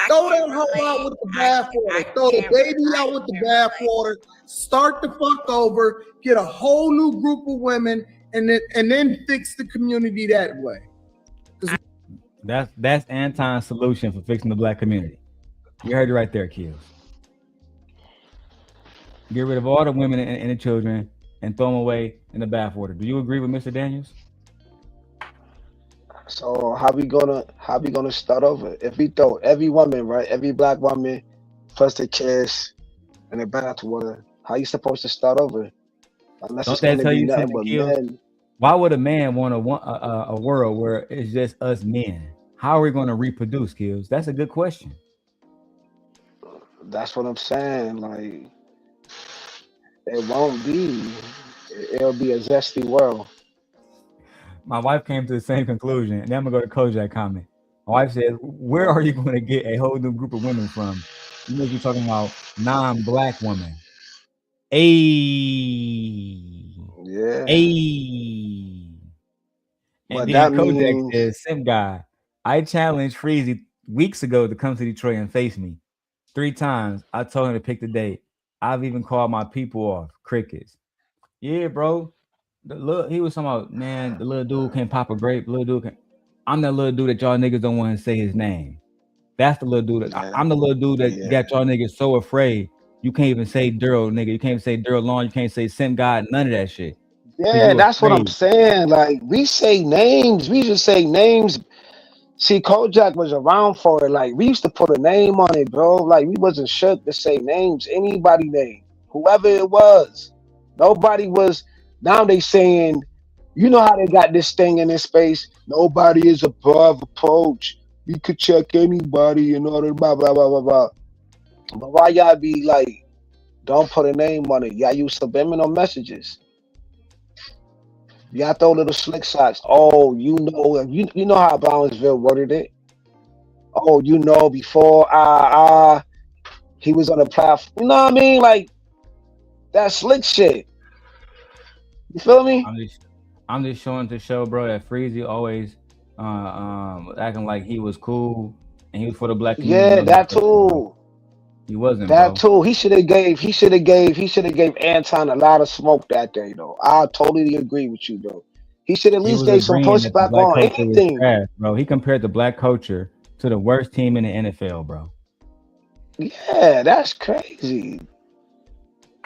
Throw that hoe out with the bathwater. Throw the baby out with the bathwater. Start the fuck over. Get a whole new group of women, and then fix the community that way. That's Anton's solution for fixing the black community. You heard it right there, kids. Get rid of all the women and the children and throw them away in the bathwater. Do you agree with Mr. Daniels? So how we gonna start over? If we throw every woman, right, every black woman, first the kids in the bathwater, how you supposed to start over? Unless Don't it's that gonna tell be you nothing something, but Kill? men. Why would a man want a world where it's just us men? How are we going to reproduce, Kills? That's a good question. That's what I'm saying. Like, it won't be. It'll be a zesty world. My wife came to the same conclusion, and then I'm gonna go to Kojak comment. My wife said, "Where are you going to get a whole new group of women from? You must be talking about non-black women." Yeah. And But then that Kojak means says, "Sim guy, I challenged Freezy weeks ago to come to Detroit and face me 3 times. I told him to pick the date. I've even called my people off. Crickets. Yeah, bro. He was talking about, man, the little dude can't pop a grape. I'm that little dude that y'all niggas don't want to say his name. That's the little dude. I'm the little dude that got y'all niggas so afraid you can't even say Darrel, nigga. You can't even say Darrel Long. You can't say Sim God. None of that shit. yeah, that's what I'm saying. Like, we say names. We just say names. See, Kojak was around for it. Like, we used to put a name on it, bro. Like, we wasn't shook to say names. Anybody name. Whoever it was. Nobody was. Now they saying, you know how they got this thing in this space? Nobody is above approach. You could check anybody and all that, blah, blah, blah, blah, blah. But why y'all be like, don't put a name on it? Y'all use subliminal messages. Y'all throw little slick shots. Oh, you know how Brownsville worded it. Oh, you know, before he was on the platform. You know what I mean? Like, that slick shit. You feel me? I'm just showing to show, bro, that Freezy always acting like he was cool and he was for the black community. Yeah, that too. He wasn't, That bro. too. He should have gave Anton a lot of smoke that day, though. I totally agree with you, bro. He should at He least was gave some agreeing that the pushback black on culture was anything. trash, bro. He compared the black culture to the worst team in the NFL, bro. Yeah, that's crazy.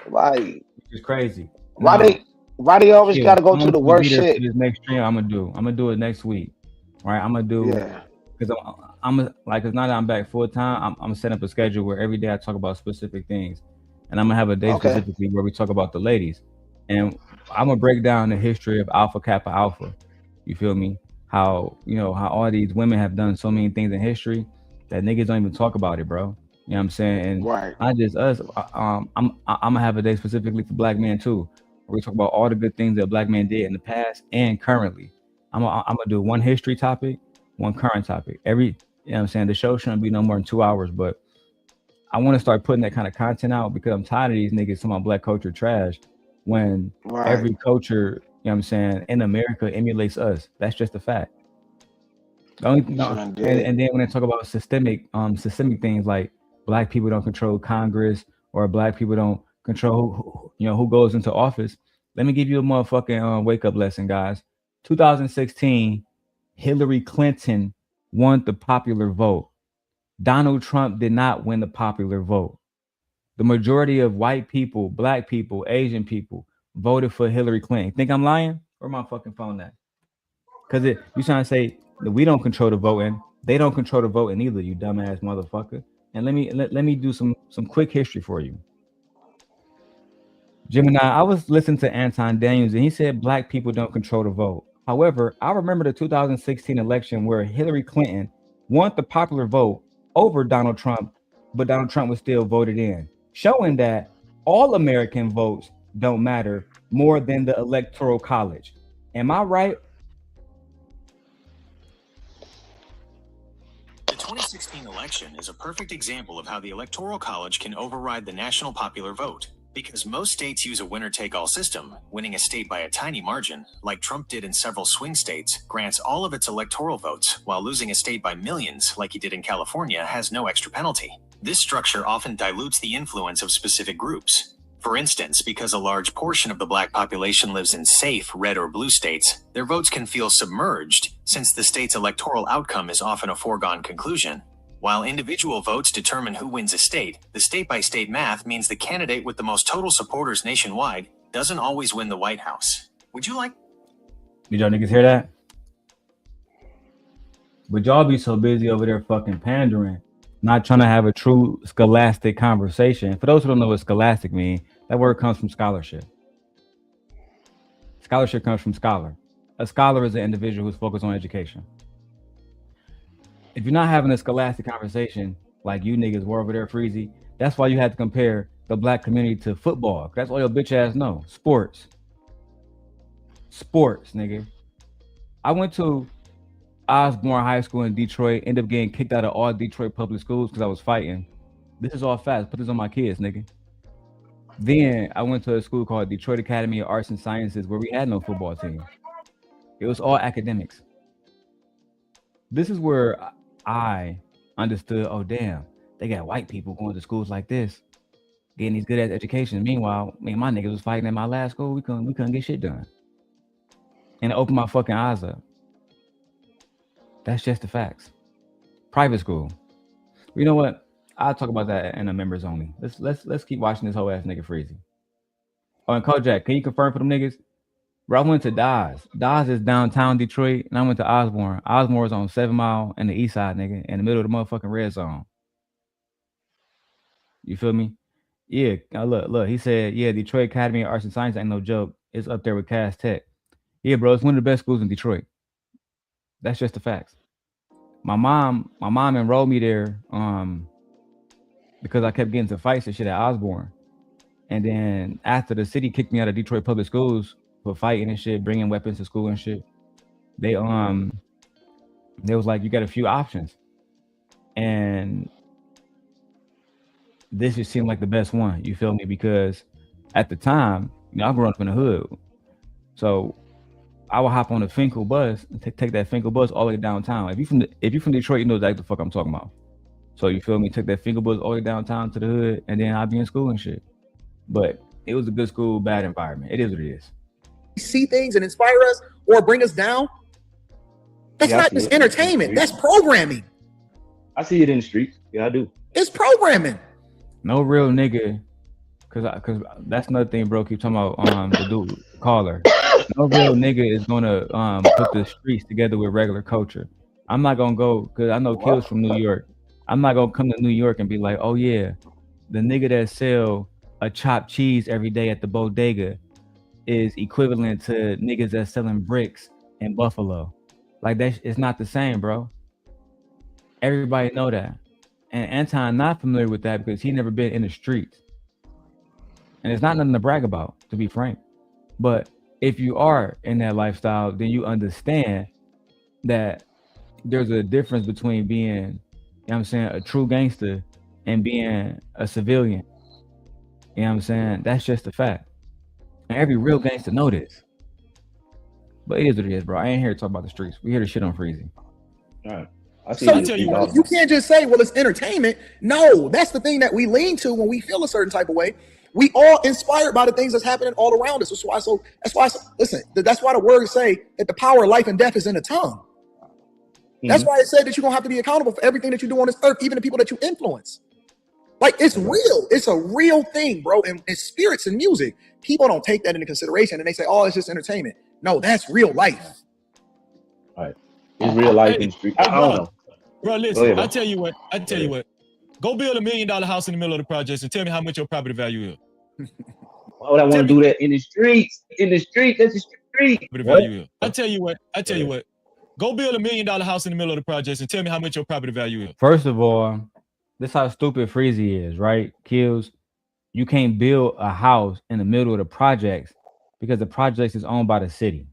Like, It's crazy. Why they always Shit, gotta go I'm to the gonna be worst there shit? for this next stream. I'm gonna do it next week. All right, I'm gonna do because I'm like, it's not that I'm back full time. I'm setting up a schedule where every day I talk about specific things, and I'm gonna have a day Okay. specifically where we talk about the ladies, and I'm gonna break down the history of Alpha Kappa Alpha. You feel me? How how all these women have done so many things in history that niggas don't even talk about it, bro. You know what I'm saying? And not just us. I'm gonna have a day specifically for black men too, where we talk about all the good things that black men did in the past and currently. I'm gonna do one history topic, one current topic. You know what I'm saying? The show shouldn't be no more than 2 hours, but I want to start putting that kind of content out because I'm tired of these niggas talking about black culture trash when every culture, you know what I'm saying, in America emulates us. That's just a fact. And then when they talk about systemic things like black people don't control Congress or black people don't control who goes into office, let me give you a motherfucking wake up lesson, guys. 2016, Hillary Clinton won the popular vote. Donald Trump did not win the popular vote. The majority of white people, black people, Asian people voted for Hillary Clinton. Think I'm lying? Where my fucking phone at? Because you trying to say that we don't control the voting, they don't control the voting either, you dumbass motherfucker. And let me do some quick history for you. Gemini, I was listening to Anton Daniels and he said black people don't control the vote. However, I remember the 2016 election where Hillary Clinton won the popular vote over Donald Trump, but Donald Trump was still voted in, showing that all American votes don't matter more than the electoral college. Am I right? The 2016 election is a perfect example of how the Electoral College can override the national popular vote. Because most states use a winner-take-all system, winning a state by a tiny margin, like Trump did in several swing states, grants all of its electoral votes, while losing a state by millions, like he did in California, has no extra penalty. This structure often dilutes the influence of specific groups. For instance, because a large portion of the black population lives in safe red or blue states, their votes can feel submerged, since the state's electoral outcome is often a foregone conclusion. While individual votes determine who wins a state, the state-by-state math means the candidate with the most total supporters nationwide doesn't always win the White House. Would you like? Did y'all niggas hear that? But y'all be so busy over there fucking pandering, not trying to have a true scholastic conversation. For those who don't know what scholastic means, that word comes from scholarship. Scholarship comes from scholar. A scholar is an individual who's focused on education. If you're not having a scholastic conversation like you niggas were over there, Freezy, that's why you had to compare the black community to football. That's all your bitch ass know. Sports. Sports, nigga. I went to Osborne High School in Detroit, ended up getting kicked out of all Detroit public schools because I was fighting. This is all facts. Put this on my kids, nigga. Then I went to a school called Detroit Academy of Arts and Sciences where we had no football team. It was all academics. This is where I understood, oh damn, they got white people going to schools like this, getting these good ass educations. Meanwhile, me and my niggas was fighting in my last school. We couldn't get shit done. And it opened my fucking eyes up. That's just the facts. Private school. You know what? I'll talk about that in the members only. Let's keep watching this whole ass nigga Freezy. Oh, and Kojak, can you confirm for them niggas? Bro, I went to Dawes. Dawes is downtown Detroit, and I went to Osborne. Osborne is on 7 Mile and the east side, nigga, in the middle of the motherfucking red zone. You feel me? Yeah, look. He said, yeah, Detroit Academy of Arts and Science ain't no joke. It's up there with Cass Tech. Yeah, bro, it's one of the best schools in Detroit. That's just the facts. My mom enrolled me there because I kept getting to fights and shit at Osborne. And then after the city kicked me out of Detroit public schools for fighting and shit, bringing weapons to school and shit, they was like, you got a few options. And this just seemed like the best one, you feel me? Because at the time, you know, I grew up in the hood. So I would hop on the Finkel bus and take that Finkel bus all the way downtown. If you from Detroit, you know exactly the fuck I'm talking about. So you feel me? Take that Finkel bus all the way downtown to the hood, and then I'd be in school and shit. But it was a good school, bad environment. It is what it is. See things and inspire us or bring us down. That's not just entertainment. That's programming. I see it in the streets. Yeah, I do. It's programming. No real nigga, cause that's another thing, bro. Keep talking about the dude caller. No real nigga is gonna put the streets together with regular culture. I'm not gonna go, cause I know Kills from New York. I'm not gonna come to New York and be like, oh yeah, the nigga that sell a chopped cheese every day at the bodega is equivalent to niggas that's selling bricks in Buffalo. Like that, it's not the same, bro. Everybody know that. And Anton not familiar with that because he never been in the streets. And it's not nothing to brag about, to be frank. But if you are in that lifestyle, then you understand that there's a difference between being, you know what I'm saying, a true gangster and being a civilian. You know what I'm saying? That's just a fact. And every real gangster know this. But it is what it is, bro. I ain't here to talk about the streets. We here to shit on Freezy. All right. So you can't just say, well, it's entertainment. No, that's the thing that we lean to when we feel a certain type of way. We all inspired by the things that's happening all around us. That's why the words say that the power of life and death is in the tongue. That's why it said that you're gonna have to be accountable for everything that you do on this earth, even the people that you influence. Like, it's real. It's a real thing, bro. And spirits and music, people don't take that into consideration, and they say, oh, it's just entertainment. No, that's real life. All right. It's real life in the street. I don't know. Bro, listen, I tell you what. Go build $1 million house in the middle of the projects and tell me how much your property value is. Why would I want to do that in the streets? In the street, that's the street. I tell you what. Go build $1 million house in the middle of the projects and tell me how much your property value is. First of all, this how stupid Freezy is, right? Kills. you can't build a house in the middle of the projects because the projects is owned by the city.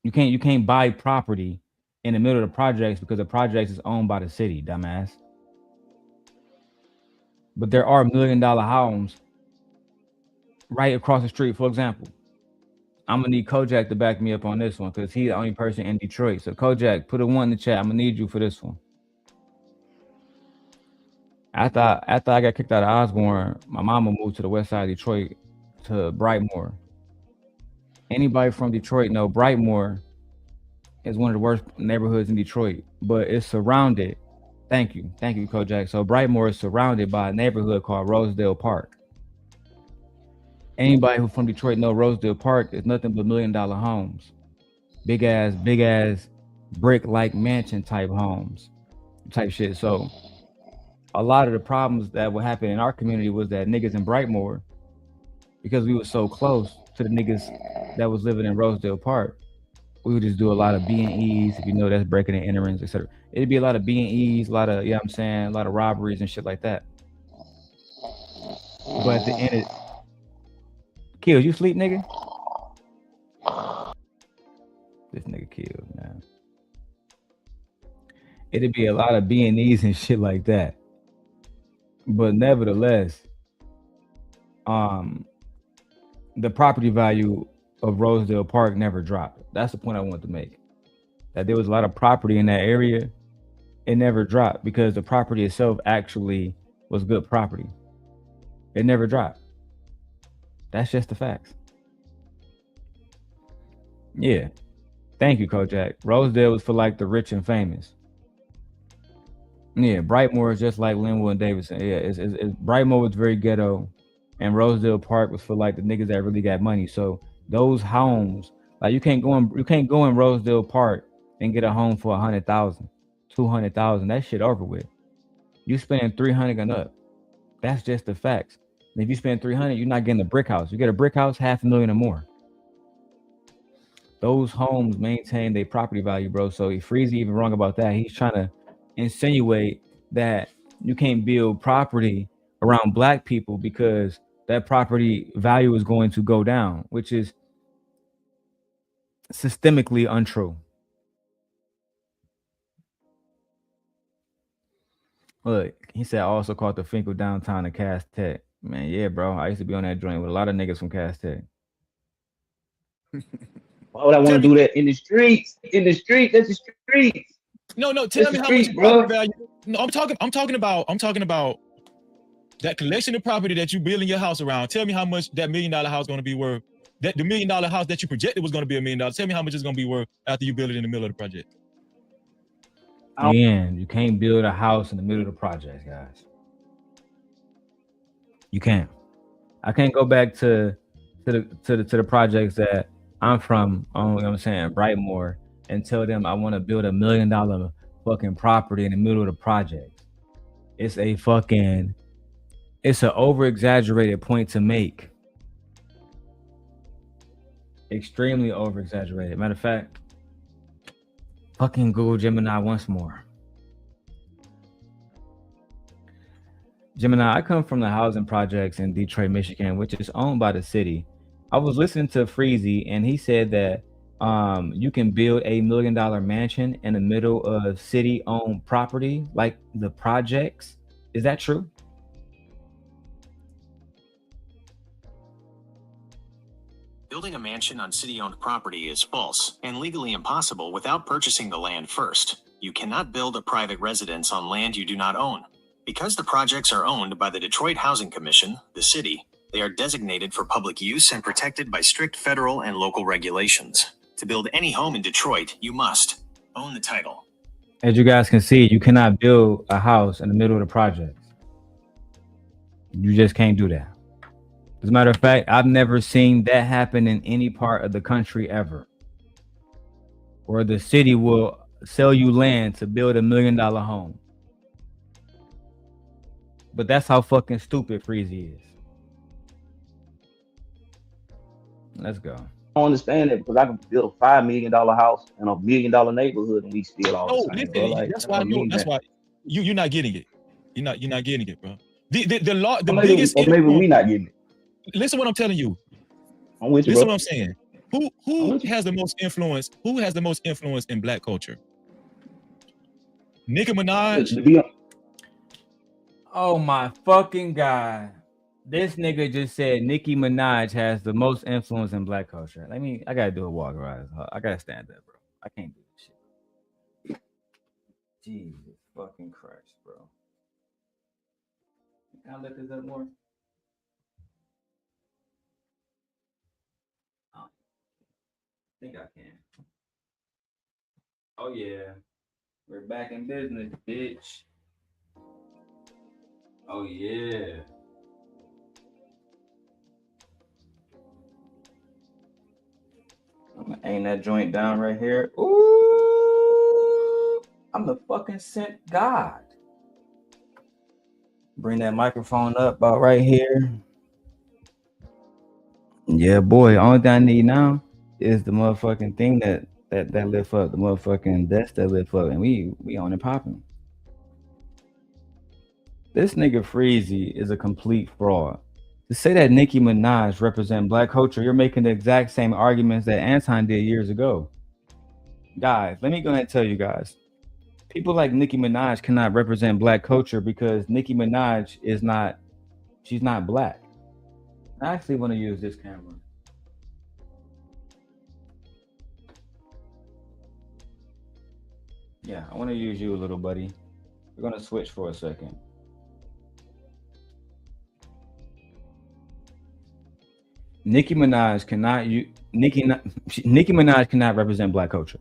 You can't buy property in the middle of the projects because the projects is owned by the city, dumbass. But there are $1 million homes right across the street. For example, I'm gonna need Kojak to back me up on this one because he's the only person in Detroit. So Kojak, put a 1 in the chat. I'm gonna need you for this one. After I got kicked out of Osborne, my mama moved to the west side of Detroit to Brightmoor. Anybody from Detroit know Brightmoor is one of the worst neighborhoods in Detroit, but it's surrounded. Thank you, Kojak. So Brightmoor is surrounded by a neighborhood called Rosedale Park. Anybody who from Detroit know Rosedale Park is nothing but $1 million homes, big ass brick like mansion type homes, type shit. So a lot of the problems that would happen in our community was that niggas in Brightmoor, because we were so close to the niggas that was living in Rosedale Park, we would just do a lot of B&Es, if you know that's breaking and enterings, etc. It'd be a lot of B&Es, a lot of, you know what I'm saying, a lot of robberies and shit like that. But at the end of Kills, you sleep, nigga? This nigga killed, man. It'd be a lot of B&Es and shit like that. But nevertheless, the property value of Rosedale Park never dropped. That's the point I wanted to make. That there was a lot of property in that area. It never dropped because the property itself actually was good property. It never dropped. That's just the facts. Yeah. Thank you, Kojak. Rosedale was for like the rich and famous. Yeah, Brightmoor is just like Linwood and Davidson. Yeah, it's Brightmoor was very ghetto, and Rosedale Park was for like the niggas that really got money. So those homes, like you can't go in Rosedale Park and get a home for 100,000, 200,000. That shit over with. You spending 300 and up. That's just the facts. And if you spend 300, you're not getting a brick house. You get a brick house, $500,000 or more. Those homes maintain their property value, bro. So if Freezy even wrong about that, he's trying to insinuate that you can't build property around black people because that property value is going to go down, which is systemically untrue. Look, he said I also caught the Finkel downtown in Cass Tech. Man, yeah, bro. I used to be on that joint with a lot of niggas from Cass Tech. Why would I want to do that in the streets? In the street, that's the streets. No, tell me how much property value. No, I'm talking about that collection of property that you building your house around. Tell me how much that $1 million house going to be worth. That the $1 million house that you projected was going to be $1 million. Tell me how much it's going to be worth after you build it in the middle of the project. And you can't build a house in the middle of the project, guys. You can't. I can't go back to the projects that I'm from, you know what I'm saying, Brightmoor, and tell them I want to build $1 million fucking property in the middle of the project. It's an over exaggerated point to make. Extremely over exaggerated. Matter of fact, fucking Google Gemini once more. Gemini, I come from the housing projects in Detroit, Michigan, which is owned by the city. I was listening to Freezy, and he said that you can build $1 million mansion in the middle of city-owned property, like the projects. Is that true? Building a mansion on city-owned property is false and legally impossible without purchasing the land first. You cannot build a private residence on land you do not own. Because the projects are owned by the Detroit Housing Commission, the city, they are designated for public use and protected by strict federal and local regulations. To build any home in Detroit, you must own the title. As you guys can see, you cannot build a house in the middle of the project. You just can't do that. As a matter of fact, I've never seen that happen in any part of the country ever. Where the city will sell you land to build $1 million home. But that's how fucking stupid Freezy is. Let's go. I don't understand it because I can build a $5 million house in a $1 million neighborhood and we still all the same. Listen, that's why you're not getting it. You're not getting it, bro. The law, the Or maybe, biggest or maybe we influence. not getting it. Listen what I'm telling you. I'm with you, Listen bro. what I'm saying. Who has the most influence? Who has the most influence in black culture? Nicki Minaj. Oh my fucking God. This nigga just said Nicki Minaj has the most influence in black culture. I gotta do a walk around. I gotta stand up, bro. I can't do this shit. Jesus fucking Christ, bro. Can I lift this up more? Oh, I think I can. Oh yeah. We're back in business, bitch. Oh yeah. I'm gonna aim that joint down right here. Ooh, I'm the fucking sent God. Bring that microphone up about right here. Yeah, boy. Only thing I need now is the motherfucking thing that lift up, the motherfucking desk that lift up, and we on it popping. This nigga Freezy is a complete fraud. To say that Nicki Minaj represent black culture, you're making the exact same arguments that Anton did years ago. Guys, let me go ahead and tell you guys. People like Nicki Minaj cannot represent black culture because Nicki Minaj she's not black. I actually want to use this camera. Yeah, I want to use you, little buddy. We're going to switch for a second. Nicki Minaj cannot represent black culture.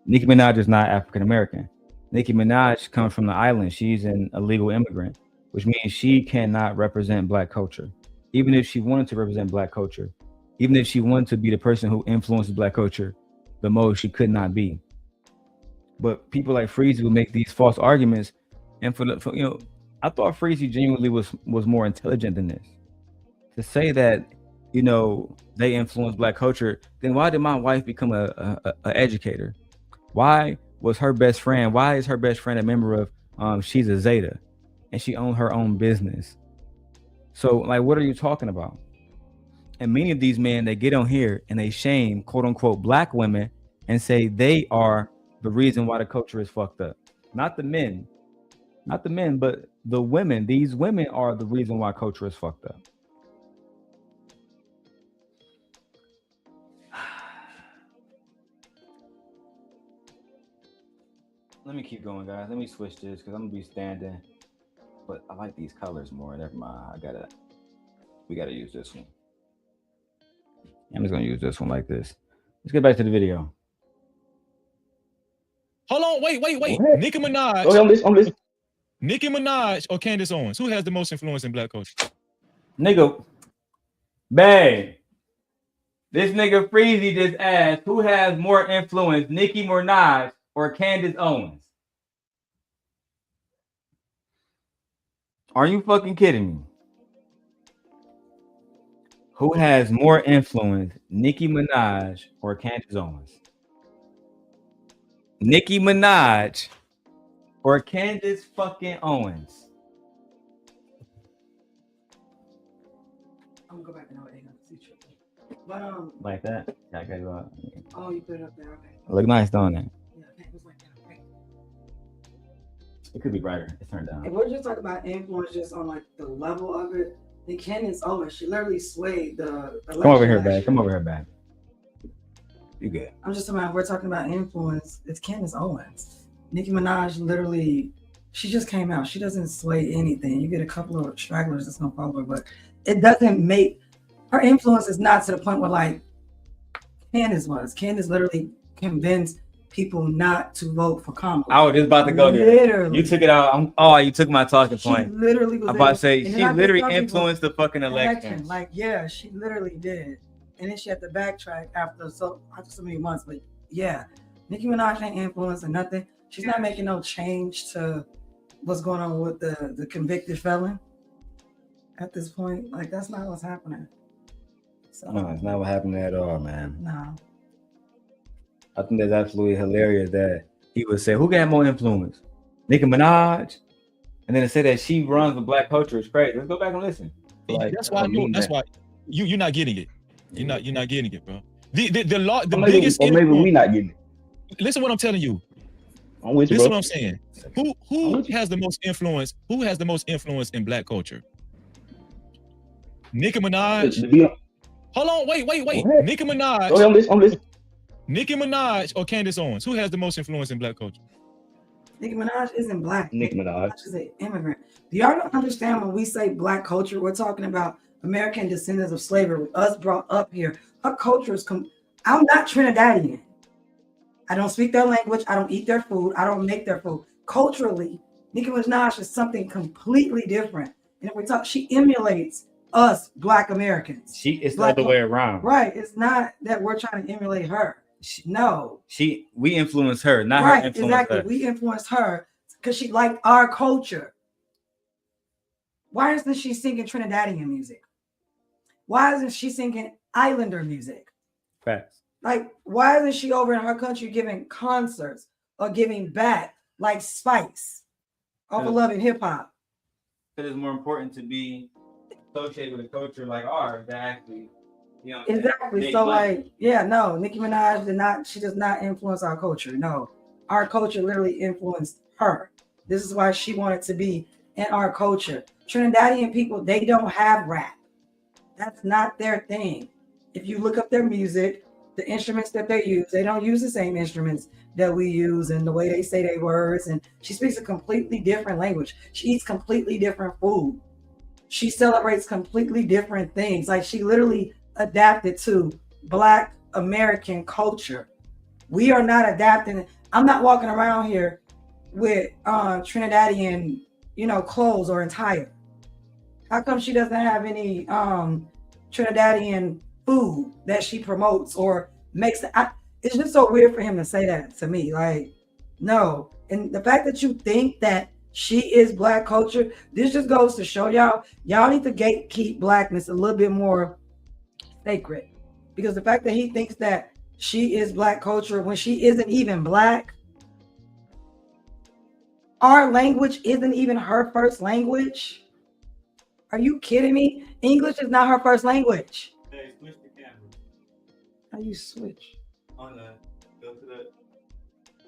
Nicki Minaj is not African American. Nicki Minaj comes from the island. She's an illegal immigrant, which means she cannot represent black culture. Even if she wanted to represent black culture, even if she wanted to be the person who influences black culture the most, she could not be. But people like Freezy will make these false arguments, and I thought Freezy genuinely was more intelligent than this. To say that, they influence black culture, then why did my wife become a educator? Why is her best friend a member of she's a Zeta and she owned her own business? So like, what are you talking about? And many of these men, they get on here and they shame quote unquote black women and say they are the reason why the culture is fucked up. Not the men, but the women. These women are the reason why culture is fucked up. Let me keep going, guys. Let me switch this because I'm gonna be standing. But I like these colors more. Never mind. We gotta use this one. I'm just gonna use this one like this. Let's get back to the video. Hold on, wait. What? Nicki Minaj. Oh, I'm listening. Nicki Minaj or Candace Owens? Who has the most influence in black culture? Nigga, babe. This nigga Freezy just asked who has more influence, Nicki Minaj or Candace Owens? Are you fucking kidding me? Who has more influence, Nicki Minaj or Candace Owens? Nicki Minaj or Candace fucking Owens? I'm gonna go back and I'll see you. But Like that? Yeah, I gotta go out. Oh, you put it up there. Okay. Look nice, don't it? Yeah, okay. It was like that. Okay. It could be brighter. It's turned down. If we're just talking about influence, just on like the level of it, then Candace Owens, she literally swayed the. Come over here, babe. Come over here, babe. You good? I'm just talking about. If we're talking about influence, it's Candace Owens. Nicki Minaj literally, she just came out. She doesn't sway anything. You get a couple of stragglers that's gonna follow her, but it doesn't make her influence is not to the point where like Candace was. Candace literally convinced people not to vote for Kamala. I was just about to go there. Literally. You took it out. You took my talking point. She literally was. I'm about to say she literally influenced the fucking election. Like, yeah, she literally did. And then she had to backtrack after so many months. But yeah, Nicki Minaj ain't influencing nothing. She's not making no change to what's going on with the convicted felon at this point. Like, that's not what's happening. So, No, it's not what happened at all, man. no. I think that's absolutely hilarious that he would say, who got more influence? Nicki Minaj And then to say that she runs the black culture is crazy. Let's go back and listen. Like, That's why you're not getting it. You're not getting it, bro. The biggest maybe we not getting it. Listen what I'm telling you. I'm with you, Listen bro. what I'm saying. Who has the most influence? Who has the most influence in black culture? Nicki Minaj. Hold on, wait. Nicki Minaj. I'm listening. Nicki Minaj or Candace Owens? Who has the most influence in black culture? Nicki Minaj isn't black. Nicki Minaj is an immigrant. Do y'all don't understand when we say black culture, we're talking about American descendants of slavery, us brought up here. Her culture is I'm not Trinidadian. I don't speak their language. I don't eat their food. I don't make their food. Culturally, Nicki Minaj is something completely different. And if we talk, she emulates us Black Americans. It's the other way around. Right. It's not that we're trying to emulate her. No. We influence her, not right, her influence exactly. us. We influenced her because she liked our culture. Why isn't she singing Trinidadian music? Why isn't she singing Islander music? Facts. Like, why isn't she over in her country giving concerts or giving back like Spice off of Love and Hip Hop? Because it's more important to be associated with a culture like ours than actually, you know. Exactly. So like, yeah, no, Nicki Minaj she does not influence our culture. No, our culture literally influenced her. This is why she wanted to be in our culture. Trinidadian people, they don't have rap. That's not their thing. If you look up their music, the instruments that they use, they don't use the same instruments that we use and the way they say their words. And she speaks a completely different language. She eats completely different food. She celebrates completely different things. Like she literally adapted to Black American culture. We are not adapting. I'm not walking around here with Trinidadian, clothes or attire. How come she doesn't have any Trinidadian food that she promotes or makes? It's just so weird for him to say that to me. Like, no. And the fact that you think that she is Black culture, this just goes to show y'all need to gatekeep Blackness a little bit more sacred. Because the fact that he thinks that she is Black culture when she isn't even Black, our language isn't even her first language. Are you kidding me? English is not her first language. Hey, switch the camera. How you switch? Go to the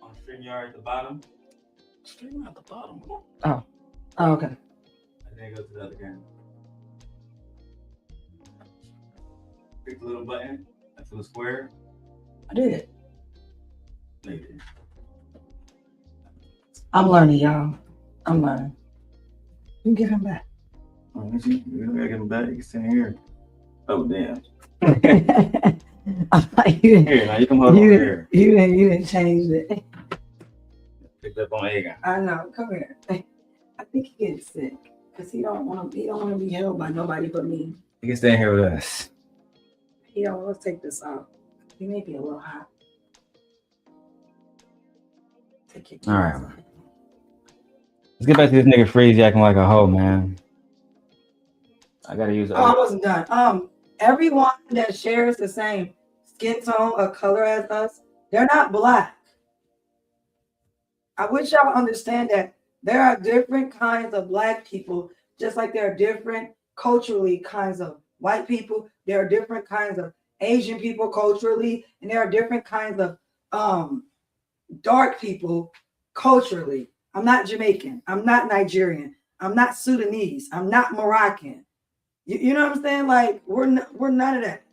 on StreamYard at the bottom. Stream at the bottom. Oh, okay. And then go to the other camera. Click the little button until the square. I did. No, you didn't. I'm learning, y'all. I'm learning. You can give him back. Oh, you gotta give him back. You can stand here. Oh, damn. Here, now you come hold on here. You didn't change it. Picked up on Aegon. I know. Come here. I think he gets sick because he don't want to be held by nobody but me. You can stand here with us. Let's take this off. He may be a little hot. Take your keys. All right. Let's get back to this nigga Freezy acting like a hoe, man. I gotta use it. Oh, I wasn't done. Everyone that shares the same skin tone or color as us, they're not Black. I wish y'all understand that there are different kinds of Black people, just like there are different culturally kinds of white people. There are different kinds of Asian people culturally, and there are different kinds of dark people culturally. I'm not Jamaican. I'm not Nigerian. I'm not Sudanese. I'm not Moroccan. You know what I'm saying? Like we're none of that.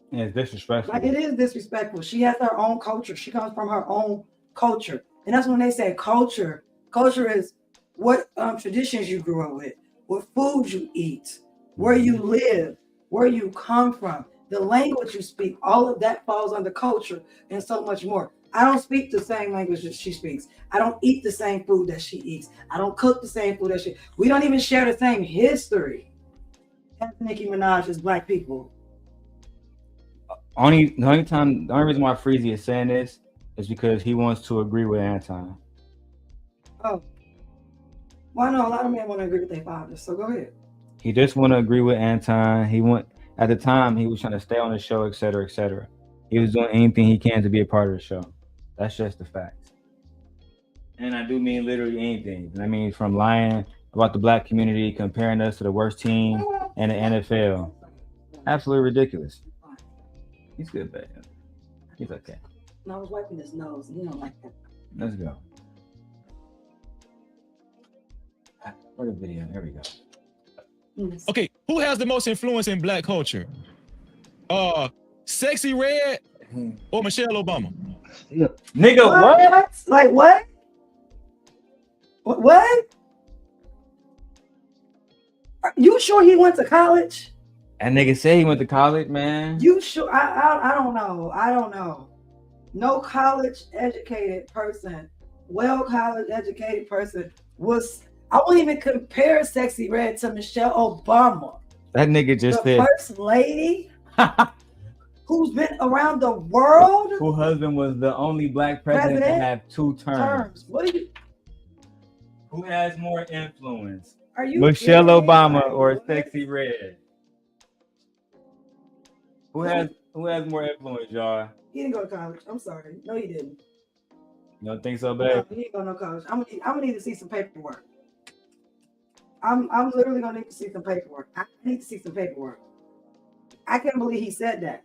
Yeah, it's disrespectful. Like it is disrespectful. She has her own culture. She comes from her own culture, and that's when they say culture. Culture is what traditions you grew up with, what food you eat, where you live, where you come from, the language you speak. All of that falls under culture, and so much more. I don't speak the same language that she speaks. I don't eat the same food that she eats. I don't cook the same food that she. We don't even share the same history. Nicki Minaj is Black people. The only reason why Freezy is saying this is because he wants to agree with Anton. Oh, well, I know a lot of men want to agree with their fathers. So go ahead. He just want to agree with Anton. At the time he was trying to stay on the show, etc., etc. He was doing anything he can to be a part of the show. That's just the facts. And I do mean literally anything. I mean, from lying about the black community, comparing us to the worst team in the NFL. Absolutely ridiculous. He's good, but he's okay. No, I was wiping his nose. You don't like that. Let's go. Where's the video? There we go. Okay, who has the most influence in black culture? Sexy Red or Michelle Obama? Yeah. Nigga, what? Like what? What? Are you sure he went to college? That nigga said he went to college, man. You sure? I don't know. I don't know. No college educated person, well college educated person was. I won't even compare Sexy Red to Michelle Obama. That nigga just the said first lady who's been around the world. Whose husband was the only black president to have 2 terms. What are you? Who has more influence? Are you Michelle kidding? Obama or Sexy Red? Who has more influence, y'all? He didn't go to college. I'm sorry. No, he didn't. You don't think so, babe? No, he didn't go to college. I'm gonna need to see some paperwork. I'm literally gonna need to see some paperwork. I need to see some paperwork. I can't believe he said that.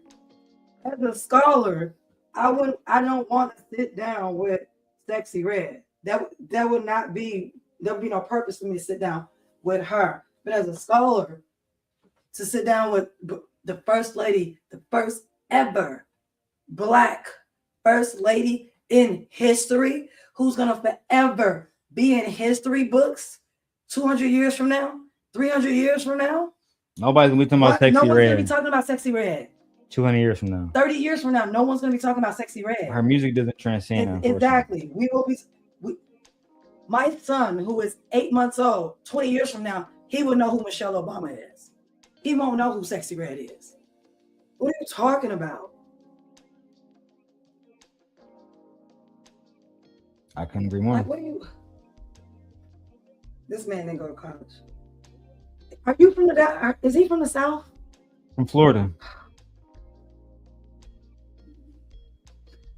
As a scholar, I don't want to sit down with Sexy Red. There would be no purpose for me to sit down with her. But as a scholar, to sit down with the first lady, the first ever black first lady in history, who's gonna forever be in history books 200 years from now, 300 years from now. Nobody's gonna be talking about Sexy No one's Red. gonna be talking about Sexy Red. 200 years from now. 30 years from now, no one's gonna be talking about Sexy Red. Her music doesn't transcend. Exactly. We will be. My son, who is 8 months old, 20 years from now, he will know who Michelle Obama is. He won't know who Sexy Red is. What are you talking about? I couldn't agree more. Like, what are you? This man didn't go to college. Are you from the? Is he from the South? From Florida.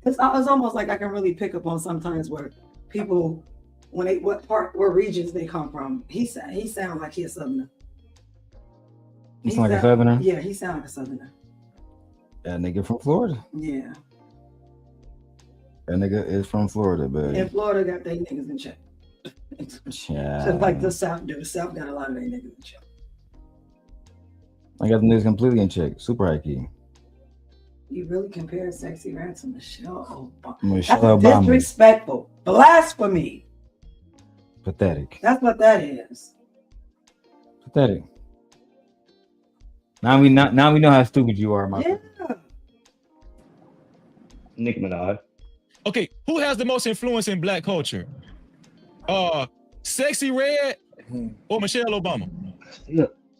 It's almost like I can really pick up on sometimes where people, where regions they come from. He sounds like he's a Southerner. You sound like a Southerner? Yeah, he sounds like a Southerner. That nigga from Florida. Yeah. That nigga is from Florida, baby. And Florida got their niggas in check. Yeah. Just like the South do. The South got a lot of their niggas in check. I got the niggas completely in check. Super high key. You really compare Sexy Red to Michelle Obama? Michelle That's Obama. disrespectful. Blasphemy. Pathetic. That's what that is. Pathetic. Now we know how stupid you are, my friend. Nicki Minaj. Okay, who has the most influence in black culture? Sexy Red or Michelle Obama?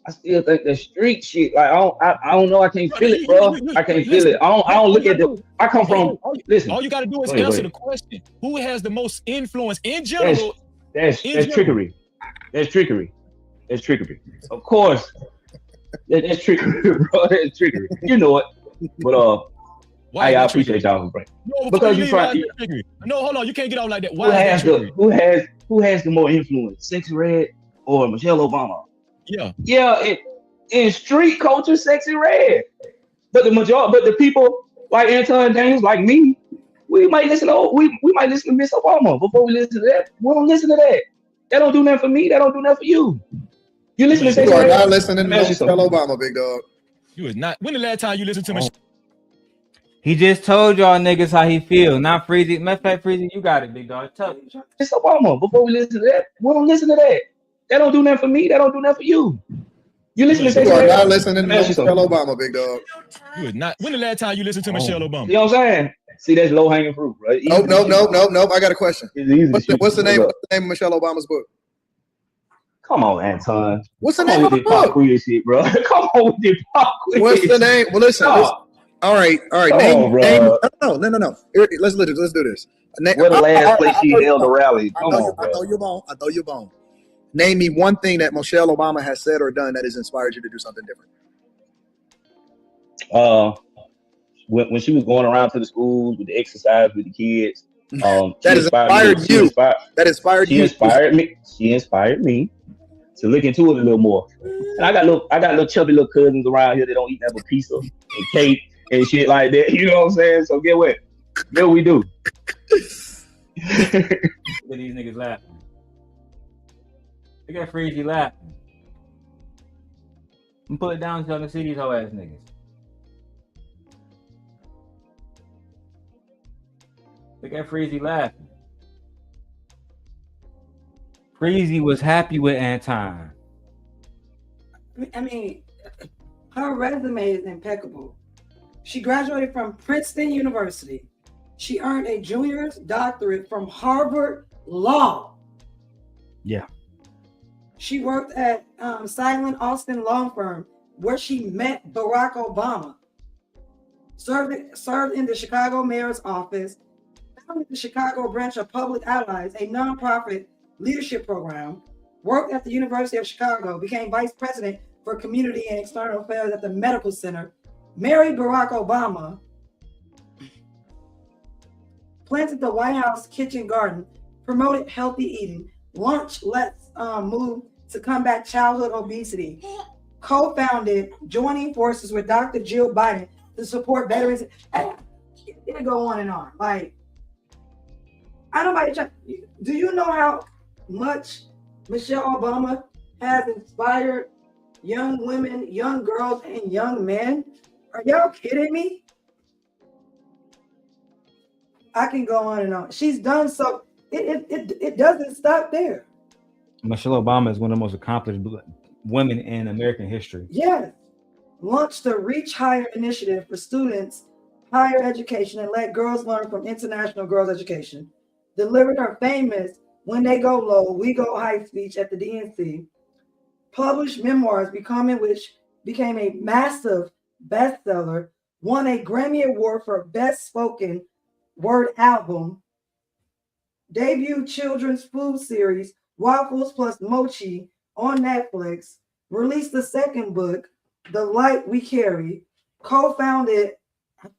I still think the street shit. Like I don't know. I can't feel it, bro. I can't feel it. I don't look at the. I come from. Listen. All you got to do is Go ahead, answer go the question. Who has the most influence in general? That's trickery. That's trickery. That's trickery. Of course. That's trickery, bro. That's trickery. You know it. But I appreciate y'all for breaking. No, because you try. No, hold on. You can't get off like that. Why is that trickery? Who has the more influence? Sexy Red or Michelle Obama? Yeah. In street culture, Sexy Red. But the people like Anton Daniels, like me, we might listen to Miss Obama before we listen to that. We don't listen to that. That don't do nothing for me. That don't do nothing for you. You listen to Sexy You are Red. not listening to Michelle Obama, big dog. You is not. When the last time you listened to Michelle? He just told y'all niggas how he feel. Not Freezy. Matter of fact, Freezy, you got it, big dog. Tell me. Miss Obama before we listen to that. We don't listen to that. That don't do nothing for me. That don't do nothing for you. You listen to Sexy You are Red. not listening to Michelle Obama, big dog. You is not. When the last time you listened to Michelle Obama? You know what I'm saying? See, that's low hanging fruit, right? Nope. I got a question. What's the name of Michelle Obama's book? Come on, Anton. What's the name of the book? Hypocrisy shit, bro. Come on with the hypocrisy. What's the name? Well, listen. All right. Come Name. on, bro. No. Let's do this. Where the last place she held a rally? Come on, I throw you a bone. Name me one thing that Michelle Obama has said or done that has inspired you to do something different. When she was going around to the schools with the exercise with the kids, That inspired you. That inspired you. She inspired me to look into it a little more. And I got little chubby little cousins around here that don't eat that but pizza and cake and shit like that. You know what I'm saying? So get what? Get what we do. Look at these niggas laughing. Look at Freezy laughing. I'm pull it down so I can see these whole ass niggas. Look at Freezy laughing. Freezy was happy with Anton. I mean, her resume is impeccable. She graduated from Princeton University. She earned a junior's doctorate from Harvard Law. Yeah. She worked at Silent Austin Law Firm, where she met Barack Obama. Served in the Chicago Mayor's office. Founded the Chicago branch of Public Allies, a nonprofit leadership program. Worked at the University of Chicago. Became vice president for community and external affairs at the Medical Center. Married Barack Obama. Planted the White House kitchen garden. Promoted healthy eating. Launched Let's Move to combat childhood obesity. Co-founded Joining Forces with Dr. Jill Biden to support veterans. It go on and on. Like, I don't. Do you know how much Michelle Obama has inspired young women, young girls, and young men? Are y'all kidding me? I can go on and on. She's done so. It doesn't stop there. Michelle Obama is one of the most accomplished women in American history. Yes. Launched the Reach Higher initiative for students, higher education, and let girls learn from International Girls Education. Delivered her famous When They Go Low, We Go High speech at the DNC. Published memoirs, which became a massive bestseller. Won a Grammy Award for Best Spoken Word Album. Debut children's food series, Waffles Plus Mochi, on Netflix. Released the second book, The Light We Carry. Co-founded,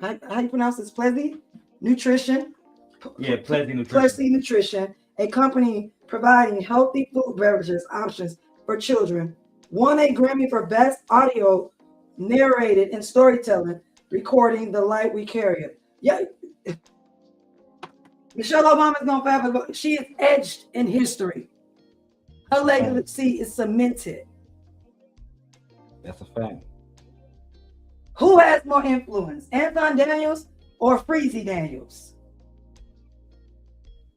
how you pronounce this, Plessy Nutrition? Yeah, Plessy Nutrition. Plessy Nutrition, a company providing healthy food beverages options for children. Won a Grammy for Best Audio Narrated and Storytelling, recording The Light We Carry. Yeah. Michelle Obama is gonna forever, but she is etched in history. Her legacy is cemented. That's a fact. Who has more influence, Anton Daniels or Freezy Daniels?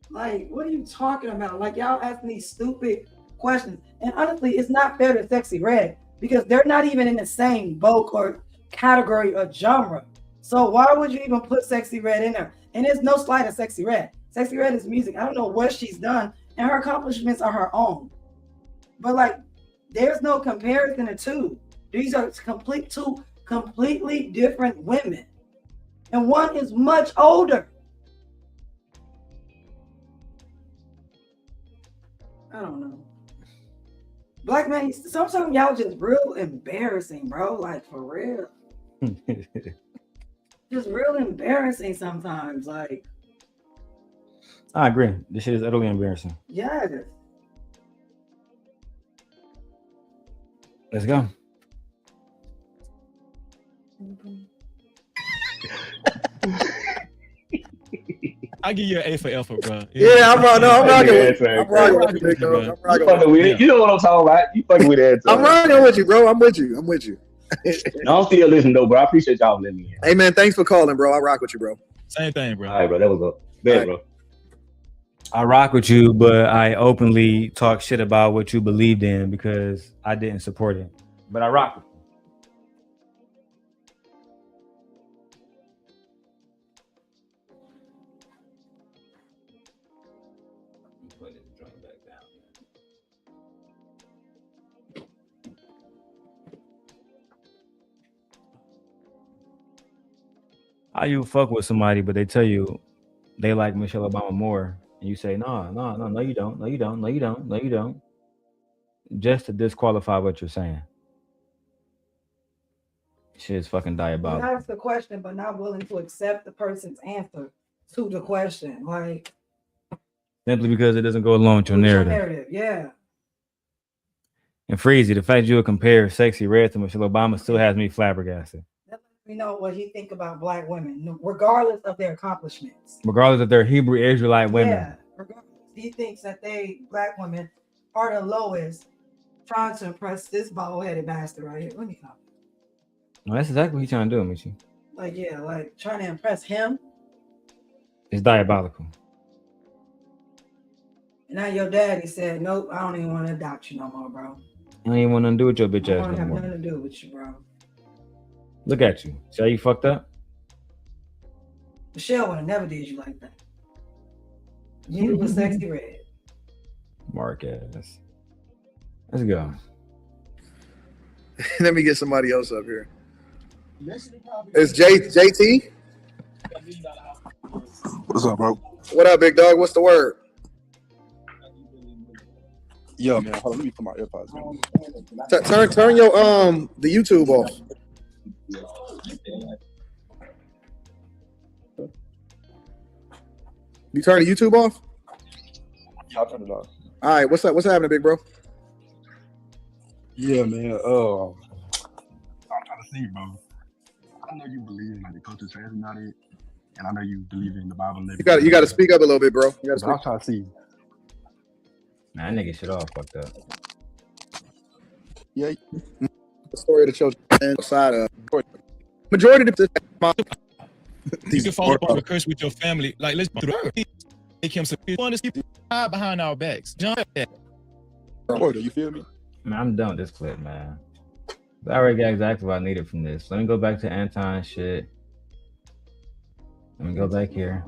Like, what are you talking about? Like, y'all asking these stupid questions. And honestly, it's not fair to Sexy Red because they're not even in the same boat or category or genre. So why would you even put Sexy Red in there? And there's no slight of Sexy Red. Sexy Red is music. I don't know what she's done, and her accomplishments are her own. But like, there's no comparison to two. These are two completely different women, and one is much older. I don't know. Black man, sometimes y'all just real embarrassing, bro. Like, for real. Just real embarrassing sometimes. Like, I agree. This shit is utterly embarrassing. yeah. Let's go. I give you an A for effort, bro. Yeah, I'm rocking with you. I'm rocking with you. You know what I'm talking about. You fucking with that. I'm rocking with you, bro. I'm with you. No, I'm still listening though, bro. I appreciate y'all letting me in. Hey man, thanks for calling, bro. I rock with you, bro. Same thing, bro. All right, bro. That was a bad, bro. I rock with you, but I openly talk shit about what you believed in because I didn't support it. But I rock with you. How you fuck with somebody, but they tell you they like Michelle Obama more, and you say, no, you don't. Just to disqualify what you're saying. Shit is fucking You diabolical. ask the question, but not willing to accept the person's answer. to the question. Like, simply because it doesn't go along with your what's your narrative. yeah. And Freezy, the fact you would compare Sexy Red to Michelle Obama still has me flabbergasted. We know what he think about black women, regardless of their accomplishments. Regardless if they're Hebrew Israelite women. Yeah, regardless, he thinks that they black women are the lowest, trying to impress this bald-headed bastard right here. Let me copy. No, that's exactly what he's trying to do, Michi. Like, yeah, like trying to impress him. It's diabolical. And now your daddy said, nope, I don't even want to adopt you no more, bro. I don't even want nothing to do with your bitch I ass don't no have more. nothing to do with you, bro. Look at you. See how you fucked up? Michelle would have never did you like that. You was Sexy Red. Mark ass. Let's go. Let me get somebody else up here. It's JT. What's up, bro? What up, big dog? What's the word? Yo, man, hold on, let me put my AirPods in. Turn your the YouTube off. You turn the YouTube off? Yeah, I'll turn it off. All right, what's up? What's happening, big bro? Yeah, man. I'm trying to see, bro. I know you believe in like the culture trans and all that, and I know you believe in the Bible. And You got to speak up a little bit, bro. You got to I'm speak. trying to see. Nah, that nigga shit all fucked up. Yeah. The story of the children outside of majority of the You can fall apart with curse with your family. Like, let's make him some hide behind our backs. John, Porter, you feel me? Man, I'm done with this clip, man. I already got exactly what I needed from this. Let me go back to Anton shit. Let me go back here.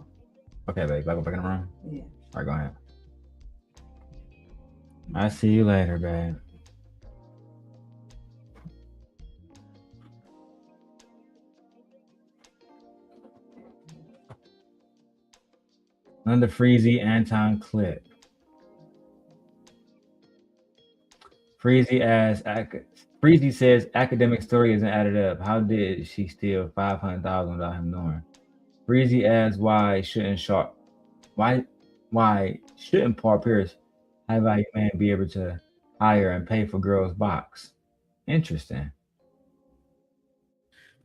Okay, babe. Go back in the room. Yeah. All right, go ahead. I see you later, babe. Another Freezy Anton clip. Freezy says academic story isn't added up. How did she steal $500,000 without him knowing? Freezy asks why shouldn't Paul Pierce, high value man, be able to hire and pay for girls' box? Interesting.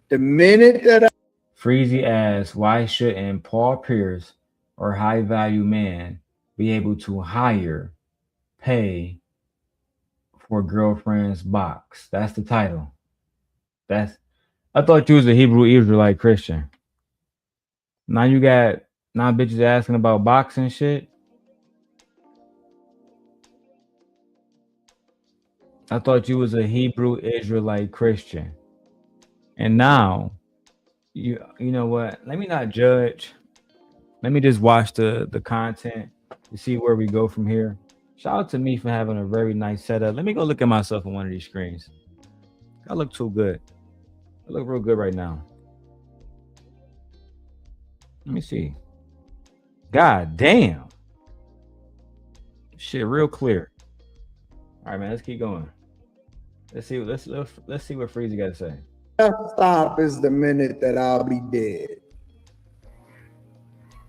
The minute that Freezy asks why shouldn't Paul Pierce or high value man be able to hire, pay for girlfriend's box? That's the title. I thought you was a Hebrew Israelite Christian. Now you got bitches asking about box and shit. I thought you was a Hebrew Israelite Christian. And now you know what? Let me not judge. Let me just watch the content to see where we go from here. Shout out to me for having a very nice setup. Let me go look at myself on one of these screens. I look too good. I look real good right now. Let me see. God damn. Shit, real clear. All right, man. Let's keep going. Let's see what Freezy got to say. stop is the minute that I'll be dead.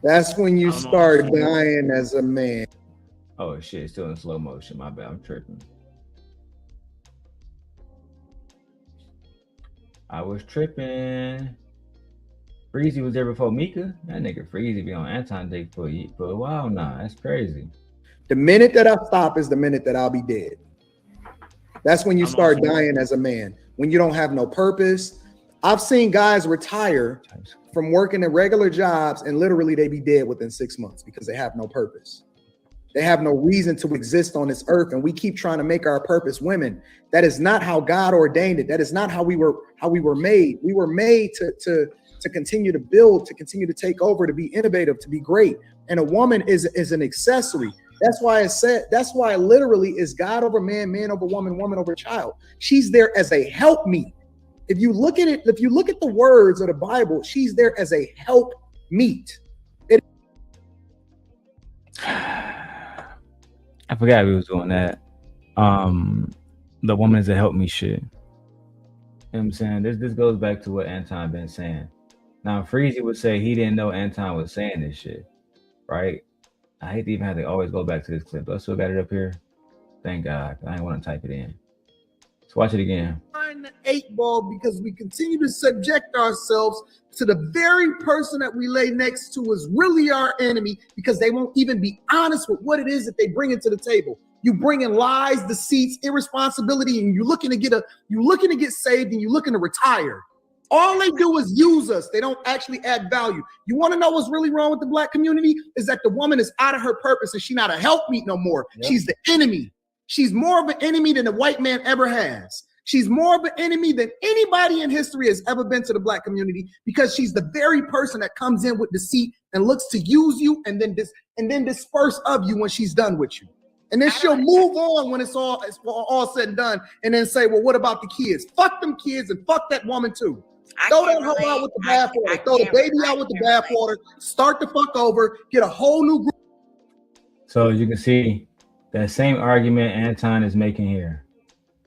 That's when you start dying as a man. Oh shit, still in slow motion. My bad, I'm tripping. I was tripping. Freezy was there before Mika. That nigga Freezy be on Anton Dick for a while now. That's crazy. The minute that I stop is the minute that I'll be dead. That's when you start dying as a man. When you don't have no purpose. I've seen guys retire from working at regular jobs and literally they be dead within 6 months because they have no purpose. They have no reason to exist on this earth, and we keep trying to make our purpose women. That is not how God ordained it. That is not how we were made. We were made to continue to build, to continue to take over, to be innovative, to be great. And a woman is an accessory. That's why it said. That's why it literally is God over man, man over woman, woman over child. She's there as a helpmeet. If you look at it, if you look at the words of the Bible, she's there as a helpmeet. I forgot we was doing that. The woman is a help me shit. You know what I'm saying? This goes back to what Anton been saying. Now, Freezy would say he didn't know Anton was saying this shit, right? I hate to even have to always go back to this clip, but I still got it up here. Thank God. I didn't want to type it in. Let's watch it again. The 8 ball because we continue to subject ourselves to the very person that we lay next to is really our enemy because they won't even be honest with what it is that they bring into the table. You bring in lies, deceits, irresponsibility, and you're looking to get saved and you're looking to retire. All they do is use us. They don't actually add value. You want to know what's really wrong with the Black community? Is that the woman is out of her purpose and she's not a helpmeet no more. Yep. She's the enemy. She's more of an enemy than the white man ever has. She's more of an enemy than anybody in history has ever been to the Black community because she's the very person that comes in with deceit and looks to use you and then disperse of you when she's done with you. And then she'll move on when it's all said and done and then say, well, what about the kids? Fuck them kids and fuck that woman too. Throw that hoe out with the bathwater. Throw the baby out with the bathwater. Start the fuck over. Get a whole new group. So as you can see, that same argument Anton is making here.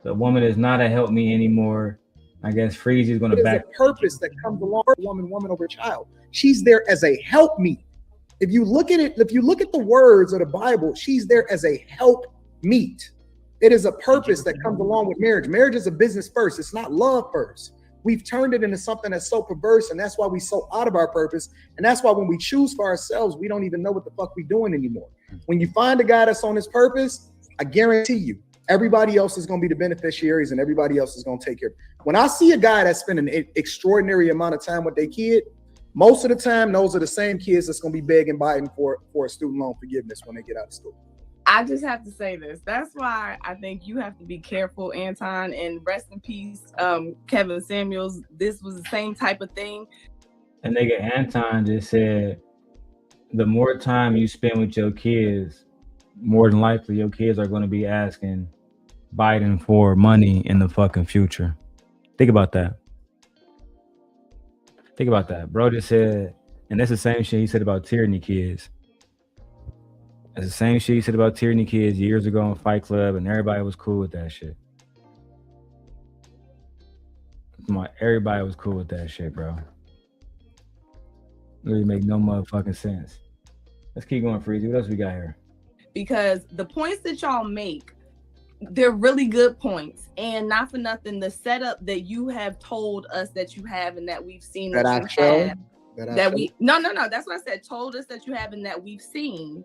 The woman is not a help me anymore. I guess Freezy is going to back. There's a purpose that comes along with woman over child. She's there as a help me. If you look at it, if you look at the words of the Bible, she's there as a help meet. It is a purpose that comes along with marriage. Marriage is a business first. It's not love first. We've turned it into something that's so perverse, and that's why we're so out of our purpose. And that's why when we choose for ourselves, we don't even know what the fuck we're doing anymore. When you find a guy that's on his purpose, I guarantee you, everybody else is going to be the beneficiaries and everybody else is going to take care. When I see a guy that's spending an extraordinary amount of time with their kid, most of the time, those are the same kids that's going to be begging Biden for a student loan forgiveness when they get out of school. I just have to say this. That's why I think you have to be careful, Anton, and rest in peace, Kevin Samuels. This was the same type of thing. And nigga Anton just said, the more time you spend with your kids, more than likely your kids are going to be asking Biden for money in the fucking future. Think about that. Think about that. Bro just said, and that's the same shit he said about tyranny kids. That's the same shit he said about tyranny kids years ago in Fight Club, and everybody was cool with that shit. Everybody was cool with that shit, bro. Really make no motherfucking sense. Let's keep going, Freezy. What else we got here? Because the points that y'all make, they're really good points, and not for nothing, the setup that you have told us that you have and that we've seen That's what I said. Told us that you have and that we've seen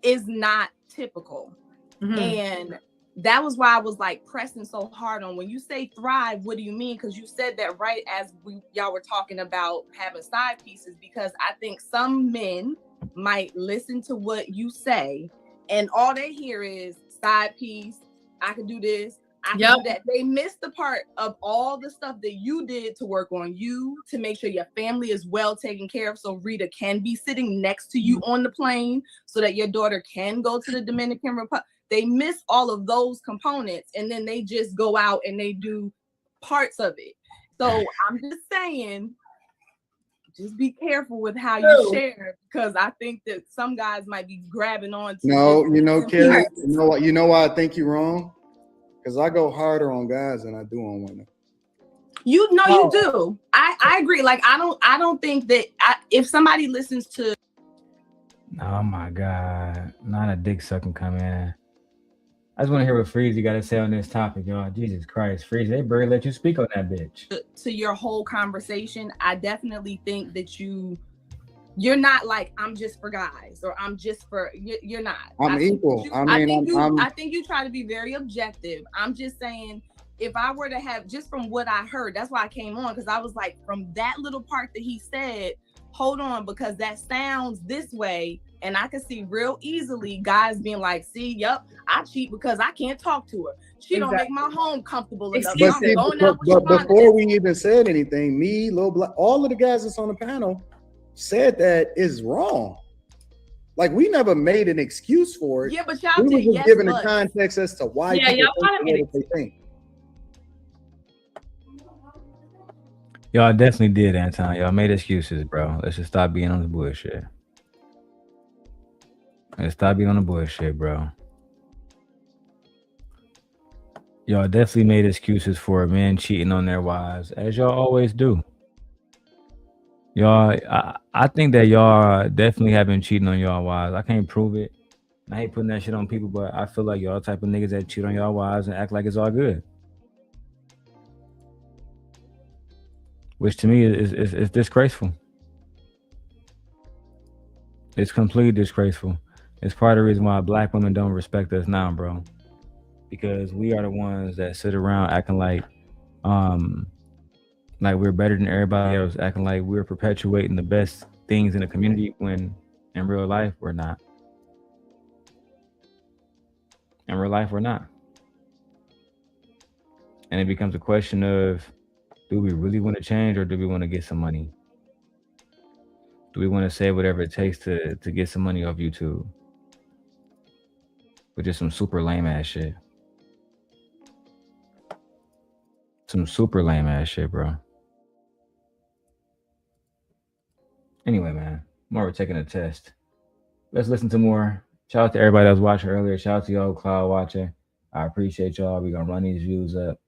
is not typical. Mm-hmm. And that was why I was like pressing so hard on when you say thrive, what do you mean? Because you said that right as y'all were talking about having side pieces, because I think some men might listen to what you say and all they hear is side piece, I can do this, I can do that. They miss the part of all the stuff that you did to work on you, to make sure your family is well taken care of, so Rita can be sitting next to you on the plane, so that your daughter can go to the Dominican Republic. They miss all of those components, and then they just go out and they do parts of it. So I'm just saying, just be careful with how you share, because I think that some guys might be grabbing on to Carrie, you know why I think you're wrong? Because I go harder on guys than I do on women. You do. I agree. Like I don't think that if somebody listens to, oh my God, not a dick sucking coming in. I just want to hear what Freezy got to say on this topic, y'all. Jesus Christ, Freezy, they barely let you speak on that bitch. To your whole conversation, I definitely think that you're not like, I'm just for guys, or I'm just for, you're not. I'm equal. I think you try to be very objective. I'm just saying, if I were to have, just from what I heard, that's why I came on, because I was like, from that little part that he said, hold on, because that sounds this way. And I can see real easily guys being like, see, yep, I cheat because I can't talk to her. She don't make my home comfortable enough. But before we even said anything, me, Lil Black, all of the guys that's on the panel said that is wrong. Like, we never made an excuse for it. Yeah, but y'all we were just giving the context as to why people think what they think. Y'all definitely did, Anton. Y'all made excuses, bro. Let's just stop being on the bullshit. Let's stop being on the bullshit, bro. Y'all definitely made excuses for men cheating on their wives, as y'all always do. Y'all, I think that y'all definitely have been cheating on y'all wives. I can't prove it. I hate putting that shit on people, but I feel like y'all type of niggas that cheat on y'all wives and act like it's all good. Which to me is disgraceful. It's completely disgraceful. It's part of the reason why black women don't respect us now, bro. Because we are the ones that sit around acting like we're better than everybody else, acting like we're perpetuating the best things in the community when in real life we're not. In real life we're not. And it becomes a question of, do we really want to change or do we want to get some money? Do we want to say whatever it takes to get some money off YouTube? Which is some super lame ass shit. Some super lame ass shit, bro. Anyway, man, more we're taking a test. Let's listen to more. Shout out to everybody that was watching earlier. Shout out to y'all cloud watching. I appreciate y'all. We're gonna run these views up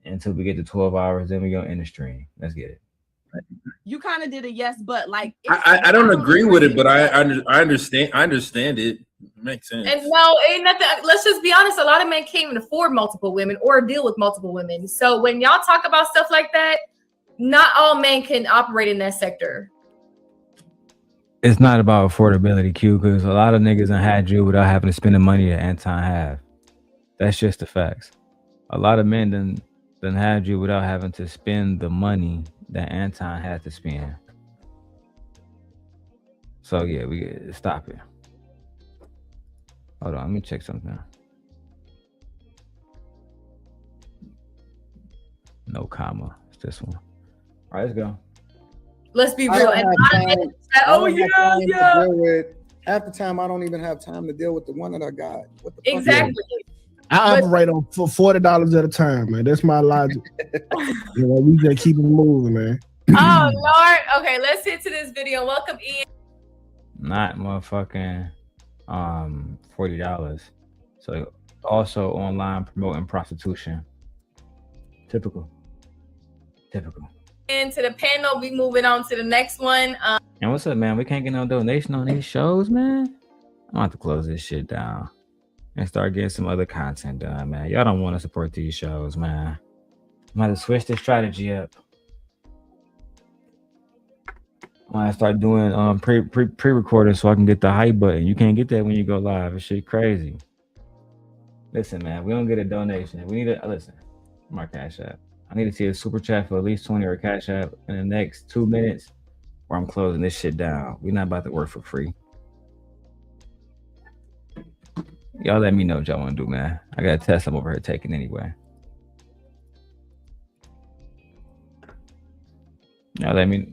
until we get to 12 hours. Then we're gonna end the stream. Let's get it. You kind of did a yes, but like I don't agree with it, but I understand it. It makes sense. And no, ain't nothing. Let's just be honest. A lot of men can't even afford multiple women or deal with multiple women. So when y'all talk about stuff like that, not all men can operate in that sector. It's not about affordability, Q, because a lot of niggas done had you without having to spend the money that Anton have. That's just the facts. A lot of men done had you without having to spend the money that Anton had to spend. So yeah, we stop it. Hold on, let me check something. No comma. It's this one. All right, let's go. Let's be real. And half the time I don't even have time to deal with the one that I got. What the fuck? Exactly. I operate on for $40 at a time, man. That's my logic. We just keep it moving, man. Oh Lord. Okay, let's hit to this video. Welcome Ian. Not motherfucking $40. So also online promoting prostitution. Typical. Into the panel, we moving on to the next one. And what's up, man? We can't get no donation on these shows, man. I'm gonna have to close this shit down and start getting some other content done, man. Y'all don't want to support these shows, man. I'm gonna switch this strategy up. I'm gonna start doing pre-recording so I can get the hype button. You can't get that when you go live. It's shit crazy. Listen, man, we don't get a donation. We need to listen. My Cash App. I need to see a super chat for at least 20 or a Cash App in the next 2 minutes, or I'm closing this shit down. We're not about to work for free. Y'all let me know what y'all want to do, man. I got a test I'm over here taking anyway. Y'all let me,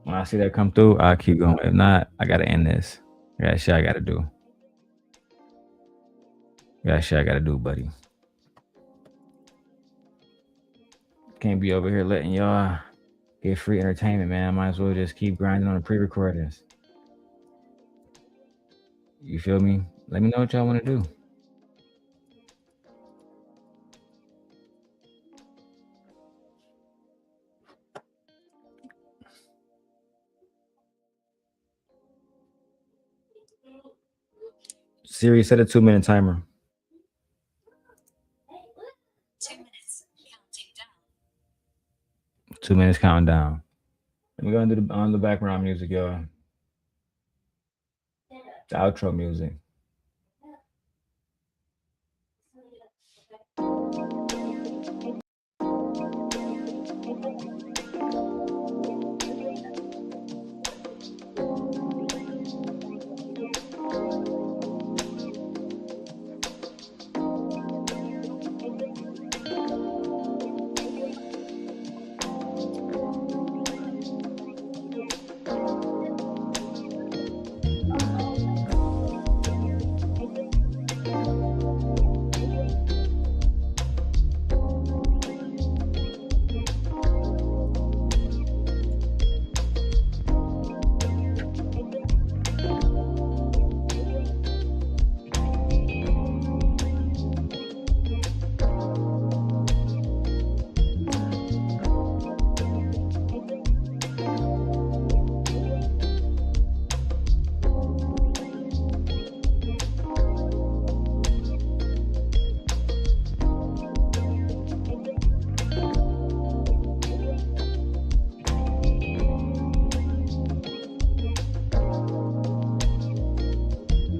when I see that come through, I'll keep going. If not, I got to end this. I got shit I got to do. Got shit I got to do, buddy. Can't be over here letting y'all get free entertainment, man. Might as well just keep grinding on the pre-recordings. You feel me? Let me know what y'all want to do. Siri, set a 2-minute timer. 2 minutes counting down. We're gonna do the background music, y'all. The outro music.